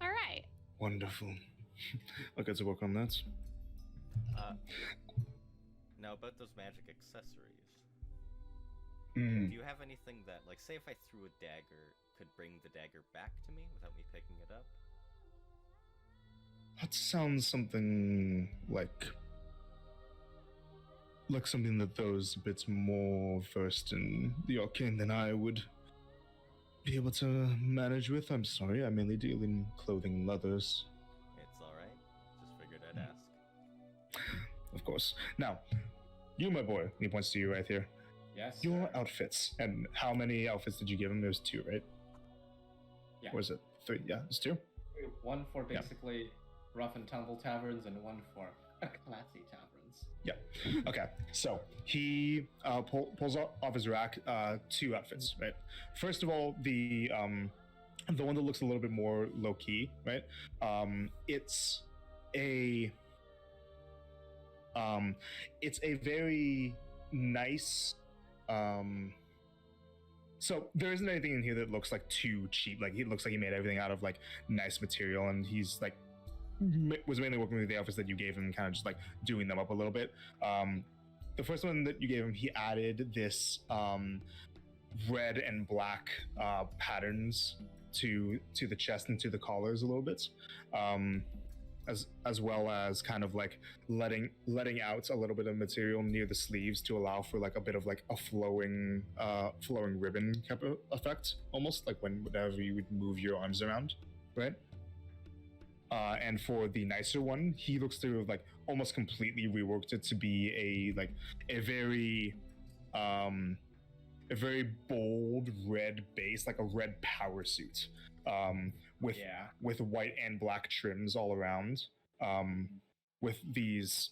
All right. Wonderful. I'll get to work on that. Now about those magic accessories. Mm. Do you have anything that, like, say if I threw a dagger, could bring the dagger back to me without me picking it up? That sounds something like something that those a bit more versed in the arcane than I would be able to manage with. I'm sorry, I mainly deal in clothing and leathers. It's alright. Just figured I'd ask. Of course. Now, you, my boy, he points to you right here. Yes. Your sir. outfits. And how many outfits did you give him? There was 2, right? Yeah. Or was it 3? Yeah, it's 2. One for Yeah. basically rough and tumble taverns, and one for classy taverns. Yeah. Okay. So he pulls off his rack 2 outfits. Right. First of all, the one that looks a little bit more low key. Right. It's a very nice. So there isn't anything in here that looks like too cheap. Like it looks like he made everything out of like nice material, and he's like was mainly working with the outfits that you gave him, kind of just like doing them up a little bit. The first one that you gave him, he added this red and black patterns to the chest and to the collars a little bit, as well as kind of like letting out a little bit of material near the sleeves to allow for like a bit of like a flowing ribbon type of effect, almost like whenever you would move your arms around, right? And for the nicer one, he looks to have like almost completely reworked it to be a very bold red base, like a red power suit, with Yeah. with white and black trims all around, with these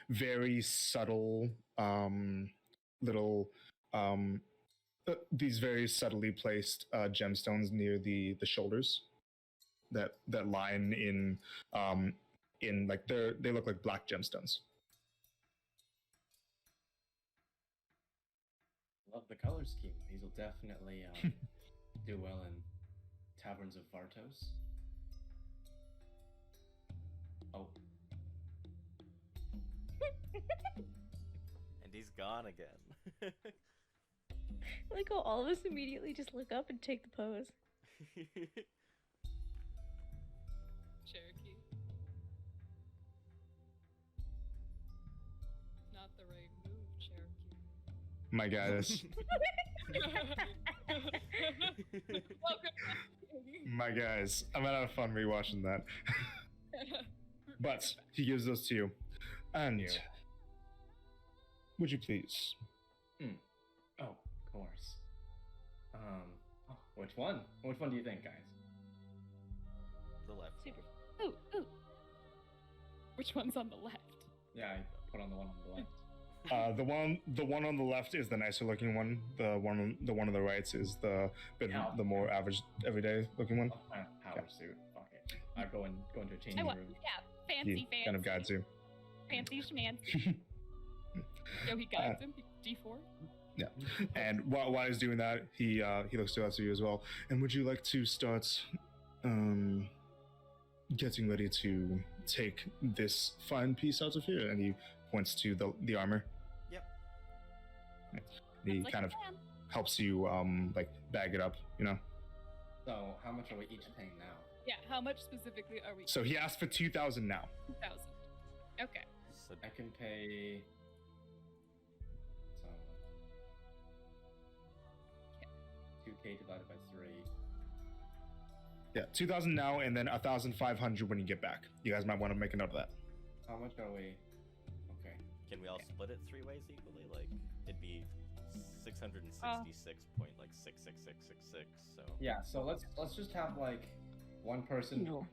very subtle little these very subtly placed gemstones near the shoulders that line in like they look like black gemstones. Love the color scheme. These will definitely do well in taverns of Vartos. Oh, And he's gone again. Like how all of us immediately just look up and take the pose. Cherokee. Not the right move, Cherokee. My guys, Welcome. my guys, I'm gonna have fun rewatching that. But he gives those to you, and Yeah. would you please? oh, of course. Which one? Which one do you think, guys? The left. Super. Ooh, ooh. Which one's on the left? Yeah, I put on the one on the left. The one on the left is the nicer looking one. The one on the right is the Yeah. the more average, everyday looking one. Oh, power suit. Fuck it. I'll go into a changing I want, room. yeah, fancy, He fancy. kind of guides you. Fancy schmancy. Yo, he guides him. D4. Yeah. And while he's doing that, he looks to us you as well. And would you like to start getting ready to take this fine piece out of here? And he points to the armor. Yep. He That's like kind a of plan. helps you like bag it up, you know. So, how much are we each paying now? Yeah, how much specifically are we? So he asked for 2,000 now. 2,000. Okay. So I can pay. So, 2K divided by 3. Yeah, 2,000 now, and then 1,500 when you get back. You guys might want to make a note of that. How much are we? Okay. can we all split it 3 ways equally? Like it'd be 666 point like 66666. So Yeah. So let's just have like one person No.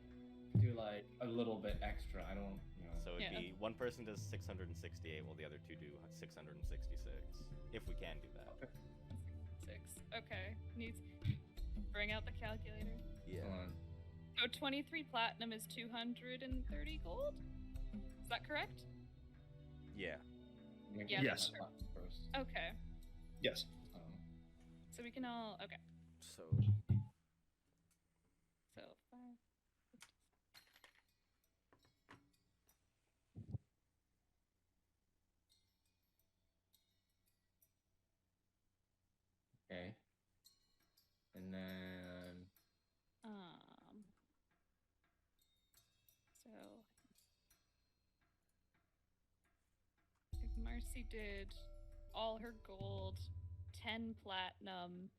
do like a little bit extra. I don't. so it'd Yeah. be one person does 668 while the other two do 666. If we can do that. 6. Okay. Needs. Bring out the calculator. Yeah. Hold on. So 23 platinum is 230 gold? Is that correct? Yeah. Make Yeah, it Yes. my button first. Okay. Yes. So we can all. Okay. So So 5. Okay. And then So if Marcy did all her gold, 10 platinum,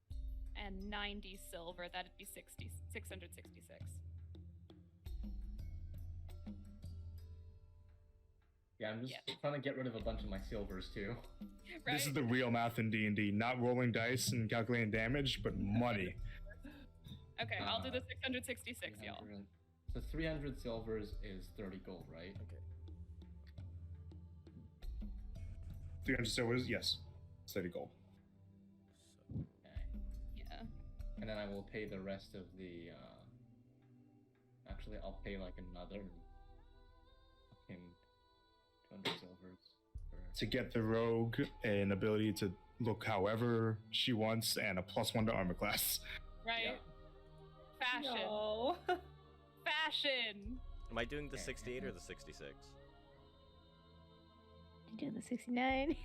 and 90 silver, that'd be 666. yeah, I'm just Yeah. trying to get rid of a bunch of my silvers too. Right? This is the real math in D&D, not rolling dice and calculating damage, but money. Okay, I'll do the 666, y'all. 300 So 300 silvers is 30 gold, right? okay. 300 silvers, yes. 30 gold. So Okay. Yeah. And then I will pay the rest of the. Actually, I'll pay like another. Fucking 200 silvers. To get the rogue an ability to look however she wants and a +1 to armor class. Right? Yeah. Fashion. No. Fashion. am I doing the 68 or the 66? You doing the 69?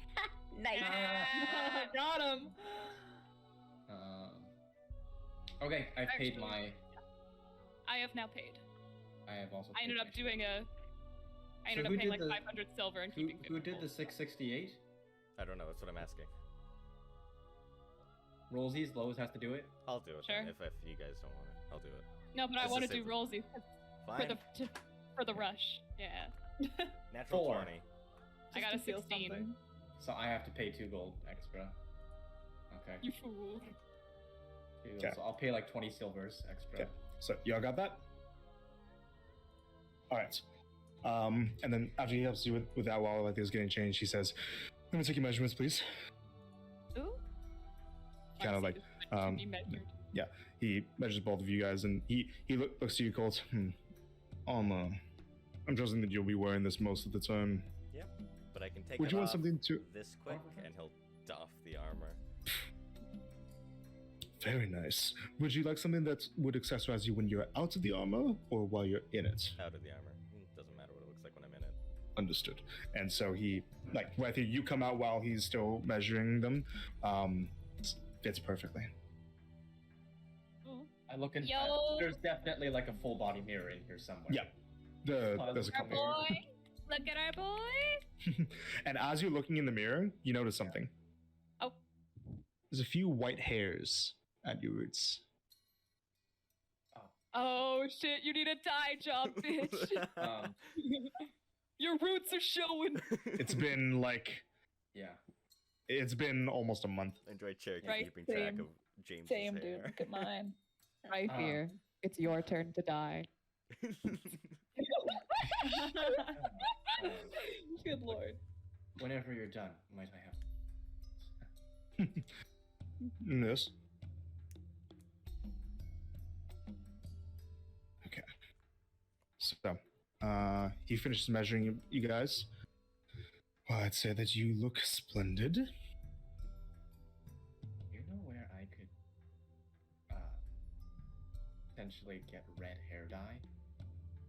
Nice. Got him. Okay, I've paid Actually- my. I have now paid. I have also. I ended paid up my doing share. I ended who up paying did like the- 500 silver and keeping 50 Who did gold. the 668? I don't know. That's what I'm asking. Rollsies, Lowe's has to do it. I'll do it Sure. then, if you guys don't want it. I'll do it. No, but I It's want to the do same- rollsy. Fine. For the rush. Yeah. Natural 4. 20. I got Just a to feel 16. something. So I have to pay 2 gold extra. Okay. You fool. 2 gold. Okay. So I'll pay like 20 silvers extra. Okay. So y'all got that? All right. And then after he helps you with that while like this is getting changed, he says, "Let me take your measurements, please." Ooh. Kind of like, To be measured. he measures both of you guys, and he looks to you, Colt. I'm trusting that you'll be wearing this most of the time. Yeah, but I can take Would it you want off something to? this quick, and he'll doff the armor. Very nice. Would you like something that would accessorize you when you're out of the armor, or while you're in it? Out of the armor. Doesn't matter what it looks like when I'm in it. Understood. And so he, like, whether you come out while he's still measuring them, fits perfectly. I look in. Yo. There's definitely like a full body mirror in here somewhere. Yeah. There's a Our couple. boy. Look at our boy. And as you're looking in the mirror, you notice something. Oh. There's a few white hairs at your roots. Oh shit, you need a dye job, bitch. Your roots are showing. It's been like, Yeah. it's been almost a month. Enjoy Cherokee Right, keeping track same. of James's Same, hair. dude. Look at mine. I fear it's your turn to die. Good lord. Whenever you're done, might I have? Yes. Okay. So, he finishes measuring you guys. Well, I'd say that you look splendid. You know where I could potentially get red hair dye,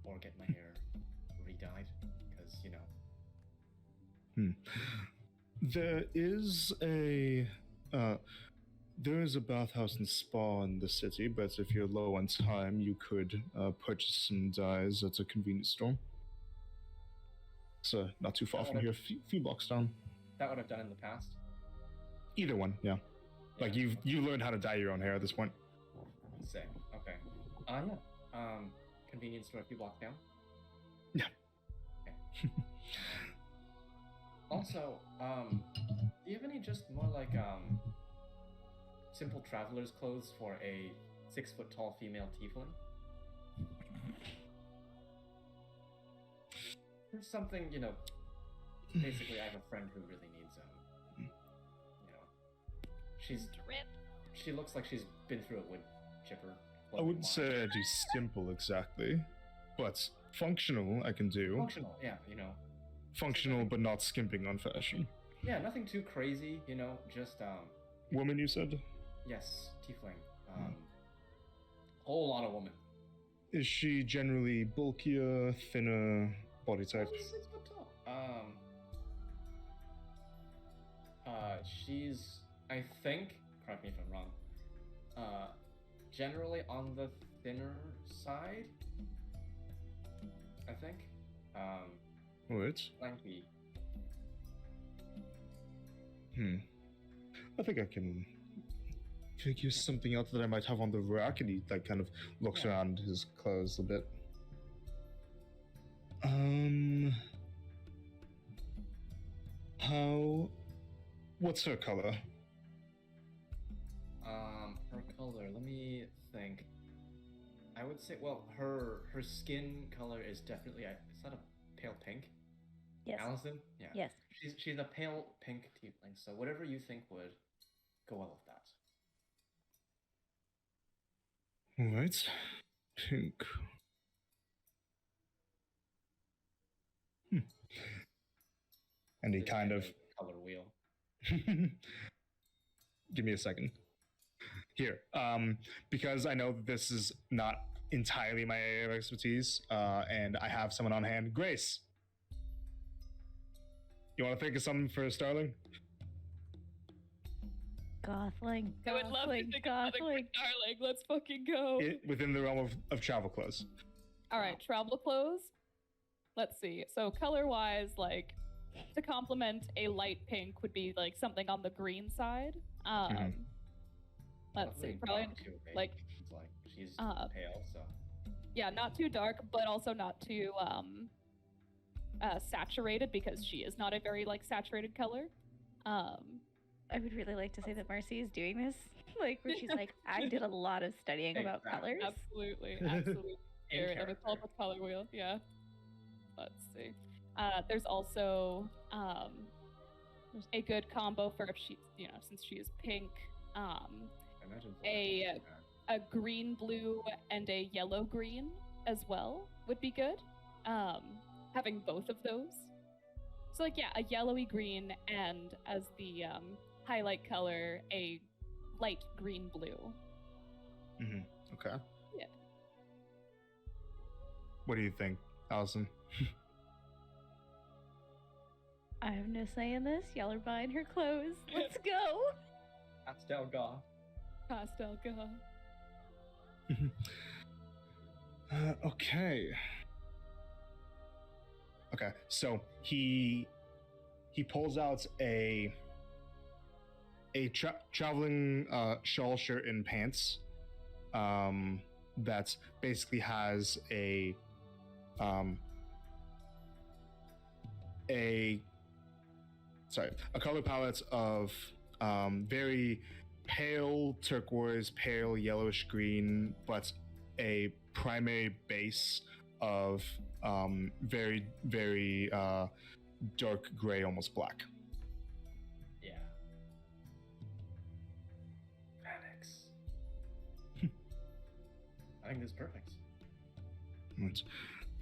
or get my hair re-dyed? Because you know. There is a bathhouse and spa in the city, but if you're low on time, you could purchase some dyes at a convenience store. So not too far from here, a few blocks down. That would have done in the past. Either one, yeah. Like you learned how to dye your own hair at this point. Sick. Okay. Convenience store a few blocks down. Yeah. Okay. Also, do you have any just more like simple traveler's clothes for a 6-foot tall female tiefling? There's something, you know. Basically, I have a friend who really needs you know, she looks like she's been through a wood chipper. I wouldn't say I do simple exactly, but functional I can do. Functional, yeah, you know. Functional, but not skimping on fashion. Yeah, nothing too crazy, you know, just Woman, you said? yes, tiefling. Whole lot of woman. Is she generally bulkier, thinner body type? 6 foot tall. She's, I think, correct me if I'm wrong, generally on the thinner side, I think. Alright. Lanky. I think I can figure something out that I might have on the rack, and he like kind of looks around his clothes a bit. What's her color? Her color, let me think. I would say, well, her skin color is definitely, is that a pale pink? Yes. Allison? Yeah. Yes. She's a pale pink tiefling, so whatever you think would go well with that. Alright. Pink. And he This kind of... is a color wheel. Give me a second. Here, because I know that this is not entirely my area of expertise, and I have someone on hand. Grace, you want to think of something for Starling? Gothling. I would love to Gothling, think of something Gothling. for darling. Let's fucking go. Within the realm of travel clothes. All right, travel clothes. Let's see. So color-wise, like to complement a light pink would be like something on the green side. Let's see, probably like she's Uh, pale, so Yeah, not too dark, but also not too saturated because she is not a very like saturated color. I would really like to say that Marcy is doing this, like where she's like, I did a lot of studying about Exactly. colors. Absolutely, absolutely. In Here, let me pull up character. a color wheel. Yeah. Let's see. There's also there's a good combo for if she's, you know, since she is pink, I imagine a green blue and a yellow green as well would be good. Having both of those. So like, yeah, a yellowy green and as the highlight color, a light green blue. Okay. Yeah. What do you think, Allison? I have no say in this. Y'all are buying her clothes. Let's go. Pastel goth. Pastel goth. Okay. Okay, so he pulls out a traveling shawl, shirt, and pants. That basically has a color palette of very pale turquoise, pale yellowish green, but a primary base of very, very dark gray, almost black. Yeah. Panics. I think this is perfect. Right.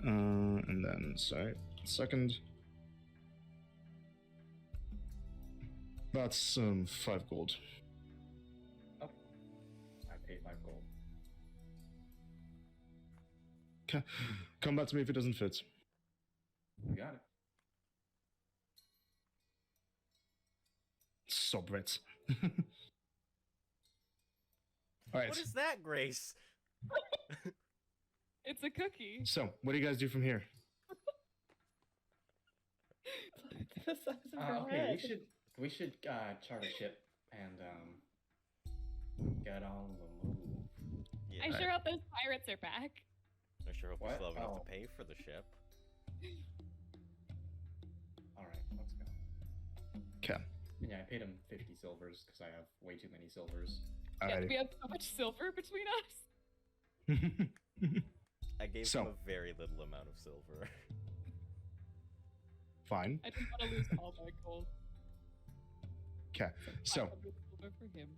And then, sorry, second. That's 5 gold. Oh. I paid 5 gold. Okay. Come back to me if it doesn't fit. You got it. Stop it. All right. What is that, Grace? It's a cookie. So, what do you guys do from here? The size of her Okay, head. we should chart a ship and get on the move. Yeah, I sure hope those pirates are back. I sure hope we What? still have enough Oh. to pay for the ship. All right, let's go. Okay. And yeah, I paid him 50 silvers because I have way too many silvers. Yeah, Alrighty. we have so much silver between us. I gave So- him a very little amount of silver. Fine. I didn't want to lose all my gold. Okay. So, 500 silver for him.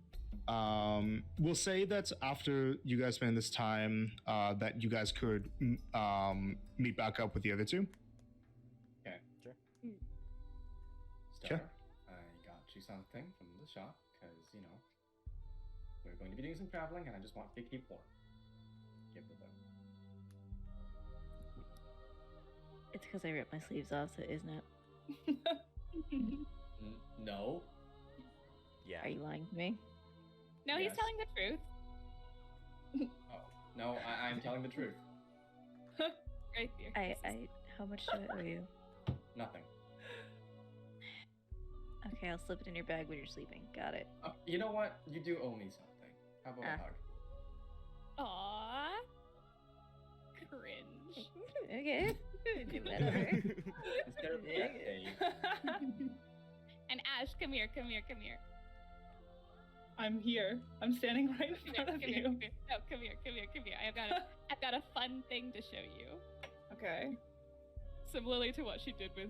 we'll say that after you guys spend this time, that you guys could meet back up with the other two. Okay. Sure. Star, I got you something from the shop because, you know, we're going to be doing some traveling and I just want to keep warm. Give it them. It's because I ripped my sleeves off, so isn't it? No. Yeah. Are you lying to me? No, he's Yes. telling the truth. Oh, no, I'm telling the truth. Right here. How much do I owe you? Nothing. Okay, I'll slip it in your bag when you're sleeping. Got it. You know what? You do owe me something. How about a hug? Aww. Cringe. Okay. Whatever. Instead of birthday. And Ash, come here, come here, come here. I'm here. I'm standing right in Come here, front come of here, you. come here. No, come here, come here, come here. I've got a fun thing to show you. Okay. Similarly to what she did with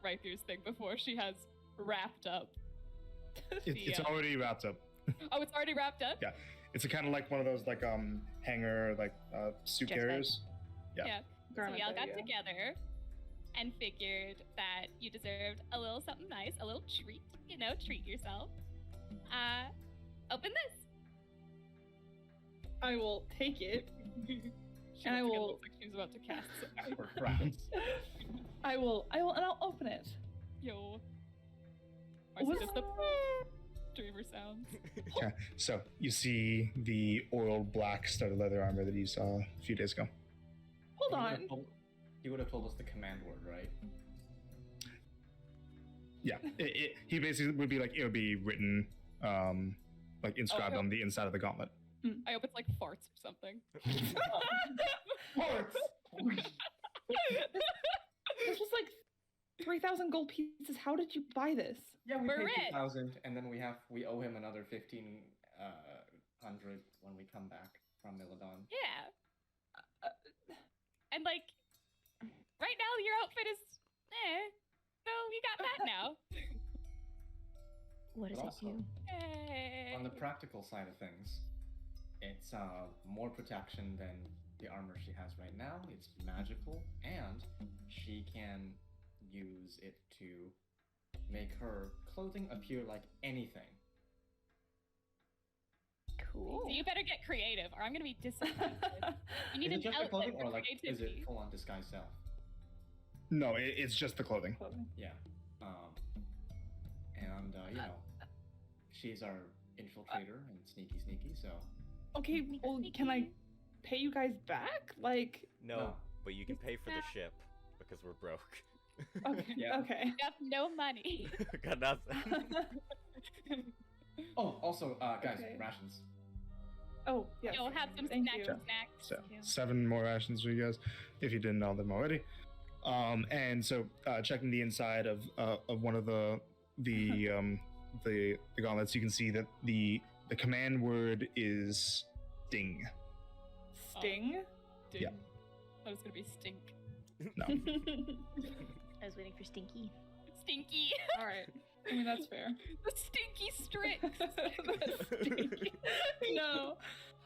Rythir's thing before, she has wrapped up. It's already wrapped up. Oh, it's already wrapped up? Yeah. It's a kind of like one of those like hanger like suit Just carriers. Yeah. So Garment we all got idea. together and figured that you deserved a little something nice, a little treat. You know, treat yourself. Open this. I will take it. She And I once again will- looks like she's about to cast some Or crabs. I will, and I'll open it. Yo. What Marcy is does the dreamer sounds. Okay. So you see the oiled black studded leather armor that you saw a few days ago. Hold on. He would have told us the command word, right? Yeah. He basically would be like it would be written like inscribed Okay. on the inside of the gauntlet. I hope it's like farts or something. Parts! This was like 3,000 gold pieces. How did you buy this? Yeah, we We're paid rich. 2,000, and then we owe him another 1,500 when we come back from Milodon. Yeah. And like, right now your outfit is, so you got that now. What does But it also, do? Yay. on the practical side of things, it's more protection than the armor she has right now. It's magical, and she can use it to make her clothing appear like anything. Cool. So you better get creative, or I'm gonna be disappointed. You need Is it an just the outlet clothing, for or like is creativity. it full on disguise self? No, it's just the clothing. Clothing. Yeah. You know, she's our infiltrator and sneaky, so Okay, well, can I pay you guys back? Like, No, but you can pay for the ship because we're broke. okay, Yeah. okay. You have no money. Got nothing. Oh, also, guys, Okay. rations. Oh, yes. You'll have some Thank snacks you. and snacks. So too. 7 more rations for you guys, if you didn't know them already. And so checking the inside of one of the gauntlets, you can see that the command word is sting. Sting? Ding. Yeah. That was gonna be stink. No. I was waiting for Stinky. Stinky. All right. I mean, that's fair. The stinky strix. That's stinky. No.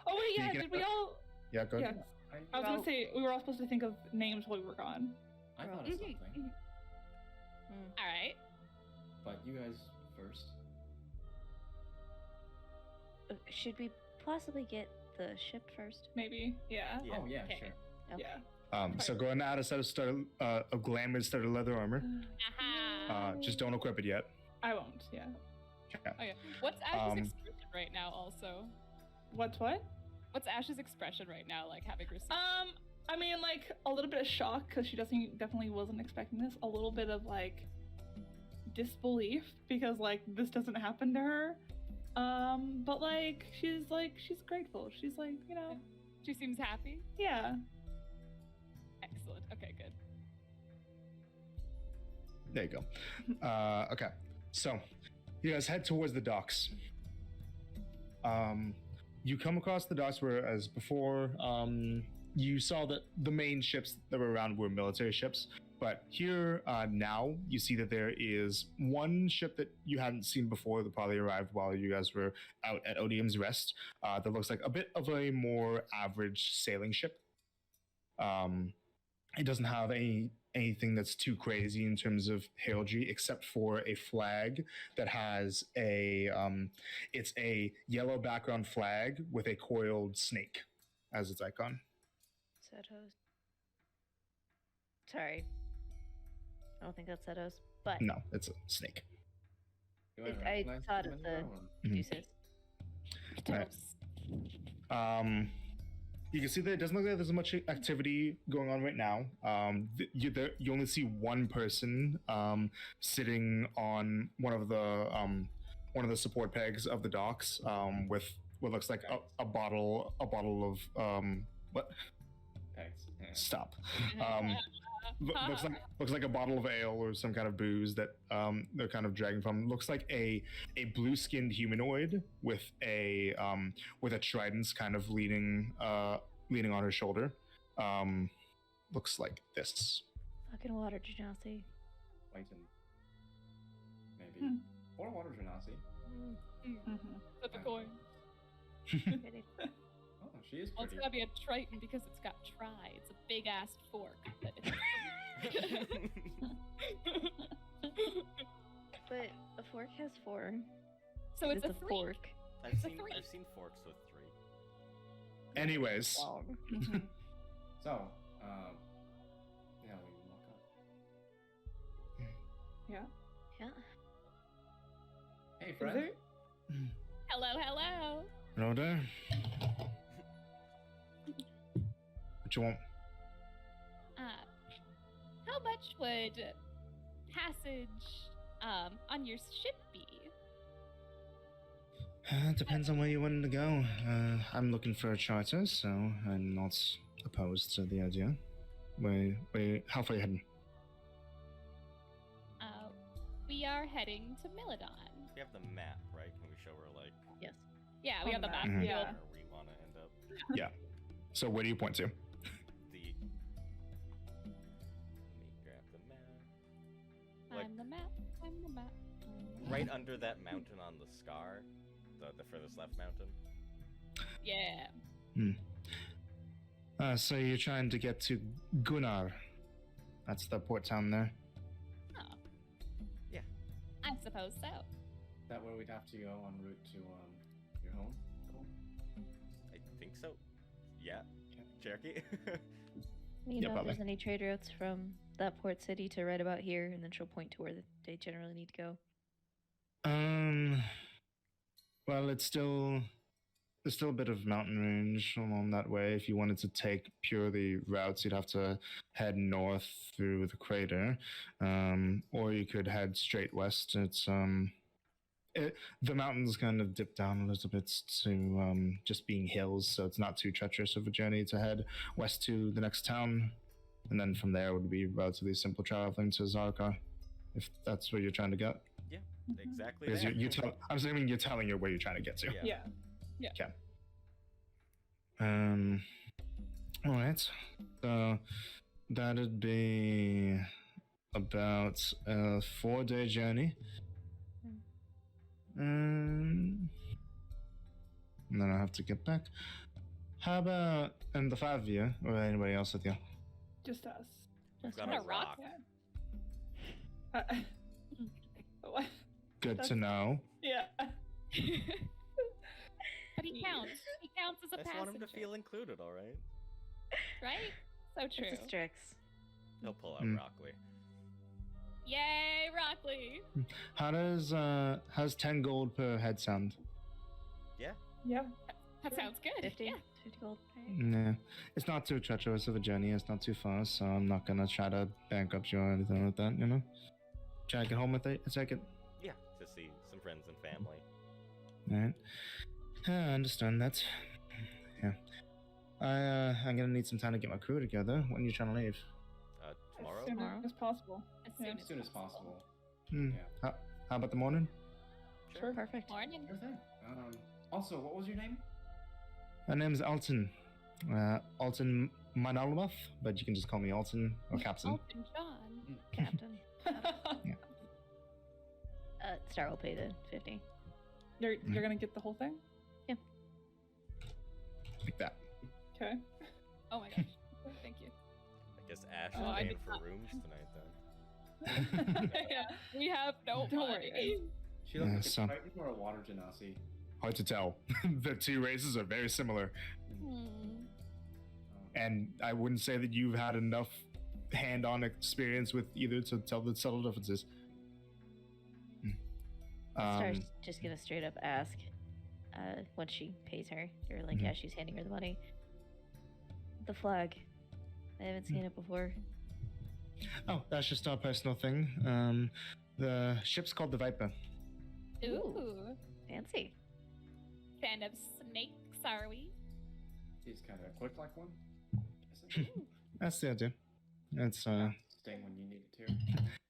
Oh, wait, yeah, Speaking did we of- all... Yeah, go Yeah. ahead. I was gonna say, we were all supposed to think of names while we were gone. I thought of Mhm, something, mhm. All right. but you guys first. Should we possibly get the ship first? Maybe. Yeah. Yeah. Oh yeah, Okay. sure. Okay. Yeah. So go ahead and add a set of glamour studded leather armor. Aha. Just don't equip it yet. I won't, yeah. Okay. Okay. What's Ash's Um, expression right now? Also, What's what? what's Ash's expression right now? Like having received. I mean, like, a little bit of shock, because she definitely wasn't expecting this. A little bit of, like, disbelief, because, like, this doesn't happen to her. But, like, she's grateful. She's, like, you know, She seems happy. yeah. Excellent. Okay, good. There you go. Okay. So you guys head towards the docks. You come across the docks where, as before, you saw that the main ships that were around were military ships. But here now, you see that there is one ship that you hadn't seen before that probably arrived while you guys were out at Odium's Rest. That looks like a bit of a more average sailing ship. It doesn't have anything that's too crazy in terms of heraldry, except for a flag that has it's a yellow background flag with a coiled snake as its icon. Setos. Sorry. I don't think that's Setos, but No, it's a snake. Do I recognize thought them of anymore, or- Mhm. Deuces. Right. You can see that it doesn't look like there's much activity going on right now. You only see one person sitting on one of the support pegs of the docks with what looks like a bottle of what? Pegs. Yeah. Stop. Looks like a bottle of ale or some kind of booze that they're kind of dragging from. Looks like a blue-skinned humanoid with a trident kind of leaning on her shoulder. Looks like this. Fucking water genasi. White and maybe. Or water genasi. Mm-hmm. Flip a coin. Oh, she is Well, it's pretty. gotta be a Triton because it's got tri. It's a big ass fork. But But a fork has 4. so it's a a three. fork. I've It's a seen three. I've seen forks with 3. Anyways, Long. So, yeah, we can walk up. Yeah. Yeah. Hey, Is friend. there? Hello, hello. hello there. What you want? How much would passage on your ship be? It depends on where you wanted to go. I'm looking for a charter, so I'm not opposed to the idea. How far are you heading? We are heading to Milidon. We have the map, right? Can we show her, like, Yes. Yeah, we have the map. Mhm. Yeah. where we want to end up? So where do you point to? Let me grab the map. Like, I'm the map. I'm the map. right under that mountain on the scar, the furthest left mountain. Yeah. So you're trying to get to Gunnar. That's the port town there. Oh. Yeah. I suppose so. Is that where we'd have to go en route to your home? Cool. I think so. Yeah. Cherokee. You Yeah, know if probably. there's any trade routes from that port city to right about here, and then she'll point to where they generally need to go. Well, there's still a bit of mountain range along that way. If you wanted to take purely routes, you'd have to head north through the crater, or you could head straight west. It's the mountains kind of dip down a little bit to just being hills, so it's not too treacherous of a journey to head west to the next town, and then from there would be relatively simple traveling to Zarka, if that's where you're trying to get. Exactly. Because there. I'm assuming you're telling her where you're trying to get to. Yeah. Yeah. All right. So that'd be about a 4-day journey. And then I have to get back. How about and the 5 of you, or anybody else with you? Just us. We've got What a a rock. rock. What? Good That's- to know. Yeah. But he counts. He counts as a I just passenger. want him to feel included, all right? right. So true. It's a Strix. He'll pull out Mm. Rockley. Yay, Rockley. How's 10 gold per head sound? Yeah. That sounds good. 50? Yeah. 50 gold. Yeah, it's not too treacherous of a journey. It's not too far, so I'm not gonna try to bankrupt you or anything like that. You know, try to get home with it. A second. Yeah, to see some friends and family. All right. I understand that. Yeah. I'm gonna need some time to get my crew together. When are you trying to leave? Tomorrow? As soon Tomorrow? as possible. As Yeah. soon As soon as possible. Hmm. Yeah. How about the morning? Sure. Perfect. Morning. Sure thing. Also, what was your name? My name's Alton. Alton Manalmuth, but you can just call me Alton or Captain. Elton John. Captain. Star will pay the 50. You're gonna get the whole thing? Like that. Okay. Oh my gosh. Thank you. I guess Ash Oh, is I paying did for not- rooms tonight then. Yeah. We have no Don't worry, money. guys. She looks like so- a Triton or a water genasi. Hard to tell. The two races are very similar, and I wouldn't say that you've had enough hand-on experience with either to tell the subtle differences. Star's just gonna straight up ask once she pays her, or like as she's handing her the money. The flag. I haven't seen it before. Oh, that's just our personal thing. The ship's called the Viper. Ooh. Fancy. Fan of snakes, are we? She's kind of a quick like one. That's the idea. It's Staying when you need it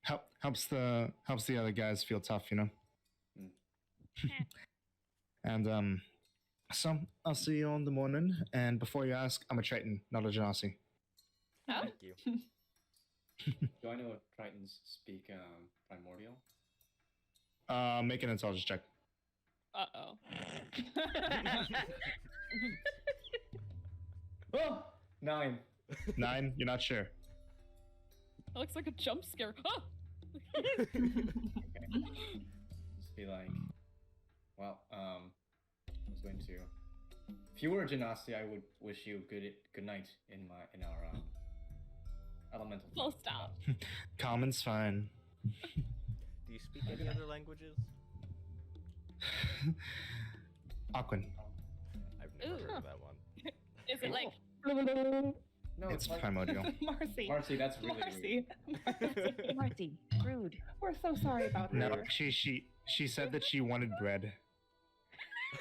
to. helps the other guys feel tough, you know. And so I'll see you in the morning. And before you ask, I'm a Triton, not a Genasi. Oh. Thank you. Do I know if Tritons speak primordial? Make an intelligence check. Uh-oh. Oh, 9. 9. You're not sure. That looks like a jump scare. Oh! Just be like, well, I was going to. If you were a Genasi, I would wish you good night in our elemental. Full stop. Common's fine. Do you speak any other languages? Aquan. I've never heard Ooh. of that one. Is it like No, It's like primordial. Marcy. Marcy. That's really rude. Marcy. Marty, rude. We're so sorry about No, her. she said that she wanted bread. I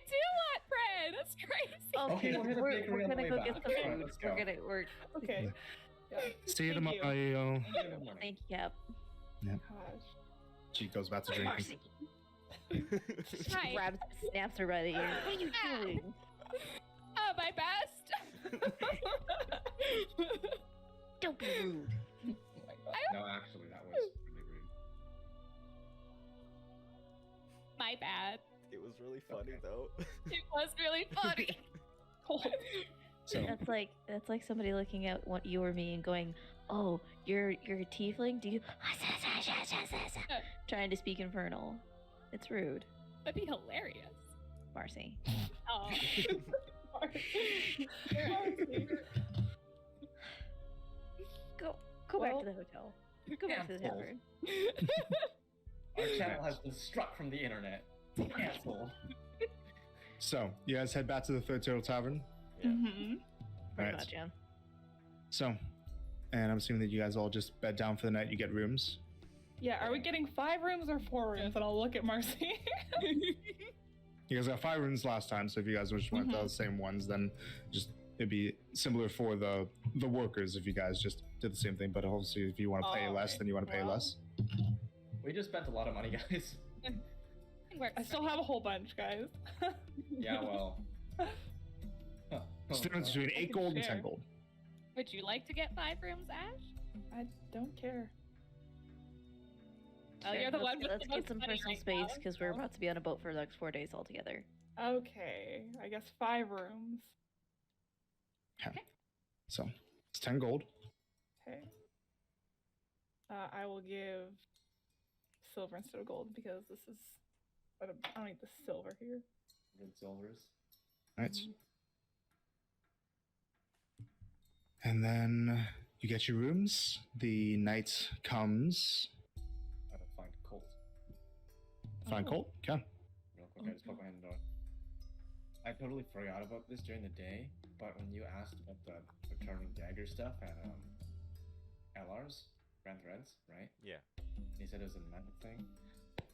do want bread. That's crazy. Okay, we'll hit a bakery we're on the gonna way go back. get some Alright, food. let's go. We're Okay. Yeah. See you Thank you. tomorrow. thank you, Cap. Gosh. She goes back to drinking. Marcy Hi. grabs, snaps her by the ear. What are you doing? My best. Don't be rude. No, actually, that was really rude. My bad. It was really funny Okay. though. It was really funny. So That's like somebody looking at what you or me and going, "Oh, you're a tiefling? Do you?" Trying to speak infernal. It's rude, That'd be hilarious. Marcy. Oh. Go back Well, to the hotel. Go back to the cancelled. tavern. Our channel has been struck from the internet. Cancelled. So, you guys head back to the Third Turtle Tavern. Yeah. Mm-hmm. Pretty Alright. much, yeah. So, and I'm assuming that you guys all just bed down for the night. You get rooms. Yeah, are we getting 5 rooms or 4 rooms? And I'll look at Marcy. You guys got 5 rooms last time, so if you guys just went Mhm. the same ones, then just it'd be similar for the workers if you guys just did the same thing. But obviously, if you want to pay less, Alright, then you want to pay well. less. We just spent a lot of money, guys. It works I for still me. have a whole bunch, guys. Yeah, well. Huh. It's the difference between I 8 can gold and share. 10 gold. Would you like to get 5 rooms, Ash? I don't care. Oh, you're the let's, one with let's the get most some money personal right space now, because we're so- about to be on a boat for the next 4 days altogether. Okay, I guess 5 rooms. So, it's 10 gold. Okay. I will give silver instead of gold because this is. I don't need the silver here. Good silvers. Right. Mhm. And then you get your rooms. The night comes. Gotta find Colt. Find Oh. Colt. Okay. Real quick, I just poked my head in the door. I totally forgot about this during the day, but when you asked about the returning dagger stuff at LR's, Grand Threads, right? Yeah. And he said it was a mental thing.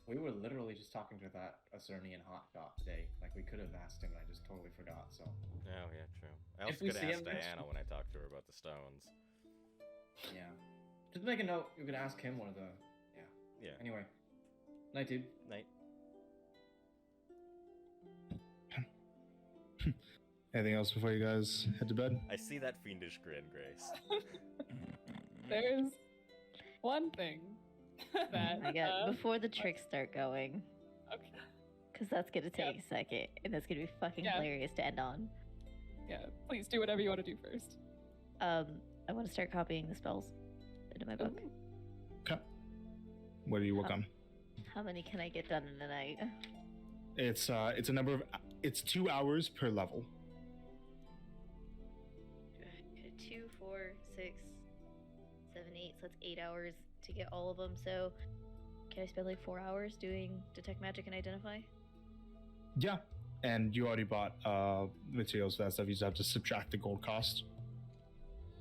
We were literally just talking to that Acernian hotshot today. Like, we could have asked him, and I just totally forgot, so. Oh yeah, true. I If also we could see ask him next Diana when I talked to her about the stones. Yeah. Just make a note, you could ask him or the. Yeah. Yeah. Anyway. Night, dude. Night. Anything else before you guys head to bed? I see that fiendish grin, Grace. There's one thing that. I got before the tricks start going, Okay. because that's gonna take a second, and that's gonna be fucking Yeah. hilarious to end on. Yeah, please do whatever you want to do first. I want to start copying the spells into my book. Okay. What do you work Huh. on? How many can I get done in a night? It's a number of. It's 2 hours per level. 2, 4, 6, 7, 8. So that's 8 hours to get all of them. So can I spend like 4 hours doing detect magic and identify? Yeah. And you already bought materials for that stuff. You just have to subtract the gold cost.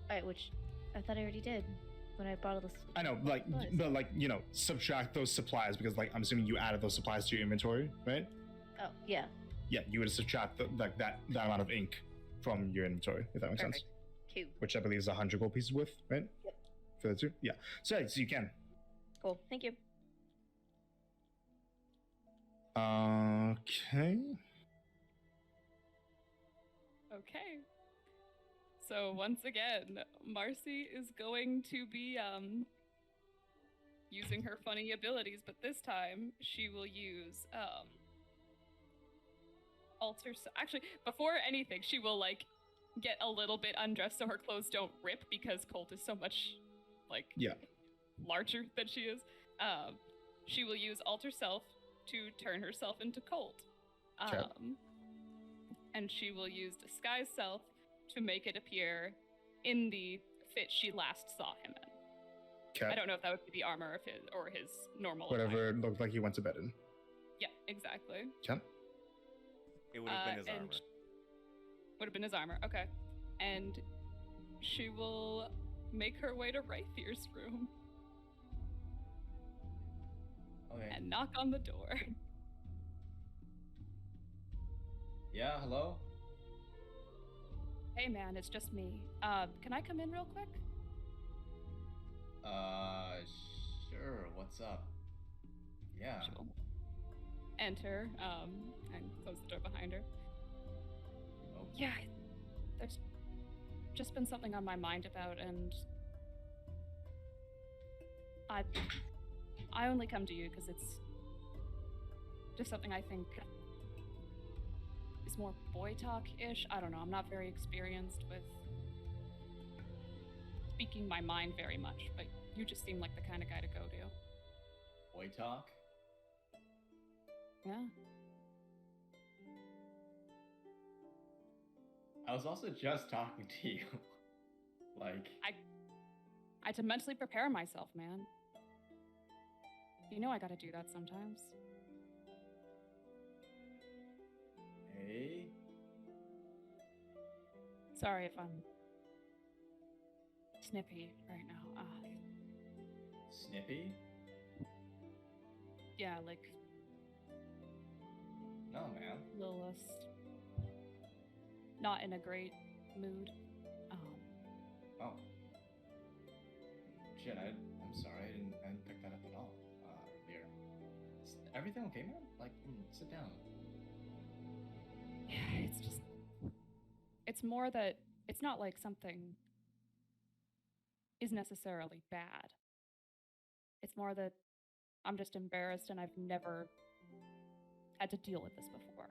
Alright, which I thought I already did when I bought all this. I know, like, Nice. but like, you know, subtract those supplies because, like, I'm assuming you added those supplies to your inventory, right? Oh, yeah. Yeah, you would subtract like that amount of ink from your inventory, if that makes sense. Perfect. Cool. Which I believe is 100 gold pieces worth, right? Yep. For the 2, yeah. So you can. Cool. Thank you. Okay. Okay. So once again, Marcy is going to be using her funny abilities, but this time she will use actually, before anything, she will like get a little bit undressed so her clothes don't rip because Colt is so much like Yeah. larger than she is. She will use alter self to turn herself into Colt. Okay. And she will use disguise self to make it appear in the fit she last saw him in. I Okay. don't know if that would be the armor or his normal Whatever attire. it looked like he went to bed in. Yeah, exactly. Okay. It would have been his and armor. Would have been his armor. Okay. And she will make her way to Rythier's room Okay. and knock on the door. Yeah, hello? Hey man, it's just me. Can I come in real quick? Sure, what's up? Yeah. She'll enter, and close the door behind her. Oh, Yeah, there's just been something on my mind about, and I only come to you because it's just something I think is more boy talk-ish. I don't know, I'm not very experienced with speaking my mind very much, but you just seem like the kind of guy to go to. boy talk? Yeah. I was also just talking to you. Like, I had to mentally prepare myself, man. You know I gotta do that sometimes. hey? Sorry if I'm snippy right now. Snippy? Yeah, like No, man. a little less, not in a great mood. Oh. Shit, I'm sorry, I didn't pick that up at all. Here. Is everything okay, man? Like, sit down. Yeah, it's more that it's not like something is necessarily bad. It's more that I'm just embarrassed and I've never had to deal with this before.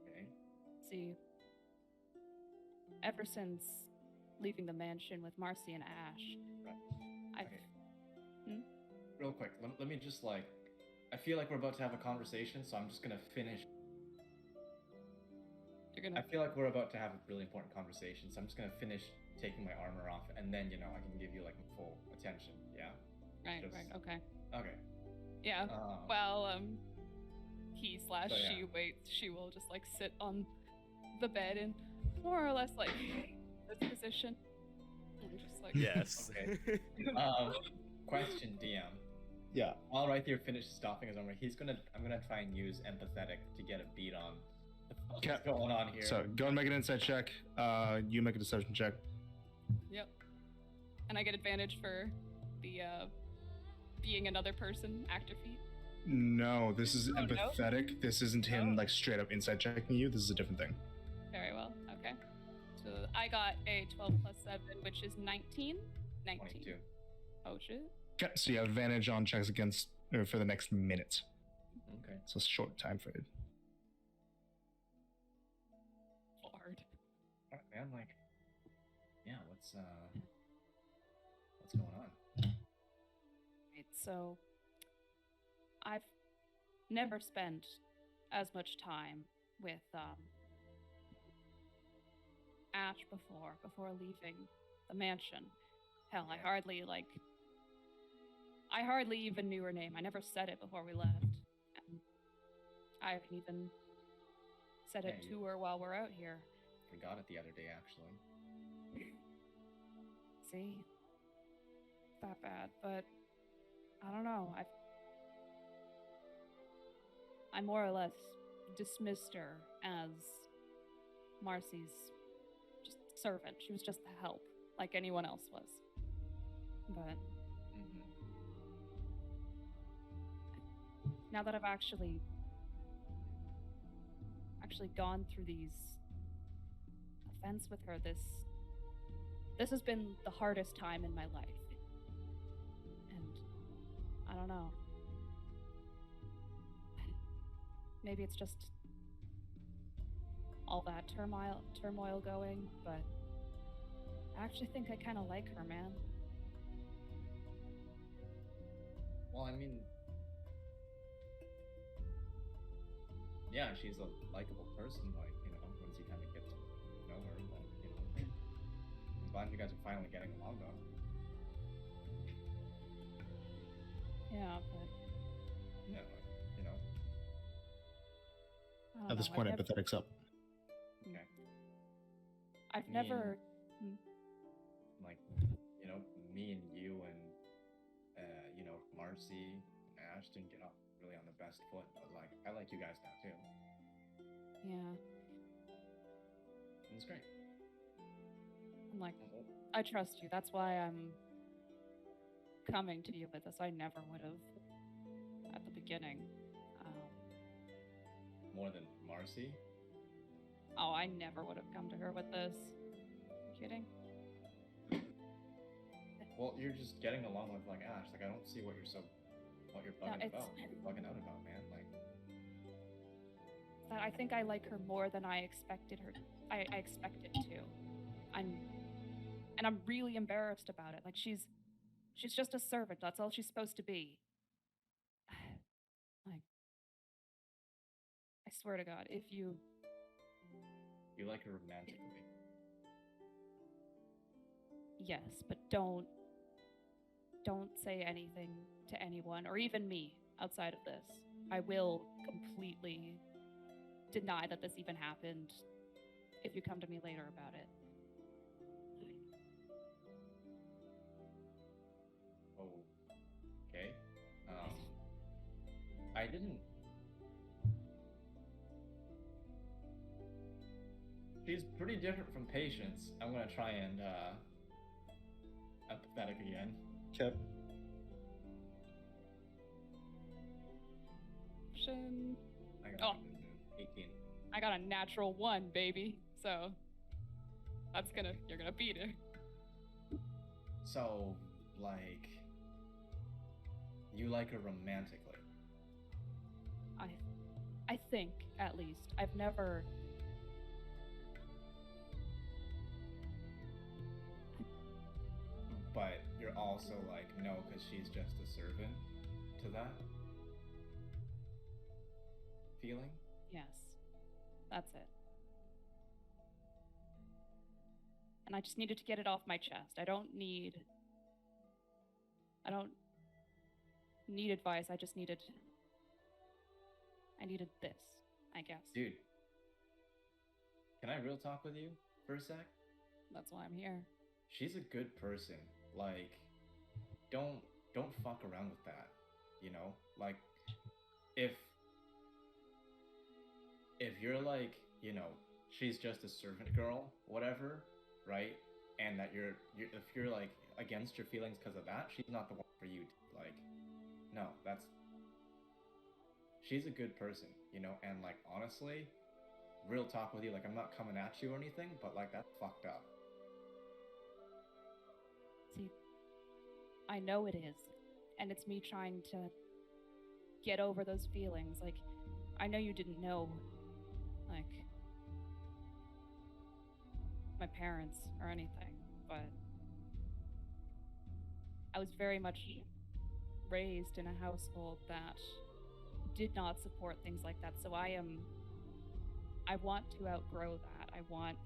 Okay. See, ever since leaving the mansion with Marcy and Ash, Right. I've Okay. Real quick, let me just, like, I feel like we're about to have a conversation, so I'm just gonna finish. you're I gonna feel like we're about to have a really important conversation, so I'm just gonna finish taking my armor off, and then, you know, I can give you, like, full attention, yeah? right, just- okay, Okay. yeah. Um, Well, he slash So, yeah. she waits. She will just like sit on the bed in more or less like this position, and just like Yes. Okay. Question, DM. Yeah. While right there finishes stopping his armor, I'm gonna try and use empathetic to get a beat on what's Okay. going on here. So go and make an insight check. You make a deception check. Yep. And I get advantage for the being another person active feat. No, this is Oh, no? empathetic. This isn't him Oh. like straight up insight checking you. This is a different thing. Very well. Okay. So I got a 12 plus 7, which is 19. 19. 22. Oh shit. Okay, so you have advantage on checks against or for the next minute. Okay. So it's a short time frame. Hard. Alright, man, like, yeah, what's going on? Right, so I've never spent as much time with Ash before leaving the mansion. Hell, I hardly even knew her name. I never said it before we left. And I haven't even said it Hey. to her while we're out here. Forgot it the other day, actually. See? It's that bad, but I don't know. I more or less dismissed her as Marcy's just servant. She was just the help, like anyone else was. But now that I've actually gone through these events with her, this has been the hardest time in my life. And I don't know. Maybe it's just all that turmoil going, but I actually think I kind of like her, man. Well, I mean, yeah, she's a likable person, like, you know, once you kind of get to know her, like, you know. I'm glad you guys are finally getting along, though. Yeah, but Yeah, like, you know. I don't At this know, point, I've nev- empathetic's up. Okay. I've Me never. Like, you know, me and you and, you know, Marcy, Ash didn't get really on the best foot, but like I like you guys now too. Yeah. And it's great. I'm like, I trust you. That's why I'm coming to you with this. I never would have at the beginning. More than Marcy. Oh, I never would have come to her with this. You kidding? Well, you're just getting along with like Ash. Like I don't see what you're bugging about. What you're bugging out about, man. Like That I think I like her more than I expected her. I expected to. And I'm really embarrassed about it. Like she's just a servant. That's all she's supposed to be. Like, I swear to God, if you like her romantically. yes, but don't say anything to anyone or even me outside of this. I will completely deny that this even happened if you come to me later about it. Okay. I didn't. She's pretty different from Patience. I'm gonna try and empathetic again. Yep. I got Oh. 18. I got a natural 1, baby. So you're gonna beat her. So, like, you like her romantically. I think, at least. I've never But you're also like, no, because she's just a servant to that feeling? yes. That's it. And I just needed to get it off my chest. I don't need advice. I needed this, I guess. Dude, can I real talk with you for a sec? That's why I'm here. She's a good person. Like, don't fuck around with that. You know? Like, if you're like, you know, she's just a servant girl, whatever, right? And that you're if you're like against your feelings because of that, she's not the one for you. Like, no, she's a good person, you know. And like, honestly, real talk with you, like, I'm not coming at you or anything, but like, that's fucked up. See, I know it is. And it's me trying to get over those feelings. Like, I know you didn't know, like, my parents or anything, but I was very much raised in a household that did not support things like that. So I want to outgrow that. I want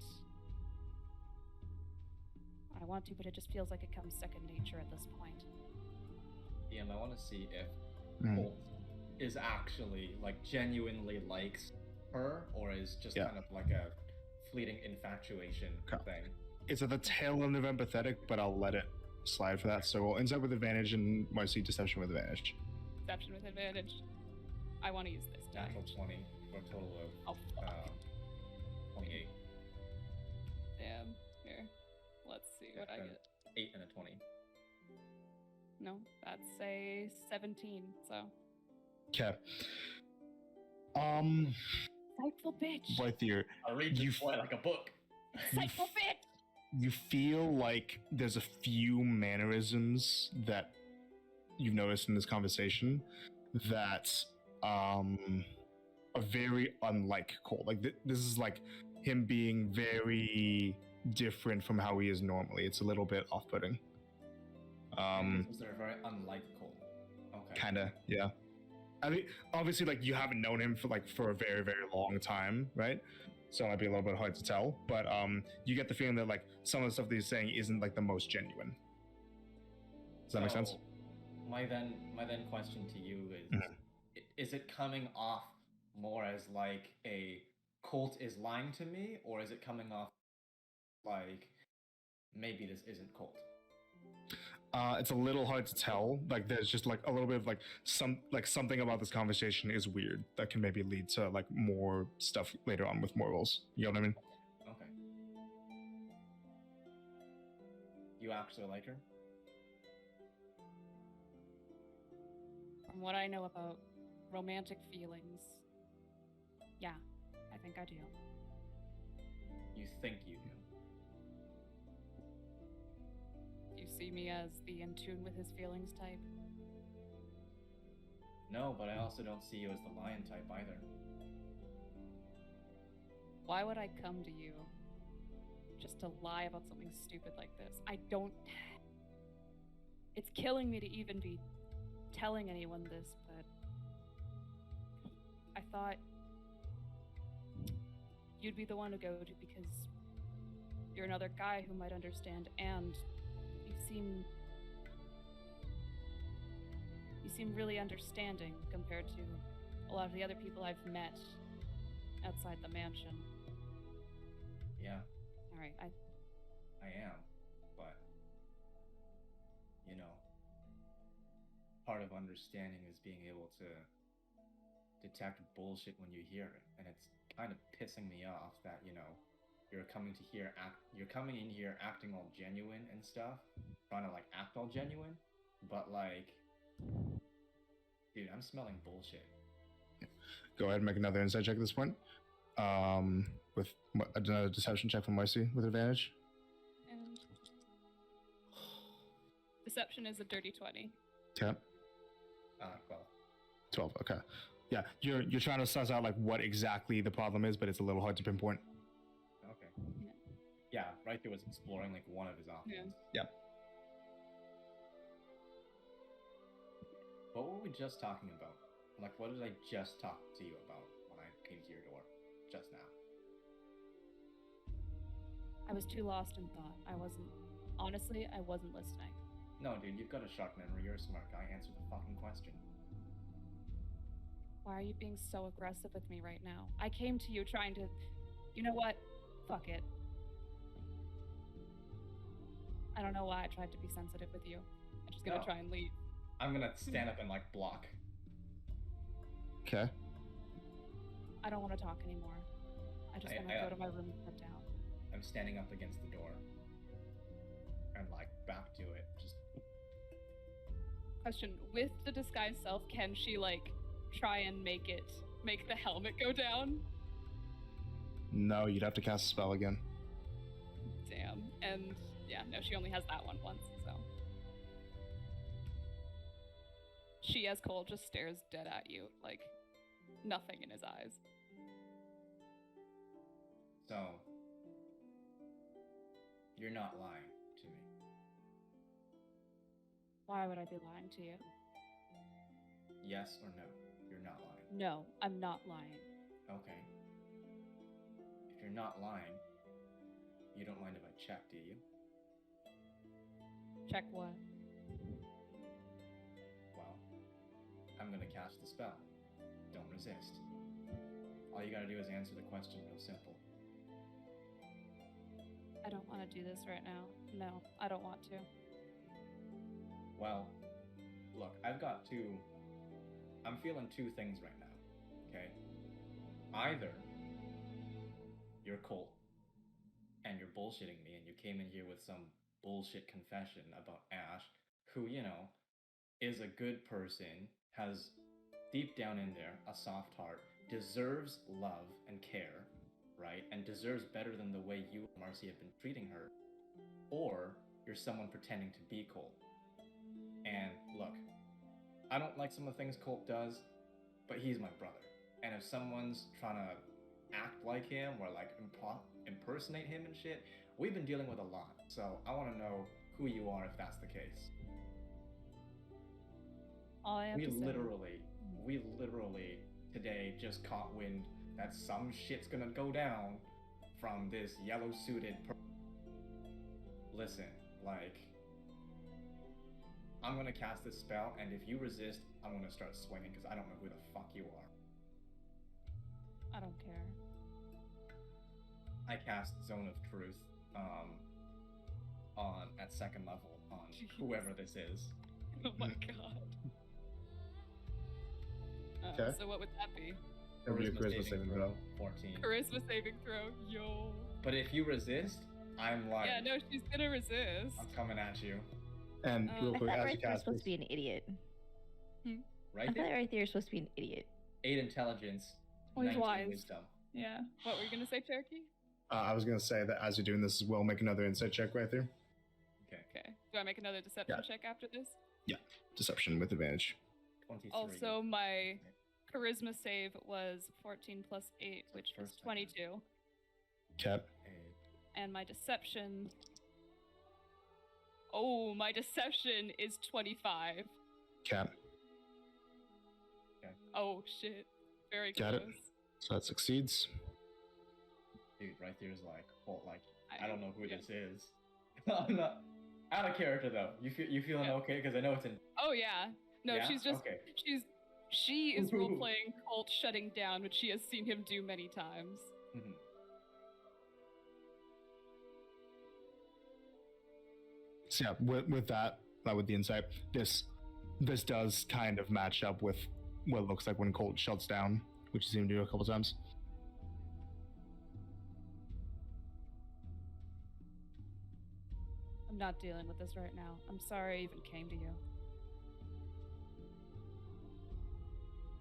to, but it just feels like it comes second nature at this point. I want to see if Colt is actually like genuinely likes her, or is just kind of like a fleeting infatuation thing. It's at the tail end of empathetic, but I'll let it slide for that. So we'll insight with advantage and mostly deception with advantage. Deception with advantage. I want to use this die. Natural 20 for a total of 28. Damn. Here. Let's see what I get. 8 and a 20. No, that's a 17, so. Okay. Spiteful bitch. Right there. I'll read you like a book. Spiteful bitch. You feel like there's a few mannerisms that you've noticed in this conversation that are very unlike Cole. Like this is like him being very different from how he is normally. It's a little bit off-putting. They're very unlike Cole. Okay. Kinda, yeah. I mean, obviously, like you haven't known him for a very, very long time, right? So it might be a little bit hard to tell. But you get the feeling that like some of the stuff that he's saying isn't like the most genuine. Does that make sense? My then question to you is: is it coming off more as like a Colt is lying to me, or is it coming off like maybe this isn't Colt? It's a little hard to tell. Like there's just like a little bit of like something about this conversation is weird that can maybe lead to like more stuff later on with more roles. You know what I mean? Okay. You actually like her? From what I know about romantic feelings, yeah, I think I do. You think you do? Do you see me as the in tune with his feelings type? No, but I also don't see you as the lion type either. Why would I come to you just to lie about something stupid like this? I don't. It's killing me to even be telling anyone this, but I thought you'd be the one to go to because you're another guy who might understand, and you seem really understanding compared to a lot of the other people I've met outside the mansion. Yeah, All right, I am, but you know, part of understanding is being able to detect bullshit when you hear it, and it's kind of pissing me off that, you know, you're coming in here acting all genuine and stuff, trying to like act all genuine, but like, dude, I'm smelling bullshit. Go ahead and make another insight check at this point. With another deception check from Marcy with advantage. and deception is a dirty 20. Okay. 12. 12. Okay. Yeah, you're trying to suss out like what exactly the problem is, but it's a little hard to pinpoint. Okay. Yeah, Riker was exploring like one of his options. Yeah. What were we just talking about? Like, what did I just talk to you about when I came to your door just now? I was too lost in thought. Honestly, I wasn't listening. No, dude, you've got a sharp memory. You're a smart guy. Answer the fucking question. Why are you being so aggressive with me right now? I came to you trying to... You know what? Fuck it. I don't know why I tried to be sensitive with you. I'm just gonna No. try and leave. I'm gonna stand up and like block. Okay. I don't want to talk anymore. I just want to go to my room and sit down. I'm standing up against the door. And like back to it. Just Question, with the disguised self, can she like try and make the helmet go down? No, you'd have to cast a spell again. Damn. And yeah, no, she only has that one once, so. She, as Cole, just stares dead at you, like nothing in his eyes. so. You're not lying to me. Why would I be lying to you? Yes or no? You're not lying. No, I'm not lying. Okay. If you're not lying, you don't mind if I check, do you? Check what? Well, I'm gonna cast the spell. Don't resist. All you gotta do is answer the question real simple. I don't want to do this right now. No, I don't want to. Well, look, I'm feeling two things right now, okay? Either you're Colt, and you're bullshitting me, and you came in here with some bullshit confession about Ash, who, you know, is a good person, has deep down in there a soft heart, deserves love and care, right? And deserves better than the way you and Marcy have been treating her. Or you're someone pretending to be Colt. And look, I don't like some of the things Colt does, but he's my brother. And if someone's trying to act like him or like impersonate him and shit, we've been dealing with a lot. So I want to know who you are if that's the case. All I have We to say. literally today just caught wind that some shit's gonna go down from this yellow suited Listen, like, I'm gonna cast this spell, and if you resist, I'm gonna start swinging because I don't know who the fuck you are. I don't care. I cast Zone of Truth on at second level, on Jeez. whoever this is. Oh my god. Okay. So what would that be? It'll be a charisma saving throw. 14. Charisma saving throw. Yo. But if you resist, I'm like, Yeah, no, she's gonna resist. I'm coming at you. And real I quick, thought as you right there was cast supposed this, to be an idiot. Right I there? thought right there was supposed to be an idiot. 8 intelligence. Oh, he's 19 wise. wisdom. Yeah. What were you gonna say, Cherokee? I was gonna say that as you're doing this as well, make another insight check right there. Okay. Okay. Do I make another deception Yeah. check after this? Deception with advantage. 23. Also, my charisma save was 14 plus 8, which was First time. 22. Cap. And my deception. Oh, my deception is 25. Cap. Oh shit. Very Got it. close. So that succeeds. Dude, right there's like, well, like, I I don't know who yeah. this is. I'm not out of character though. You feeling Yeah. okay? Because I know it's in. Oh yeah. No, Yeah? she's just Okay. she is role playing Colt shutting down, which she has seen him do many times. Mhm. So yeah, with that, with the insight, this does kind of match up with what it looks like when Colt shuts down, which you seen him do a couple times. I'm not dealing with this right now. I'm sorry I even came to you.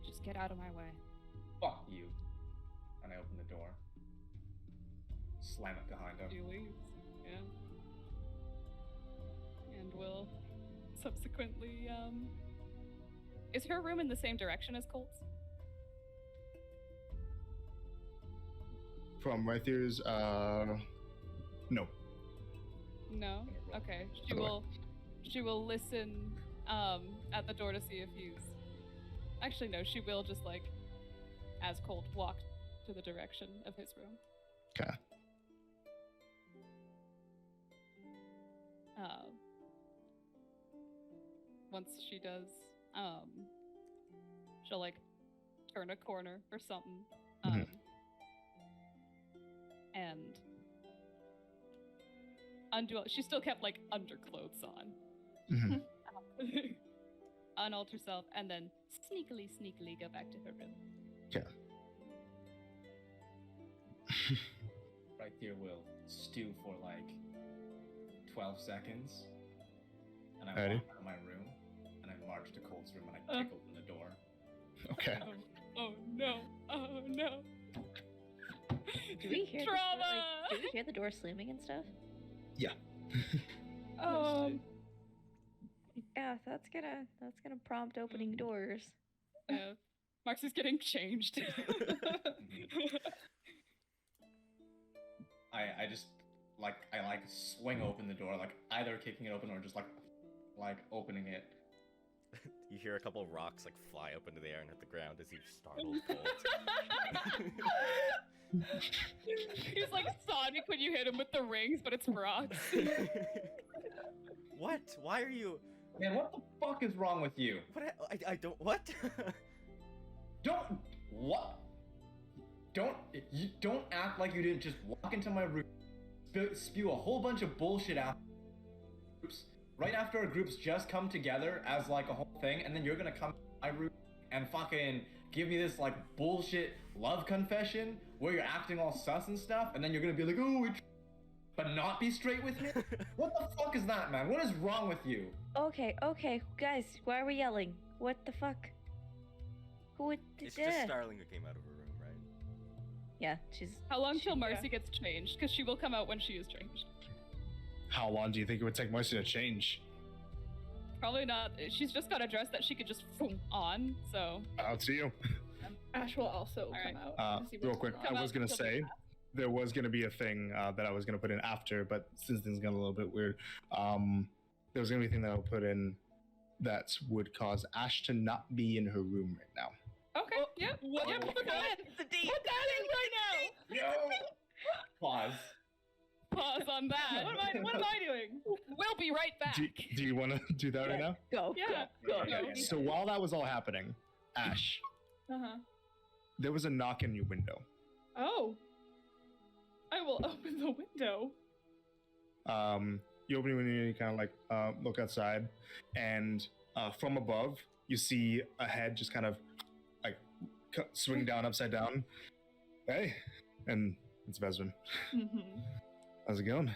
Just get out of my way. Fuck you. And I open the door. Slam it behind him. She leaves. Yeah. And will subsequently, Is her room in the same direction as Colt's? From right there's no. No? Okay. Other way. She will listen, at the door to see if he's... Actually, no, she will just, like, as Colt walk to the direction of his room. Okay. Once she does, she'll like turn a corner or something, Mhm. and undo. She still kept like underclothes on, Mhm. unalter herself, and then sneakily go back to her room. Right there will stew for like 12 seconds. And I Alrighty. walk out of my room and I march to Colt's room and I kick open the door. Okay. Oh no! Oh no! Do we hear Trauma! do we hear the door slamming and stuff? Yeah. Yeah, that's gonna prompt opening doors. Yeah. Marx is getting changed. I just I swing open the door, like either kicking it open or just like opening it. You hear a couple rocks like fly up into the air and hit the ground as you startle Colt. He's like Sonic when you hit him with the rings, but it's rocks. What? Why are you? Man, what the fuck is wrong with you? What? I don't. What? Don't act like you didn't just walk into my room, spew a whole bunch of bullshit out. Right after our groups just come together as like a whole thing, and then you're gonna come to my room and fucking give me this like bullshit love confession where you're acting all sus and stuff, and then you're gonna be like, oh, but not be straight with me? What the fuck is that, man? What is wrong with you? Okay, guys, why are we yelling? What the fuck? Who did It's just Starling who came out of her room, right? Yeah, she's. How long till Yeah. Marcy gets changed? Because she will come out when she is changed. How long do you think it would take Marcy to change? Probably not. She's just got a dress that she could just boom on, so. Out to you. Ash will also Alright. come out. to see Real what's quick, going Come I on. was out gonna till the say back. there was gonna be a thing that I was gonna put in after, but since things got a little bit weird, there was gonna be a thing that I'll put in that would cause Ash to not be in her room right now. Okay, yep. What? Yep, put that in. Put that in right No! Pause. now. Pause on that. What am I doing? We'll be right back. Do you want to do that right now? Go. Yeah. Go. Go. So while that was all happening, Ash, Uh-huh. there was a knock in your window. Oh. I will open the window. you open your window and you kind of like look outside, and from above you see a head just kind of like swing down upside down. Hey, and it's Vesvin. Mm-hmm. How's it going?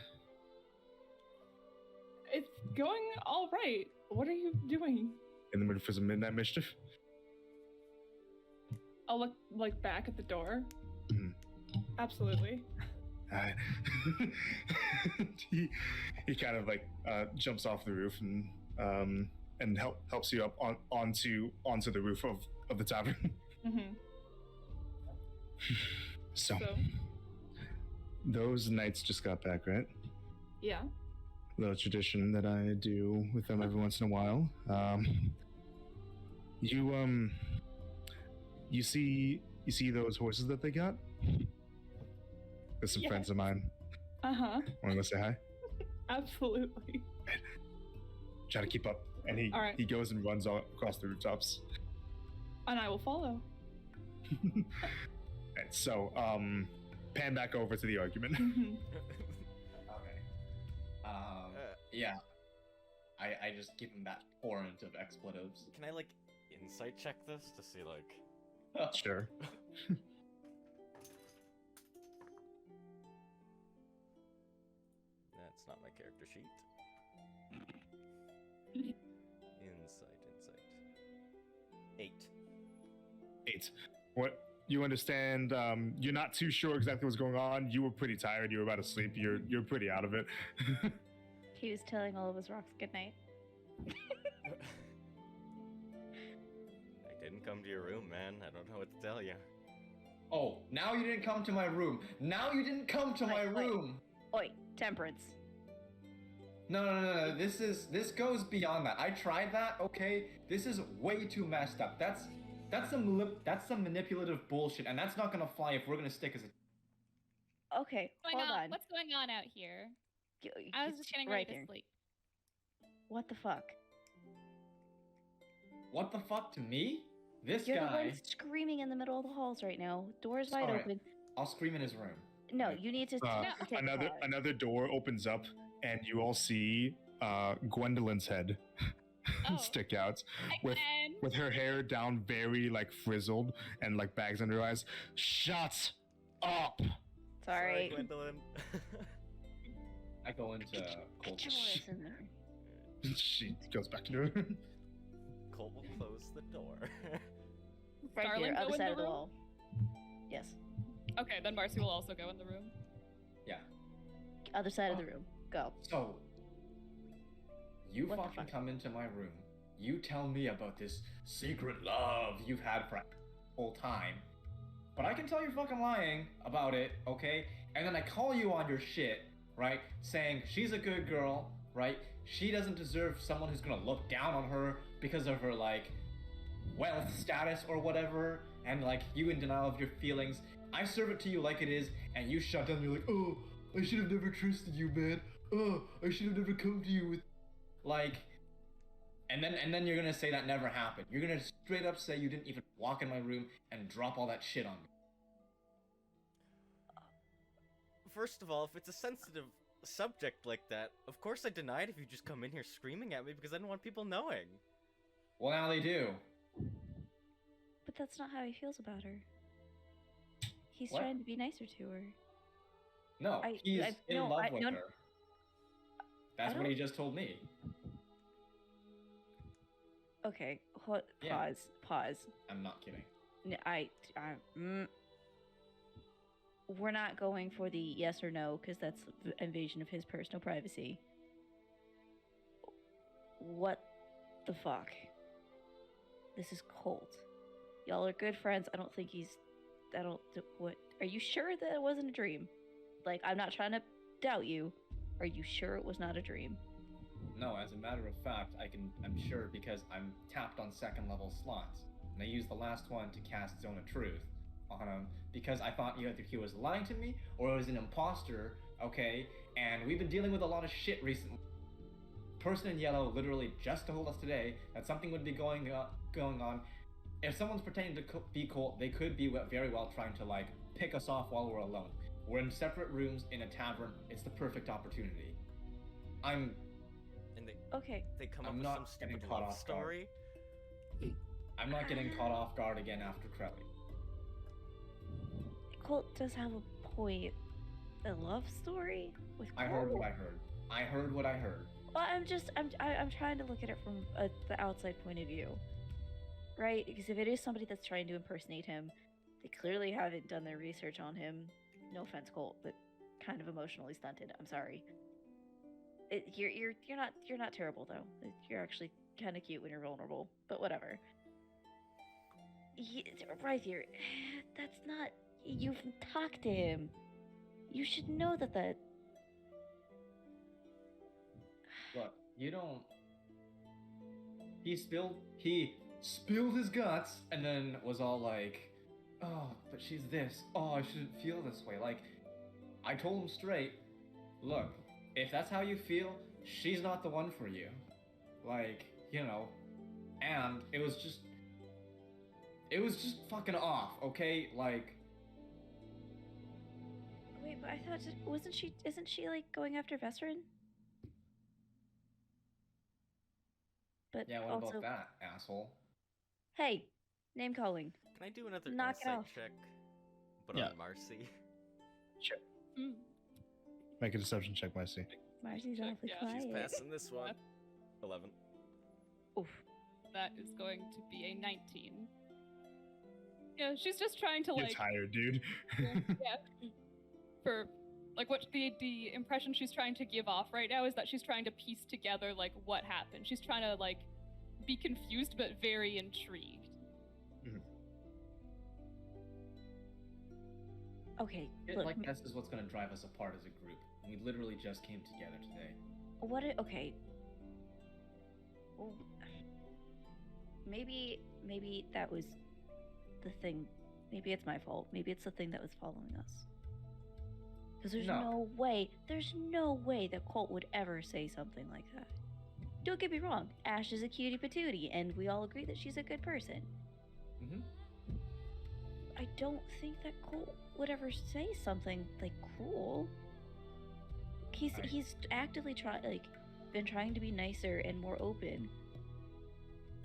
It's going all right. What are you doing? In the mood for some midnight mischief? I'll look like back at the door. Mhm. Absolutely. Alright. he kind of like jumps off the roof and helps you up onto the roof of the tavern. Mm-hmm. So those knights just got back, right? Yeah. Little tradition that I do with them every once in a while. You see those horses that they got? There's some friends of mine. Uh-huh. Want to go say hi? Absolutely. Try to keep up. And he All right. he goes and runs all across the rooftops. And I will follow. And so, pan back over to the argument. Mm-hmm. Okay. Yeah. I just give him that torrent of expletives. Can I like insight check this to see like? Sure. That's not my character sheet. Insight. 8. What you understand? You're not too sure exactly what's going on. You were pretty tired. You were about to sleep. You're pretty out of it. He was telling all of his rocks goodnight. I didn't come to your room, man. I don't know what to tell you. Oh, now you didn't come to my room. Now you didn't come to my room. Oi, temperance. No. This goes beyond that. I tried that. Okay, this is way too messed up. That's some manipulative bullshit, and that's not gonna fly if we're gonna stick as a. Okay, What's hold going on. What's going on out here? I was just getting right ready here. to sleep. What the fuck? What the fuck to me? This You're the guy. one screaming in the middle of the halls right now. Doors wide Alright. open. I'll scream in his room. No, you need to take another pause. another door opens up, and you all see Gwendolyn's head Oh. stick out Again? with her hair down, very like frizzled, and like bags under her eyes. Shut up! Sorry. Gwendolyn. I go into cold. Get your ass in there. She goes back to her room. Colt will close the door. Right Starling here, go other in side the of the room? wall. Yes. Okay, then Marcy will also go in the room. Yeah. Other side of the room. Go. So, you What the fucking fuck? come into my room. You tell me about this secret love you've had for a whole time. But I can tell you're fucking lying about it, okay? And then I call you on your shit, right? Saying she's a good girl, right? She doesn't deserve someone who's gonna look down on her because of her, like, wealth status or whatever. And, like, you in denial of your feelings. I serve it to you like it is, and you shut down. You're like, oh, I should have never trusted you, man. Oh, I should have never come to you with, like, and then you're gonna say that never happened. You're gonna straight up say you didn't even walk in my room and drop all that shit on me. First of all, if it's a sensitive subject like that, of course I denied if you just come in here screaming at me because I didn't want people knowing. Well, now they do. But that's not how he feels about her. He's What? trying to be nicer to her. No, he's in no, love with no, her. That's I what he don't- just told me. Okay, Yeah. pause. I'm not kidding. We're not going for the yes or no because that's invasion of his personal privacy. What the fuck? This is Colt. Y'all are good friends. I don't think what? Are you sure that it wasn't a dream? Like, I'm not trying to doubt you. Are you sure it was not a dream? No, as a matter of fact, I'm sure because I'm tapped on second level slots. And I used the last one to cast Zone of Truth on him because I thought either he was lying to me or he was an imposter, okay? And we've been dealing with a lot of shit recently. Person in yellow literally just told us today that something would be going on. If someone's pretending to be Colt, they could be very well trying to, like, pick us off while we're alone. We're in separate rooms in a tavern. It's the perfect opportunity. I'm And Okay. they come I'm up with not some getting stupid caught love off guard. story. not getting caught off guard again after Crowley. Colt does have a point. A love story with Colt? I heard what I heard. I heard what I heard. Well, I'm trying to look at it from the outside point of view, right? Because if it is somebody that's trying to impersonate him, they clearly haven't done their research on him. No offense, Colt, but kind of emotionally stunted. I'm sorry. You're not terrible though. You're actually kind of cute when you're vulnerable, but whatever. Right here, that's not. You've talked to him. You should know that. Look, you don't. He spilled his guts and then was all like, "Oh, but she's this. Oh, I shouldn't feel this way." Like, I told him straight, "Look, if that's how you feel, she's not the one for you." Like, you know, and it was just fucking off, okay? Like, Wait, but I thought isn't she like going after Vesperin? But yeah, what also, about that, asshole? Hey, name calling. Can I do another Knock it insight off. check? But Yeah. on Marcy. Sure. Mm. Make a deception check, Marcy. Marcy's Check, awfully yeah. quiet. She's passing this one. 11. Oof. That is going to be a 19. Yeah, she's just trying to You're like tired, dude. yeah. For like what the impression she's trying to give off right now is that she's trying to piece together like what happened. She's trying to like be confused but very intrigued. Okay, Shit look. like this is what's gonna drive us apart as a group. We literally just came together today. Okay. Well, maybe that was the thing. Maybe it's my fault. Maybe it's the thing that was following us. Because there's no way that Colt would ever say something like that. Don't get me wrong, Ash is a cutie patootie, and we all agree that she's a good person. Mm-hmm. I don't think that Colt would ever say something like cruel. He's actively been trying to be nicer and more open.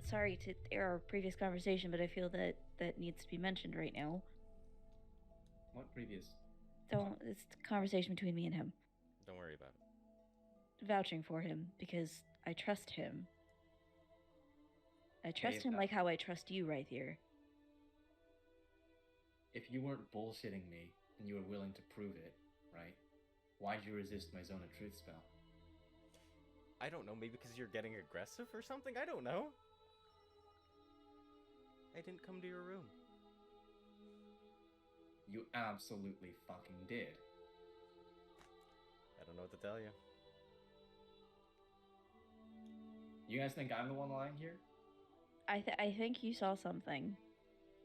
Sorry to air our previous conversation, but I feel that needs to be mentioned right now. What previous? It's a conversation between me and him. Don't worry about it. Vouching for him because I trust him. I trust him like how I trust you right here. If you weren't bullshitting me and you were willing to prove it, right? Why'd you resist my Zone of Truth spell? I don't know, maybe because you're getting aggressive or something? I don't know. I didn't come to your room. You absolutely fucking did. I don't know what to tell you. You guys think I'm the one lying here? I think you saw something.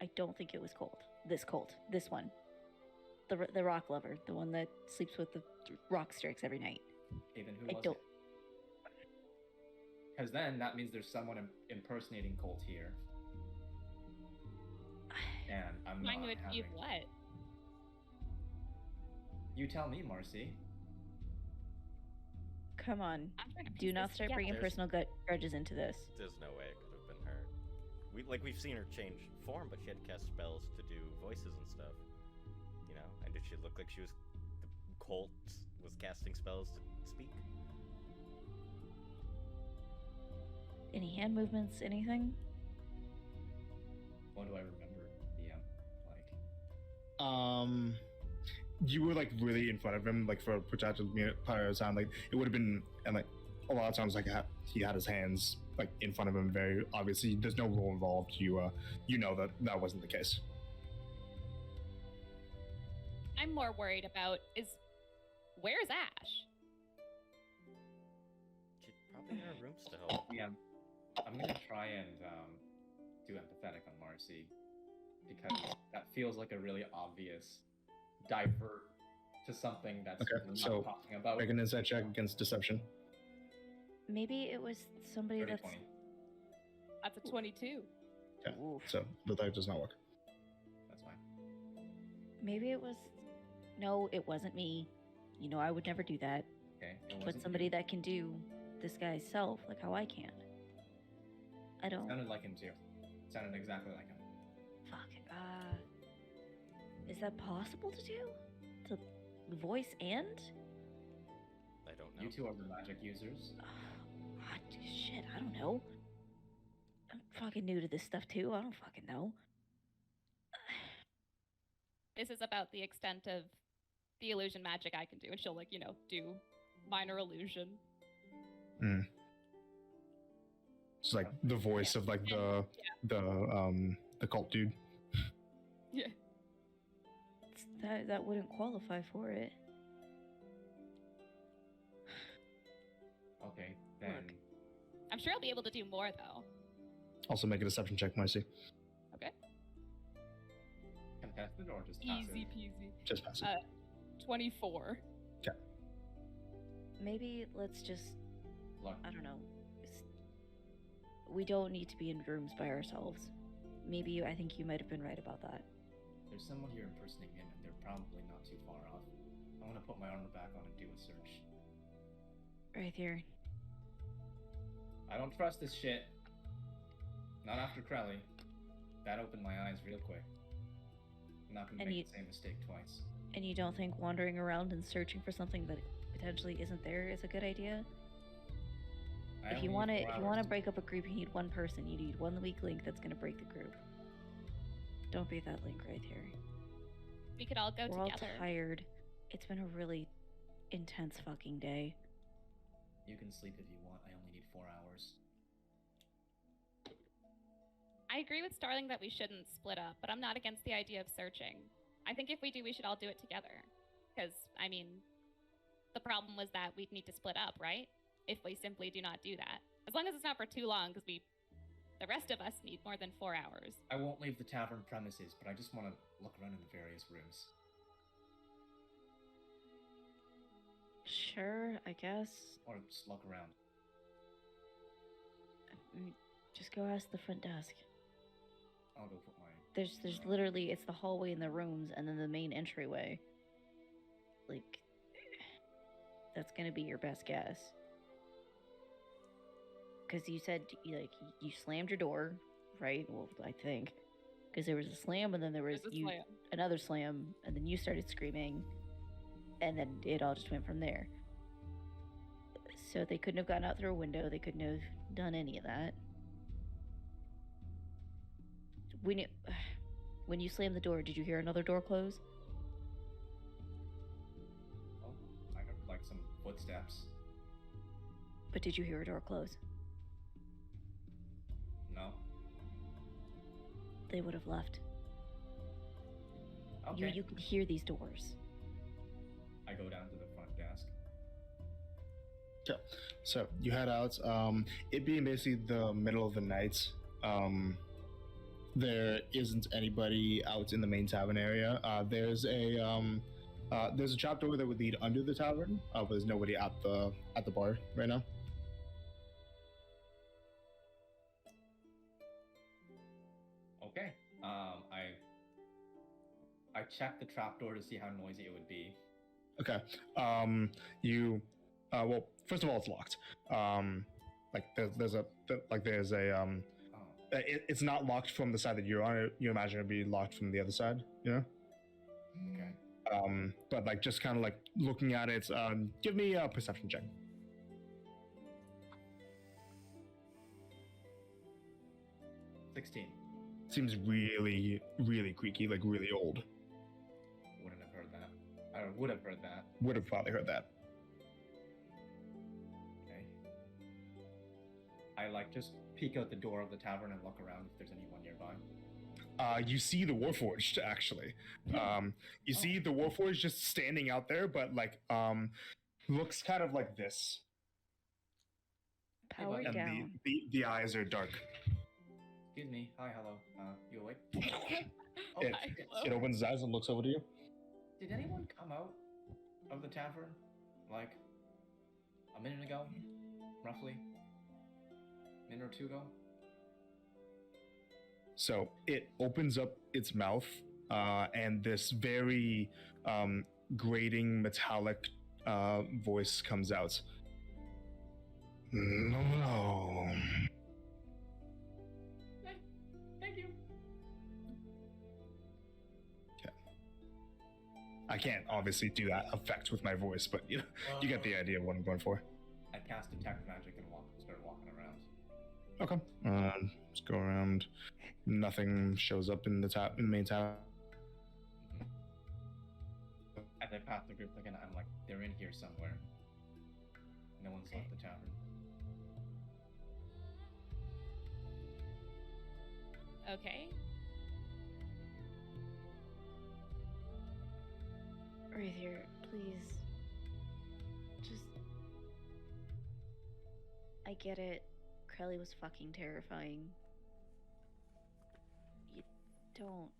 I don't think it was Colt. This one. The rock lover, the one that sleeps with the rock strikes every night. Okay, then who was it? Because then that means there's someone impersonating Colt here. And I'm not Trying to achieve having... what? You tell me, Marcy. Come on. I'm trying to Do piece not this start together. bringing personal grudges into this. There's no way it could have been her. We've seen her change form, but she had to cast spells to do voices and stuff. You know, and did she look like she was the Colt was casting spells to speak? Any hand movements, anything? What do I remember? Yeah, like... You were like really in front of him, like for a protracted part of the time. Like it would have been, and like a lot of times, like he had his hands like in front of him. Very obviously, there's no role involved. You know that wasn't the case. I'm more worried about is where's Ash? She's probably in her room still. Yeah, I'm gonna try and do empathetic on Marcy because that feels like a really obvious divert to something that's Okay, not so talking about. make an insight check against deception. Maybe it was somebody 30, that's 20. That's a 22. Okay, Oof. so the dice does not work. That's fine. Maybe it was. No, it wasn't me. You know, I would never do that. Okay. It But wasn't somebody you. that can do this guy's self, like how I can. I don't. Sounded like him too. Sounded exactly like him. Fuck. Is that possible to do? To voice and? I don't know. You two are the magic users. Shit, I don't know. I'm fucking new to this stuff too. I don't fucking know. This is about the extent of the illusion magic I can do, and she'll like, do minor illusion. It's like the voice of like the cult dude. Yeah. That wouldn't qualify for it. Okay, then. Look. I'm sure I'll be able to do more though. Also make a deception check, Marcy. Okay. Contested or just passive? Easy peasy. Just passive. 24. Maybe let's just, Look, I don't know. We don't need to be in rooms by ourselves. Maybe I think you might have been right about that. there's someone here impersonating him, and they're probably not too far off. I want to put my armor back on and do a search. Right here. I don't trust this shit. Not after Crowley. That opened my eyes real quick. I'm not gonna And make the same mistake twice. And you don't think wandering around and searching for something that potentially isn't there is a good idea? If you want to break up a group, you need one person. You need one weak link that's gonna break the group. Don't be that link right here. We could all go We're together. all tired. It's been a really intense fucking day. You can sleep if you want. I only need 4 hours. I agree with Starling that we shouldn't split up, but I'm not against the idea of searching. I think if we do, we should all do it together. Because, I mean, the problem was that we'd need to split up, right? If we simply do not do that. As long as it's not for too long, because the rest of us need more than 4 hours. I won't leave the tavern premises, but I just want to look around in the various rooms. Sure, I guess. Or just look around. Just go ask the front desk. I'll go put my... There's literally, it's the hallway and the rooms and then the main entryway. Like, that's gonna be your best guess. Because you said, like, you slammed your door, right? Well, I think. Because there was a slam and then there was another slam and then you started screaming and then it all just went from there. So they couldn't have gotten out through a window. They couldn't have done any of that. When you slammed the door, did you hear another door close? Oh, I heard like some footsteps. But did you hear a door close? No. They would have left. Okay. You could hear these doors. I go down to the front desk. Yeah. So you head out. It being basically the middle of the night, there isn't anybody out in the main tavern area. There's a trapdoor that would lead under the tavern, but there's nobody at the bar right now. Okay. I checked the trapdoor to see how noisy it would be. Okay. Well, first of all, it's locked. It's not locked from the side that you're on. You imagine it'd be locked from the other side, you know? Okay. But like just kind of like looking at it, give me a perception check. 16. Seems really, really creaky, like really old. Wouldn't have heard that. I would have heard that. Would have probably heard that. Okay. I like just peek out the door of the tavern and look around if there's anyone nearby. You see the Warforged, actually. You see the Warforged just standing out there, but like, looks kind of like this. Power And down. The eyes are dark. Excuse me. Hi, hello. You awake? Oh, It opens its eyes and looks over to you. Did anyone come out of the tavern like a minute ago? Roughly? A minute or two ago? So it opens up its mouth, and this very grating metallic voice comes out. No. Thank you. I can't obviously do that effect with my voice, but you get the idea of what I'm going for. I cast detect magic and start walking around. Okay. Let's go around. Nothing shows up in the main tab. As I pass the group again, I'm like, they're in here somewhere. No one's left the tavern. Okay. Rathier, please. Just. I get it. Crelly was fucking terrifying. You don't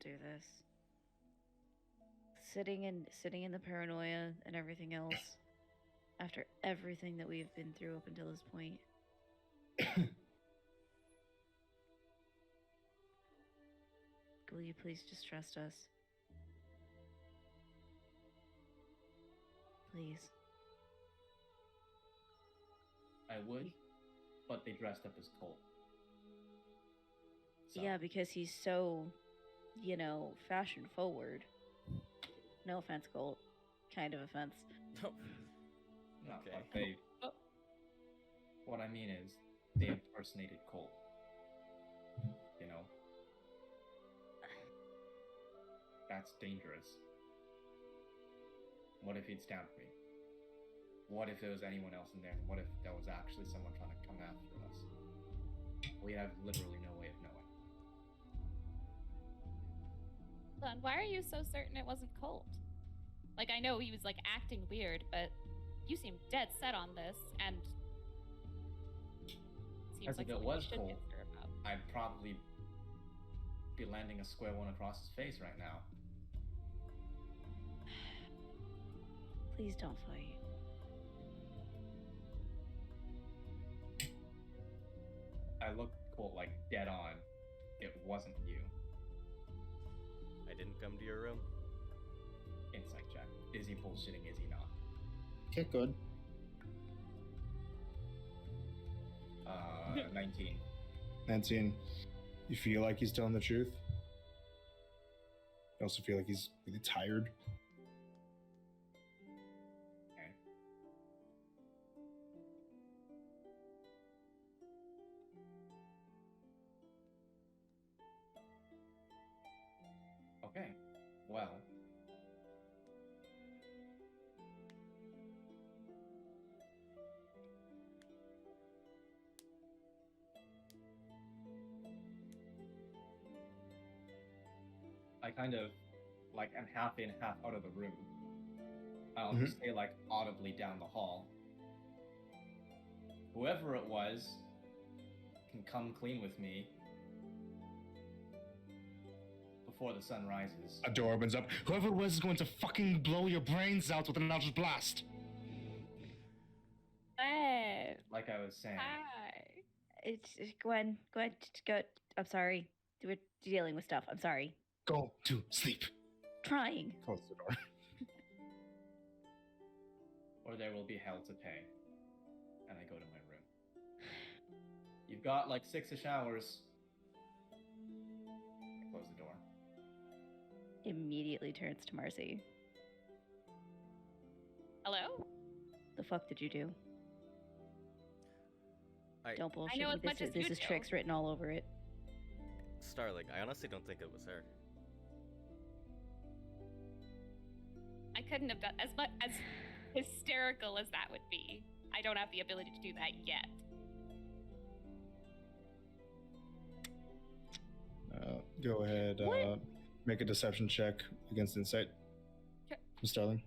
do this. Sitting in the paranoia and everything else. After everything that we've been through up until this point. Will you please just trust us? Please. I would, but they dressed up as Colt. So, Yeah, because he's so, fashion forward. No offense, Colt. Kind of offense. no, Okay. but they. What I mean is, they impersonated Colt. You know? That's dangerous. What if he'd stabbed me? What if there was anyone else in there? What if there was actually someone trying to come after us? We have literally no way of knowing. Hold on, why are you so certain it wasn't Colt? Like, I know he was, acting weird, but you seem dead set on this, and seems As like if it something was you should Colt, get sure about. I'd probably be landing a square one across his face right now. Please don't fight. I looked Colt dead on. It wasn't you. I didn't come to your room. Insight check. Is he bullshitting? Is he not? Okay, good. 19. 19. You feel like he's telling the truth? You also feel like he's really tired? Okay. Okay. Well. I kind of, am half in, half out of the room. I'll just say, audibly down the hall. Whoever it was can come clean with me before the sun rises. A door opens up. Whoever it was is going to fucking blow your brains out with an eldritch blast. Hey. Like I was saying. Hi. It's Gwen. Go. I'm sorry. We're dealing with stuff. I'm sorry. Go to sleep. Trying. Close the door. Or there will be hell to pay. And I go to my room. You've got 6-ish hours. I close the door. Immediately turns to Marcy. Hello? The fuck did you do? Don't bullshit know me. as much as This you is do. tricks written all over it. Starling, I honestly don't think it was her. I couldn't have done as much as hysterical as that would be. I don't have the ability to do that yet. Go ahead. Make a deception check against insight. Okay. Ms. Starling.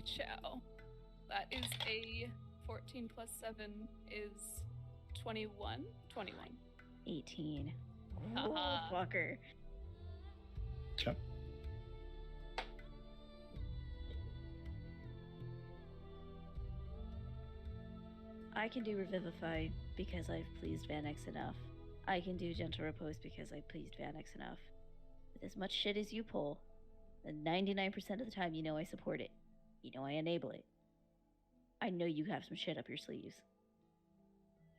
Ciao. That is a 14 plus 7 is 21. 21. 18. Uh-huh. Oh, fucker. Okay. I can do Revivify because I've pleased Vanex enough. I can do Gentle Repose because I pleased Vanex enough. With as much shit as you pull, then 99% of the time you know I support it. You know I enable it. I know you have some shit up your sleeves.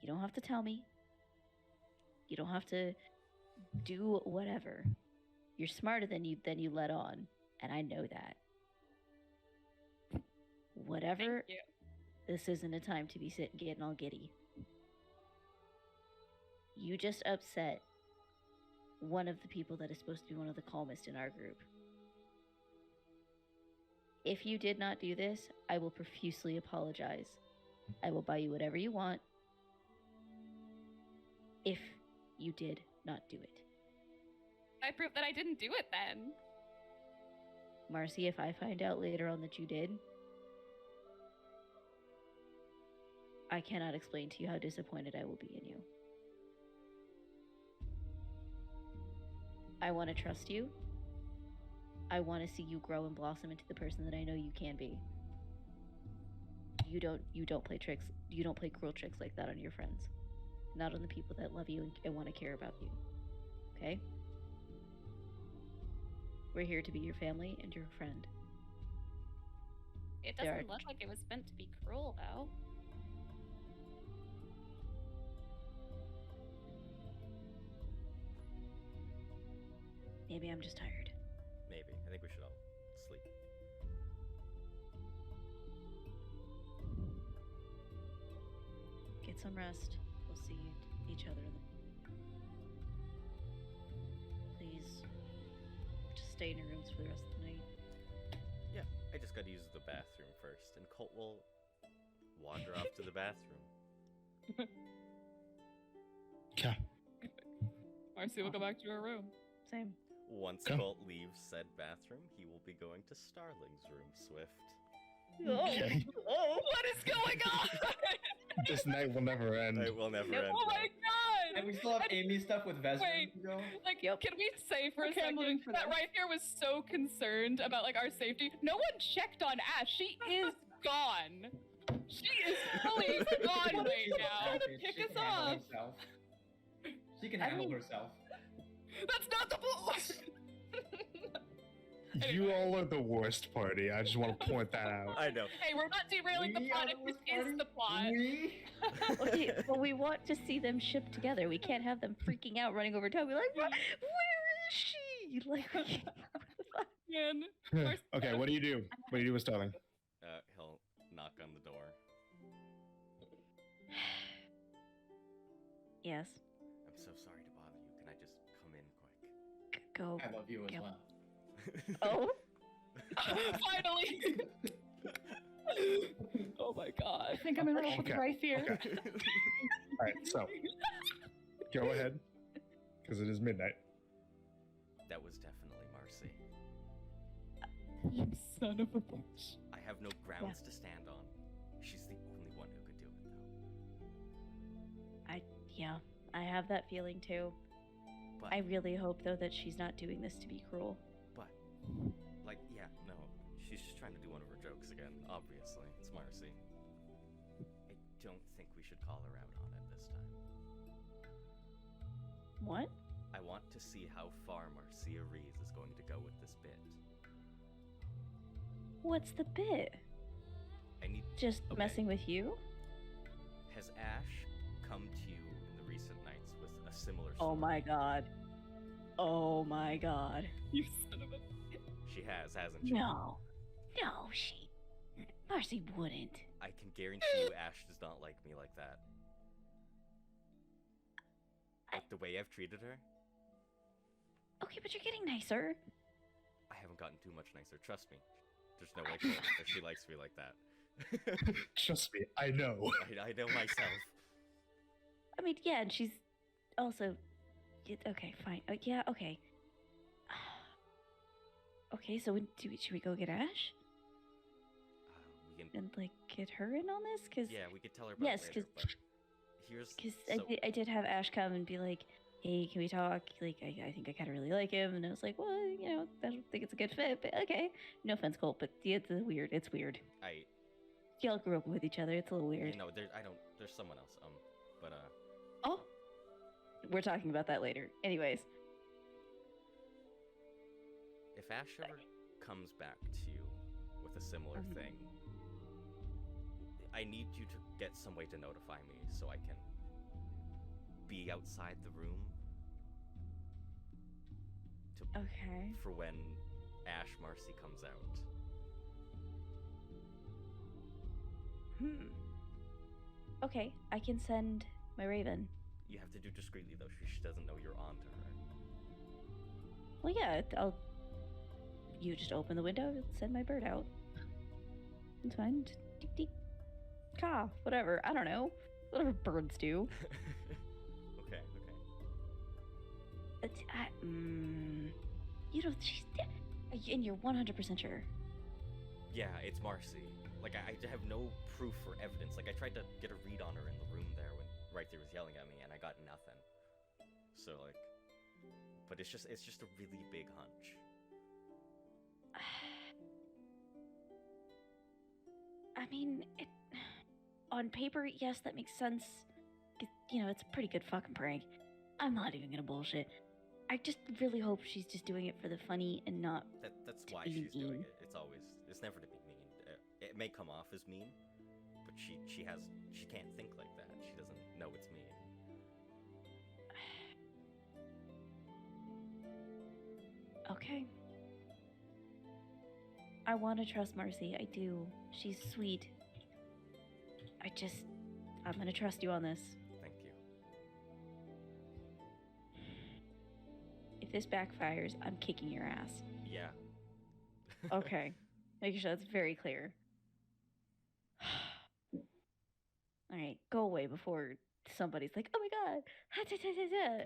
You don't have to tell me. You don't have to do whatever. You're smarter than you let on, and I know that. Whatever. Thank you. This isn't a time to be sitting getting all giddy. You just upset one of the people that is supposed to be one of the calmest in our group. If you did not do this, I will profusely apologize. I will buy you whatever you want. If you did not do it. I proved that I didn't do it then. Marcy, if I find out later on that you did, I cannot explain to you how disappointed I will be in you. I want to trust you. I want to see you grow and blossom into the person that I know you can be. You don't play tricks. You don't play cruel tricks like that on your friends. Not on the people that love you and want to care about you. Okay? We're here to be your family and your friend. It There doesn't are- look like it was meant to be cruel, though. Maybe I'm just tired. Maybe. I think we should all sleep. Get some rest. We'll see each other. Please, just stay in your rooms for the rest of the night. Yeah, I just gotta use the bathroom first, and Colt will wander off to the bathroom. Okay. Marcy will go back to her room. Same. Once Okay. Colt leaves said bathroom, he will be going to Starling's room, Swift. Okay. Oh, what is going on? This night will never end. It will never Nope. end. Oh my god! And we still have Amy stuff with Vesper Wait. to go. Like, Yep. can we say for a Okay, I'm second living for that this. right here was so concerned about like our safety? No one checked on Ash. She is gone. She is fully gone right now. Pick She us can handle up. herself. She can I handle mean- herself. That's not the point. You all are the worst party. I just want to point that out. I know. Hey, we're not derailing the We plot are if the this worst party? is the plot. We? Okay, but we want to see them ship together. We can't have them freaking out, running over Toby like, where is she? Like, Man. Okay, what do you do? What do you do with Starling? He'll knock on the door. yes, I'm so sorry to bother you. Can I just come in quick? go. I love you as Yep. well. Oh, Finally. Oh my god. I think I'm in love with Okay, right here. okay. All right, so go ahead, because it is midnight. That was definitely Marcy. You son of a bitch. I have no grounds to stand on. She's the only one who could do it, though. yeah, I have that feeling too. But, I really hope though that she's not doing this to be cruel. like, yeah, no. She's just trying to do one of her jokes again, obviously. It's Marcy. I don't think we should call her out on it this time. What? I want to see how far Marcia Rees is going to go with this bit. What's the bit? I need. Just Okay. messing with you? Has Ash come to you in the recent nights with a similar Oh story? my god. Oh my god. You son of a. She has, hasn't she? No. No, she. Marcy wouldn't. I can guarantee you Ash does not like me like that. Like the way I've treated her, Okay, but you're getting nicer. I haven't gotten too much nicer. Trust me. There's no way that she likes me like that. Trust me, I know. I know myself. I mean, yeah, and she's also. Okay, fine. Yeah, okay. Okay, so should we go get Ash We can, and like get her in on this? Cause yeah, we could tell her about Yes, it later, 'cause- but here's Because so, I did have Ash come and be like, hey, can we talk? Like, I think I kind of really like him. And I was like, well, you know, I don't think it's a good fit, but okay. No offense, Colt, but yeah, it's weird. It's weird. Y'all grew up with each other. It's a little weird. you know, there's someone else, but Oh, we're talking about that later. Anyways, if Ash ever comes back to you with with a similar Mhm. thing. I need you to get some way to notify me so I can be outside the room Okay. for when Ash Marcy comes out. Okay, I can send my raven. You have to do discreetly though, she doesn't know you're on to her. Well, yeah, I'll. You just open the window, send my bird out. It's fine. Deek, deek. Caw, whatever. I don't know. Whatever birds do. Okay. You know, she's dead. And you're 100% sure. Yeah, it's Marcy. Like, I have no proof or evidence. Like, I tried to get a read on her in the room there when right there was yelling at me, and I got nothing. So, like, but it's just a really big hunch. I mean, on paper, yes, that makes sense. You know, it's a pretty good fucking prank. I'm not even gonna bullshit. I just really hope she's just doing it for the funny and not. That's to why be she's doing mean. it. It's never to be mean. It may come off as mean, but she can't think like that. She doesn't know it's mean. Okay. I want to trust Marcy. I do. She's sweet. I'm gonna trust you on this. Thank you. If this backfires, I'm kicking your ass. Yeah. Okay. Making sure that's very clear. Alright, go away before somebody's like, oh my god,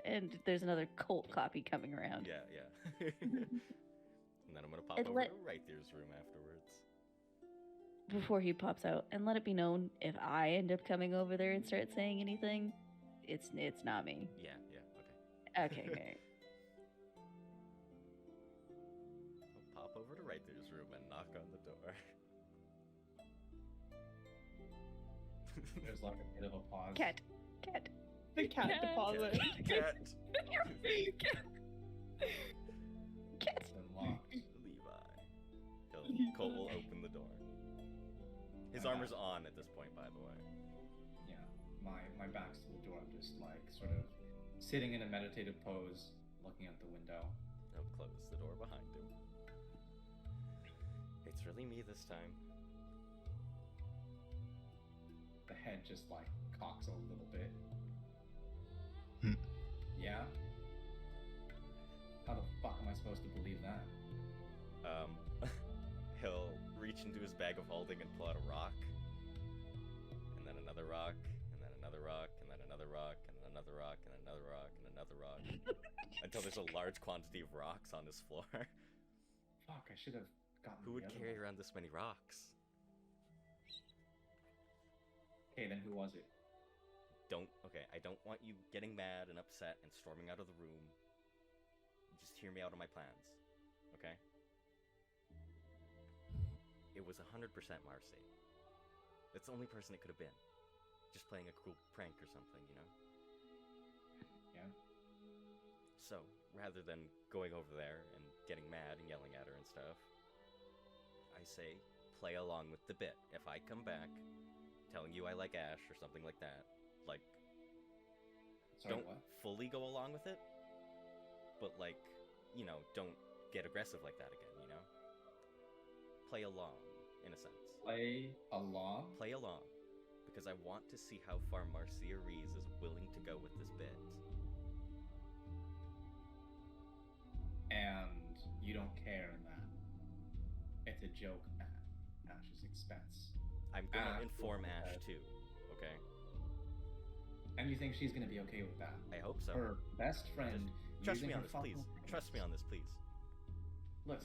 and there's another cult copy coming around. Yeah. And then I'm gonna pop over to Ryther's room afterwards. Before he pops out, and let it be known, if I end up coming over there and start saying anything, it's not me. Yeah, okay. Okay, great. I'll pop over to Ryther's room and knock on the door. There's like a bit of a pause. Cat. The cat deposit. Cat. Cat. It's unlocked. Levi. Cole will open the door. His armor's on at this point, by the way. Yeah, my back's to the door. I'm just like sort of sitting in a meditative pose, looking out the window. He'll close the door behind him. It's really me this time. The head just like cocks a little bit. Yeah? How the fuck am I supposed to believe that? He'll reach into his bag of holding and pull out a rock. And then another rock, and then another rock, and then another rock, and then another rock, and another rock, and another rock. Until there's a large quantity of rocks on his floor. Fuck, I should have gotten Who would the other carry one. around this many rocks? Okay, then who was it? I don't want you getting mad and upset and storming out of the room. Just hear me out on my plans, okay? It was 100% Marcy. That's the only person it could have been. Just playing a cruel prank or something, you know? Yeah. So, rather than going over there and getting mad and yelling at her and stuff, I say, play along with the bit. If I come back telling you I like Ash or something like that, like, Sorry, don't what? fully go along with it, but like, you know, don't get aggressive like that again, you know? Play along, in a sense. Play along? Play along, because I want to see how far Marcia Rees is willing to go with this bit. And you don't care that it's a joke at Ash's expense. I'm gonna Ah, inform okay. Ash too, okay? And you think she's gonna be okay with that? I hope so. Her best friend Trust using me on her this, please. fucking Trust me on this, please. Look.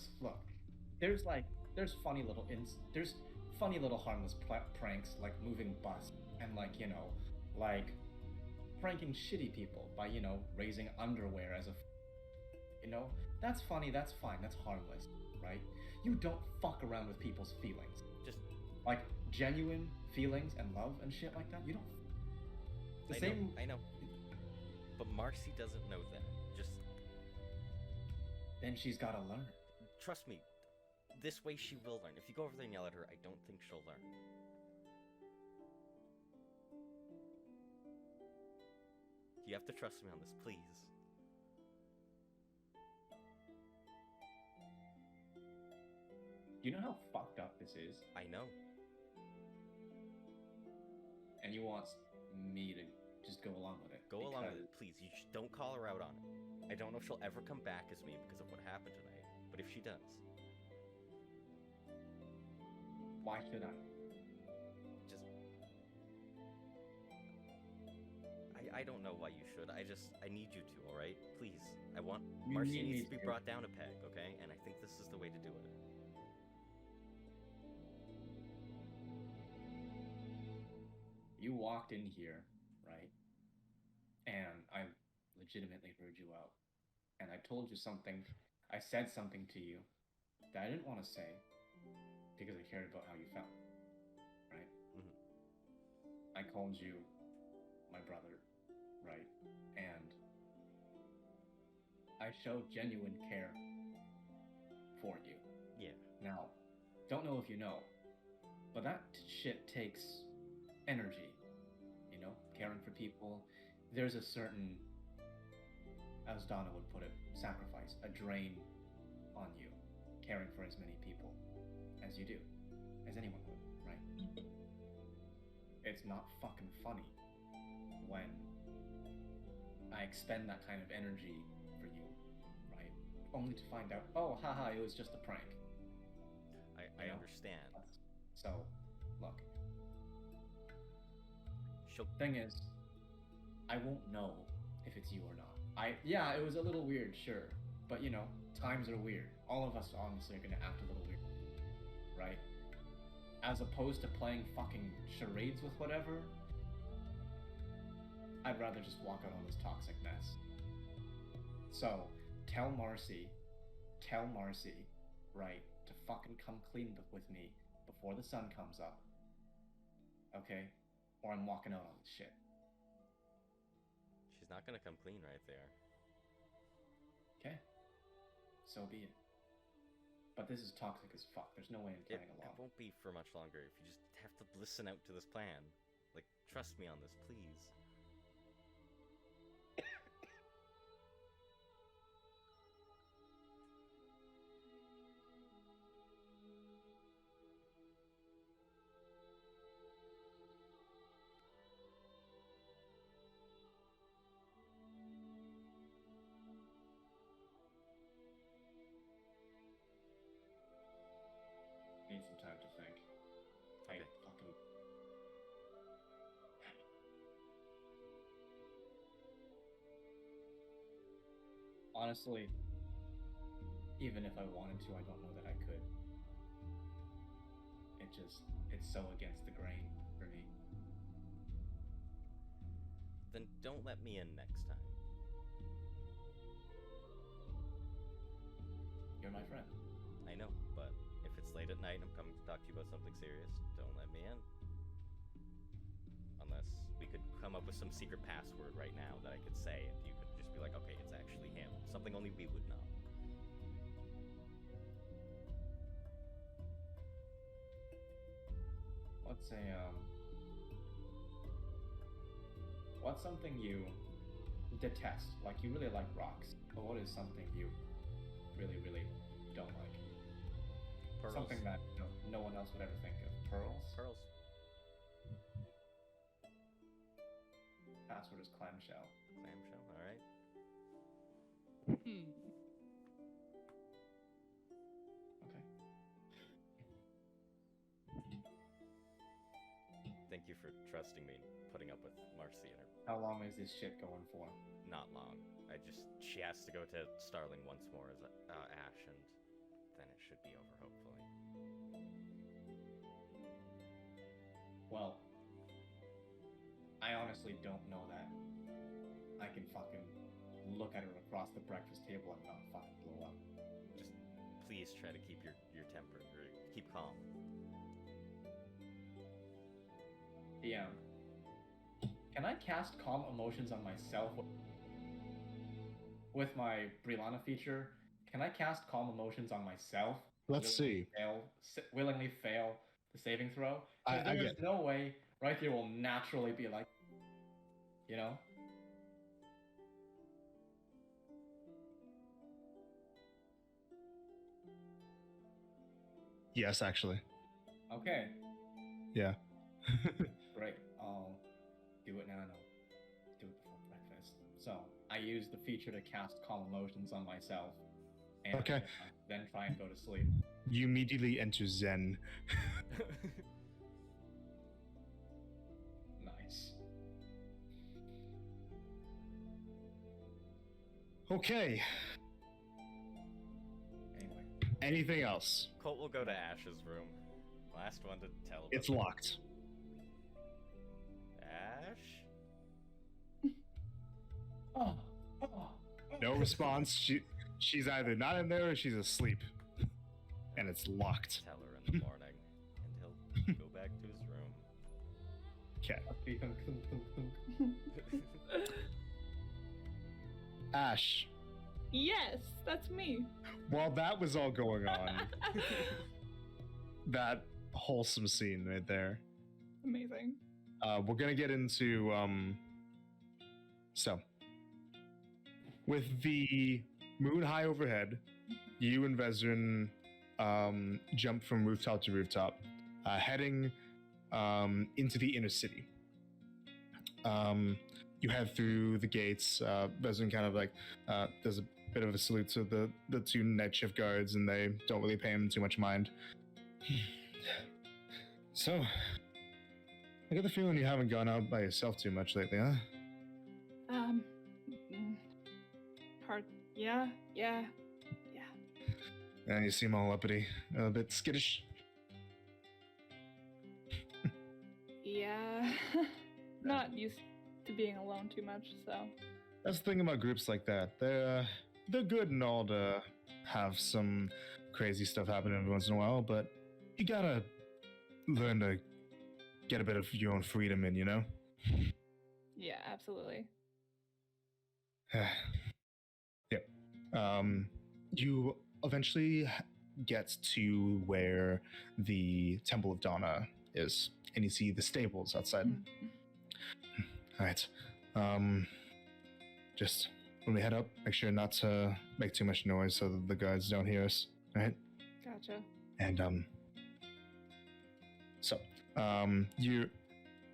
There's funny little there's funny little harmless pranks like moving bus and like, you know, like pranking shitty people by, you know, raising underwear as a you know, that's funny, that's fine, that's harmless, right? You don't fuck around with people's feelings. Just Like genuine feelings and love and shit like that. You don't I know. But Marcy doesn't know that. Just Then she's gotta learn. trust me. this way she will learn. If you go over there and yell at her, I don't think she'll learn. You have to trust me on this, please. You know how fucked up this is? I know. And you want me to just go along with it? Go along with it, please. You just don't call her out on it. I don't know if she'll ever come back as me because of what happened tonight, but if she does... Why should I? Just... I don't know why you should. I need you to, alright? Please. I want... You Marcy need needs me to be to. brought down a peg, okay? And I think this is the way to do it. You walked in here, right? And I legitimately heard you out. And I told you something. I said something to you that I didn't want to say because I cared about how you felt, right? Mhm. I called you my brother, right? And I showed genuine care for you. Yeah. Now, don't know if you know, but that shit takes energy, you know, caring for people. There's a certain, as Donna would put it, sacrifice, a drain on you, caring for as many people as you do, as anyone would, right? It's not fucking funny when I expend that kind of energy for you, right? Only to find out, oh, haha, it was just a prank. I understand. So, look. She'll... Thing is, I won't know if it's you or not. Yeah, it was a little weird, sure. But, you know, times are weird. All of us honestly are gonna act a little weird. Right? As opposed to playing fucking charades with whatever, I'd rather just walk out on this toxic mess. So, tell Marcy, right, to fucking come clean with me before the sun comes up. Okay? Or I'm walking out on this shit. She's not gonna come clean right there. Okay. So be it. But this is toxic as fuck. There's no way I'm playing It along. won't be for much longer if you just have to listen out to this plan. Like, trust me on this, please. Need some time to think. I Okay. fucking... Honestly, even if I wanted to, I don't know that I could. It's so against the grain for me. Then don't let me in next time. You're my friend. I know, but if it's late at night and I'm coming to talk to you about something serious, don't let me in. Unless we could come up with some secret password right now that I could say and you could just be like, okay, it's actually him. Something only we would know. Let's say, what's something you detest? Like, you really like rocks, but what is something you really, really don't like? Pearls. Something that no one else would ever think of. Pearls? Pearls. Password is clamshell. Clamshell, alright. Hmm. Okay. Thank you for trusting me and putting up with Marcy and her. How long is this shit going for? Not long. She has to go to Starling once more as Ash, and then it should be over, hopefully. Well, I honestly don't know that I can fucking look at her across the breakfast table and not fucking blow up. Just please try to keep your temper, or keep calm. Yeah. Can I cast Calm Emotions on myself with my Brilana feature? Can I cast Calm Emotions on myself Let's see. Willingly fail the saving throw. I There's get- no way right here will naturally be like, you know? Yes, actually. Okay, Yeah. great. I'll do it now and I'll do it before breakfast. So I use the feature to cast Calm Emotions on myself. And Okay. then try and go to sleep. You immediately enter Zen. Nice. Okay. Anyway. Anything else? Colt will go to Ash's room. Last one to tell. It's locked. Ash? Oh. No response. She's either not in there or she's asleep. And it's locked. Tell her in the morning, and he'll go back to his room. Okay. Okay. Ash, Yes, that's me. while that was all going on, that wholesome scene right there, Amazing. we're gonna get into so with the moon high overhead, you and Vezrin jump from rooftop to rooftop, heading into the inner city. You head through the gates. Vezrin kind of like does a bit of a salute to the two night shift guards, and they don't really pay him too much mind. So, I get the feeling you haven't gone out by yourself too much lately, huh? Hard. Yeah. And you seem all uppity, a bit skittish. Yeah. Not used to being alone too much, so. That's the thing about groups like that. They're good and all to have some crazy stuff happen every once in a while, but you gotta learn to get a bit of your own freedom in, you know? Yeah, absolutely. Yep. You eventually get to where the Temple of Donna is, and you see the stables outside. All right. Just when we head up, make sure not to make too much noise so that the guards don't hear us. All right. Gotcha. And you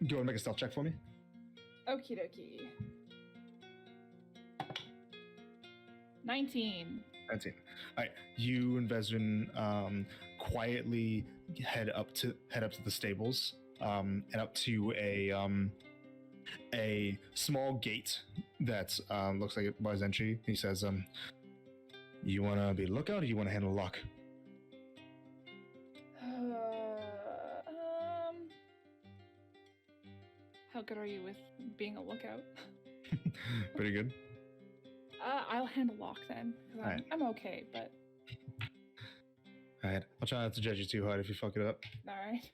go and make a stealth check for me. Okie dokie. 19. 19. All right. You and Vezrin quietly head up to the stables and up to a small gate that looks like it bars entry. He says, "You want to be a lookout, or you want to handle a lock?" How good are you with being a lookout? Pretty good. I'll handle lock then. 'Cause Alright. I'm okay, but All right. I'll try not to judge you too hard if you fuck it up. alright.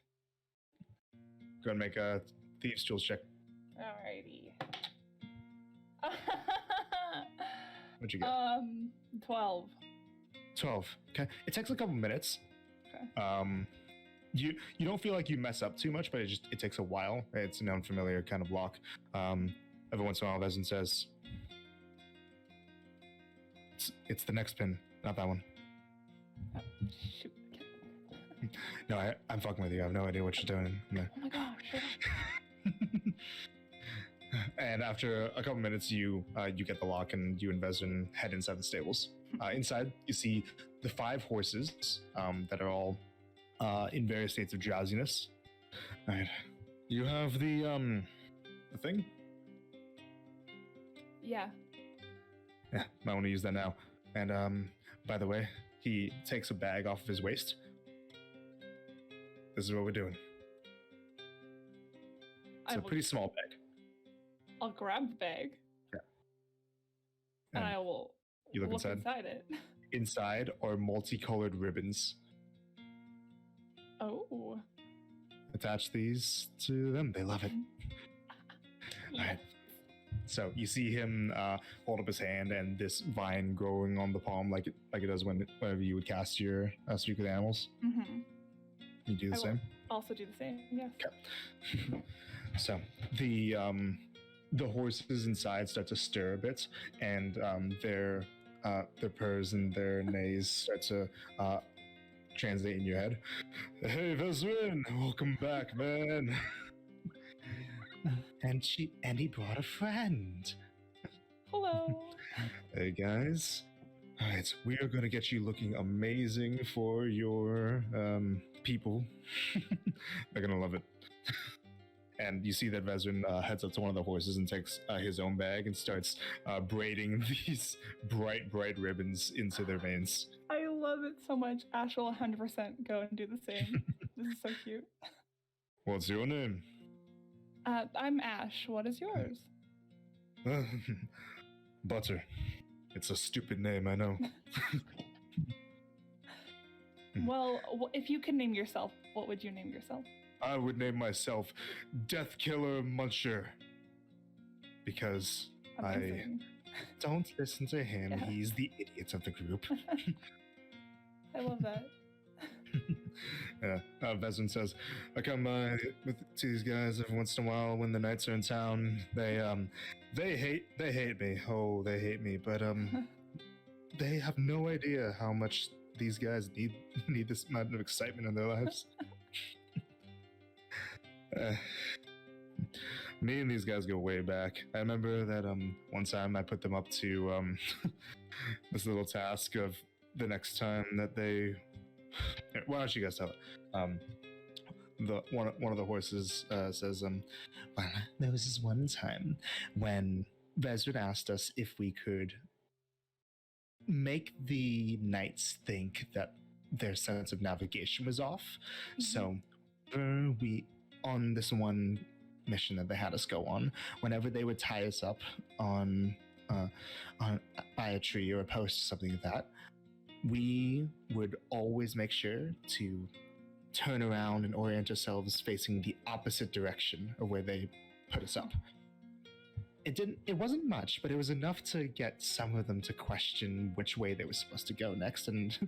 Go ahead and make a thieves' tools check. Alrighty. What'd you get? 12. 12. Okay. It takes a couple minutes. Okay. You don't feel like you mess up too much, but it takes a while. It's an unfamiliar kind of lock. Every once in a while, Vezin says, "It's the next pin, not that one." Oh, shoot. Okay. No, I'm fucking with you. I have no idea what you're doing. No. Oh my gosh. shut up. And after a couple minutes, you get the lock, and you and Vezin head inside the stables. Inside, you see the 5 horses that are all in various states of drowsiness. All right, you have the thing. Yeah. Yeah, might want to use that now. And by the way, he takes a bag off of his waist. This is what we're doing. It's a pretty small bag. I'll grab the bag. Yeah. And And I will you look inside? it. Inside are multicolored ribbons. Oh. Attach these to them. They love it. Yes. All right. So you see him hold up his hand, and this vine growing on the palm, like it does whenever you would cast your speak with animals. Mm-hmm. You do the I will same. also do the same. Yes. Okay. So the horses inside start to stir a bit, and their purrs and their neighs start to translate in your head. Hey, Veswin, welcome back, man. And he brought a friend. Hello. Hey guys. All right, we are gonna get you looking amazing for your people. They're gonna love it. And you see that Vezrin heads up to one of the horses and takes his own bag and starts braiding these bright ribbons into their veins. I love it so much. Ash will 100% go and do the same. This is so cute. What's your name? I'm Ash. What is yours? Butter. It's a stupid name, I know. Well, if you could name yourself, what would you name yourself? I would name myself Death Killer Muncher. Because Amazing. I don't listen to him. Yeah. He's the idiot of the group. I love that. Yeah, Vezrin says, I come by to these guys every once in a while when the knights are in town. They hate me. Oh, they hate me. But they have no idea how much these guys need this amount of excitement in their lives. Me and these guys go way back. I remember that one time I put them up to this little task of the next time that they. Why don't you guys tell it? One of the horses says, well, there was this one time when Vezrin asked us if we could make the knights think that their sense of navigation was off. Mm-hmm. So we on this one mission that they had us go on, whenever they would tie us up on by a tree or a post or something like that, we would always make sure to turn around and orient ourselves facing the opposite direction of where they put us up. It wasn't much, but it was enough to get some of them to question which way they were supposed to go next, and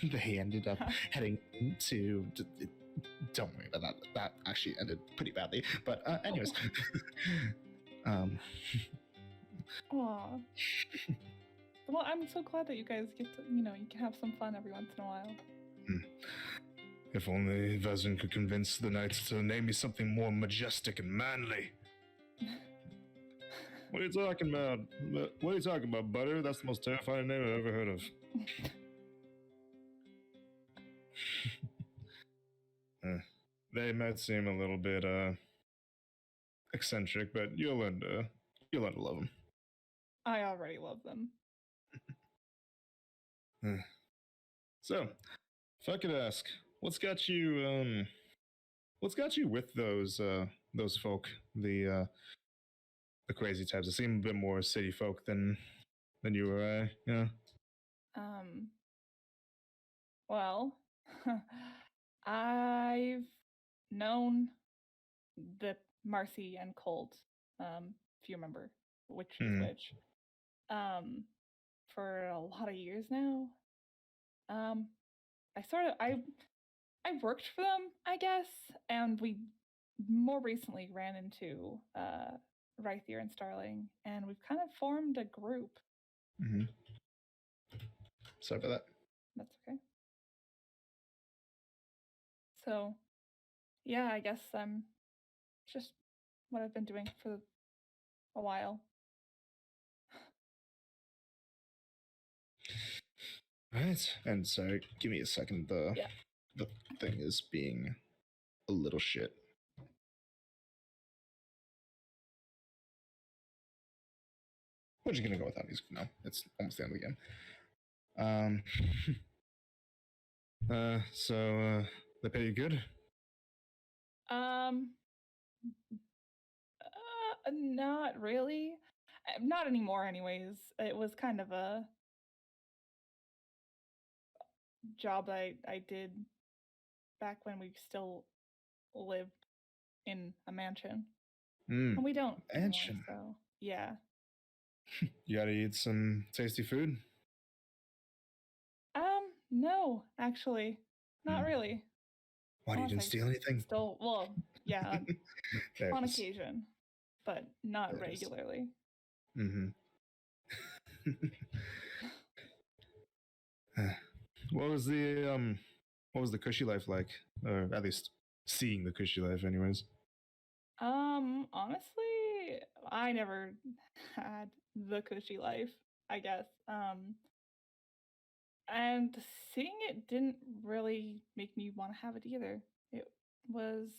they ended up heading to don't worry about that. That actually ended pretty badly. But anyways. Aw. Well, I'm so glad that you guys get to, you can have some fun every once in a while. If only Vezrin could convince the knights to name me something more majestic and manly. What are you talking about? What are you talking about, Butter? That's the most terrifying name I've ever heard of. They might seem a little bit eccentric, but you'll learn to love them. I already love them. So, if I could ask, what's got you with those folk, the crazy types? They seem a bit more city folk than you or I, yeah. Well, I've known the Marcy and Colt, if you remember which is which, for a lot of years now. I worked for them, I guess, and we more recently ran into Rythier and Starling, and we've kind of formed a group. Mm-hmm. Sorry about that. That's okay. So, yeah, I guess just what I've been doing for a while. Right. And so, give me a second. The thing is being a little shit. We're just gonna go without music for now. It's almost the end of the game. So they pay you good? Not really. Not anymore, anyways. It was kind of a job I did back when we still lived in a mansion. And we don't mansion. anymore, so Yeah. You gotta eat some tasty food. No, actually, not Hmm. really. Why you Unless didn't I steal anything? Stole, well, yeah, There on it is. occasion, but not There it is. regularly. Mm-hmm. What was the cushy life like? Or at least seeing the cushy life anyways. Honestly, I never had the cushy life, I guess. And seeing it didn't really make me want to have it either. It was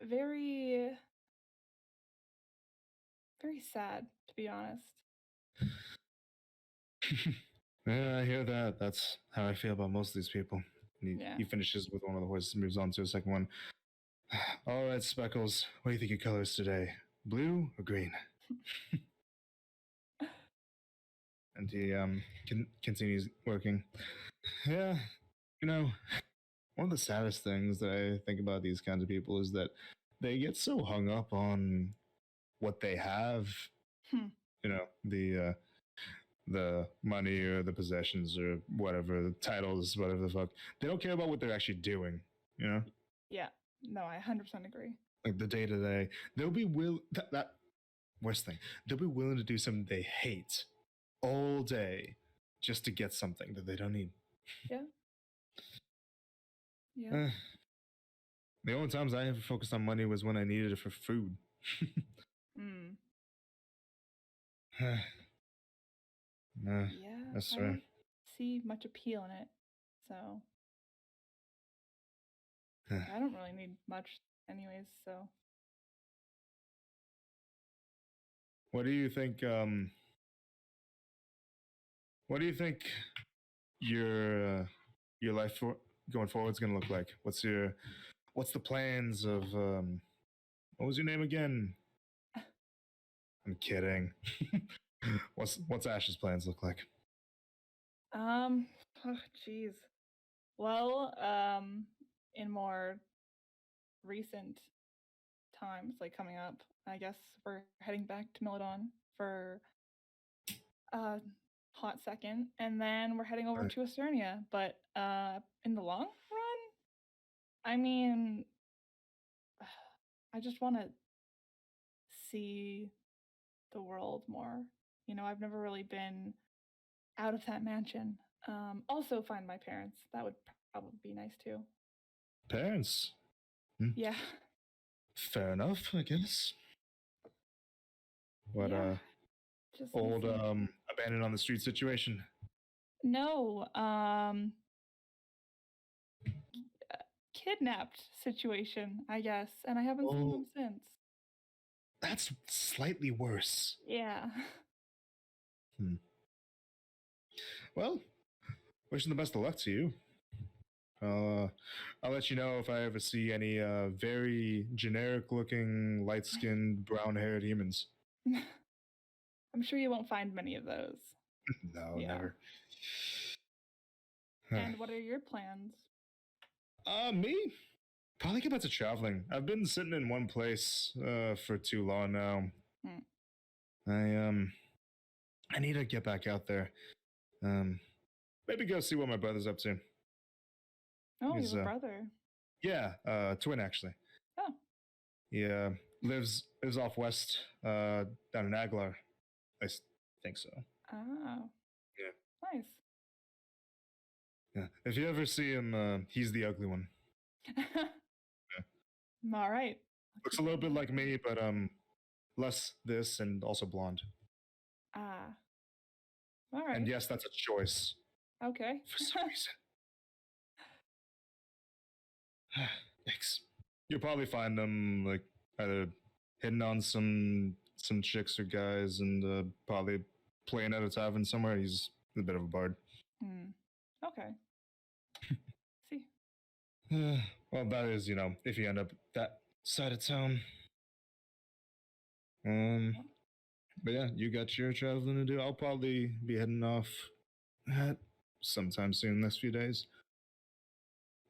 very, very sad, to be honest. Yeah, I hear that. That's how I feel about most of these people. Yeah. He finishes with one of the horses, moves on to a second one. All right, Speckles, what do you think your colors today? Blue or green? And he continues working. Yeah, you know, one of the saddest things that I think about these kinds of people is that they get so hung up on what they have. You know, the money or the possessions or whatever, the titles, whatever the fuck. They don't care about what they're actually doing. You know, Yeah. No, I 100% agree. like the day to day. They'll be that worst thing. They'll be willing to do something they hate all day just to get something that they don't need. Yeah. Yeah. The only times I ever focused on money was when I needed it for food. Mm. Nah, Yeah. that's I right. don't see much appeal in it. So I don't really need much anyways, so What do you think? What do you think your life going forward is going to look like? What's the plans of what was your name again? I'm kidding. What's Ash's plans look like? oh jeez. Well, in more recent times, like coming up, I guess we're heading back to Milodon for a hot second, and then we're heading over Right. to Esternia. But in the long run, I mean, I just want to see the world more. You know, I've never really been out of that mansion. Also, find my parents. That would probably be nice too. Parents. Yeah. Fair enough, I guess. What Yeah. Just old missing- abandoned on the street situation? No, kidnapped situation, I guess, and I haven't seen them since. That's slightly worse. Yeah. Well, wishing the best of luck to you. I'll let you know if I ever see any very generic-looking, light-skinned, brown-haired humans. I'm sure you won't find many of those. No, Yeah. never. And what are your plans? Me? Probably get back to traveling. I've been sitting in one place for too long now. I need to get back out there. Maybe go see what my brother's up to. Oh, you He's, have a brother. Yeah, twin actually. Oh. He lives off west, down in Aguilar. I think so. Oh. Yeah. Nice. Yeah. If you ever see him, he's the ugly one. All right. Looks a little bit like me, but less this and also blonde. Ah. All right. And yes, that's a choice Okay. for some reason. Thanks. You'll probably find him like either hitting on some chicks or guys, and probably playing at a tavern somewhere. He's a bit of a bard. Okay. See. Well, that is, if you end up that side of town. But yeah, you got your traveling to do. I'll probably be heading off sometime soon, next few days.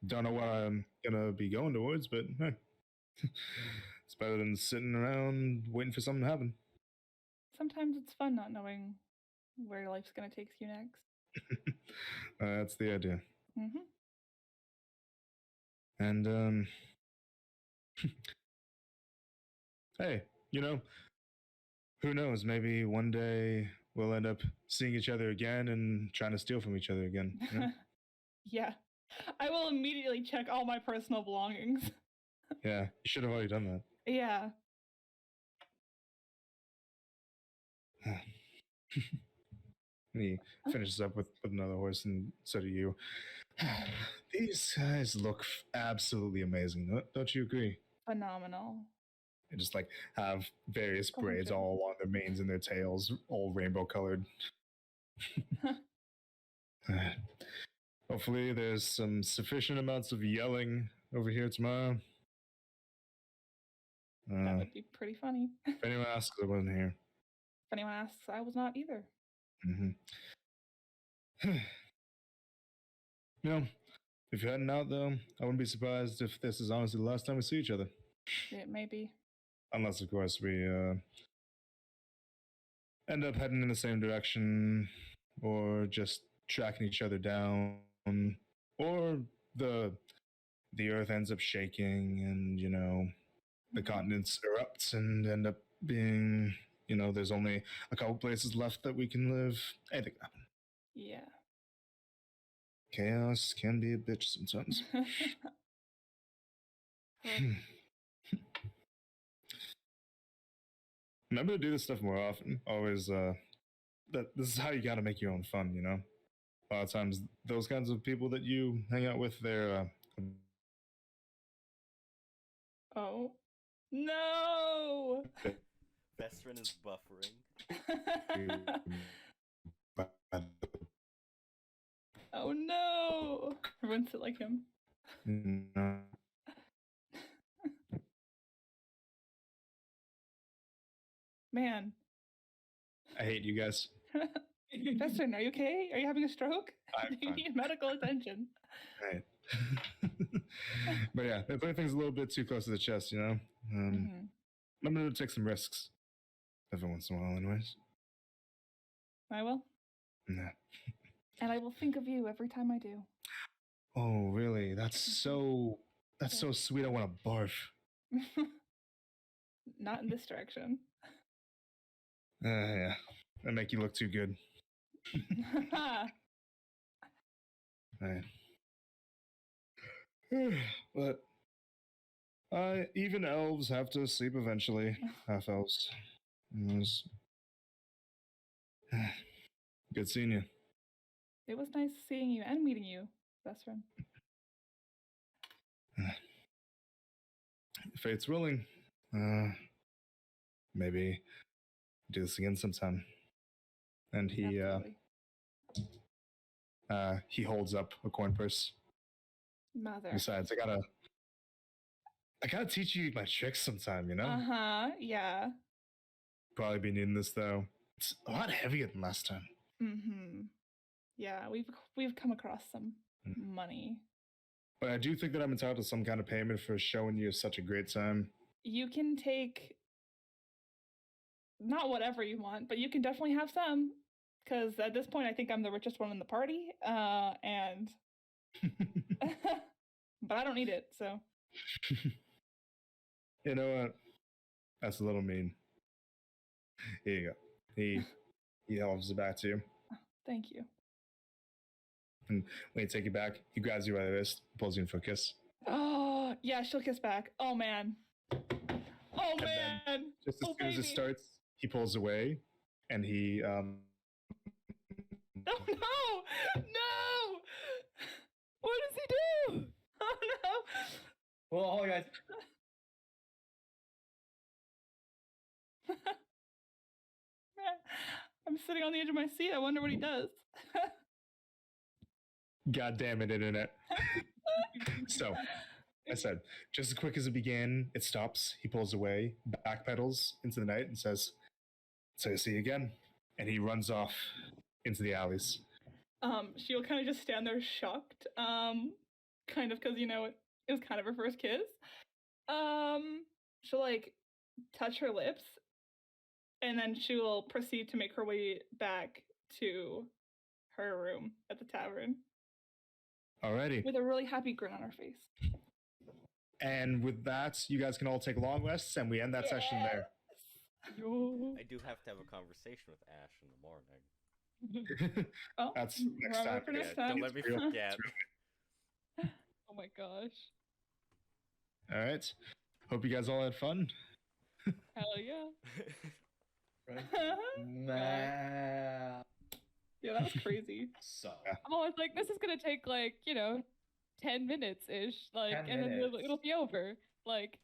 Don't know what I'm gonna be going towards, but It's better than sitting around waiting for something to happen. Sometimes it's fun not knowing where life's gonna take you next. That's the idea. Mm-hmm. And hey, who knows? Maybe one day we'll end up seeing each other again and trying to steal from each other again. You know? Yeah. I will immediately check all my personal belongings. Yeah, you should have already done that. Yeah. He finishes up with another horse and so do you. These guys look absolutely amazing. Don't you agree? Phenomenal. They just like have various braids Gorgeous. all along their manes and their tails, all rainbow colored. Hopefully, there's some sufficient amounts of yelling over here tomorrow. That would be pretty funny. If anyone asks, I wasn't here. If anyone asks, I was not either. Mm-hmm. If you're heading out, though, I wouldn't be surprised if this is honestly the last time we see each other. It may be. Unless, of course, we end up heading in the same direction, or just tracking each other down, or the earth ends up shaking and, the continents erupt and end up being, there's only a couple places left that we can live. Anything can happen. Yeah. Chaos can be a bitch sometimes. Remember to do this stuff more often. Always, this is how you gotta make your own fun, A lot of times, those kinds of people that you hang out with, they're, Oh. No! Vestrin is buffering. Oh no! Everyone sit like him. Man. I hate you guys. Dustin, are you okay? Are you having a stroke? I'm Do you fine. need medical attention? Right. But yeah, they play things a little bit too close to the chest, I'm going to take some risks. Every once in a while, anyways. I will. Yeah. And I will think of you every time I do. Oh, really? That's so sweet. I want to barf. Not in this direction. Yeah. That make you look too good. Right. But even elves have to sleep eventually. Half elves. Good seeing you. It was nice seeing you and meeting you, best friend. Fate's willing. Maybe do this again sometime. And he holds up a coin purse. Mother. Besides, I gotta teach you my tricks sometime, Yeah. Probably be needing this though. It's a lot heavier than last time. Yeah, we've come across some money. But I do think that I'm entitled to some kind of payment for showing you such a great time. You can take not whatever you want, but you can definitely have some. Because at this point, I think I'm the richest one in the party, and but I don't need it, so. You know what? That's a little mean. Here you go. He holds it back to you. Thank you. And when you take it back, he grabs you by the wrist, pulls you in for a kiss. Oh, yeah, she'll kiss back. Oh, man. Oh, And man. then, just as soon as it baby. starts, he pulls away, and he Oh, no! No! What does he do? Oh, no! Well, hold on, guys. I'm sitting on the edge of my seat. I wonder what he does. God damn it, internet. So, I said, just as quick as it began, it stops. He pulls away, backpedals into the night, and says, "So see you again." And he runs off into the alleys. She'll kind of just stand there shocked. Kind of because, it was kind of her first kiss. she'll like touch her lips, and then she will proceed to make her way back to her room at the tavern Alrighty. with a really happy grin on her face. And with that, you guys can all take long rests, and we end that session there. I do have to have a conversation with Ash in the morning. Oh, That's next remember time. for Yeah, next time. don't let me Real- forget. Oh my gosh. All right. Hope you guys all had fun. Hell yeah. Right? Nah. Yeah, that was crazy. So, I'm always like, this is gonna take like, 10 minutes ish. Like, 10 and then minutes. it'll be over. Like,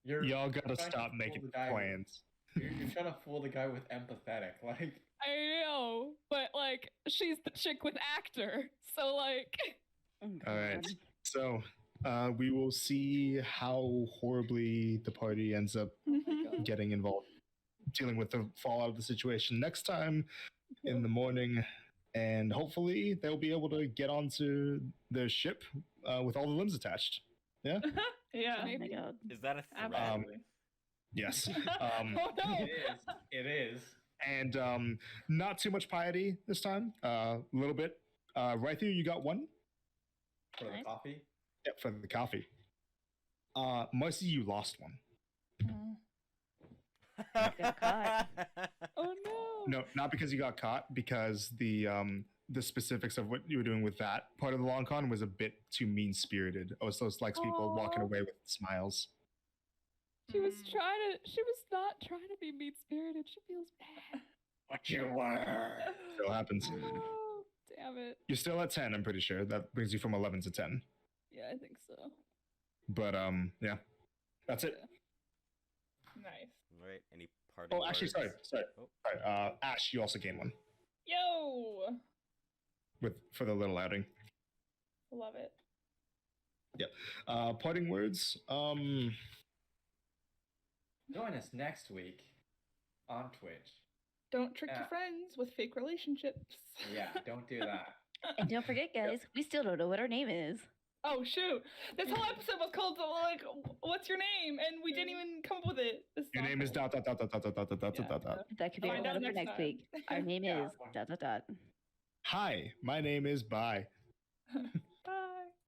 Y'all gotta trying to stop fool making the guy plans. You're trying to fool the guy with empathetic. Like, I know, but like, she's the chick with actor. So like, All right. So we will see how horribly the party ends up getting involved, dealing with the fallout of the situation next time in the morning. And hopefully they'll be able to get onto their ship with all the limbs attached. Yeah? Yeah. Oh my god. Is that a threat? Absolutely. Yes. Oh no. it is. And not too much piety this time. A little bit. Right here, you got one. For the Nice. coffee. Yep, for the coffee. Marcy, you lost one. Got caught. oh no. No, not because you got caught, because the specifics of what you were doing with that part of the long con was a bit too mean spirited. Also, it's like people walking Aw. away with smiles. She was not trying to be mean spirited. She feels bad. But you were. Still happens. Oh, damn it. You're still at 10, I'm pretty sure. That brings you from 11 to 10. Yeah, I think so. But yeah. That's it. Nice. Right? Any parting Oh, actually, words? sorry. Oh. Ash, you also gain one Yo. for the little outing. Love it. Parting words. Join us next week on Twitch. Don't trick Yeah. your friends with fake relationships. Yeah, don't do that. And don't forget, guys, we still don't know what our name is. Oh shoot! This whole episode was called like, "What's your name?" and we didn't even come up with it. This Your name is dot dot dot dot dot dot dot dot dot dot dot. That could be Find our out one for next next time. week. Our name Yeah. is dot dot dot. Hi, my name is Bye.